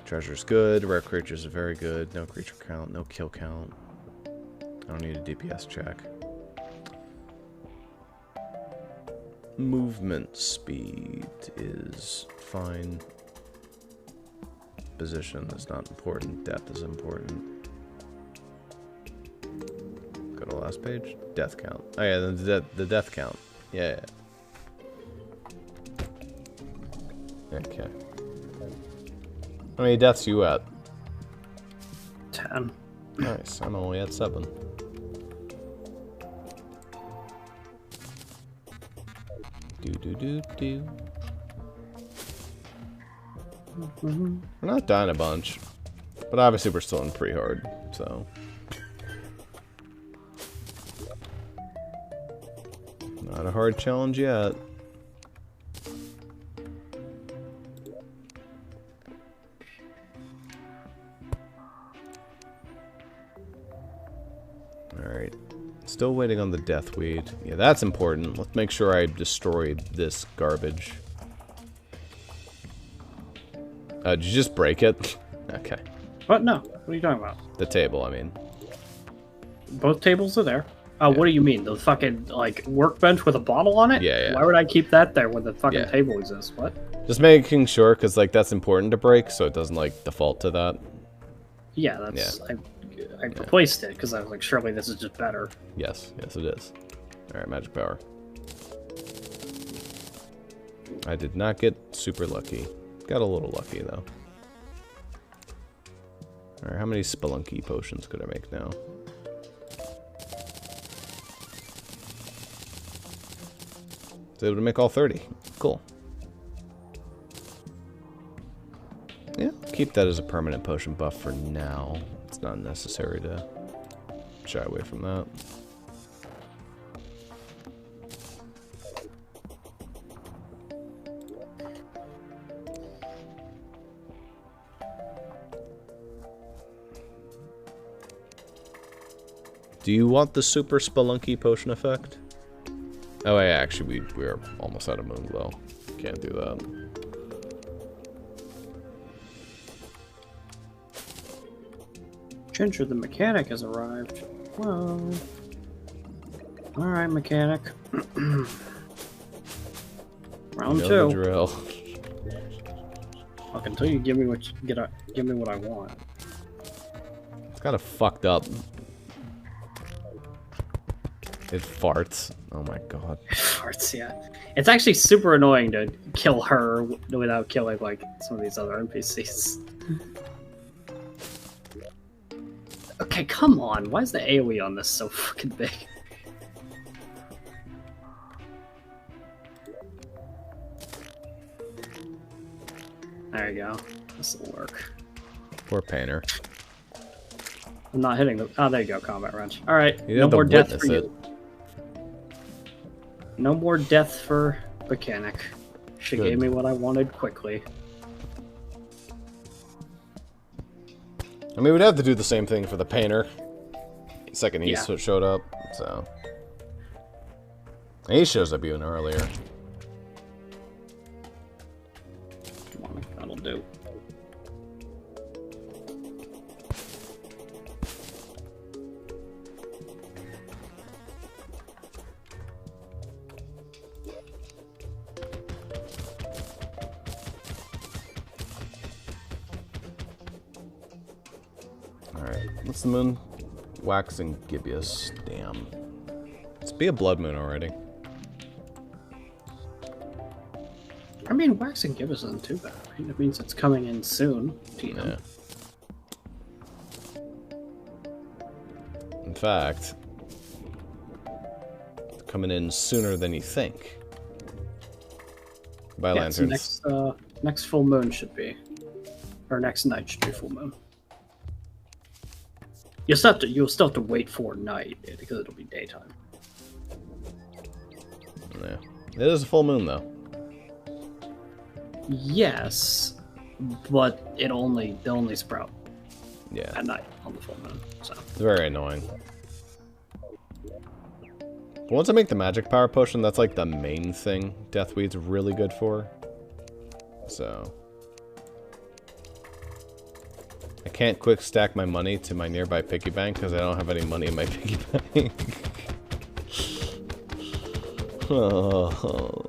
Treasure's good. Rare creatures are very good. No creature count. No kill count. I don't need a DPS check. Movement speed is fine. Position is not important. Depth is important. Go to the last page. Death count. Oh yeah, the death count. Yeah. Okay. How many deaths are you at? 10. Nice. I'm only at 7. Do. We're not dying a bunch, but obviously we're still in pre-hard, so. Not a hard challenge yet. Alright. Still waiting on the death weed. Yeah, that's important. Let's make sure I destroyed this garbage. Did you just break it? Okay. What? No. What are you talking about? The table, I mean. Both tables are there. Oh, Yeah. What do you mean? The fucking, like, workbench with a bottle on it? Yeah. Why would I keep that there when the fucking Yeah. table exists? What? Just making sure, because, like, that's important to break, so it doesn't, like, default to that. Yeah, that's... I replaced it, because I was like, surely this is just better. Yes, it is. Alright, magic power. I did not get super lucky. Got a little lucky, though. Alright, how many spelunky potions could I make now? Was able to make all 30. Cool. Yeah, keep that as a permanent potion buff for now. It's not necessary to shy away from that. Do you want the super spelunky potion effect? Oh yeah, actually we're almost out of moon glow. Can't do that. Ginger the mechanic has arrived. Whoa. Alright, mechanic. Round You know 2. the drill. Fuck, until you give me what give me what I want. It's kind of fucked up. It farts. Oh my god. Farts, yeah. It's actually super annoying to kill her without killing, like, some of these other NPCs. Okay, come on. Why is the AoE on this so fucking big? There you go. This will work. Poor painter. I'm not hitting the... Oh, there you go, combat wrench. Alright, You no have to more death witness for it. you. No more death for mechanic. She Good. gave me what I wanted quickly. I mean, we'd have to do the same thing for the painter. Second he Yeah. showed up, so. And he shows up even earlier. Come on, that'll do. Alright, what's the moon? Waxing gibbous. Damn. Let's be a blood moon already. I mean, waxing gibbous isn't too bad, right? It means it's coming in soon, Tina. Yeah. In fact, it's coming in sooner than you think. By lanterns. So next full moon should be, or next night should be full moon. You'll still have to wait for night because it'll be daytime. Yeah. It is a full moon though. Yes, but they'll only sprout at night on the full moon. So it's very annoying. But once I make the magic power potion, that's like the main thing Deathweed's really good for. So I can't quick stack my money to my nearby piggy bank because I don't have any money in my piggy bank. Oh.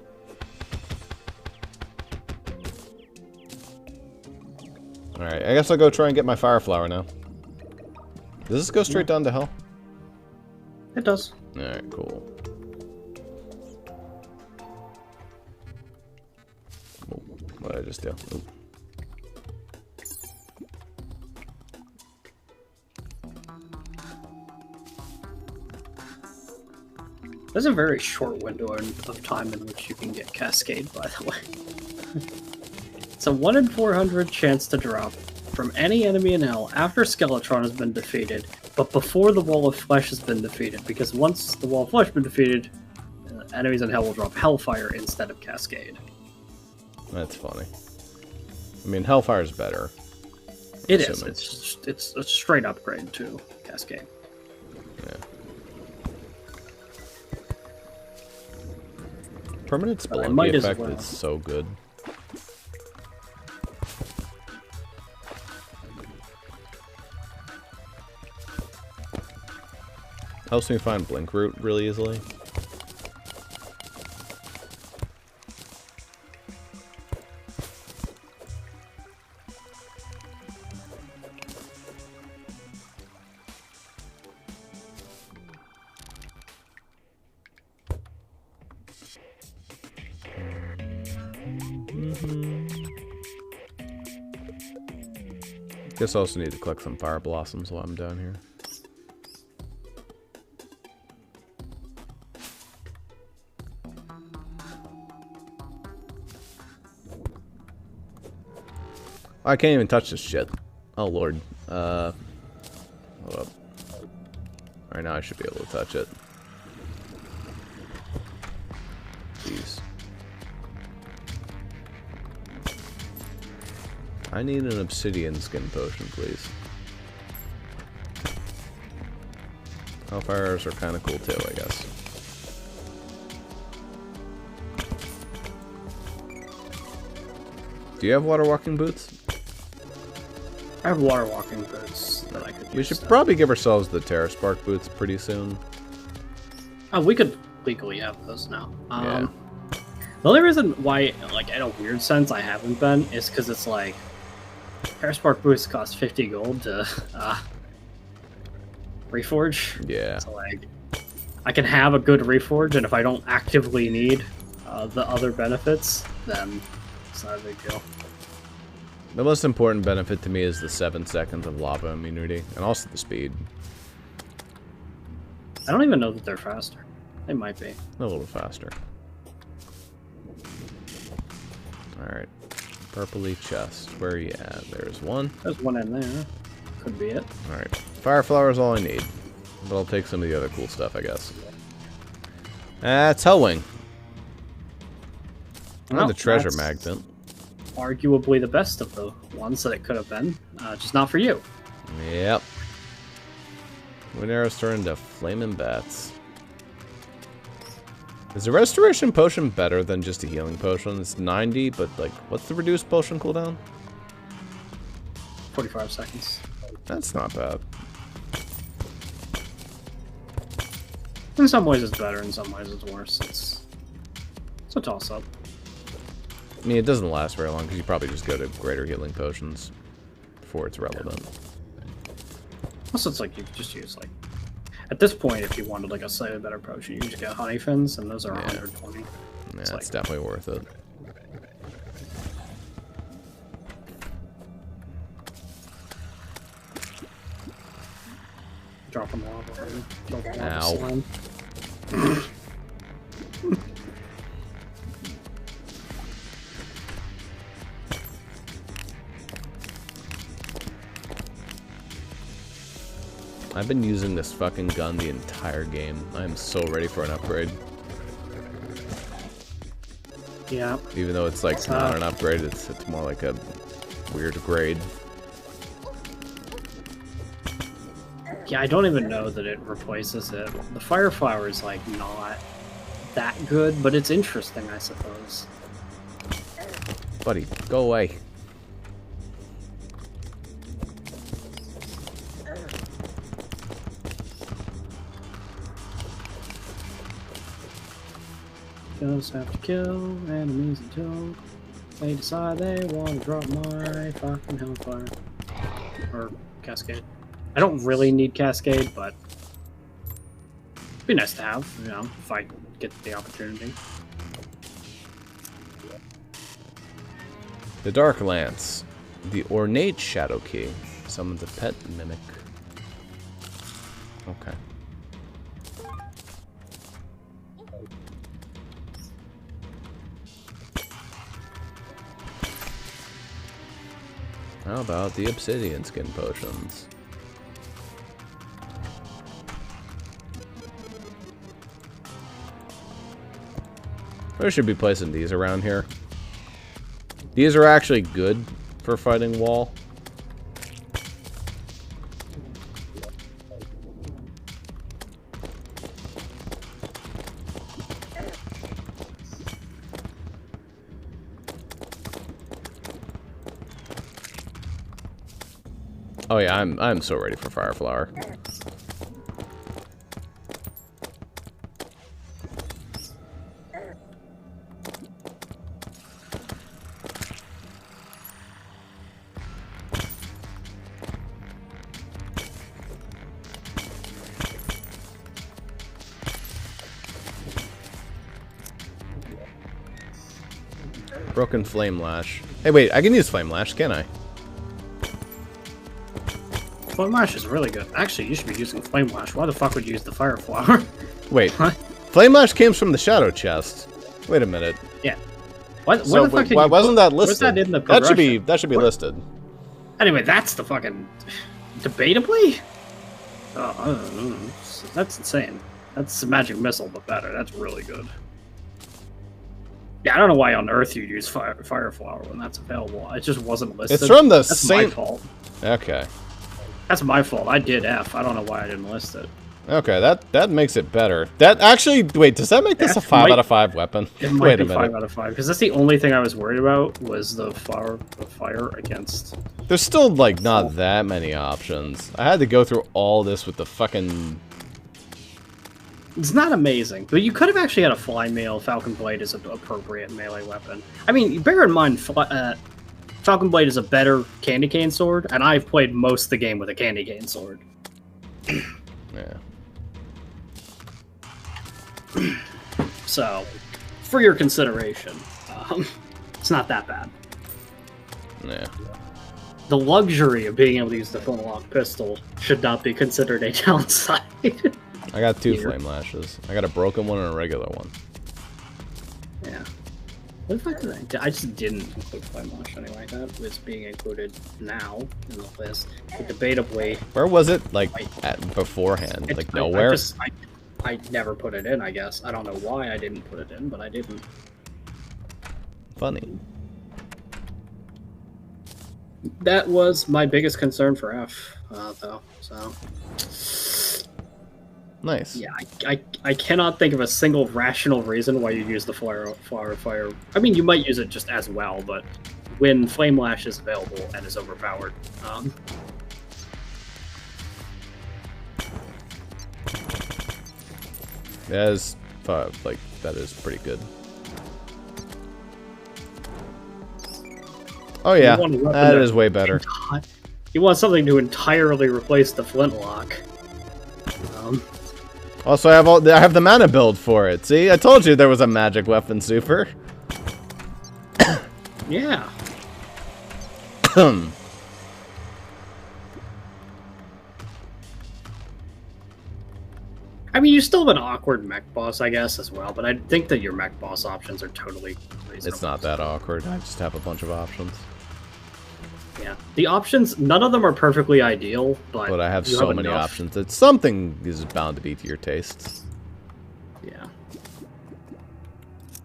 Alright, I guess I'll go try and get my fire flower now. Does this go straight down to hell? it does. Alright, cool. Oh, what did I just do? Ooh. There's a very short window of time in which you can get Cascade, by the way. It's a 1 in 400 chance to drop from any enemy in hell after Skeletron has been defeated, but before the Wall of Flesh has been defeated, because once the Wall of Flesh has been defeated, enemies in hell will drop Hellfire instead of Cascade. That's funny. I mean, Hellfire's better. It is. It's a straight upgrade to Cascade. Yeah. Permanent Spelunky effect is so good. Helps me find Blink Root really easily. Guess I also need to collect some Fire Blossoms while I'm down here. I can't even touch this shit. Oh lord. Hold up. Right now I should be able to touch it. Jeez. I need an obsidian skin potion, please. Hellfires are kind of cool too, I guess. Do you have water walking boots? I have water walking boots that I could use. We should probably give ourselves the Terra Spark boots pretty soon. Oh, we could legally have those now. Yeah. The only reason why, like, in a weird sense, I haven't been is because it's like Terra Spark boots cost 50 gold to reforge. Yeah. So like, I can have a good reforge, and if I don't actively need the other benefits, then it's not a big deal. The most important benefit to me is the 7 seconds of lava immunity, and also the speed. I don't even know that they're faster. They might be. A little faster. Alright. Purpley chest. Where are you at? There's one. There's one in there. Could be it. Alright. Fire flower is all I need. But I'll take some of the other cool stuff, I guess. That's Hellwing. And the treasure magnet. Arguably the best of the ones that it could have been. Just not for you. Yep. Wind arrows turn into flaming bats. Is the restoration potion better than just a healing potion? It's 90, but like, what's the reduced potion cooldown? 45 seconds. That's not bad. In some ways it's better, in some ways it's worse. It's a toss-up. I mean, it doesn't last very long because you probably just go to greater healing potions before it's relevant. Also, it's like you could just use, like, at this point, if you wanted like a slightly better potion, you just get honey fins, and those are 120. Yeah, it's definitely worth it. dropping lava and kill the lava Ow. slime. I've been using this fucking gun the entire game. I am so ready for an upgrade. Yeah. Even though it's like not an upgrade, it's more like a weird grade. Yeah, I don't even know that it replaces it. The fire flower is like not that good, but it's interesting, I suppose. Buddy, go away. Just have to kill enemies until they decide they want to drop my fucking hellfire. Or cascade. I don't really need cascade, but it'd be nice to have, you know, if I get the opportunity. The Dark Lance. The Ornate Shadow Key. Summons a pet mimic. Okay. How about the obsidian skin potions? I should be placing these around here. These are actually good for fighting wall. Oh yeah, I'm so ready for Fire Flower. Broken Flame Lash. Hey wait, I can use Flame Lash, can I? Flame Lash is really good. Actually, you should be using Flame Lash. Why the fuck would you use the Fire Flower? Wait, What? Flame Lash came from the Shadow Chest. Wait a minute. Yeah. Why the So fuck did why you wasn't that where's listed? that in the That should be progression? listed. Anyway, that's the fucking... Debatably? Oh, I don't know. That's insane. That's a magic missile, but better. That's really good. Yeah, I don't know why on Earth you'd use Fire Flower when that's available. It just wasn't listed. It's from the That's same. my fault. Okay. That's my fault. I did F. I don't know why I didn't list it. Okay, that makes it better. That actually, wait, does that make this a F 5 might- out of 5 weapon? It might Wait be a minute. 5 out of 5 because that's the only thing I was worried about was the fire against. There's still like not that many options. I had to go through all this with the fucking. It's not amazing, but you could have actually had a fly mail. Falcon Blade is an appropriate melee weapon. I mean, bear in mind, Falcon Blade is a better candy cane sword, and I've played most of the game with a candy cane sword. Yeah. So, for your consideration, it's not that bad. Yeah. The luxury of being able to use the flintlock pistol should not be considered a downside. I got 2 Here. flame lashes. I got a broken one and a regular one. Yeah. What if I did? I just didn't include Flame Lash anyway. That was being included now in the list. But debatably, Where was it? Like I- beforehand? It- Like I- nowhere? I never put it in, I guess. I don't know why I didn't put it in, but I didn't. Funny. That was my biggest concern for F, though. So, Nice. yeah, I cannot think of a single rational reason why you use the fire. I mean, you might use it just as well, but when Flame Lash is available and is overpowered, That is, like, that is pretty good. Oh yeah, want a weapon that that- is way better. you want something to entirely replace the flintlock. Also, I have the mana build for it. See, I told you there was a magic weapon, Zuper. Yeah. I mean, you still have an awkward mech boss, I guess, as well, but I think that your mech boss options are totally reasonable. It's not that awkward. I just have a bunch of options. Yeah. The options, none of them are perfectly ideal, but I have you so many enough. options that something is bound to be to your tastes. Yeah.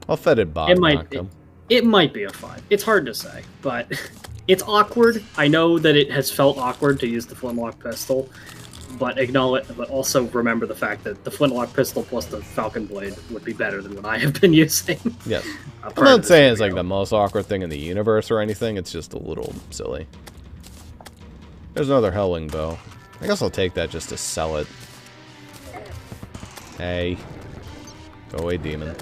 I'll fetid bot knock them. It might be a 5. It's hard to say, but it's awkward. I know that it has felt awkward to use the flintlock pistol, but also remember the fact that the flintlock pistol plus the falcon blade would be better than what I have been using. Yes. I'm not saying it's like the most awkward thing in the universe or anything. It's just a little silly. There's another Hellwing bow. I guess I'll take that just to sell it. Hey. Go away, demon.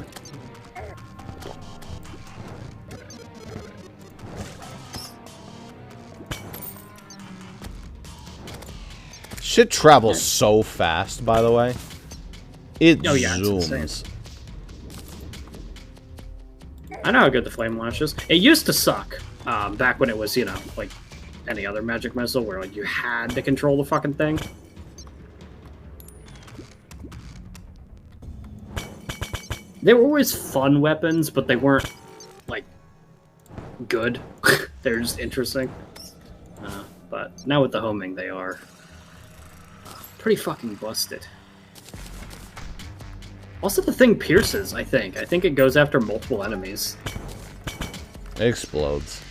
Shit travels so fast, by the way. It zooms. I know how good the flame lash is. It used to suck back when it was, like any other magic missile where like you had to control the fucking thing. They were always fun weapons, but they weren't like good. They're just interesting. But now with the homing, they are pretty fucking busted. Also, the thing pierces, I think. I think it goes after multiple enemies. It explodes.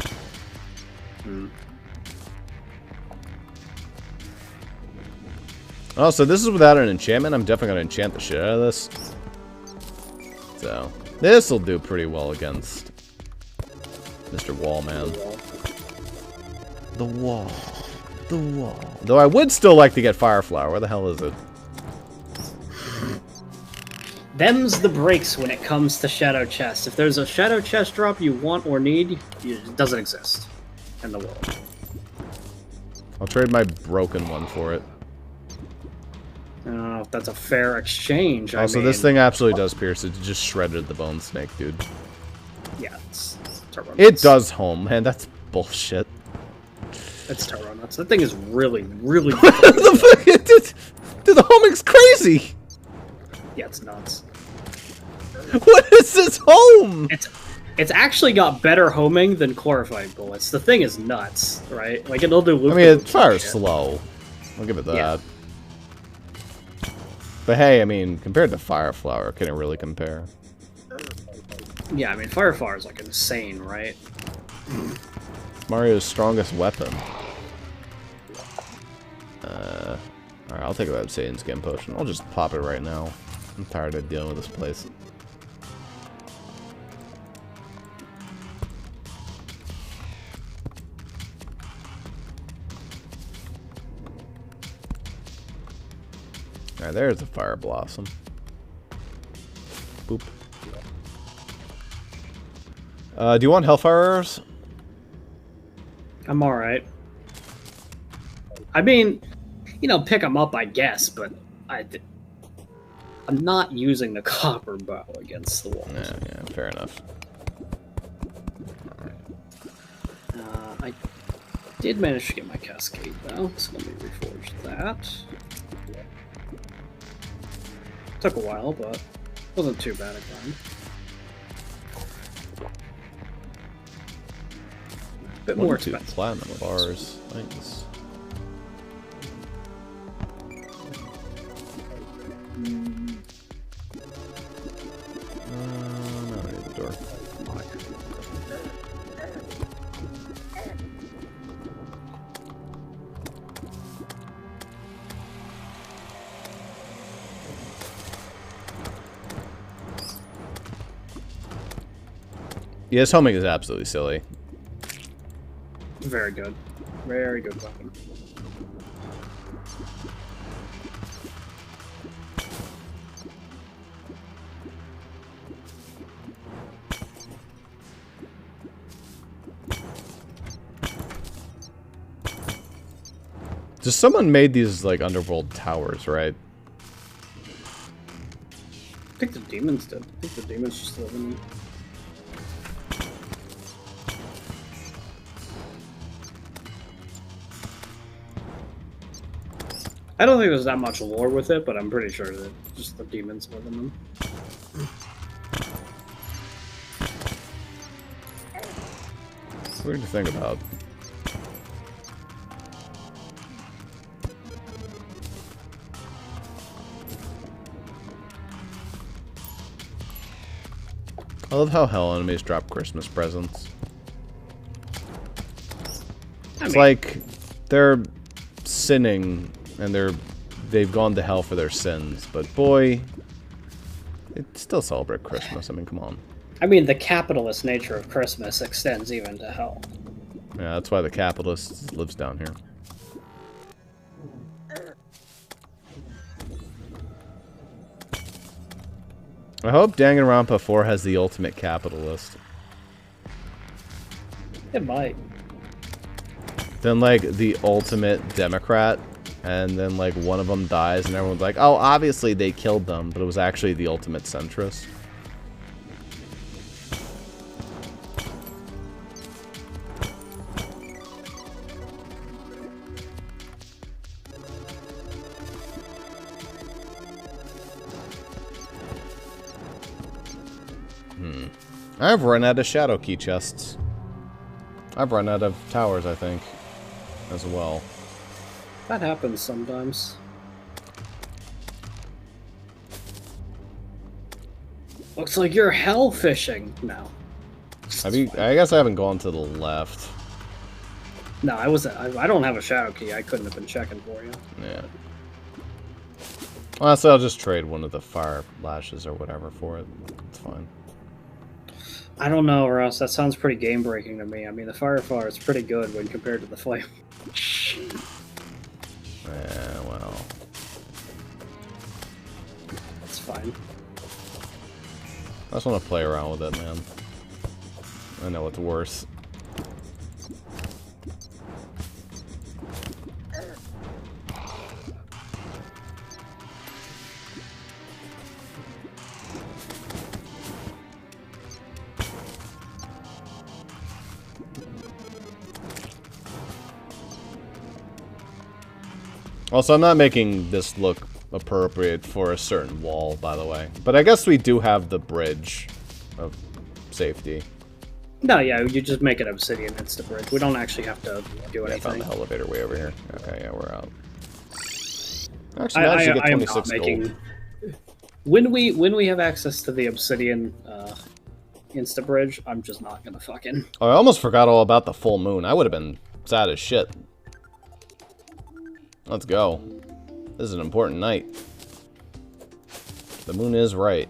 Oh, so this is without an enchantment? I'm definitely going to enchant the shit out of this. So, this will do pretty well against Mr. Wallman. The wall. The wall. Though I would still like to get Fire Flower. Where the hell is it? Them's the breaks when it comes to Shadow Chest. If there's a Shadow Chest drop you want or need, it doesn't exist in the world. I'll trade my broken one for it. I don't know if that's a fair exchange. Also, this thing absolutely does pierce. It just shredded the bone snake, dude. Yeah, it's turbo nuts. It does home, man. That's bullshit. It's turbo nuts. That thing is really, really... What the fuck? Dude, the homing's crazy! Yeah, it's nuts. What is this home? It's actually got better homing than chlorophyte bullets. The thing is nuts, right? Like, it'll do... I mean, it fires slow. I'll give it that. Yeah. But hey, I mean, compared to Fire Flower, can it really compare? Yeah, I mean, Fire Flower is, like, insane, right? Mario's strongest weapon. Alright, I'll take that Satan's Skin Potion. I'll just pop it right now. I'm tired of dealing with this place. Alright, there's the Fire Blossom. Boop. Do you want Hellfire Arrows? I'm alright. I mean, pick them up, I guess, but I'm not using the copper bow against the wall. Yeah, fair enough. I did manage to get my cascade, though, so let me reforge that. Took a while, but wasn't too bad a grind. Bit more expensive. Platinum bars. Thanks. No, I need the door. Yeah, this homing is absolutely silly. Very good. Very good weapon. Just someone made these, like, underworld towers, right? I think the demons did. I think the demons just live in them. I don't think there's that much lore with it, but I'm pretty sure that just the demons live in them. Weird to think about. I love how hell enemies drop Christmas presents. It's like they're sinning and they've gone to hell for their sins, but boy, they still celebrate Christmas. I mean, come on. I mean, the capitalist nature of Christmas extends even to hell. Yeah, that's why the capitalist lives down here. I hope Danganronpa 4 has the ultimate capitalist. It might. Then, like, the ultimate Democrat, and then, like, one of them dies, and everyone's like, oh, obviously they killed them, but it was actually the ultimate centrist. I've run out of shadow key chests. I've run out of towers, I think, as well. That happens sometimes. Looks like you're hell fishing now. I guess I haven't gone to the left. No, I wasn't. I don't have a shadow key. I couldn't have been checking for you. Yeah. Honestly, I'll just trade one of the fire lashes or whatever for it. It's fine. I don't know, Russ. That sounds pretty game-breaking to me. I mean, the Fireflower is pretty good when compared to the Flame. Yeah, well. It's fine. I just want to play around with it, man. I know it's worse. Also, I'm not making this look appropriate for a certain wall, by the way. But I guess we do have the bridge of safety. No, yeah, you just make it obsidian insta bridge. We don't actually have to do anything. I found the elevator way over here. Okay, yeah, we're out. Actually, now I should get 26 gold. When we have access to the obsidian insta bridge, I'm just not gonna fucking. Oh, I almost forgot all about the full moon. I would have been sad as shit. Let's go. This is an important night. The moon is right.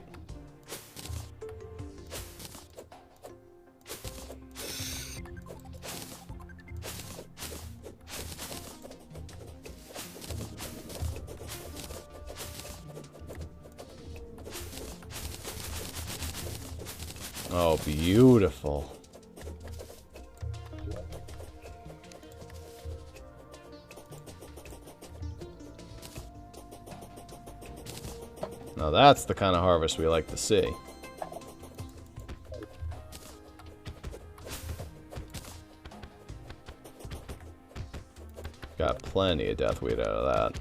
Oh, beautiful. Now that's the kind of harvest we like to see. Got plenty of deathweed out of that.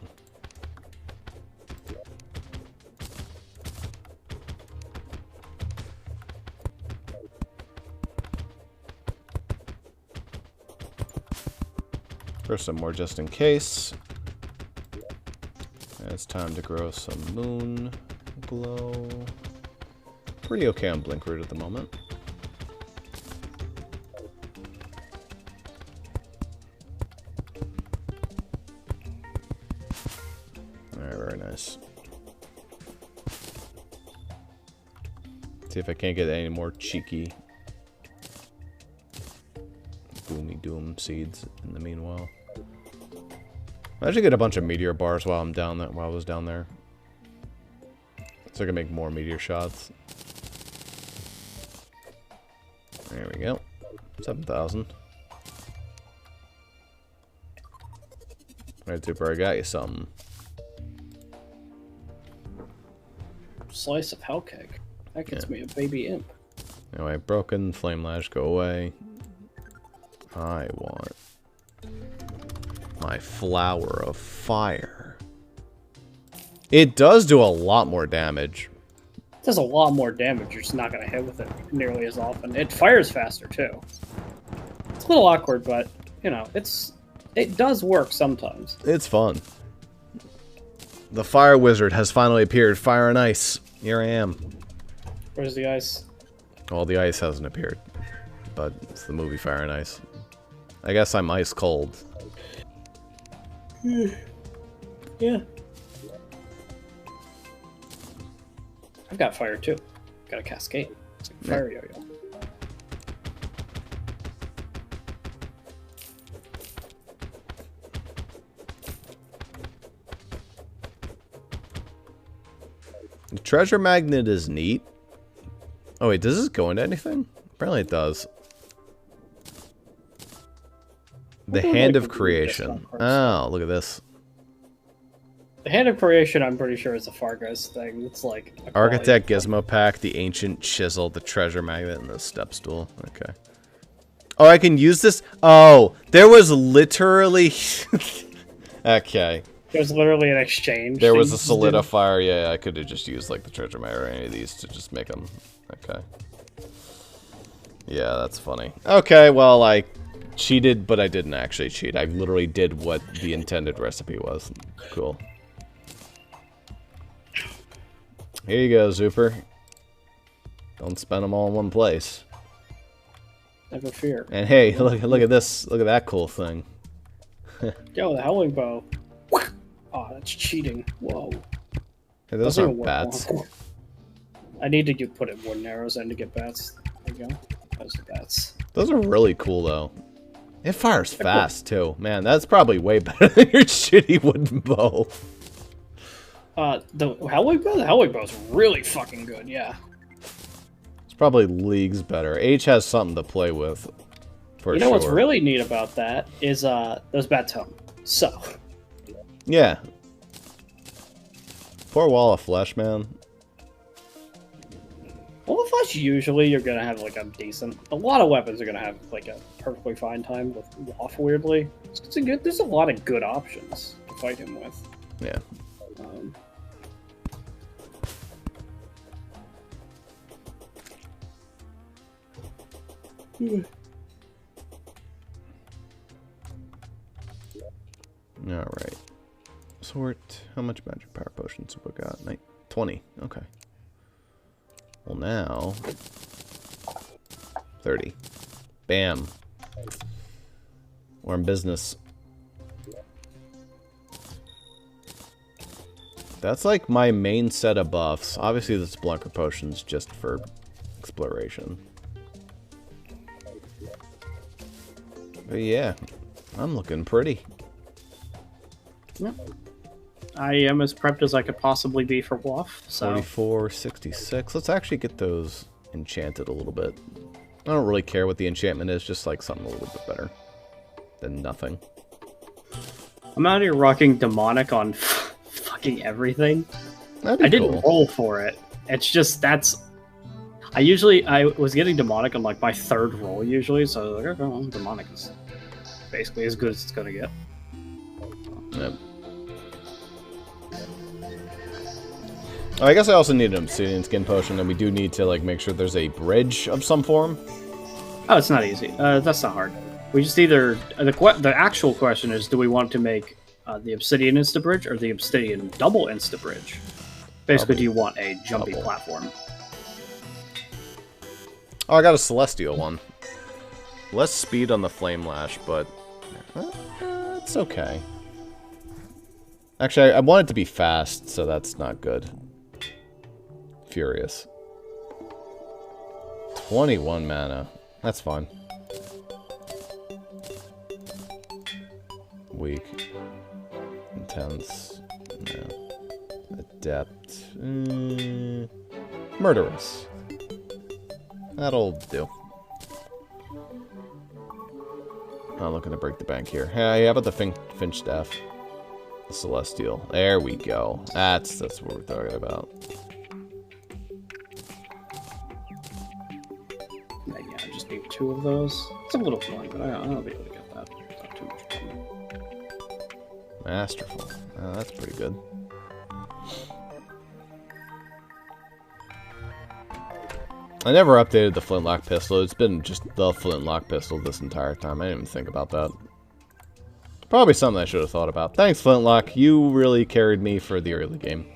There's some more just in case. And it's time to grow some moon glow. Pretty okay on blink root at the moment. Alright, very nice. See if I can't get any more cheeky Boomy Doom seeds in the meanwhile. I should get a bunch of meteor bars while I'm down there. While I was down there, so I can make more meteor shots. There we go. 7,000. Alright, Zuper, I got you something. Slice of hell cake. That gets me a baby imp. Anyway, broken flame lash, go away. I want my flower of fire. It does do a lot more damage. It does a lot more damage. You're just not going to hit with it nearly as often. It fires faster, too. It's a little awkward, but, you know, it does work sometimes. It's fun. The fire wizard has finally appeared. Fire and ice. Here I am. Where's the ice? Well, the ice hasn't appeared. But it's the movie Fire and Ice. I guess I'm ice cold. Yeah. I've got fire too. Got a cascade. It's like a fire yo-yo. The treasure magnet is neat. Oh wait, does this go into anything? Apparently it does. The Hand of Creation. Oh, look at this. The Hand of Creation, I'm pretty sure, is a Far Guys thing. It's like Architect Gizmo Pack, the Ancient Chisel, the Treasure Magnet, and the Step Stool. Okay. Oh, I can use this? Oh, there was literally... Okay. There's literally an exchange. There was a solidifier. Yeah, I could have just used like the Treasure Magnet or any of these to just make them. Okay. Yeah, that's funny. Okay, well, I cheated, but I didn't actually cheat. I literally did what the intended recipe was. Cool. Here you go, Zuper. Don't spend them all in one place. Never fear. And hey, look at this. Look at that cool thing. Yo, the howling bow. Oh, that's cheating. Whoa. Hey, those aren't bats. I need to put in wooden arrows and to get bats. There you go. Those are bats. Those are really cool, though. It fires fast, too. Man, that's probably way better than your shitty wooden bow. The howling bow? The howling bow is really fucking good, yeah. It's probably leagues better. H has something to play with, for You know what's really neat about that is, those bats home. So. Yeah. Poor Wall of Flesh, man. Wall of Flesh, usually you're gonna have, like, a lot of weapons are gonna have, like, a perfectly fine time with Waff, weirdly. There's a lot of good options to fight him with. Yeah. Alright. Sort. How much magic power potions have we got? 20. Okay. Well, now... 30. Bam. We're in business. That's like my main set of buffs. Obviously, this Blunker Potion's just for exploration. But yeah, I'm looking pretty. Yep. I am as prepped as I could possibly be for Waff, so... 44, 66. Let's actually get those enchanted a little bit. I don't really care what the enchantment is, just like something a little bit better than nothing. I'm out here rocking Demonic on fucking everything. That'd be I didn't cool. roll for it. It's just, that's... I was getting Demonic on, like, my third roll, usually, so I was like, okay, well, Demonic is basically as good as it's gonna get. Yep. Oh, I guess I also need an Obsidian Skin Potion, and we do need to, like, make sure there's a bridge of some form. Oh, it's not easy. That's not hard. We just either... The actual question is, do we want to make the Obsidian Insta-Bridge or the Obsidian Double Insta-Bridge? Basically, do you want a jumpy platform? Oh, I got a Celestial one. Less speed on the Flame Lash, but... it's okay. Actually, I want it to be fast, so that's not good. Furious. 21 mana. That's fine. Weak. Intense. No. Adept. Murderous. That'll do. Not looking to break the bank here. Hey, how about the Finch Staff? The Celestial. There we go. That's what we're talking about. Yeah, I just need 2 of those. It's a little fun, but I'll be able to get that. Not too much trouble. Masterful. That's pretty good. I never updated the flintlock pistol. It's been just the flintlock pistol this entire time. I didn't even think about that. Probably something I should have thought about. Thanks, Flintlock. You really carried me for the early game.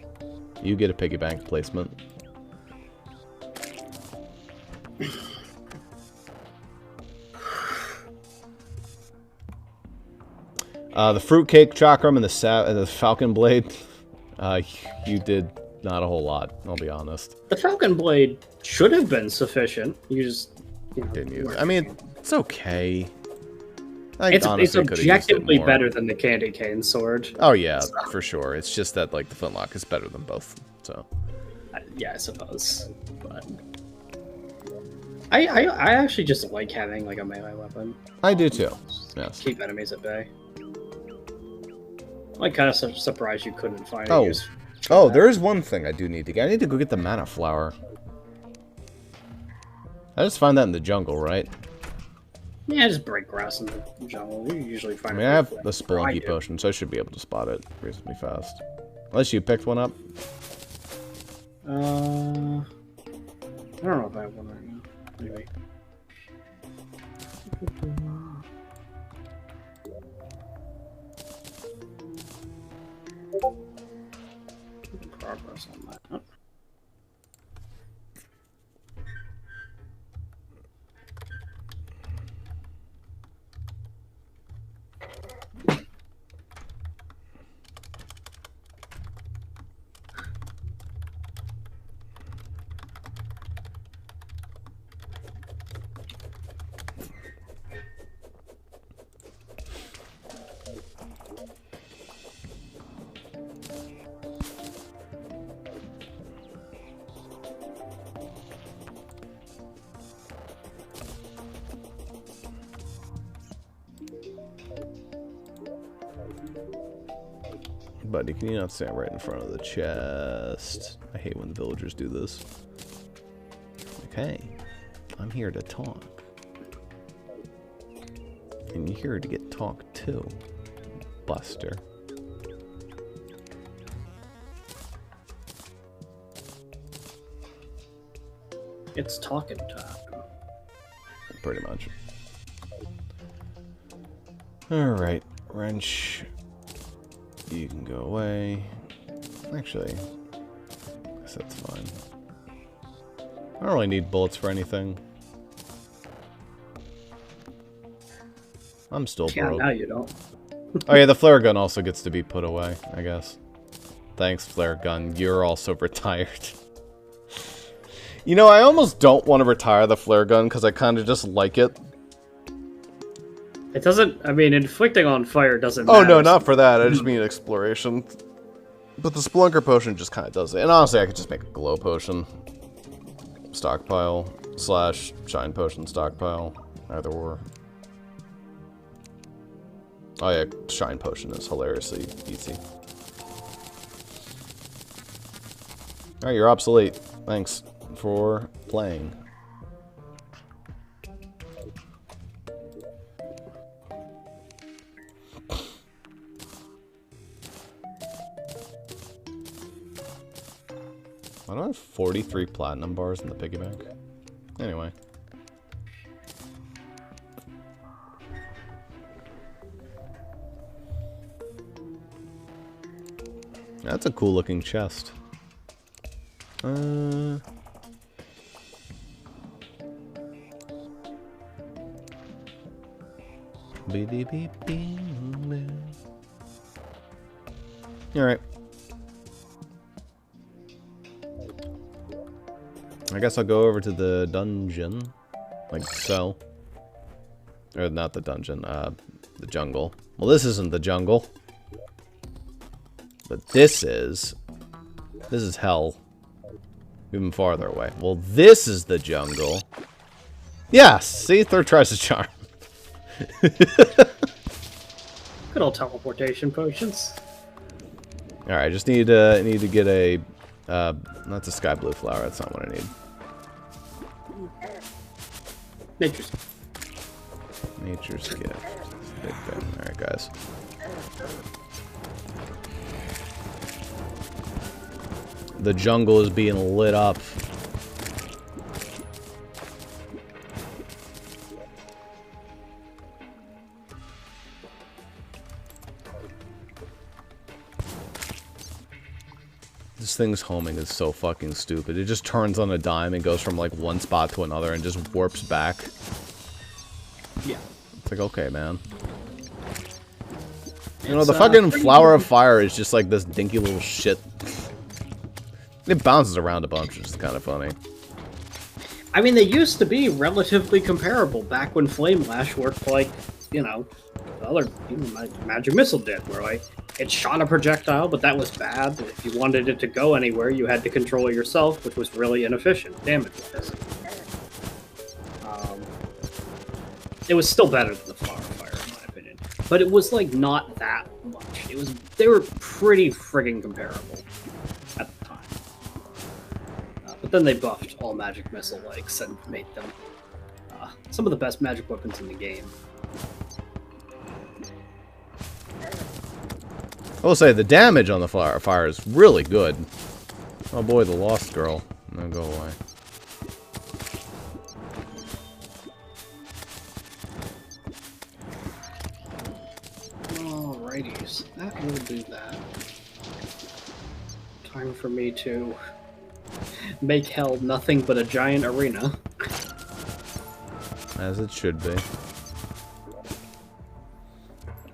You get a piggy bank placement. The fruitcake chakram and the falcon blade. You did not a whole lot. I'll be honest. The falcon blade should have been sufficient. You just didn't use it. I mean, it's okay. It's objectively better than the candy cane sword. Oh yeah, for sure. It's just that like the flintlock is better than both. So yeah, I suppose. But I actually just like having like a melee weapon. I do too. Yes. Keep enemies at bay. I'm like kind of surprised you couldn't find a use. Oh, there is one thing I do need to get. I need to go get the mana flower. I just find that in the jungle, right? Yeah, just break grass in the jungle. You usually find it. I mean, I have the Spelunky potion, so I should be able to spot it reasonably fast. Unless you picked one up. I don't know if I have one right now. Anyway. Progress on that. Oh. Buddy, can you not stand right in front of the chest? I hate when the villagers do this. Okay, I'm here to talk. And you're here to get talked to, Buster. It's talking time. Pretty much. Alright, wrench. You can go away. Actually, I guess that's fine. I don't really need bullets for anything. I'm still broke. Now you don't. Oh yeah, the flare gun also gets to be put away, I guess. Thanks, flare gun. You're also retired. You know, I almost don't want to retire the flare gun because I kind of just like it. It doesn't, I mean, inflicting on fire doesn't matter. Oh, no, not for that. I just mean exploration. But the Spelunker potion just kind of does it. And honestly, I could just make a glow potion. Stockpile / shine potion stockpile. Either or. Oh yeah, shine potion is hilariously easy. Alright, you're obsolete. Thanks for playing. Why do I have 43 platinum bars in the piggy bank? Anyway. That's a cool looking chest. Alright. I guess I'll go over to the dungeon. Like so. Or not the dungeon, the jungle. Well, this isn't the jungle. But this is hell. Even farther away. Well, this is the jungle. Yes! See? Third tries to charm. Good old teleportation potions. Alright, I just need to get a... that's a sky blue flower. That's not what I need. Nature's gift. Big thing. Alright, guys. The jungle is being lit up. This thing's homing is so fucking stupid. It just turns on a dime and goes from like one spot to another and just warps back. Yeah. It's like, okay, man. You know, the fucking Flower of Fire is just like this dinky little shit. It bounces around a bunch, which is kind of funny. I mean, they used to be relatively comparable back when Flame Lash worked like, you know, other Magic Missile did, where like it shot a projectile, but that was bad. If you wanted it to go anywhere, you had to control it yourself, which was really inefficient damage-wise. It was still better than the Flower of Fire, in my opinion, but it was like not that much. They were pretty friggin' comparable at the time. But then they buffed all Magic Missile likes and made them some of the best magic weapons in the game. I will say the damage on the Flower of Fire is really good. Oh boy, the Lost Girl. No, go away. Alrighties, that will do that. Time for me to make hell nothing but a giant arena. As it should be.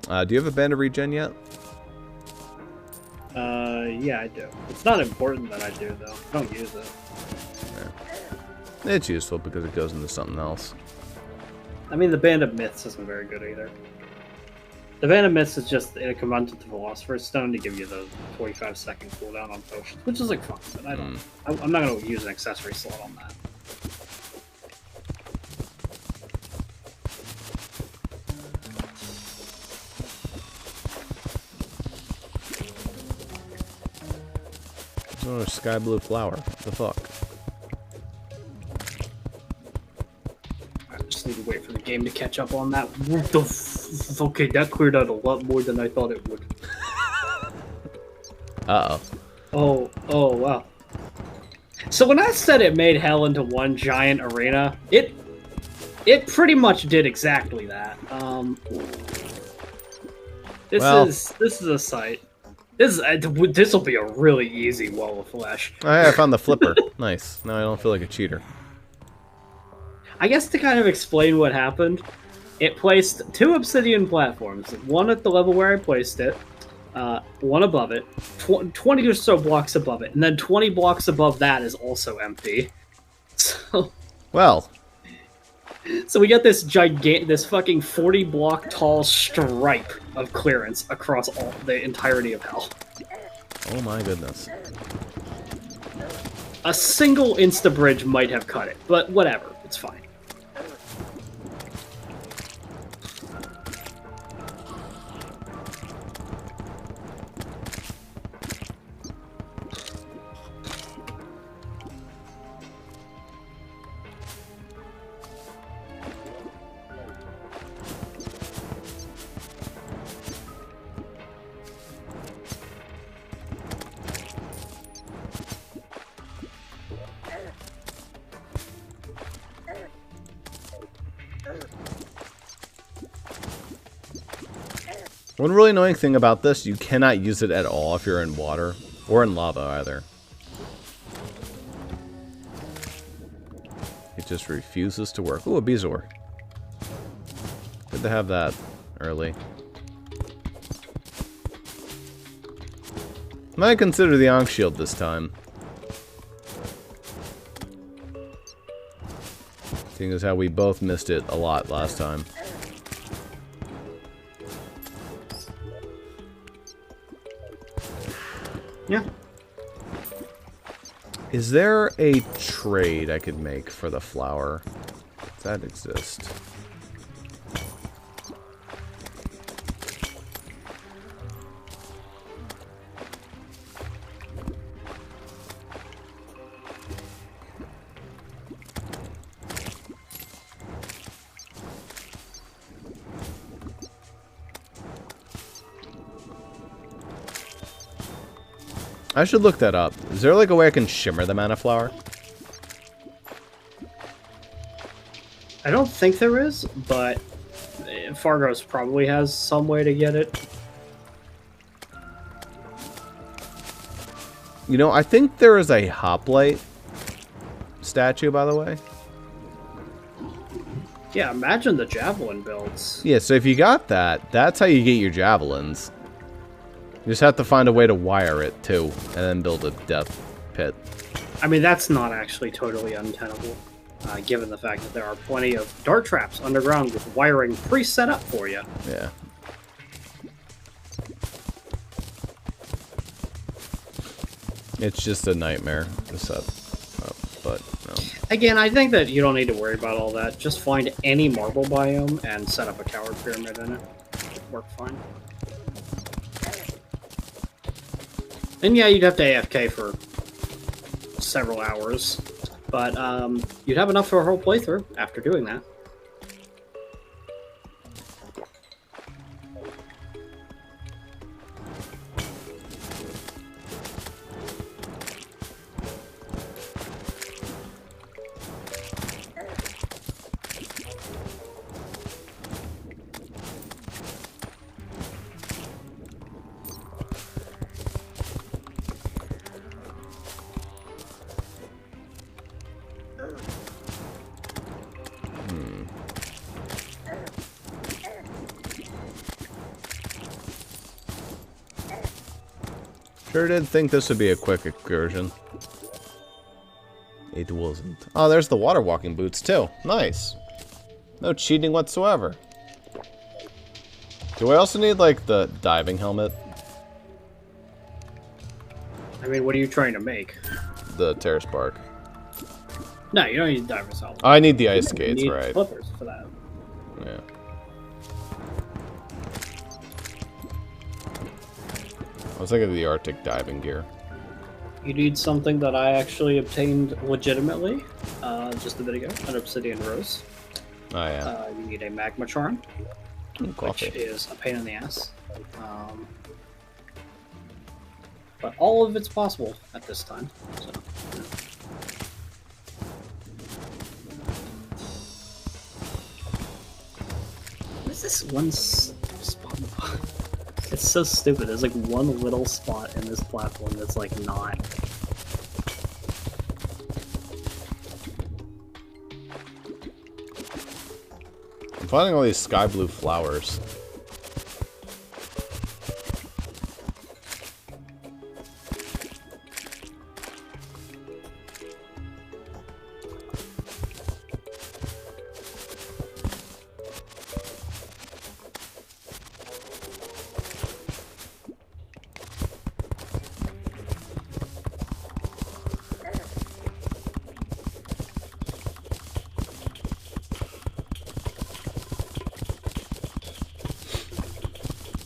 Do you have a band of regen yet? Yeah, I do. It's not important that I do, though. I don't use it. Yeah. It's useful because it goes into something else. I mean, the Band of Myths isn't very good either. The Band of Myths is just a command to the Philosopher's Stone to give you the 45-second cooldown on potions, which is like fun, but I don't. I'm not going to use an accessory slot on that. Oh, a sky blue flower. What the fuck? I just need to wait for the game to catch up on that. What the okay, that cleared out a lot more than I thought it would. Uh-oh. Oh, wow. So when I said it made hell into one giant arena, it pretty much did exactly that. This is a sight. This will be a really easy wall of flesh. Oh, yeah, I found the flipper. Nice. Now I don't feel like a cheater. I guess to kind of explain what happened, it placed 2 obsidian platforms. One at the level where I placed it, one above it, 20 or so blocks above it, and then 20 blocks above that is also empty. So, well, so we got this this fucking 40 block tall stripe of clearance across the entirety of hell. oh my goodness. A single insta-bridge might have cut it, but whatever, it's fine. One really annoying thing about this, you cannot use it at all if you're in water, or in lava either. It just refuses to work. Ooh, a Bezoar. Good to have that early. Might consider the Ankh Shield this time. Seeing as how we both missed it a lot last time. Yeah. Is there a trade I could make for the flower? Does that exist? I should look that up. Is there like a way I can shimmer the mana flower? I don't think there is, but Fargos probably has some way to get it. You know, I think there is a hoplite statue, by the way. Yeah, imagine the javelin builds. Yeah, so if you got that, that's how you get your javelins. You just have to find a way to wire it, too, and then build a death pit. I mean, that's not actually totally untenable, given the fact that there are plenty of dart traps underground with wiring pre-set up for you. Yeah. It's just a nightmare to set up, but no. Again, I think that you don't need to worry about all that. Just find any marble biome and set up a tower pyramid in it. It'll work fine. And yeah, you'd have to AFK for several hours, but you'd have enough for a whole playthrough after doing that. Sure did think this would be a quick excursion. It wasn't. Oh, there's the water walking boots too. Nice. No cheating whatsoever. Do I also need like the diving helmet? I mean, what are you trying to make? The terrace bark. No, you don't need diver's helmet. I need the ice skates, you need right? Flippers for that. Yeah. I was thinking of the Arctic diving gear. You need something that I actually obtained legitimately just a bit ago, an obsidian rose. Oh yeah. You need a magma charm, Coffee. which is a pain in the ass. But all of it's possible at this time. So. What is this one spot? It's so stupid. There's like one little spot in this platform that's like not. I'm finding all these sky blue flowers.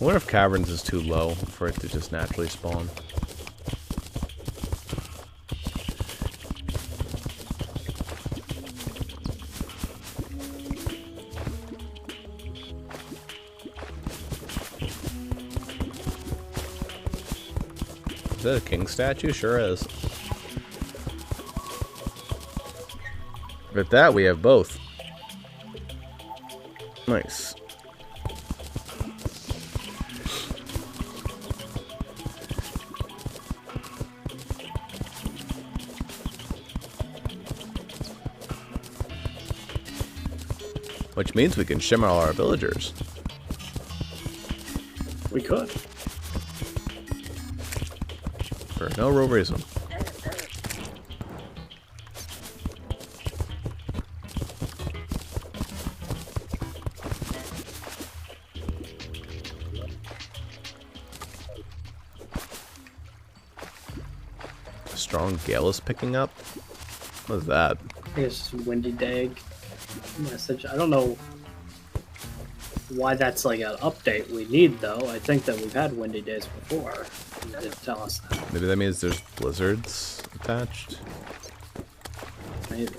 I wonder if caverns is too low for it to just naturally spawn. Is that a king statue? Sure is. With that, we have both. Nice. Which means we can shimmer all our villagers. We could. For no real reason. A strong gale is picking up? What is that? I think it's just windy dag message. I don't know why that's like an update we need, though. I think that we've had windy days before. It didn't tell us that. Maybe that means there's blizzards attached? Maybe.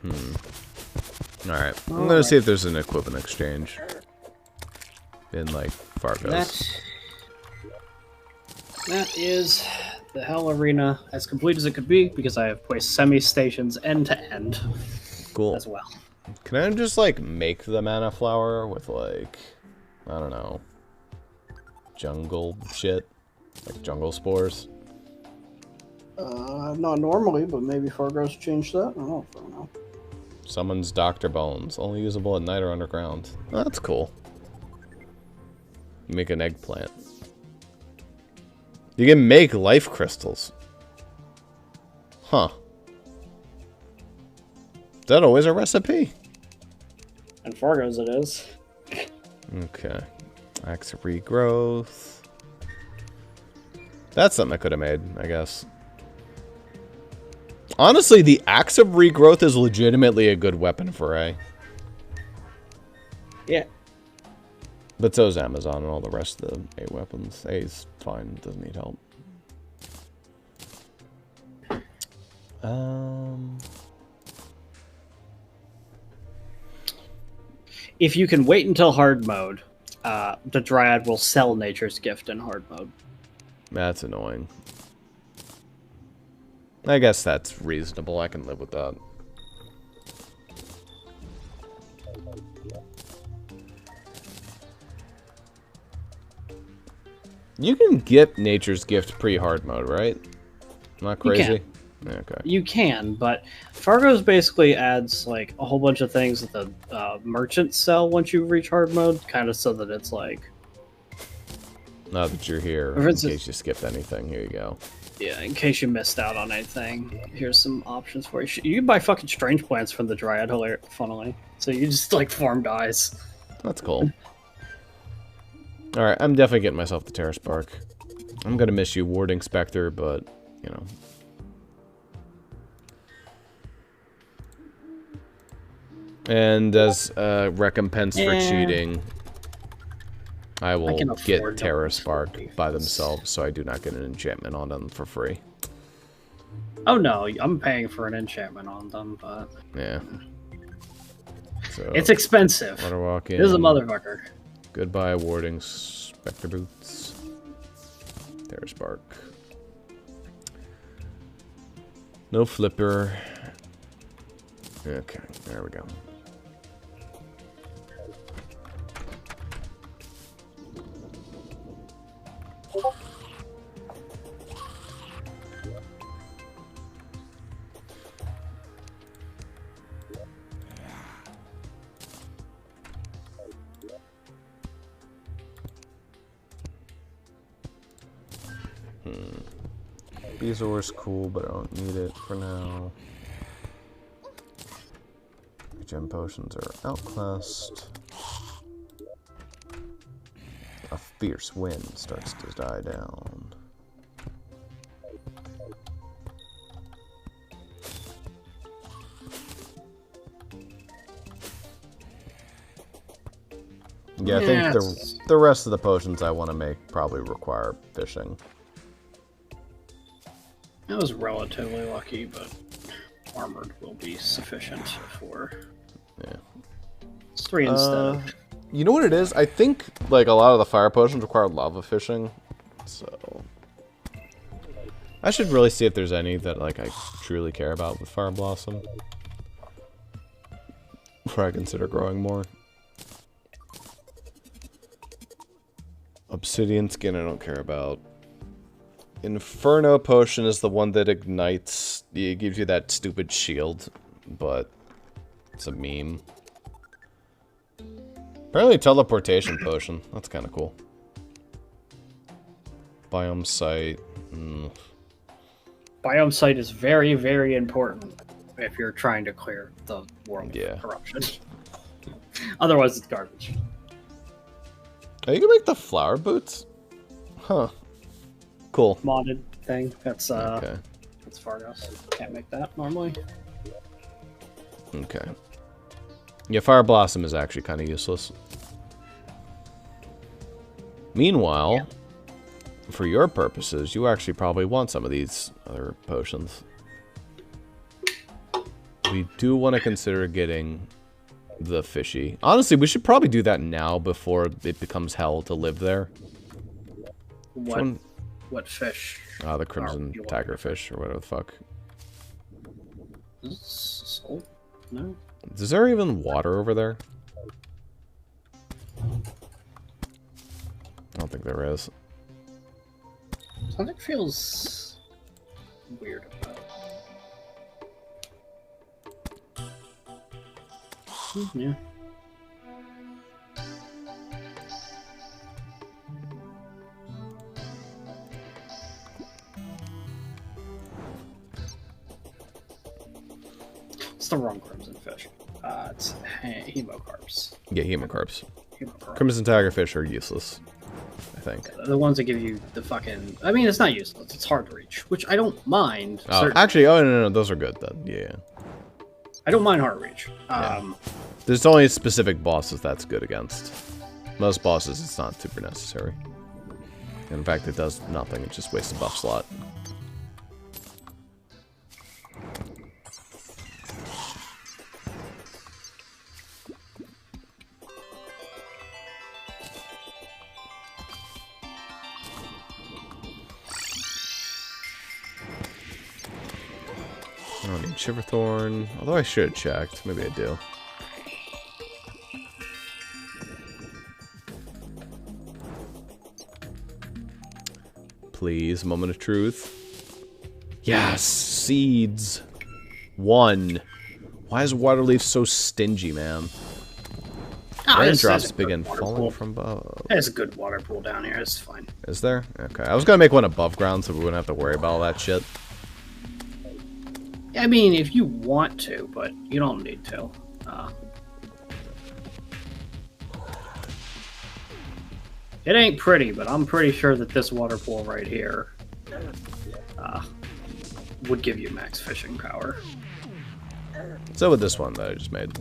Alright. I'm gonna see if there's an equipment exchange. In, like, Fargo's. That is the Hell Arena as complete as it could be, because I have placed semi-stations end to end. Cool. As well. Can I just, like, make the mana flower with, like, I don't know, jungle shit? Like jungle spores? Not normally, but maybe Fargo's changed that. I don't know. Summons Dr. Bones. Only usable at night or underground. Oh, that's cool. You make an eggplant. You can make life crystals. Huh. Is that always a recipe? And Fargo's it is. Okay. Axe of regrowth. That's something I could have made, I guess. Honestly, the Axe of Regrowth is legitimately a good weapon for A. Yeah. But so is Amazon and all the rest of the A weapons. A is fine, doesn't need help. If you can wait until hard mode, the Dryad will sell Nature's Gift in hard mode. That's annoying. I guess that's reasonable. I can live with that. You can get Nature's Gift pre-hard mode, right? Not crazy? Yeah, okay. You can, but Fargo's basically adds like a whole bunch of things that the merchants sell once you reach hard mode, kind of so that it's like... Now that you're here, in case you skipped anything, here you go. Yeah, in case you missed out on anything, here's some options for you. You can buy fucking strange plants from the Dryad, funnily. So you just, like, farm dies. That's cool. Alright, I'm definitely getting myself the Terrace Bark. I'm gonna miss you, Warding Spectre, but, you know. And as a recompense for cheating, I will get Terra Spark by themselves, so I do not get an enchantment on them for free. Oh no, I'm paying for an enchantment on them, but... Yeah. So, it's expensive. Waterwalking. This is a motherfucker. Goodbye, Warding Spectre Boots. Terra Spark. No Flipper. Okay, there we go. Bezoar's cool, but I don't need it for now. Gem potions are outclassed. A fierce wind starts to die down. Yeah, I think the rest of the potions I want to make probably require fishing. I was relatively lucky, but armored will be sufficient for... Yeah. It's 3 instead of... You know what it is? I think, like, a lot of the fire potions require lava fishing, so... I should really see if there's any that, like, I truly care about with Fire Blossom. Before I consider growing more. Obsidian skin I don't care about. Inferno potion is the one that ignites. It gives you that stupid shield, but it's a meme. Apparently teleportation potion. That's kind of cool. Biome site. Biome site is very, very important if you're trying to clear the world of corruption. Otherwise, it's garbage. Oh, you can make the flower boots? Huh. Cool. Modded thing. That's okay. That's Fargos. Can't make that normally. Okay. Yeah, Fire Blossom is actually kind of useless. Meanwhile, for your purposes, you actually probably want some of these other potions. we do want to consider getting the fishy. Honestly, we should probably do that now before it becomes hell to live there. What fish? The crimson tiger fish, or whatever the fuck. Is it salt? No. Is there even water over there? I don't think there is. Something feels weird about it. Yeah. It's the wrong crimson fish. It's hemocarps. Yeah, hemocarps. Hemocarp. Crimson tiger fish are useless, I think. The ones that give you the fucking... I mean, it's not useless. It's hard to reach, which I don't mind. Actually, no, those are good then. Yeah. I don't mind hard reach. Yeah. There's only specific bosses that's good against. Most bosses, it's not super necessary. In fact, it does nothing. It just wastes a buff slot. I don't need Shiverthorn, although I should have checked. Maybe I do. Please, moment of truth. Yes! Seeds! 1. Why is Waterleaf so stingy, man? Raindrops begin falling from above. There's a good water pool down here. It's fine. Is there? Okay. I was gonna make one above ground so we wouldn't have to worry about all that shit. I mean, if you want to, but you don't need to. It ain't pretty, but I'm pretty sure that this water pool right here would give you max fishing power. So with this one that I just made.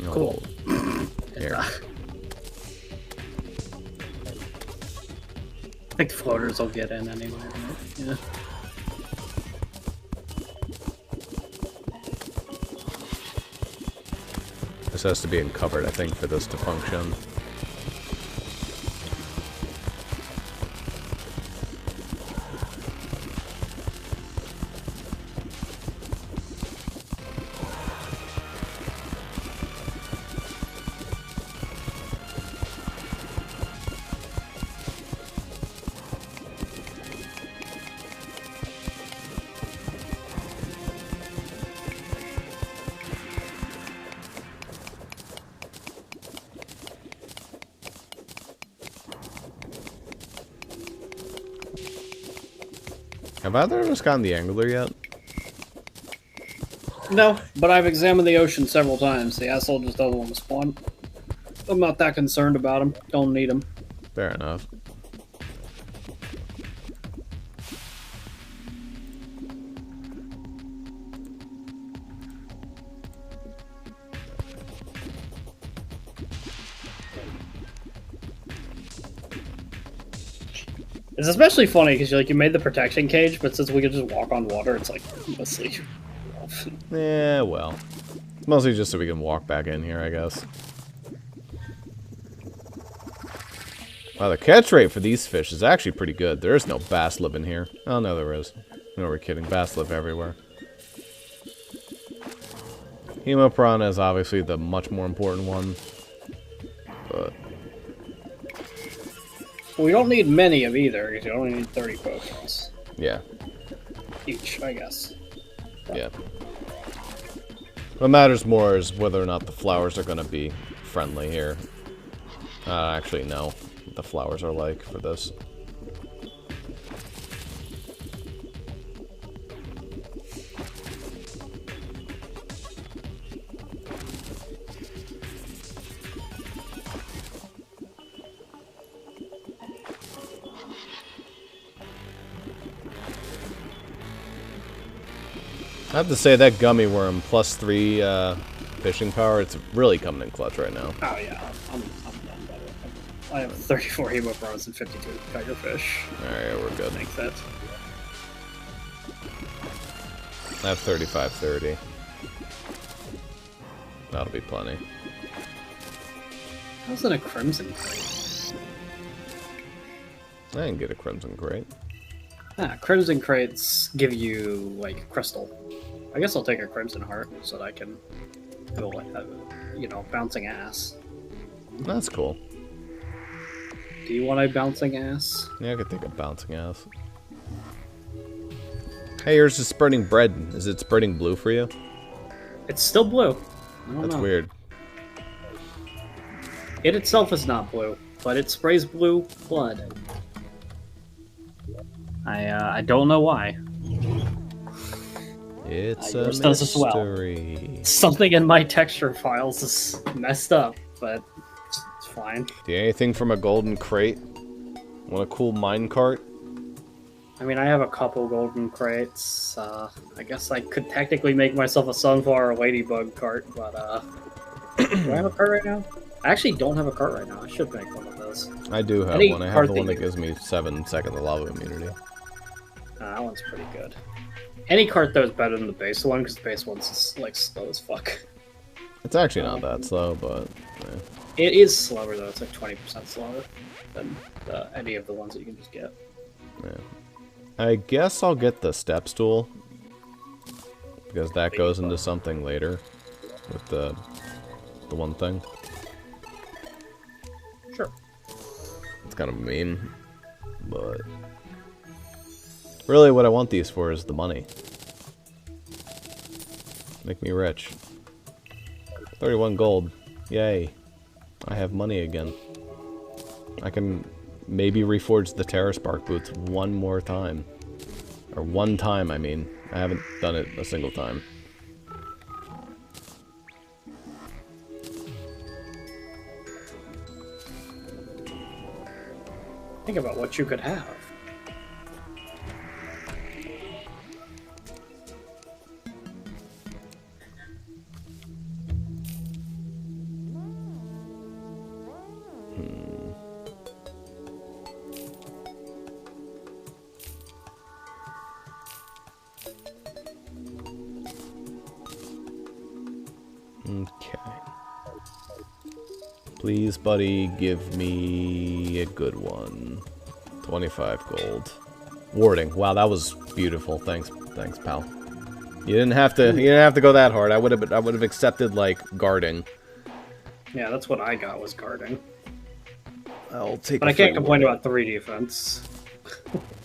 Cool. Here. I think the floaters will get in anyway. Right? Yeah. This has to be uncovered, I think, for this to function. Have either of us gotten the angler yet? No, but I've examined the ocean several times. The asshole just doesn't want to spawn. I'm not that concerned about him. Don't need him. Fair enough. It's especially funny because you made the protection cage, but since we could just walk on water, it's like mostly. Yeah, well, it's mostly just so we can walk back in here, I guess. Wow, the catch rate for these fish is actually pretty good. There is no bass living here. Oh no, there is. No, we're kidding. Bass live everywhere. Hemopiranha is obviously the much more important one, but. Well, we don't need many of either, because you only need 30 potions. Yeah. Each, I guess. Yeah. What matters more is whether or not the flowers are going to be friendly here. Actually, no. the flowers are like for this. I have to say that gummy worm +3 fishing power, it's really coming in clutch right now. Oh yeah, I'm done better. I have 34 hemobrones and 52 tigerfish. Alright, we're good. Make that. I have 35-30. That'll be plenty. How's it a crimson crate? I can get a crimson crate. Ah, crimson crates give you like crystal. I guess I'll take a crimson heart so that I can go like you know, bouncing ass. That's cool. Do you want a bouncing ass? Yeah, I could take a bouncing ass. Hey, yours is spreading bread. Is it spreading blue for you? It's still blue. I don't That's know. weird. It itself is not blue, but it sprays blue blood. I don't know why. It's a yours does as well. mystery. Something in my texture files is messed up, but it's fine. Do you anything from a golden crate? Want a cool mine cart? I mean, I have a couple golden crates. I guess I could technically make myself a sunflower or ladybug cart, but do I have a cart right now? I actually don't have a cart right now. I should make one of those. I do have Any one. I have cart the that one that you- gives me 7-second lava immunity. That one's pretty good. Any cart though is better than the base one because the base one's just, like slow as fuck. It's actually not that slow, but yeah. It is slower though. It's like 20% slower than any of the ones that you can just get. Yeah. I guess I'll get the step stool because that goes into something later with the one thing. Sure. It's kind of mean, but really what I want these for is the money. Make me rich. 31 gold. Yay. I have money again. I can maybe reforge the Terra Spark boots one more time. Or one time, I mean. I haven't done it a single time. Think about what you could have. Okay. Please, buddy, give me a good one. 25 gold. Warding. Wow, that was beautiful. Thanks, pal. You didn't have to go that hard. I would have accepted like guarding. Yeah, that's what I got was guarding. I'll take. But I can't complain about 3 defense.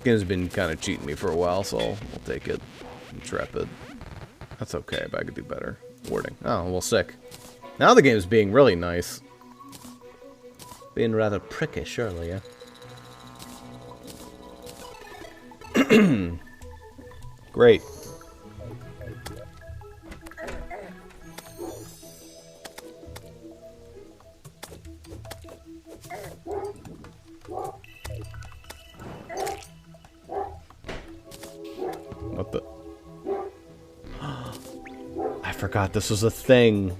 Game's been kind of cheating me for a while, so I'll take it. Intrepid. That's okay, but I could do better. Warding. Oh, well, sick. Now the game's being really nice. Being rather prickish earlier. Great. What the? I forgot this was a thing.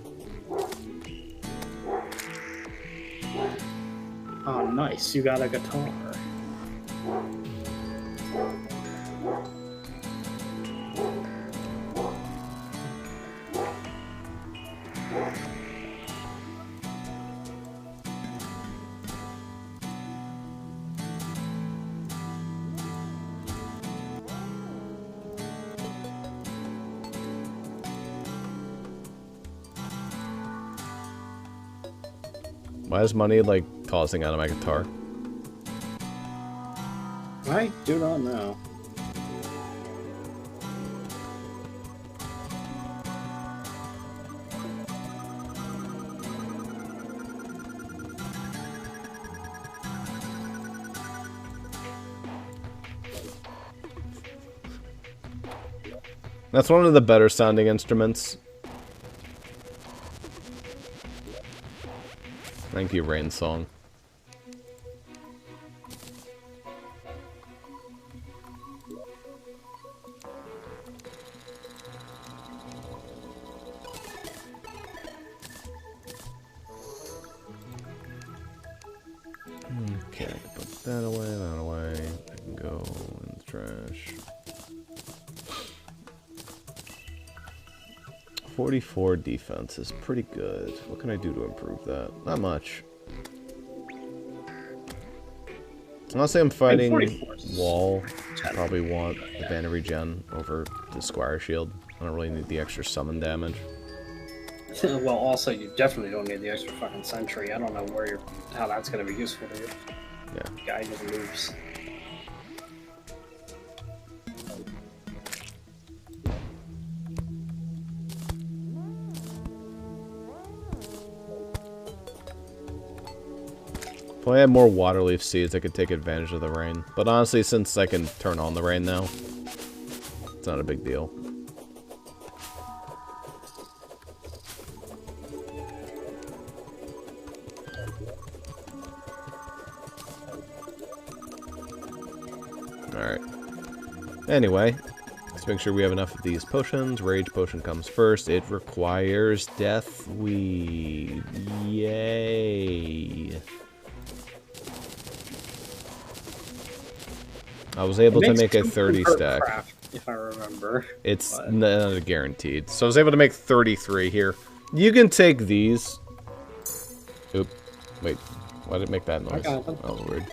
Oh, nice. You got a guitar. Why is money like tossing out of my guitar? I do not know. That's one of the better sounding instruments. Thank you, Rain Song. Okay, I can put that away. I can go in the trash. 44 defense is pretty good. What can I do to improve that? Not much. Honestly, I'm fighting wall. Probably want the Banner Regen over the Squire Shield. I don't really need the extra summon damage. Well, also, you definitely don't need the extra fucking sentry. I don't know how that's going to be useful to you. Yeah. Guy just moves. If I had more Waterleaf Seeds, I could take advantage of the rain. But honestly, since I can turn on the rain now, it's not a big deal. Alright. Anyway, let's make sure we have enough of these potions. Rage Potion comes first. It requires Death Weed. Yay. I was able to make a 30 stack. Craft, if I remember. It's not guaranteed. So I was able to make 33 here. You can take these. Oop. Wait. Why did it make that noise? That was weird.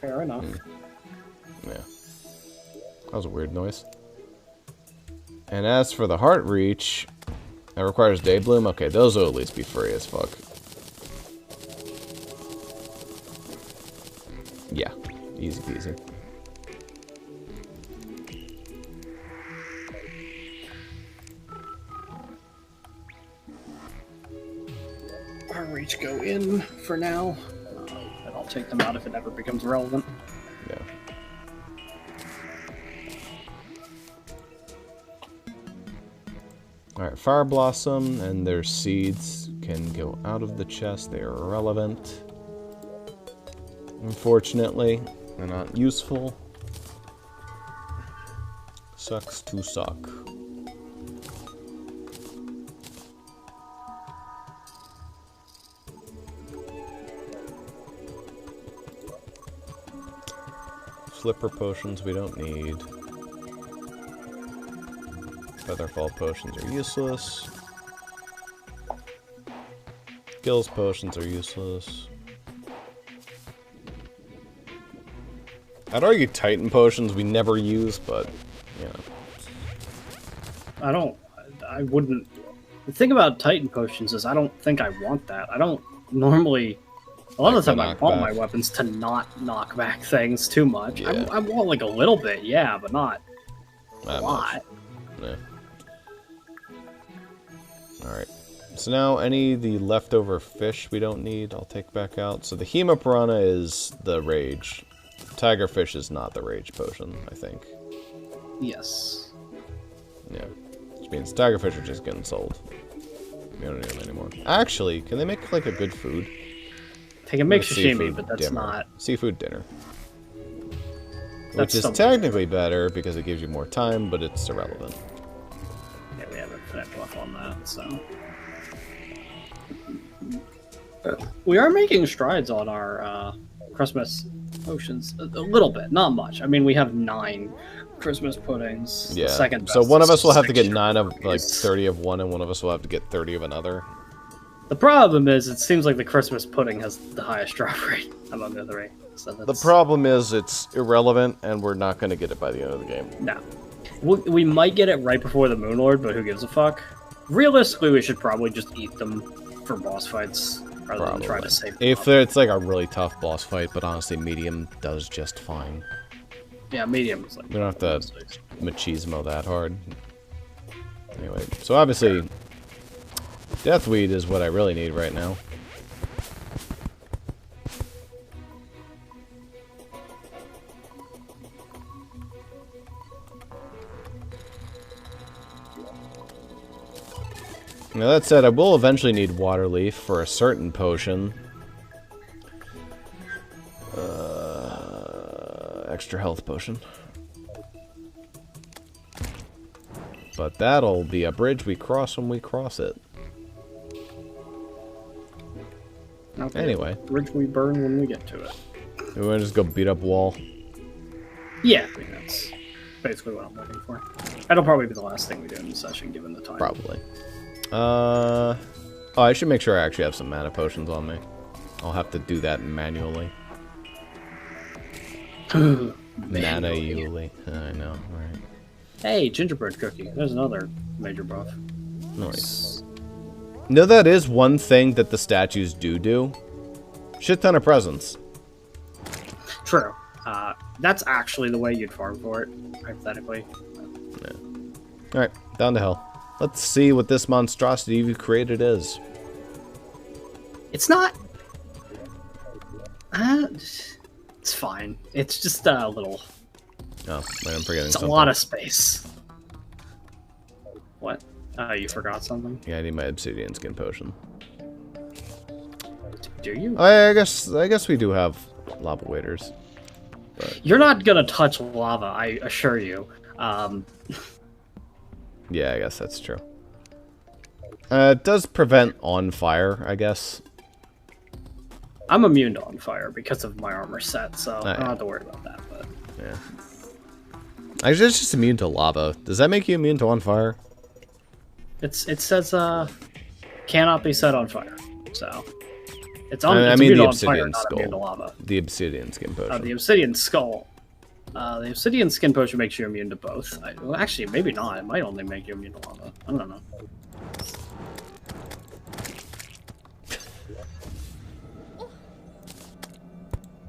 Fair enough. Yeah. That was a weird noise. And as for the Heart Reach, that requires Day Bloom. Okay, those will at least be free as fuck. Yeah, easy peasy. Our reach go in for now. And I'll take them out if it ever becomes relevant. Yeah. Alright, Fire Blossom and their seeds can go out of the chest. They are irrelevant. Unfortunately, they're not useful. Sucks to suck. Flipper potions we don't need. Featherfall potions are useless. Gills potions are useless. I'd argue Titan potions we never use, but, you know. I wouldn't. The thing about Titan potions is I don't think I want that. I don't normally. A lot of the time I want my weapons to not knock back things too much. Yeah. I want like a little bit, yeah, but not a lot. Yeah. Alright. So now any of the leftover fish we don't need, I'll take back out. So the Hemapiranha is the rage. Tigerfish is not the rage potion, I think. Yes. Yeah. Which means tigerfish are just getting sold. We don't need them anymore. Actually, can they make like a good food? They can make sashimi, but that's not... Seafood dinner. Which is technically better because it gives you more time, but it's irrelevant. Yeah, we haven't finished off on that, so... We are making strides on our Christmas potions. A little bit, not much. I mean, we have 9 Christmas puddings. Yeah. Second best so one of us will have to get 9 strawberries. of, like, 30 of one, and one of us will have to get 30 of another. The problem is, it seems like the Christmas pudding has the highest drop rate among the 3. So The problem is it's irrelevant, and we're not going to get it by the end of the game. No. We might get it right before the Moon Lord, but who gives a fuck? Realistically, we should probably just eat them for boss fights, rather than try to save them If it's like a really tough boss fight, but honestly, medium does just fine. Yeah, medium is like... We don't have to machismo that hard. Anyway, so obviously, Deathweed is what I really need right now. Now that said, I will eventually need water leaf for a certain potion. Extra health potion. But that'll be a bridge we cross when we cross it. Okay. Anyway. Bridge we burn when we get to it. We want to just go beat up wall. Yeah, I think that's basically what I'm looking for. That'll probably be the last thing we do in the session, given the time. Probably. Oh, I should make sure I actually have some mana potions on me. I'll have to do that manually. Manually. I know, right. Hey, gingerbread cookie. There's another major buff. Nice. No, that is one thing that the statues do. Shit ton of presents. True. That's actually the way you'd farm for it, hypothetically. Yeah. Alright, down to hell. Let's see what this monstrosity you've created is. It's not... it's fine. It's just a little... Oh, wait, I'm forgetting it's something. a lot of space. What? You forgot something? Yeah, I need my obsidian skin potion. Do you? I guess we do have lava waders. But... You're not gonna touch lava, I assure you. Yeah, I guess that's true. It does prevent on fire, I guess. I'm immune to on fire because of my armor set, so I don't yeah. have to worry about that. But Yeah. Actually, it's just immune to lava. Does that make you immune to on fire? it says cannot be set on fire, so it's I it's mean immune the to on fire, obsidian not skull. immune to lava. The obsidian skin potion. The obsidian skull. The obsidian skin potion makes you immune to both. Well, actually, maybe not. It might only make you immune to lava. I don't know.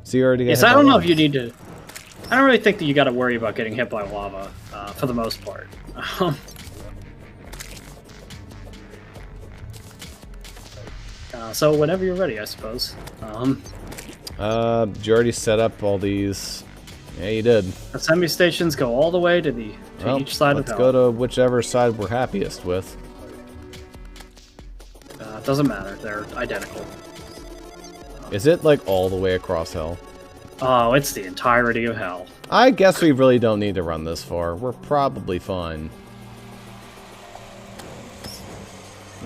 So you already got Yes, hit I by don't know lava. if you need to... I don't really think that you got to worry about getting hit by lava, for the most part. So whenever you're ready, I suppose. Did you already set up all these? Yeah, you did. Assembly stations go all the way to each side of let's hell. go to whichever side we're happiest with. It doesn't matter. They're identical. Is it like all the way across hell? Oh, it's the entirety of hell. I guess we really don't need to run this far. We're probably fine.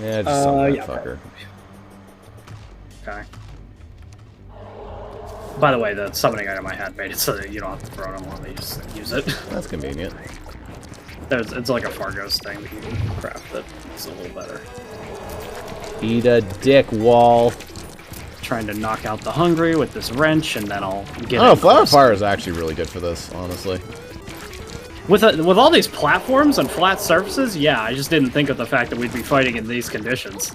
Yeah, just some yeah, fucker. Okay. By the way, the summoning item I had made it so that you don't have to throw it on while you just use it. That's convenient. It's like a Fargos thing that you can craft that is a little better. Eat a dick, wall. Trying to knock out the hungry with this wrench, and then I'll get. Oh, flower fire is actually really good for this, honestly. With all these platforms and flat surfaces, yeah, I just didn't think of the fact that we'd be fighting in these conditions.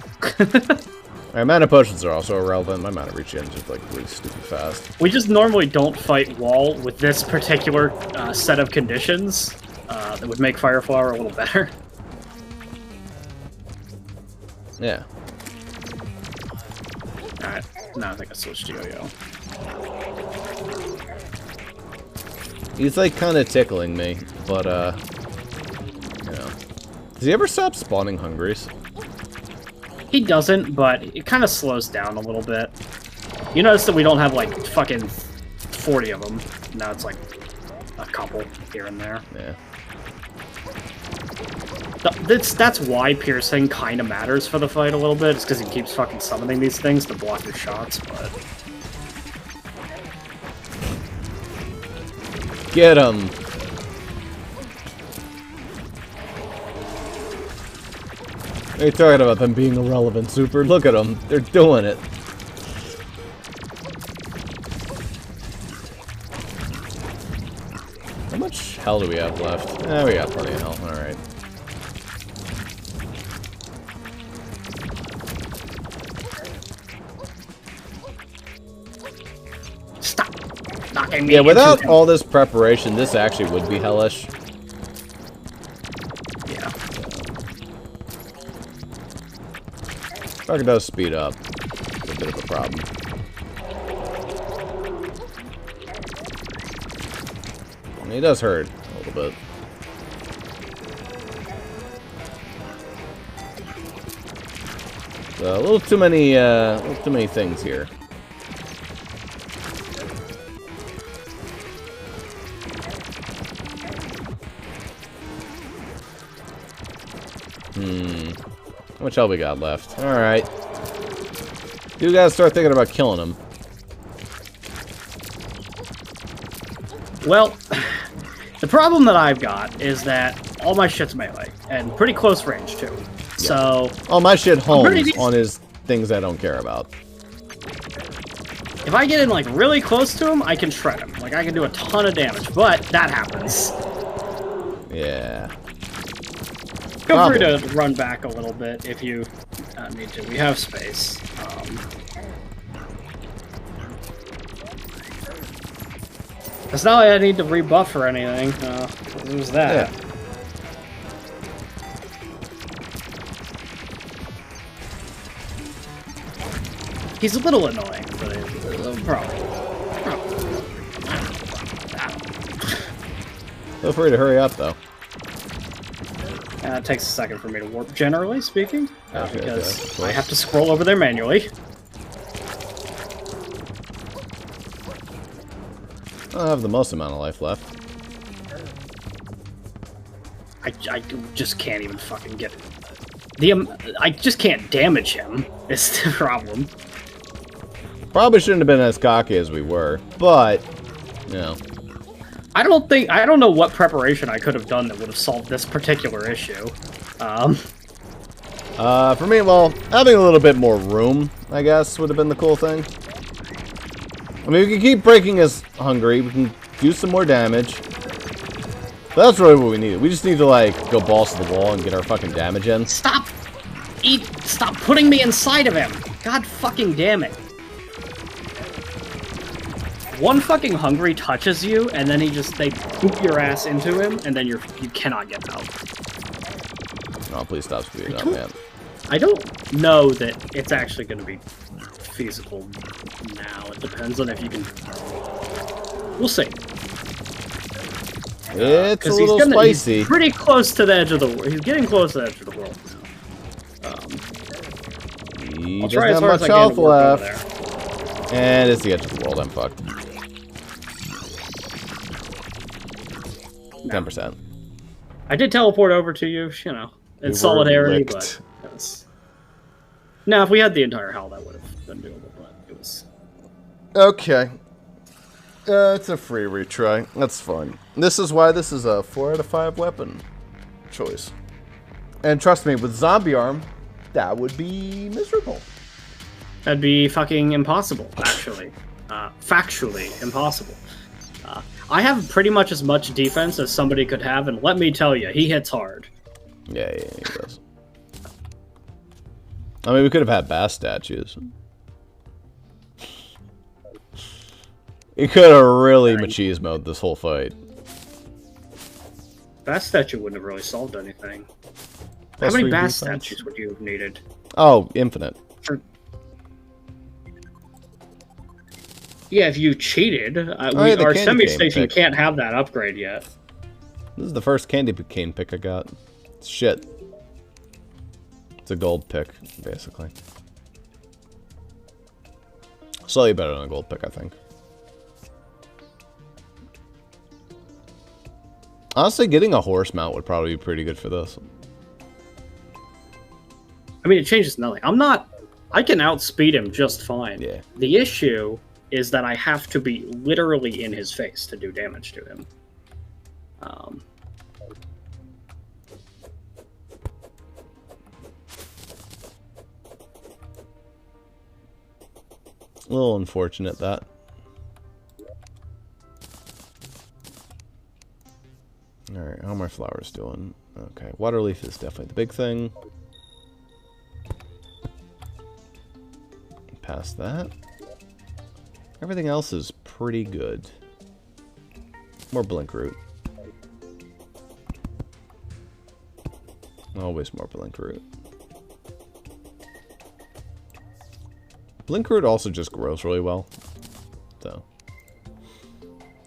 My mana potions are also irrelevant. My mana reach is just like really stupid fast. We just normally don't fight wall with this particular set of conditions that would make Fire Flower a little better. Yeah. Alright, now I think I switched to Yo-Yo. He's like kind of tickling me, but you know. Does he ever stop spawning hungries? He doesn't, but it kind of slows down a little bit. You notice that we don't have like fucking 40 of them. Now it's like a couple here and there. Yeah. That's why piercing kind of matters for the fight a little bit. It's because he keeps fucking summoning these things to block your shots, but... Get him! What are you talking about them being irrelevant, Zuper? Look at them. They're doing it. How much hell do we have left? Eh, we got plenty of hell. Alright. Stop knocking me Yeah, without into him. all this preparation, this actually would be hellish. Yeah. Fucker does speed up. It's a bit of a problem. And he does hurt a little bit. So a little too many things here. How much health we got left? Alright. You gotta start thinking about killing him. Well, the problem that I've got is that all my shit's melee, and pretty close range, too. Yeah. So... all my shit homes on his things I don't care about. If I get in, like, really close to him, I can shred him. Like, I can do a ton of damage, but that happens. Yeah. Feel free to run back a little bit if you need to. We have space. It's not like I need to rebuff or anything. There's that. Yeah. He's a little annoying, but it's a problem. Feel free to hurry up, though. It takes a second for me to warp, generally speaking, because I have to scroll over there manually. I have the most amount of life left. I just can't even fucking get it. I just can't damage him, is the problem. Probably shouldn't have been as cocky as we were, but, you know. I don't know what preparation I could have done that would have solved this particular issue. For me, well, having a little bit more room, I guess, would have been the cool thing. I mean, we can keep breaking his hungry, we can do some more damage. But that's really what we need. We just need to, like, go balls to the wall and get our fucking damage in. Stop putting me inside of him! God fucking damn it. One fucking hungry touches you, and then they poop your ass into him, and then you cannot get out. Oh, please stop speeding up, man. I don't know that it's actually going to be feasible now. It depends on if you can... We'll see. It's a little spicy. He's pretty close to the edge of the world. He's getting close to the edge of the world now. He doesn't have much health left. And it's the edge of the world. I'm fucked. 10%. I did teleport over to you, you know, in solidarity, but... Now, if we had the entire hell, that would have been doable, but it was... Okay. It's a free retry. That's fun. This is why this is a 4 out of 5 weapon choice. And trust me, with zombie arm, that would be miserable. That'd be fucking impossible, actually. Factually impossible. I have pretty much as much defense as somebody could have, and let me tell you, he hits hard. Yeah, he does. I mean, we could have had bass statues. He could have really machismoed this whole fight. Bass statue wouldn't have really solved anything. How many bass statues would you have needed? Oh, infinite. Yeah, if you cheated, our semi-station can't have that upgrade yet. This is the first candy cane pick I got. It's shit. It's a gold pick, basically. Slightly better than a gold pick, I think. Honestly, getting a horse mount would probably be pretty good for this. I mean, it changes nothing. I can outspeed him just fine. Yeah. The issue is that I have to be literally in his face to do damage to him. A little unfortunate, that. Alright, how are my flowers doing? Okay, water leaf is definitely the big thing. Past that. Everything else is pretty good. More blink root. Always more blink root. Blink root also just grows really well. So.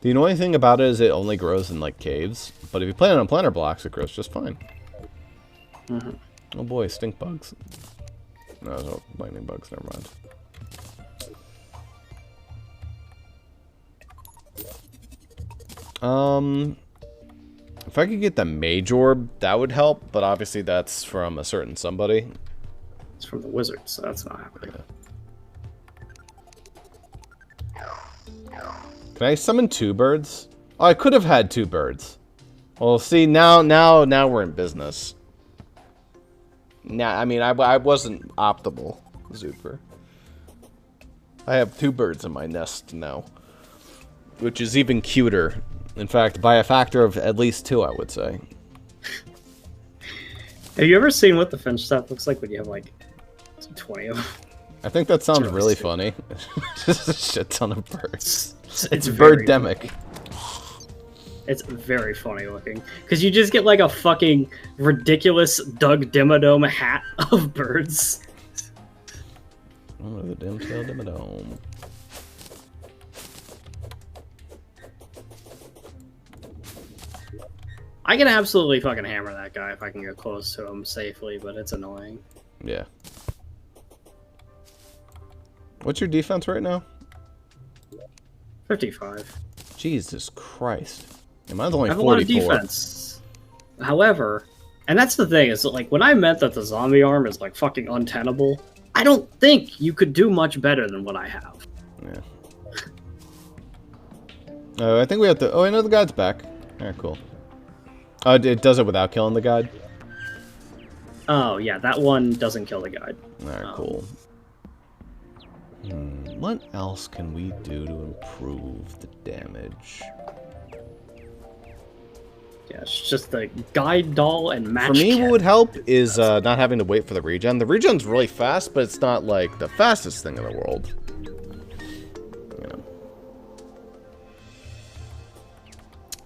The annoying thing about it is it only grows in, like, caves. But if you plant it on planter blocks, it grows just fine. Mm-hmm. Oh boy, stink bugs. No, no lightning bugs. Never mind. If I could get the mage orb, that would help. But obviously, that's from a certain somebody. It's from the wizard, so that's not happening. Can I summon 2 birds? Oh, I could have had 2 birds. Well, see, now we're in business. Now, I mean, I wasn't optimal, Zuper. I have 2 birds in my nest now, which is even cuter. In fact, by a factor of at least 2, I would say. Have you ever seen what the finch stuff looks like when you have like 20 of them? I think that sounds really funny. Just a shit ton of birds. It's birdemic. It's very funny looking. Because you just get like a fucking ridiculous Doug Dimmadome hat of birds. Oh, the dim-tail Dimmadome. I can absolutely fucking hammer that guy if I can get close to him safely, but it's annoying. Yeah. What's your defense right now? 55. Jesus Christ. Yeah, mine's only 44. I have a lot of defense. However, and that's the thing, is that, like, when I meant that the zombie arm is, like, fucking untenable, I don't think you could do much better than what I have. Yeah. Oh, I think we have to... Oh, I know the guide's back. Alright, cool. It does it without killing the guide? Oh, yeah, that one doesn't kill the guide. Alright, cool. What else can we do to improve the damage? Yeah, it's just the guide doll and match. For me, kit. what would help is not having to wait for the regen. The regen's really fast, but it's not like the fastest thing in the world. You know.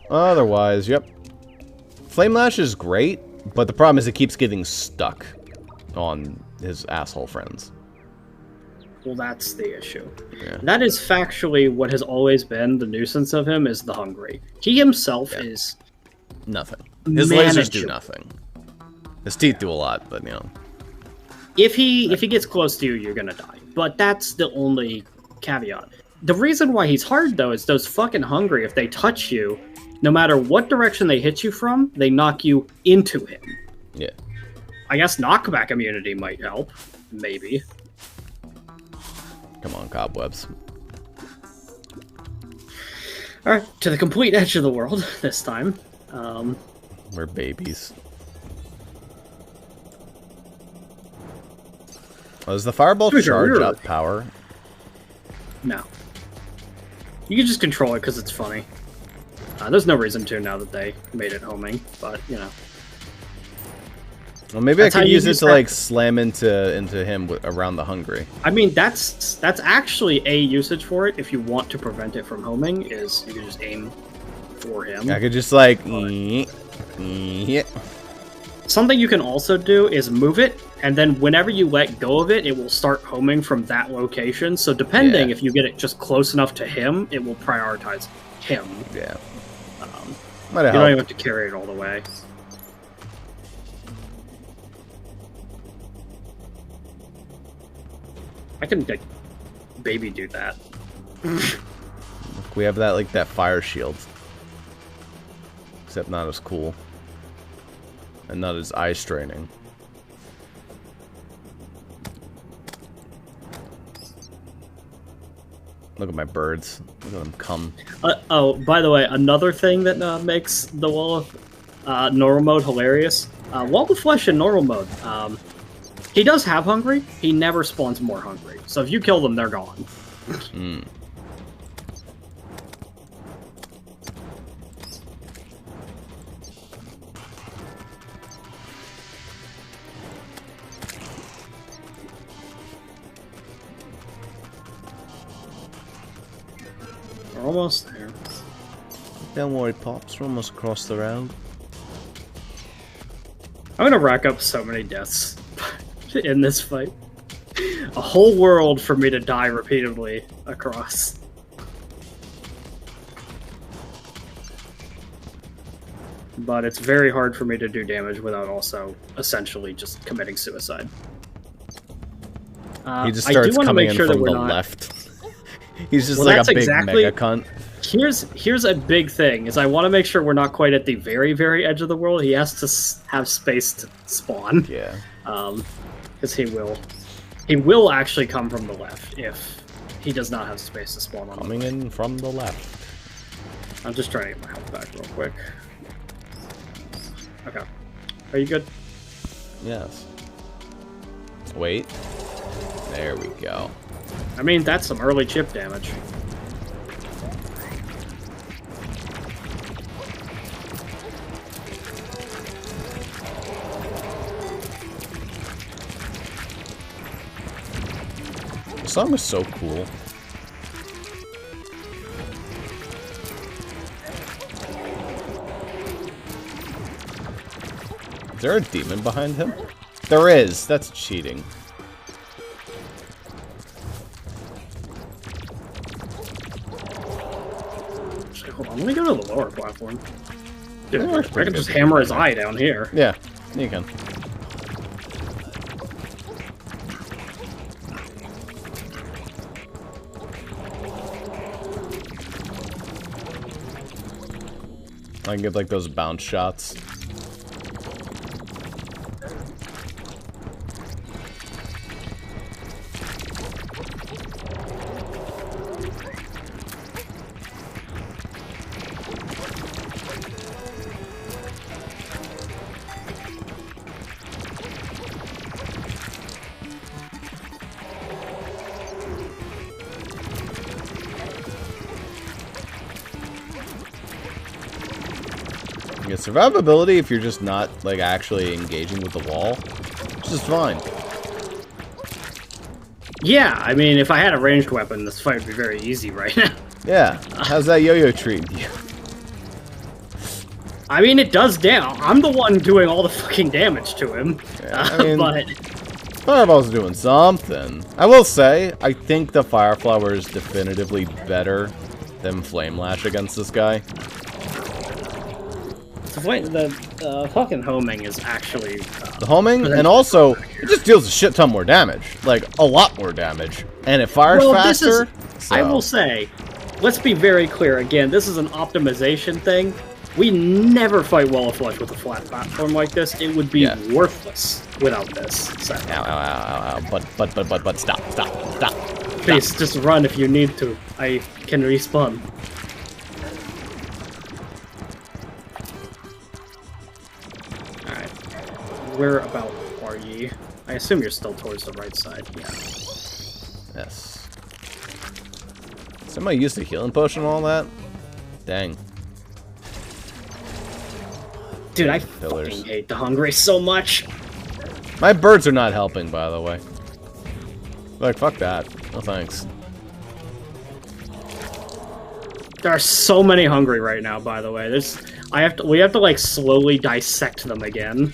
Otherwise, yep. Flame Lash is great, but the problem is it keeps getting stuck on his asshole friends. Well, that's the issue. Yeah. That is factually what has always been the nuisance of him, is the hungry. He himself is... Nothing. His lasers do nothing. His teeth do a lot, but, you know. If he gets close to you, you're gonna die. But that's the only caveat. The reason why he's hard, though, is those fucking hungry, if they touch you, no matter what direction they hit you from, they knock you into him. Yeah. I guess knockback immunity might help. Maybe. Come on, cobwebs. Alright, to the complete edge of the world this time. We're babies. Oh, does the fireball charge up power? No. You can just control it because it's funny. There's no reason to now that they made it homing, but, you know. Well, maybe I could use it to, like, slam into him around the hungry. I mean, that's actually a usage for it. If you want to prevent it from homing, is you can just aim for him. I could just, like... Something you can also do is move it, and then whenever you let go of it, it will start homing from that location. So depending if you get it just close enough to him, it will prioritize him. Yeah. You don't even have to carry it all the way. I can, like, baby do that. We have that, like, that fire shield. Except not as cool. And not as eye-straining. Look at my birds. Look at them come. Oh, by the way, another thing that makes the Wall of normal mode hilarious. Wall of Flesh in normal mode. He does have hungry. He never spawns more hungry. So if you kill them, they're gone. We're almost there. Don't worry, Pops. We're almost across the road. I'm gonna rack up so many deaths in this fight. A whole world for me to die repeatedly across. But it's very hard for me to do damage without also essentially just committing suicide. He just I do starts wanna coming make in sure that from we're the not- left. He's just Well, like a that's big exactly- mega cunt. Here's a big thing: is I want to make sure we're not quite at the very, very edge of the world. He has to have space to spawn. Yeah. Because he will actually come from the left if he does not have space to spawn on. Coming in from the left. I'm just trying to get my health back real quick. Okay. Are you good? Yes. Wait. There we go. I mean, that's some early chip damage. The song was so cool. Is there a demon behind him? There is. That's cheating. Actually, hold on. Let me go to the lower platform. Dude, Yeah, I that's pretty can just good. hammer his eye down here. Yeah, you can. I can get like those bounce shots. Yeah, survivability if you're just not like actually engaging with the wall, it's just fine. Yeah, I mean, if I had a ranged weapon, this fight would be very easy right now. Yeah, how's that yo-yo treating you? I mean, it does down. I'm the one doing all the fucking damage to him. Yeah, I mean, but Fireball's doing something. I will say, I think the Fire Flower is definitively better than Flame Lash against this guy. the fucking homing is actually... The homing, and also, it just deals a shit ton more damage. Like, a lot more damage. And it fires faster. I will say, let's be very clear again, this is an optimization thing. We never fight Wall of Flesh with a flat platform like this. It would be worthless without this. So. Ow, ow, ow, ow, but, stop. Please, just run if you need to. I can respawn. Alright. Where about are ye? I assume you're still towards the right side, yeah. Yes. Somebody used a healing potion and all that? Dang. Dude, I Pillars. fucking hate the hungry so much. My birds are not helping, by the way. Like, fuck that. No thanks. There are so many hungry right now, by the way. We have to like slowly dissect them again.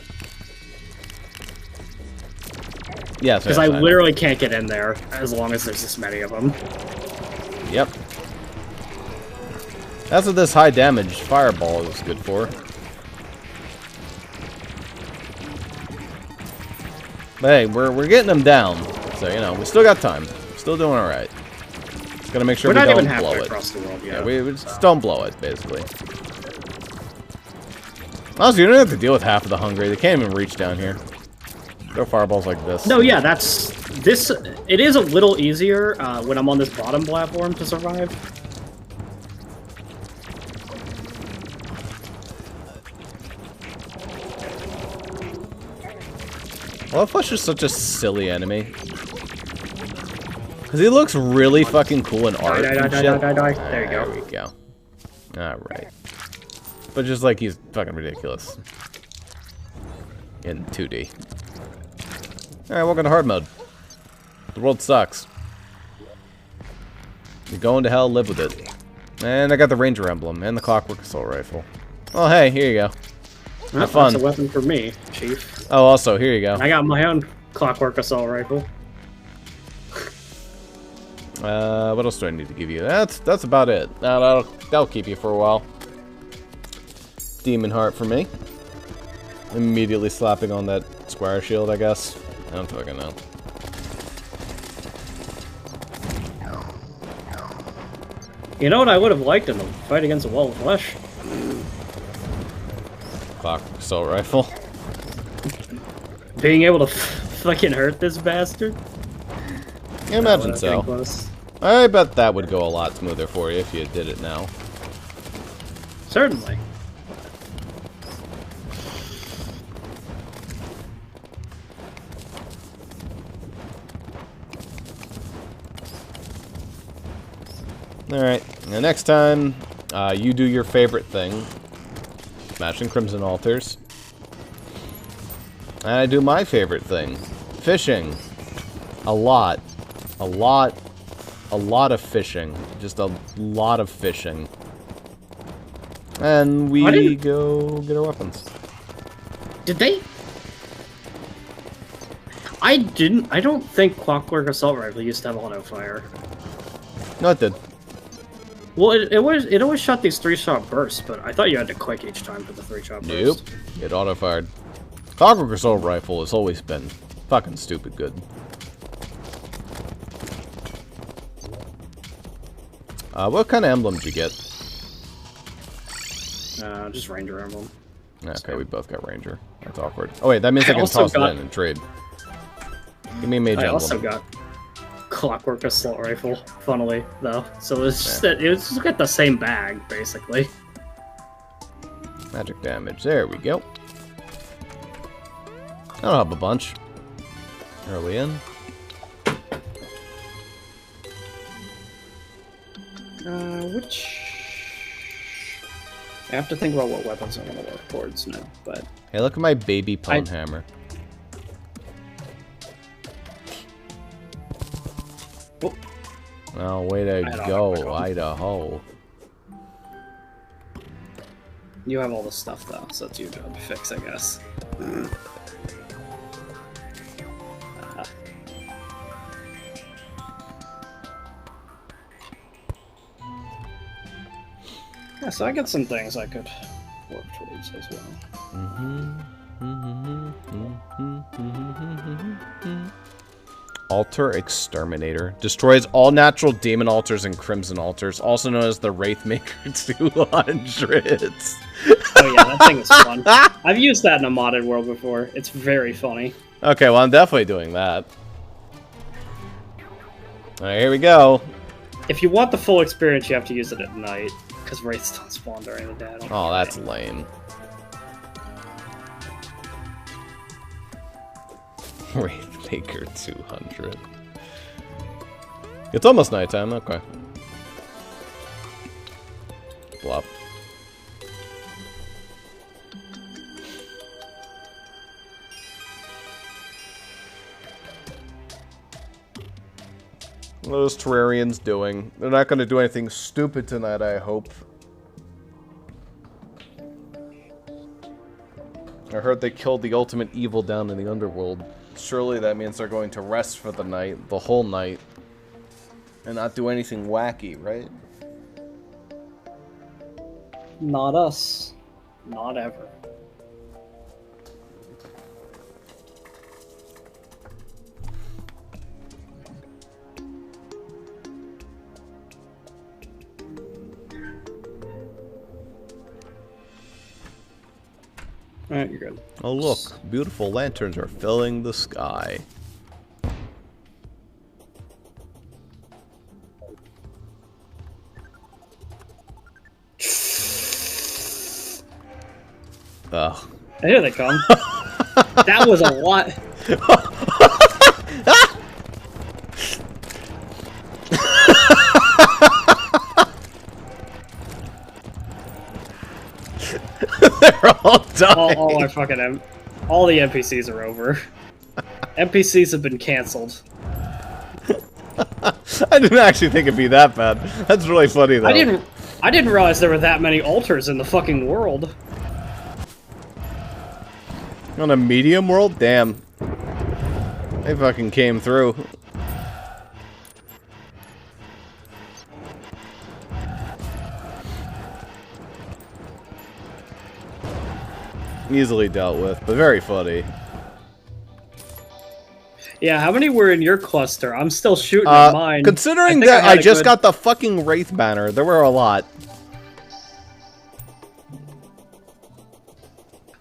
Yeah, Because I literally can't get in there as long as there's this many of them. Yep. That's what this high damage fireball is good for. But hey, we're getting them down, so you know we still got time. Still doing all right. Just gotta make sure we We're not don't even blow halfway it. across the world yet. Yeah, we just don't blow it, basically. Honestly, you don't have to deal with half of the hungry. They can't even reach down here. Throw fireballs like this. No, yeah, this. It is a little easier when I'm on this bottom platform to survive. Well, Flesh is such a silly enemy. Because he looks really fucking cool in art and shit. Die. There you go. There we go. Alright. But just like he's fucking ridiculous. In 2D. Alright, welcome to hard mode. The world sucks. You're going to hell, live with it. And I got the Ranger emblem and the Clockwork Assault Rifle. Oh, hey, here you go. Have fun. That's a weapon for me, Chief. Oh, also, here you go. I got my own Clockwork Assault Rifle. What else do I need to give you? That's about it. That'll keep you for a while. Demon Heart for me. Immediately slapping on that square shield, I guess. I don't fucking know. You know what I would have liked in the fight against a wall of flesh? Clock assault rifle. Being able to fucking hurt this bastard? I imagine so. Close. I bet that would go a lot smoother for you if you did it now. Certainly. Alright, now next time, you do your favorite thing. Smashing Crimson Altars. And I do my favorite thing. Fishing. A lot. A lot of fishing. Just a lot of fishing. And we go get our weapons. Did they? I don't think Clockwork Assault Rifle used to have auto fire. No, it did. Well, it always shot these 3-shot bursts, but I thought you had to click each time for the 3-shot burst. Nope. It auto-fired. Clockwork Assault Rifle has always been fucking stupid good. What kind of emblem did you get? Just Ranger emblem. Okay, we both got Ranger. That's awkward. Oh wait, that means I can toss it in and trade. Give me a mage emblem. I also got Clockwork Assault Rifle, funnily, though. So it's just that it's got the same bag, basically. Magic damage. There we go. I don't have a bunch. Are we in? Which... I have to think about what weapons I'm going to work towards now, but... Hey, look at my baby pwn hammer. Oh. Well, way to go, Idaho. You have all the stuff, though, so it's your job to fix, I guess. Yeah, so I got some things I could work towards as well. Altar Exterminator. Destroys all natural demon altars and crimson altars, also known as the Wraithmaker 200. Oh yeah, that thing is fun. I've used that in a modded world before. It's very funny. Okay, well I'm definitely doing that. Alright, here we go. If you want the full experience, you have to use it at night, because wraiths don't spawn during the day. Oh, that's lame. Wraithmaker 200. It's almost nighttime, okay. Blop. What are those Terrarians doing? They're not going to do anything stupid tonight, I hope. I heard they killed the ultimate evil down in the underworld. Surely that means they're going to rest for the night, the whole night, and not do anything wacky, right? Not us. Not ever. Alright, you're good. Oh look, beautiful lanterns are filling the sky. Ugh. Here they come. That was a lot. They're all dying. All our fucking all the NPCs are over. NPCs have been cancelled. I didn't actually think it'd be that bad. That's really funny though. I didn't realize there were that many altars in the fucking world. On a medium world? Damn. They fucking came through. Easily dealt with, but very funny. Yeah, how many were in your cluster? I'm still shooting at mine. Considering that I just got the fucking Wraith banner, there were a lot.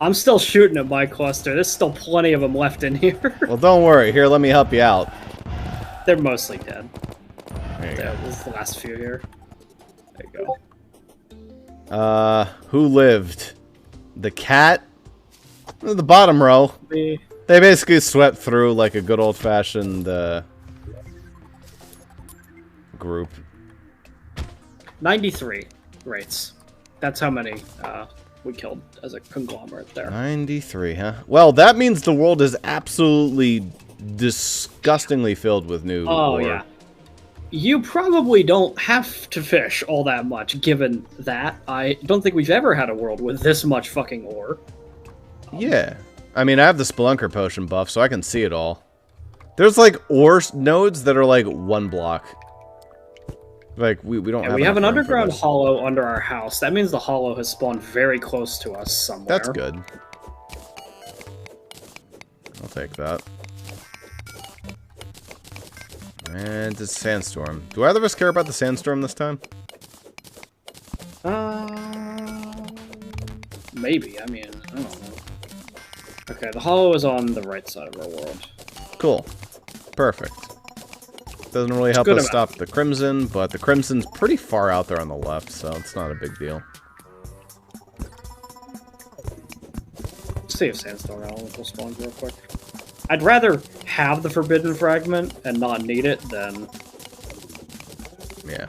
I'm still shooting at my cluster. There's still plenty of them left in here. Well, don't worry. Here, let me help you out. They're mostly dead. There you go. This is the last few here. There you go. Who lived? The cat? The bottom row. Me. They basically swept through like a good old-fashioned group. 93 rates. That's how many we killed as a conglomerate there. 93, huh? Well, that means the world is absolutely disgustingly filled with new ore. Yeah. You probably don't have to fish all that much, given that. I don't think we've ever had a world with this much fucking ore. Yeah. I mean, I have the Spelunker potion buff, so I can see it all. There's, like, ore nodes that are, like, 1 block. Like, we don't have... We have an underground hollow under our house. That means the hollow has spawned very close to us somewhere. That's good. I'll take that. And it's a sandstorm. Do either of us care about the sandstorm this time? Maybe. I mean, I don't know. Okay, the hollow is on the right side of our world. Cool. Perfect. Doesn't really help us stop the Crimson, but the Crimson's pretty far out there on the left, so it's not a big deal. Let's see if Sandstorm Element will spawn real quick. I'd rather have the Forbidden Fragment and not need it than... Yeah.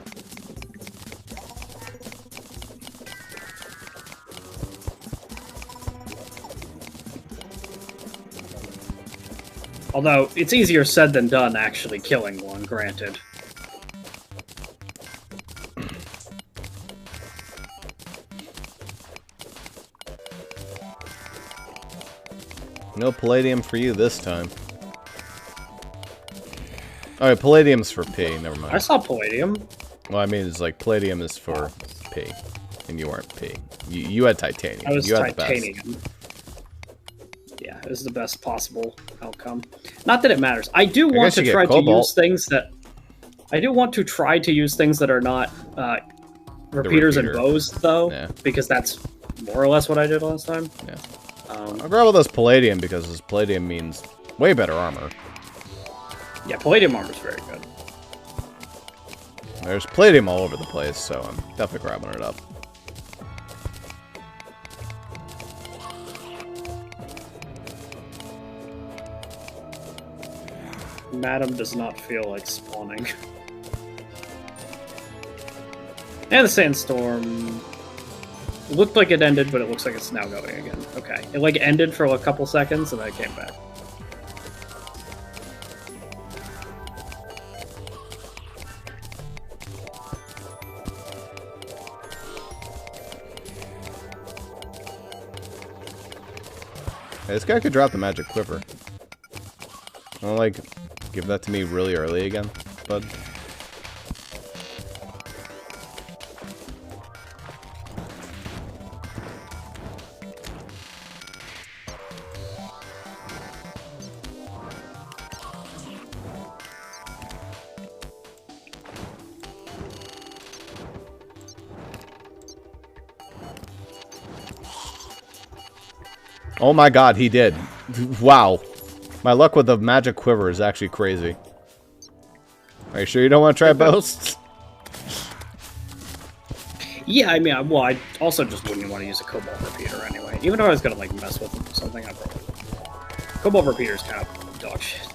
Although, it's easier said than done actually killing one, granted. No Palladium for you this time. Alright, Palladium's for P, never mind. I saw Palladium. Well, I mean, it's like, Palladium is for P, and you weren't P. You had Titanium. I was you had Titanium. The best. Yeah, it was the best possible outcome. Not that it matters. I do want to try to use things that... I do want to try to use things that are not repeaters and bows, though, because that's more or less what I did last time. Yeah. I'll grab all this Palladium because this Palladium means way better armor. Yeah, Palladium armor is very good. There's Palladium all over the place, so I'm definitely grabbing it up. Madam does not feel like spawning. And the sandstorm looked like it ended, but it looks like it's now going again. Okay, it like ended for a couple seconds and then it came back. Hey, this guy could drop the magic quiver. I'll like give that to me really early again, bud. Oh my god, he did. Wow. My luck with the magic quiver is actually crazy. Are you sure you don't want to try both? Yeah, I mean, well, I also just wouldn't want to use a Cobalt Repeater anyway. Even though I was going to, like, mess with it or something, I probably would. Cobalt Repeater's kind of dog shit.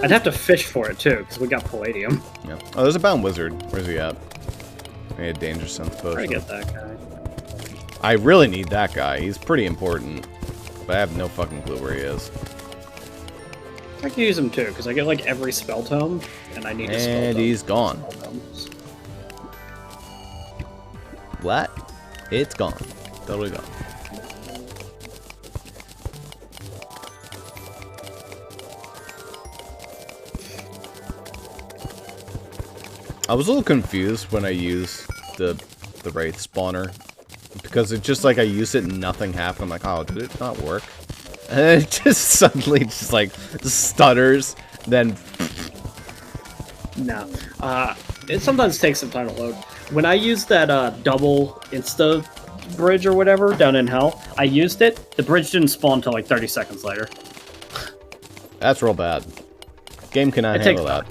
I'd have to fish for it, too, because we got Palladium. Yeah. Oh, there's a Bound Wizard. Where's he at? I need a Danger Sense potion. Try to get that guy. I really need that guy. He's pretty important. But I have no fucking clue where he is. I can use him too, because I get like every spell tome, and I need a spell tome. And he's gone. What? It's gone. Totally gone. I was a little confused when I used the Wraith spawner. Because it's just like I used it and nothing happened. I'm like, oh, did it not work? And then it just suddenly just like stutters, then No. It sometimes takes some time to load. When I used that double insta bridge or whatever down in hell, I used it. The bridge didn't spawn until like 30 seconds later. that's real bad. Game cannot handle that.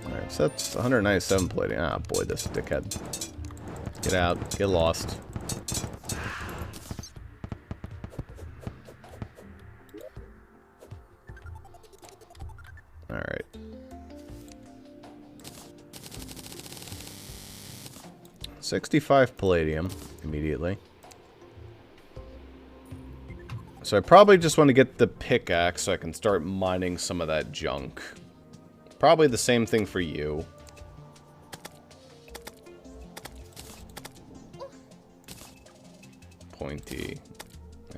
Alright, so that's 197 plating. Ah, boy, this dickhead. Get out. Get lost. Alright. $65 palladium immediately. So I probably just want to get the pickaxe so I can start mining some of that junk. Probably the same thing for you. Pointy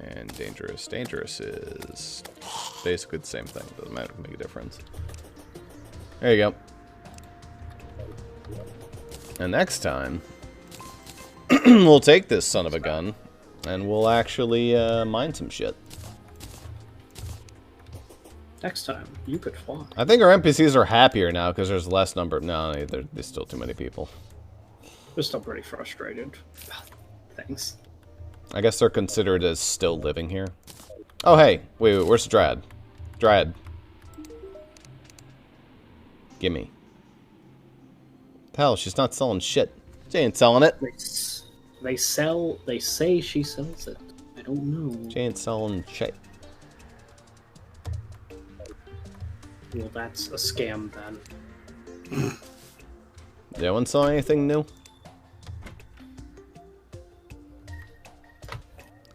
and dangerous. Dangerous is basically the same thing. Doesn't matter, make a difference. There you go. And next time, we'll take this son of a gun and we'll actually mine some shit. Next time, you could fly. I think our NPCs are happier now because there's less number. No, there's still too many people. They're still pretty frustrated about things. I guess they're considered as still living here. Oh, hey. Wait, where's the Dryad? Dryad. Gimme. Hell, she's not selling shit. She ain't selling it. They say she sells it. I don't know. She ain't selling shit. Well, that's a scam then. Did anyone sell anything new?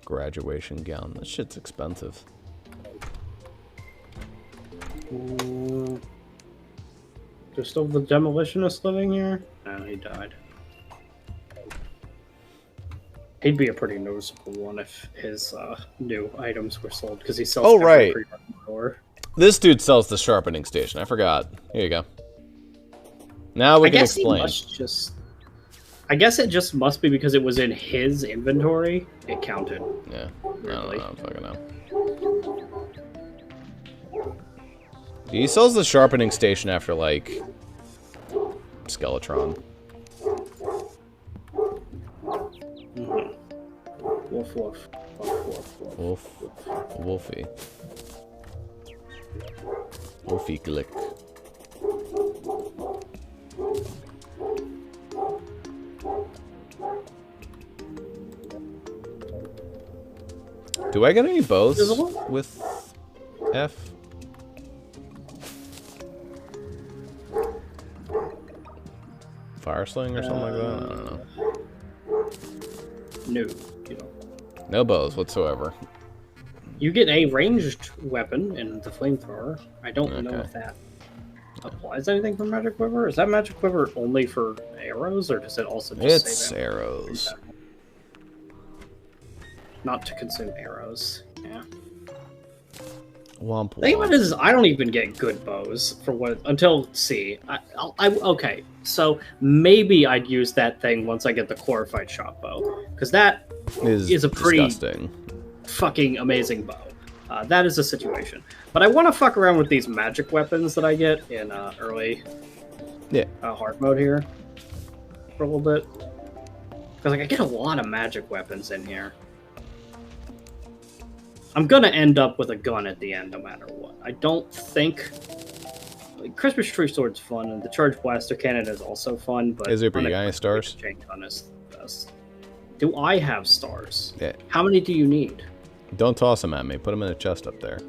Graduation gown. That shit's expensive. There's still the demolitionist living here? No, he died. He'd be a pretty noticeable one if his new items were sold, because he sells Oh, right. Pre-Hardmode. This dude sells the sharpening station. I forgot. Here you go. Now we can explain. I guess it just must be because it was in his inventory. It counted. Yeah. Weirdly. I don't fucking know. He sells the sharpening station after, like, Skeletron. Woof, woof. Woof, woof, woof. Wolf. Wolfie. Wolfie click. Do I get any bows with F? Fire sling or something like that? I don't know. No, you don't. No bows whatsoever. You get a ranged weapon in the flamethrower. I don't know if that applies anything for Magic Quiver. Is that Magic Quiver only for arrows, or does it also just It's arrows. Not to consume arrows. Yeah. Womp The thing about womp. it is, I don't even get good bows for what until C. Okay, so maybe I'd use that thing once I get the glorified shot bow, because that is a pretty disgusting. fucking amazing bow. That is a situation. But I want to fuck around with these magic weapons that I get in early hard mode here for a little bit, because like I get a lot of magic weapons in here. I'm gonna end up with a gun at the end, no matter what. I don't think Christmas tree sword's fun, and the charged blaster cannon is also fun. But Is it? You got any stars? Chain gun is the best. Do I have stars? Yeah. How many do you need? Don't toss them at me. Put them in a chest up there.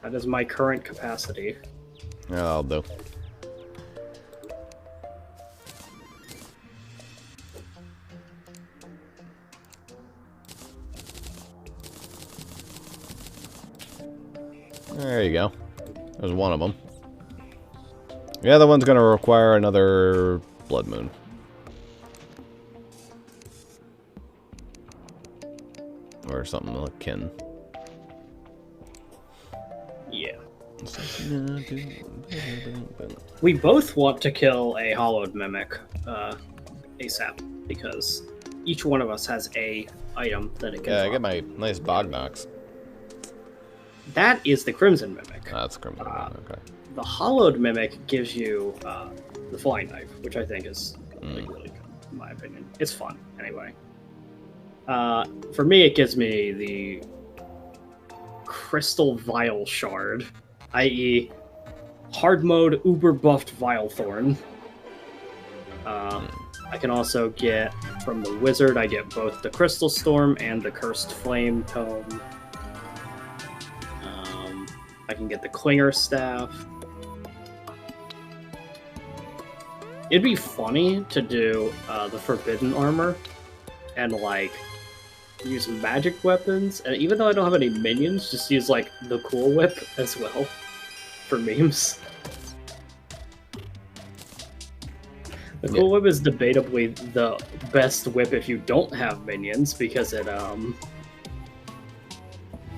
That is my current capacity. Yeah, I'll do. There you go. There's one of them. The other one's gonna require another blood moon. Or something akin. Yeah. We both want to kill a hollowed mimic ASAP, because each one of us has a item that it can Yeah, drop. I get my nice Bognox. That is the Crimson Mimic. That's Crimson. Okay. The hollowed mimic gives you the flying knife, which I think is really good, in my opinion. It's fun, anyway. For me, it gives me the Crystal Vial Shard, i.e. hard mode uber buffed Vilethorn. I can also get, from the wizard, I get both the Crystal Storm and the Cursed Flame Tome. I can get the Clinger Staff. It'd be funny to do the Forbidden Armor and, like, use magic weapons, and even though I don't have any minions, just use, like, the Cool Whip as well for memes. The Cool Whip is debatably the best whip if you don't have minions, because it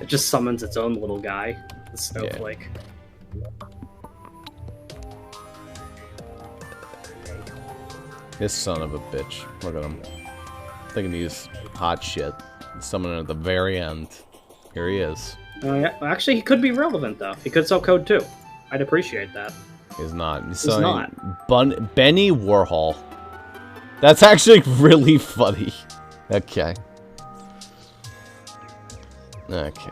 just summons its own little guy, the Snowflake. This son of a bitch. Look at him. Thinking he's hot shit. Someone at the very end. Here he is. Yeah. Actually, he could be relevant, though. He could sell code, too. I'd appreciate that. He's not. He's not. Benny Warhol. That's actually really funny. Okay. Okay.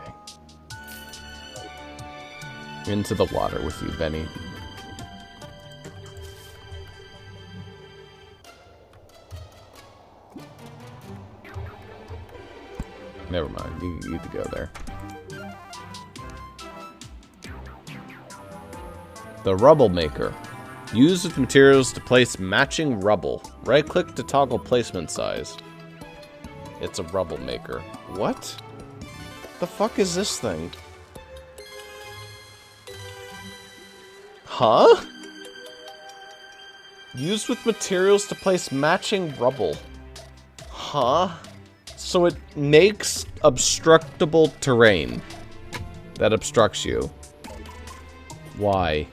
Into the water with you, Benny. Never mind. You need to go there. The Rubble Maker. Use with materials to place matching rubble. Right-click to toggle placement size. It's a Rubble Maker. What? The fuck is this thing? Huh? Use with materials to place matching rubble. Huh? So it makes obstructable terrain that obstructs you. Why?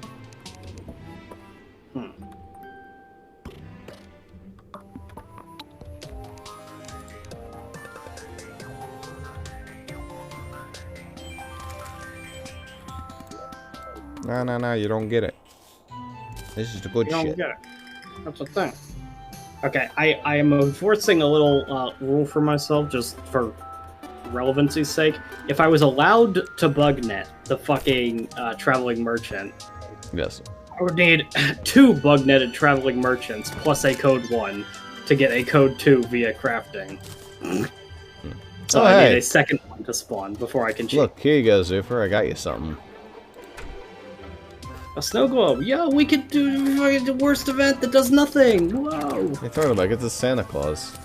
No, you don't get it. This is the good You don't shit. get it. That's the thing. Okay, I am enforcing a little rule for myself, just for relevancy's sake. If I was allowed to bugnet the fucking traveling merchant, Yes. I would need 2 bug-netted traveling merchants plus a code 1 to get a code 2 via crafting. So I need a second one to spawn before I can cheat. Look, here you go, Zuper. I got you something. A snow globe. Yo, we could do the worst event that does nothing. Whoa. Hey, throw it back. It's a Santa Claus.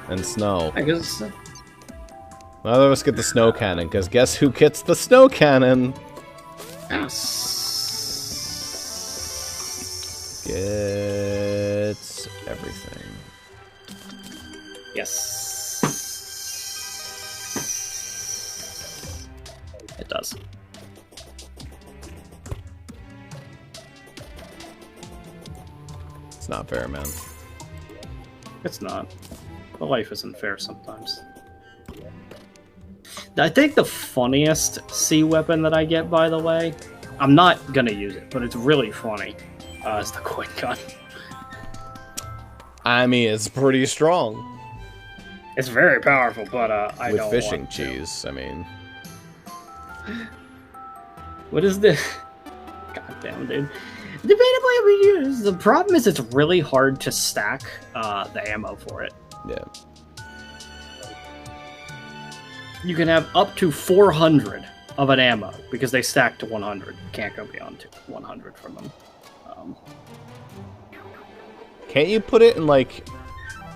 And snow. I guess. Neither of us get the snow cannon, because guess who gets the snow cannon? Gets everything. Yes. It does. It's not fair, man. It's not. The life isn't fair sometimes. I think the funniest sea weapon that I get, by the way, I'm not gonna use it, but it's really funny, is the coin gun. I mean, it's pretty strong. It's very powerful, but I With don't fishing want to. cheese, I mean. What is this? God damn, dude. Debatably, the problem is it's really hard to stack the ammo for it. Yeah. You can have up to 400 of an ammo because they stack to 100. You can't go beyond 100 from them. Can't you put it in, like,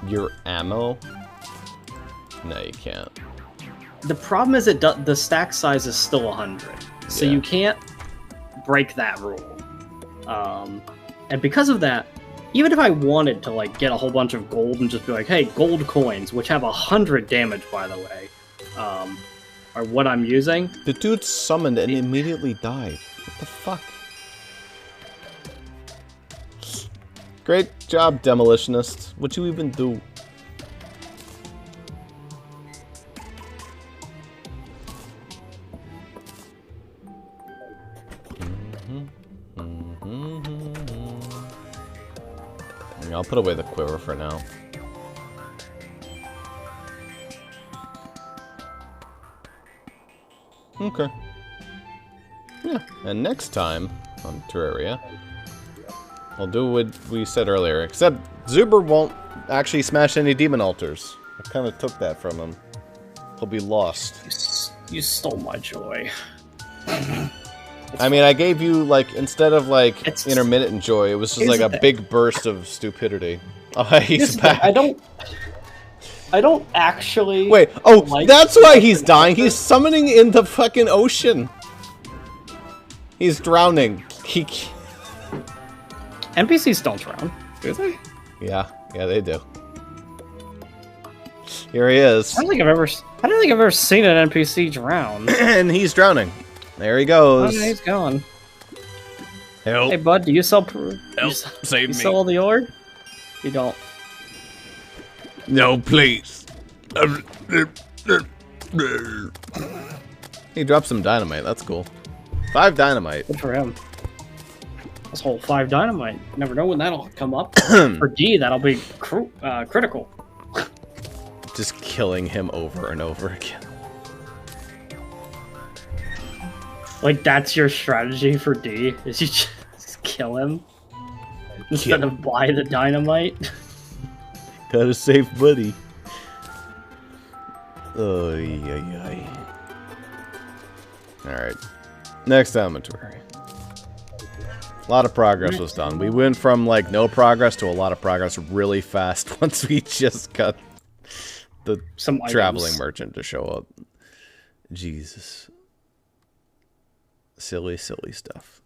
your ammo? No, you can't. The problem is the stack size is still 100. So Yeah. you can't break that rule. And because of that, even if I wanted to like get a whole bunch of gold and just be like, hey, gold coins, which have 100 damage, by the way, are what I'm using. The dude summoned and immediately died. What the fuck? Great job, demolitionist. What'd you even do? I'll put away the quiver for now. Okay. Yeah, and next time on Terraria, I'll do what we said earlier, except Zuper won't actually smash any demon altars. I kind of took that from him. He'll be lost. You stole my joy. I mean, I gave you, like, instead of, like, It's- intermittent joy, it was just, Here's like, the a thing. big burst of stupidity. Oh, he's Here's the thing, back. I don't actually... Wait, oh, like that's why he's dying. He's summoning in the fucking ocean. He's drowning. He... NPCs don't drown, do they? Yeah, they do. Here he is. I don't think I've ever seen an NPC drown. And he's drowning. There he Oh, goes. yeah, he's going. Help. Hey, bud, do you sell... Save you sell all the ore? You don't. No, please. He dropped some dynamite. That's cool. 5 dynamite. Good for him. This whole 5 dynamite. Never know when that'll come up. For D, that'll be critical. Just killing him over and over again. Like, that's your strategy for D, is you just kill him? Instead of buy the dynamite? Gotta save buddy. Oy, oy, oy. Alright. Next inventory. A lot of progress was done. We went from, like, no progress to a lot of progress really fast once we just got the Some traveling items. merchant to show up. Jesus. Silly, silly stuff.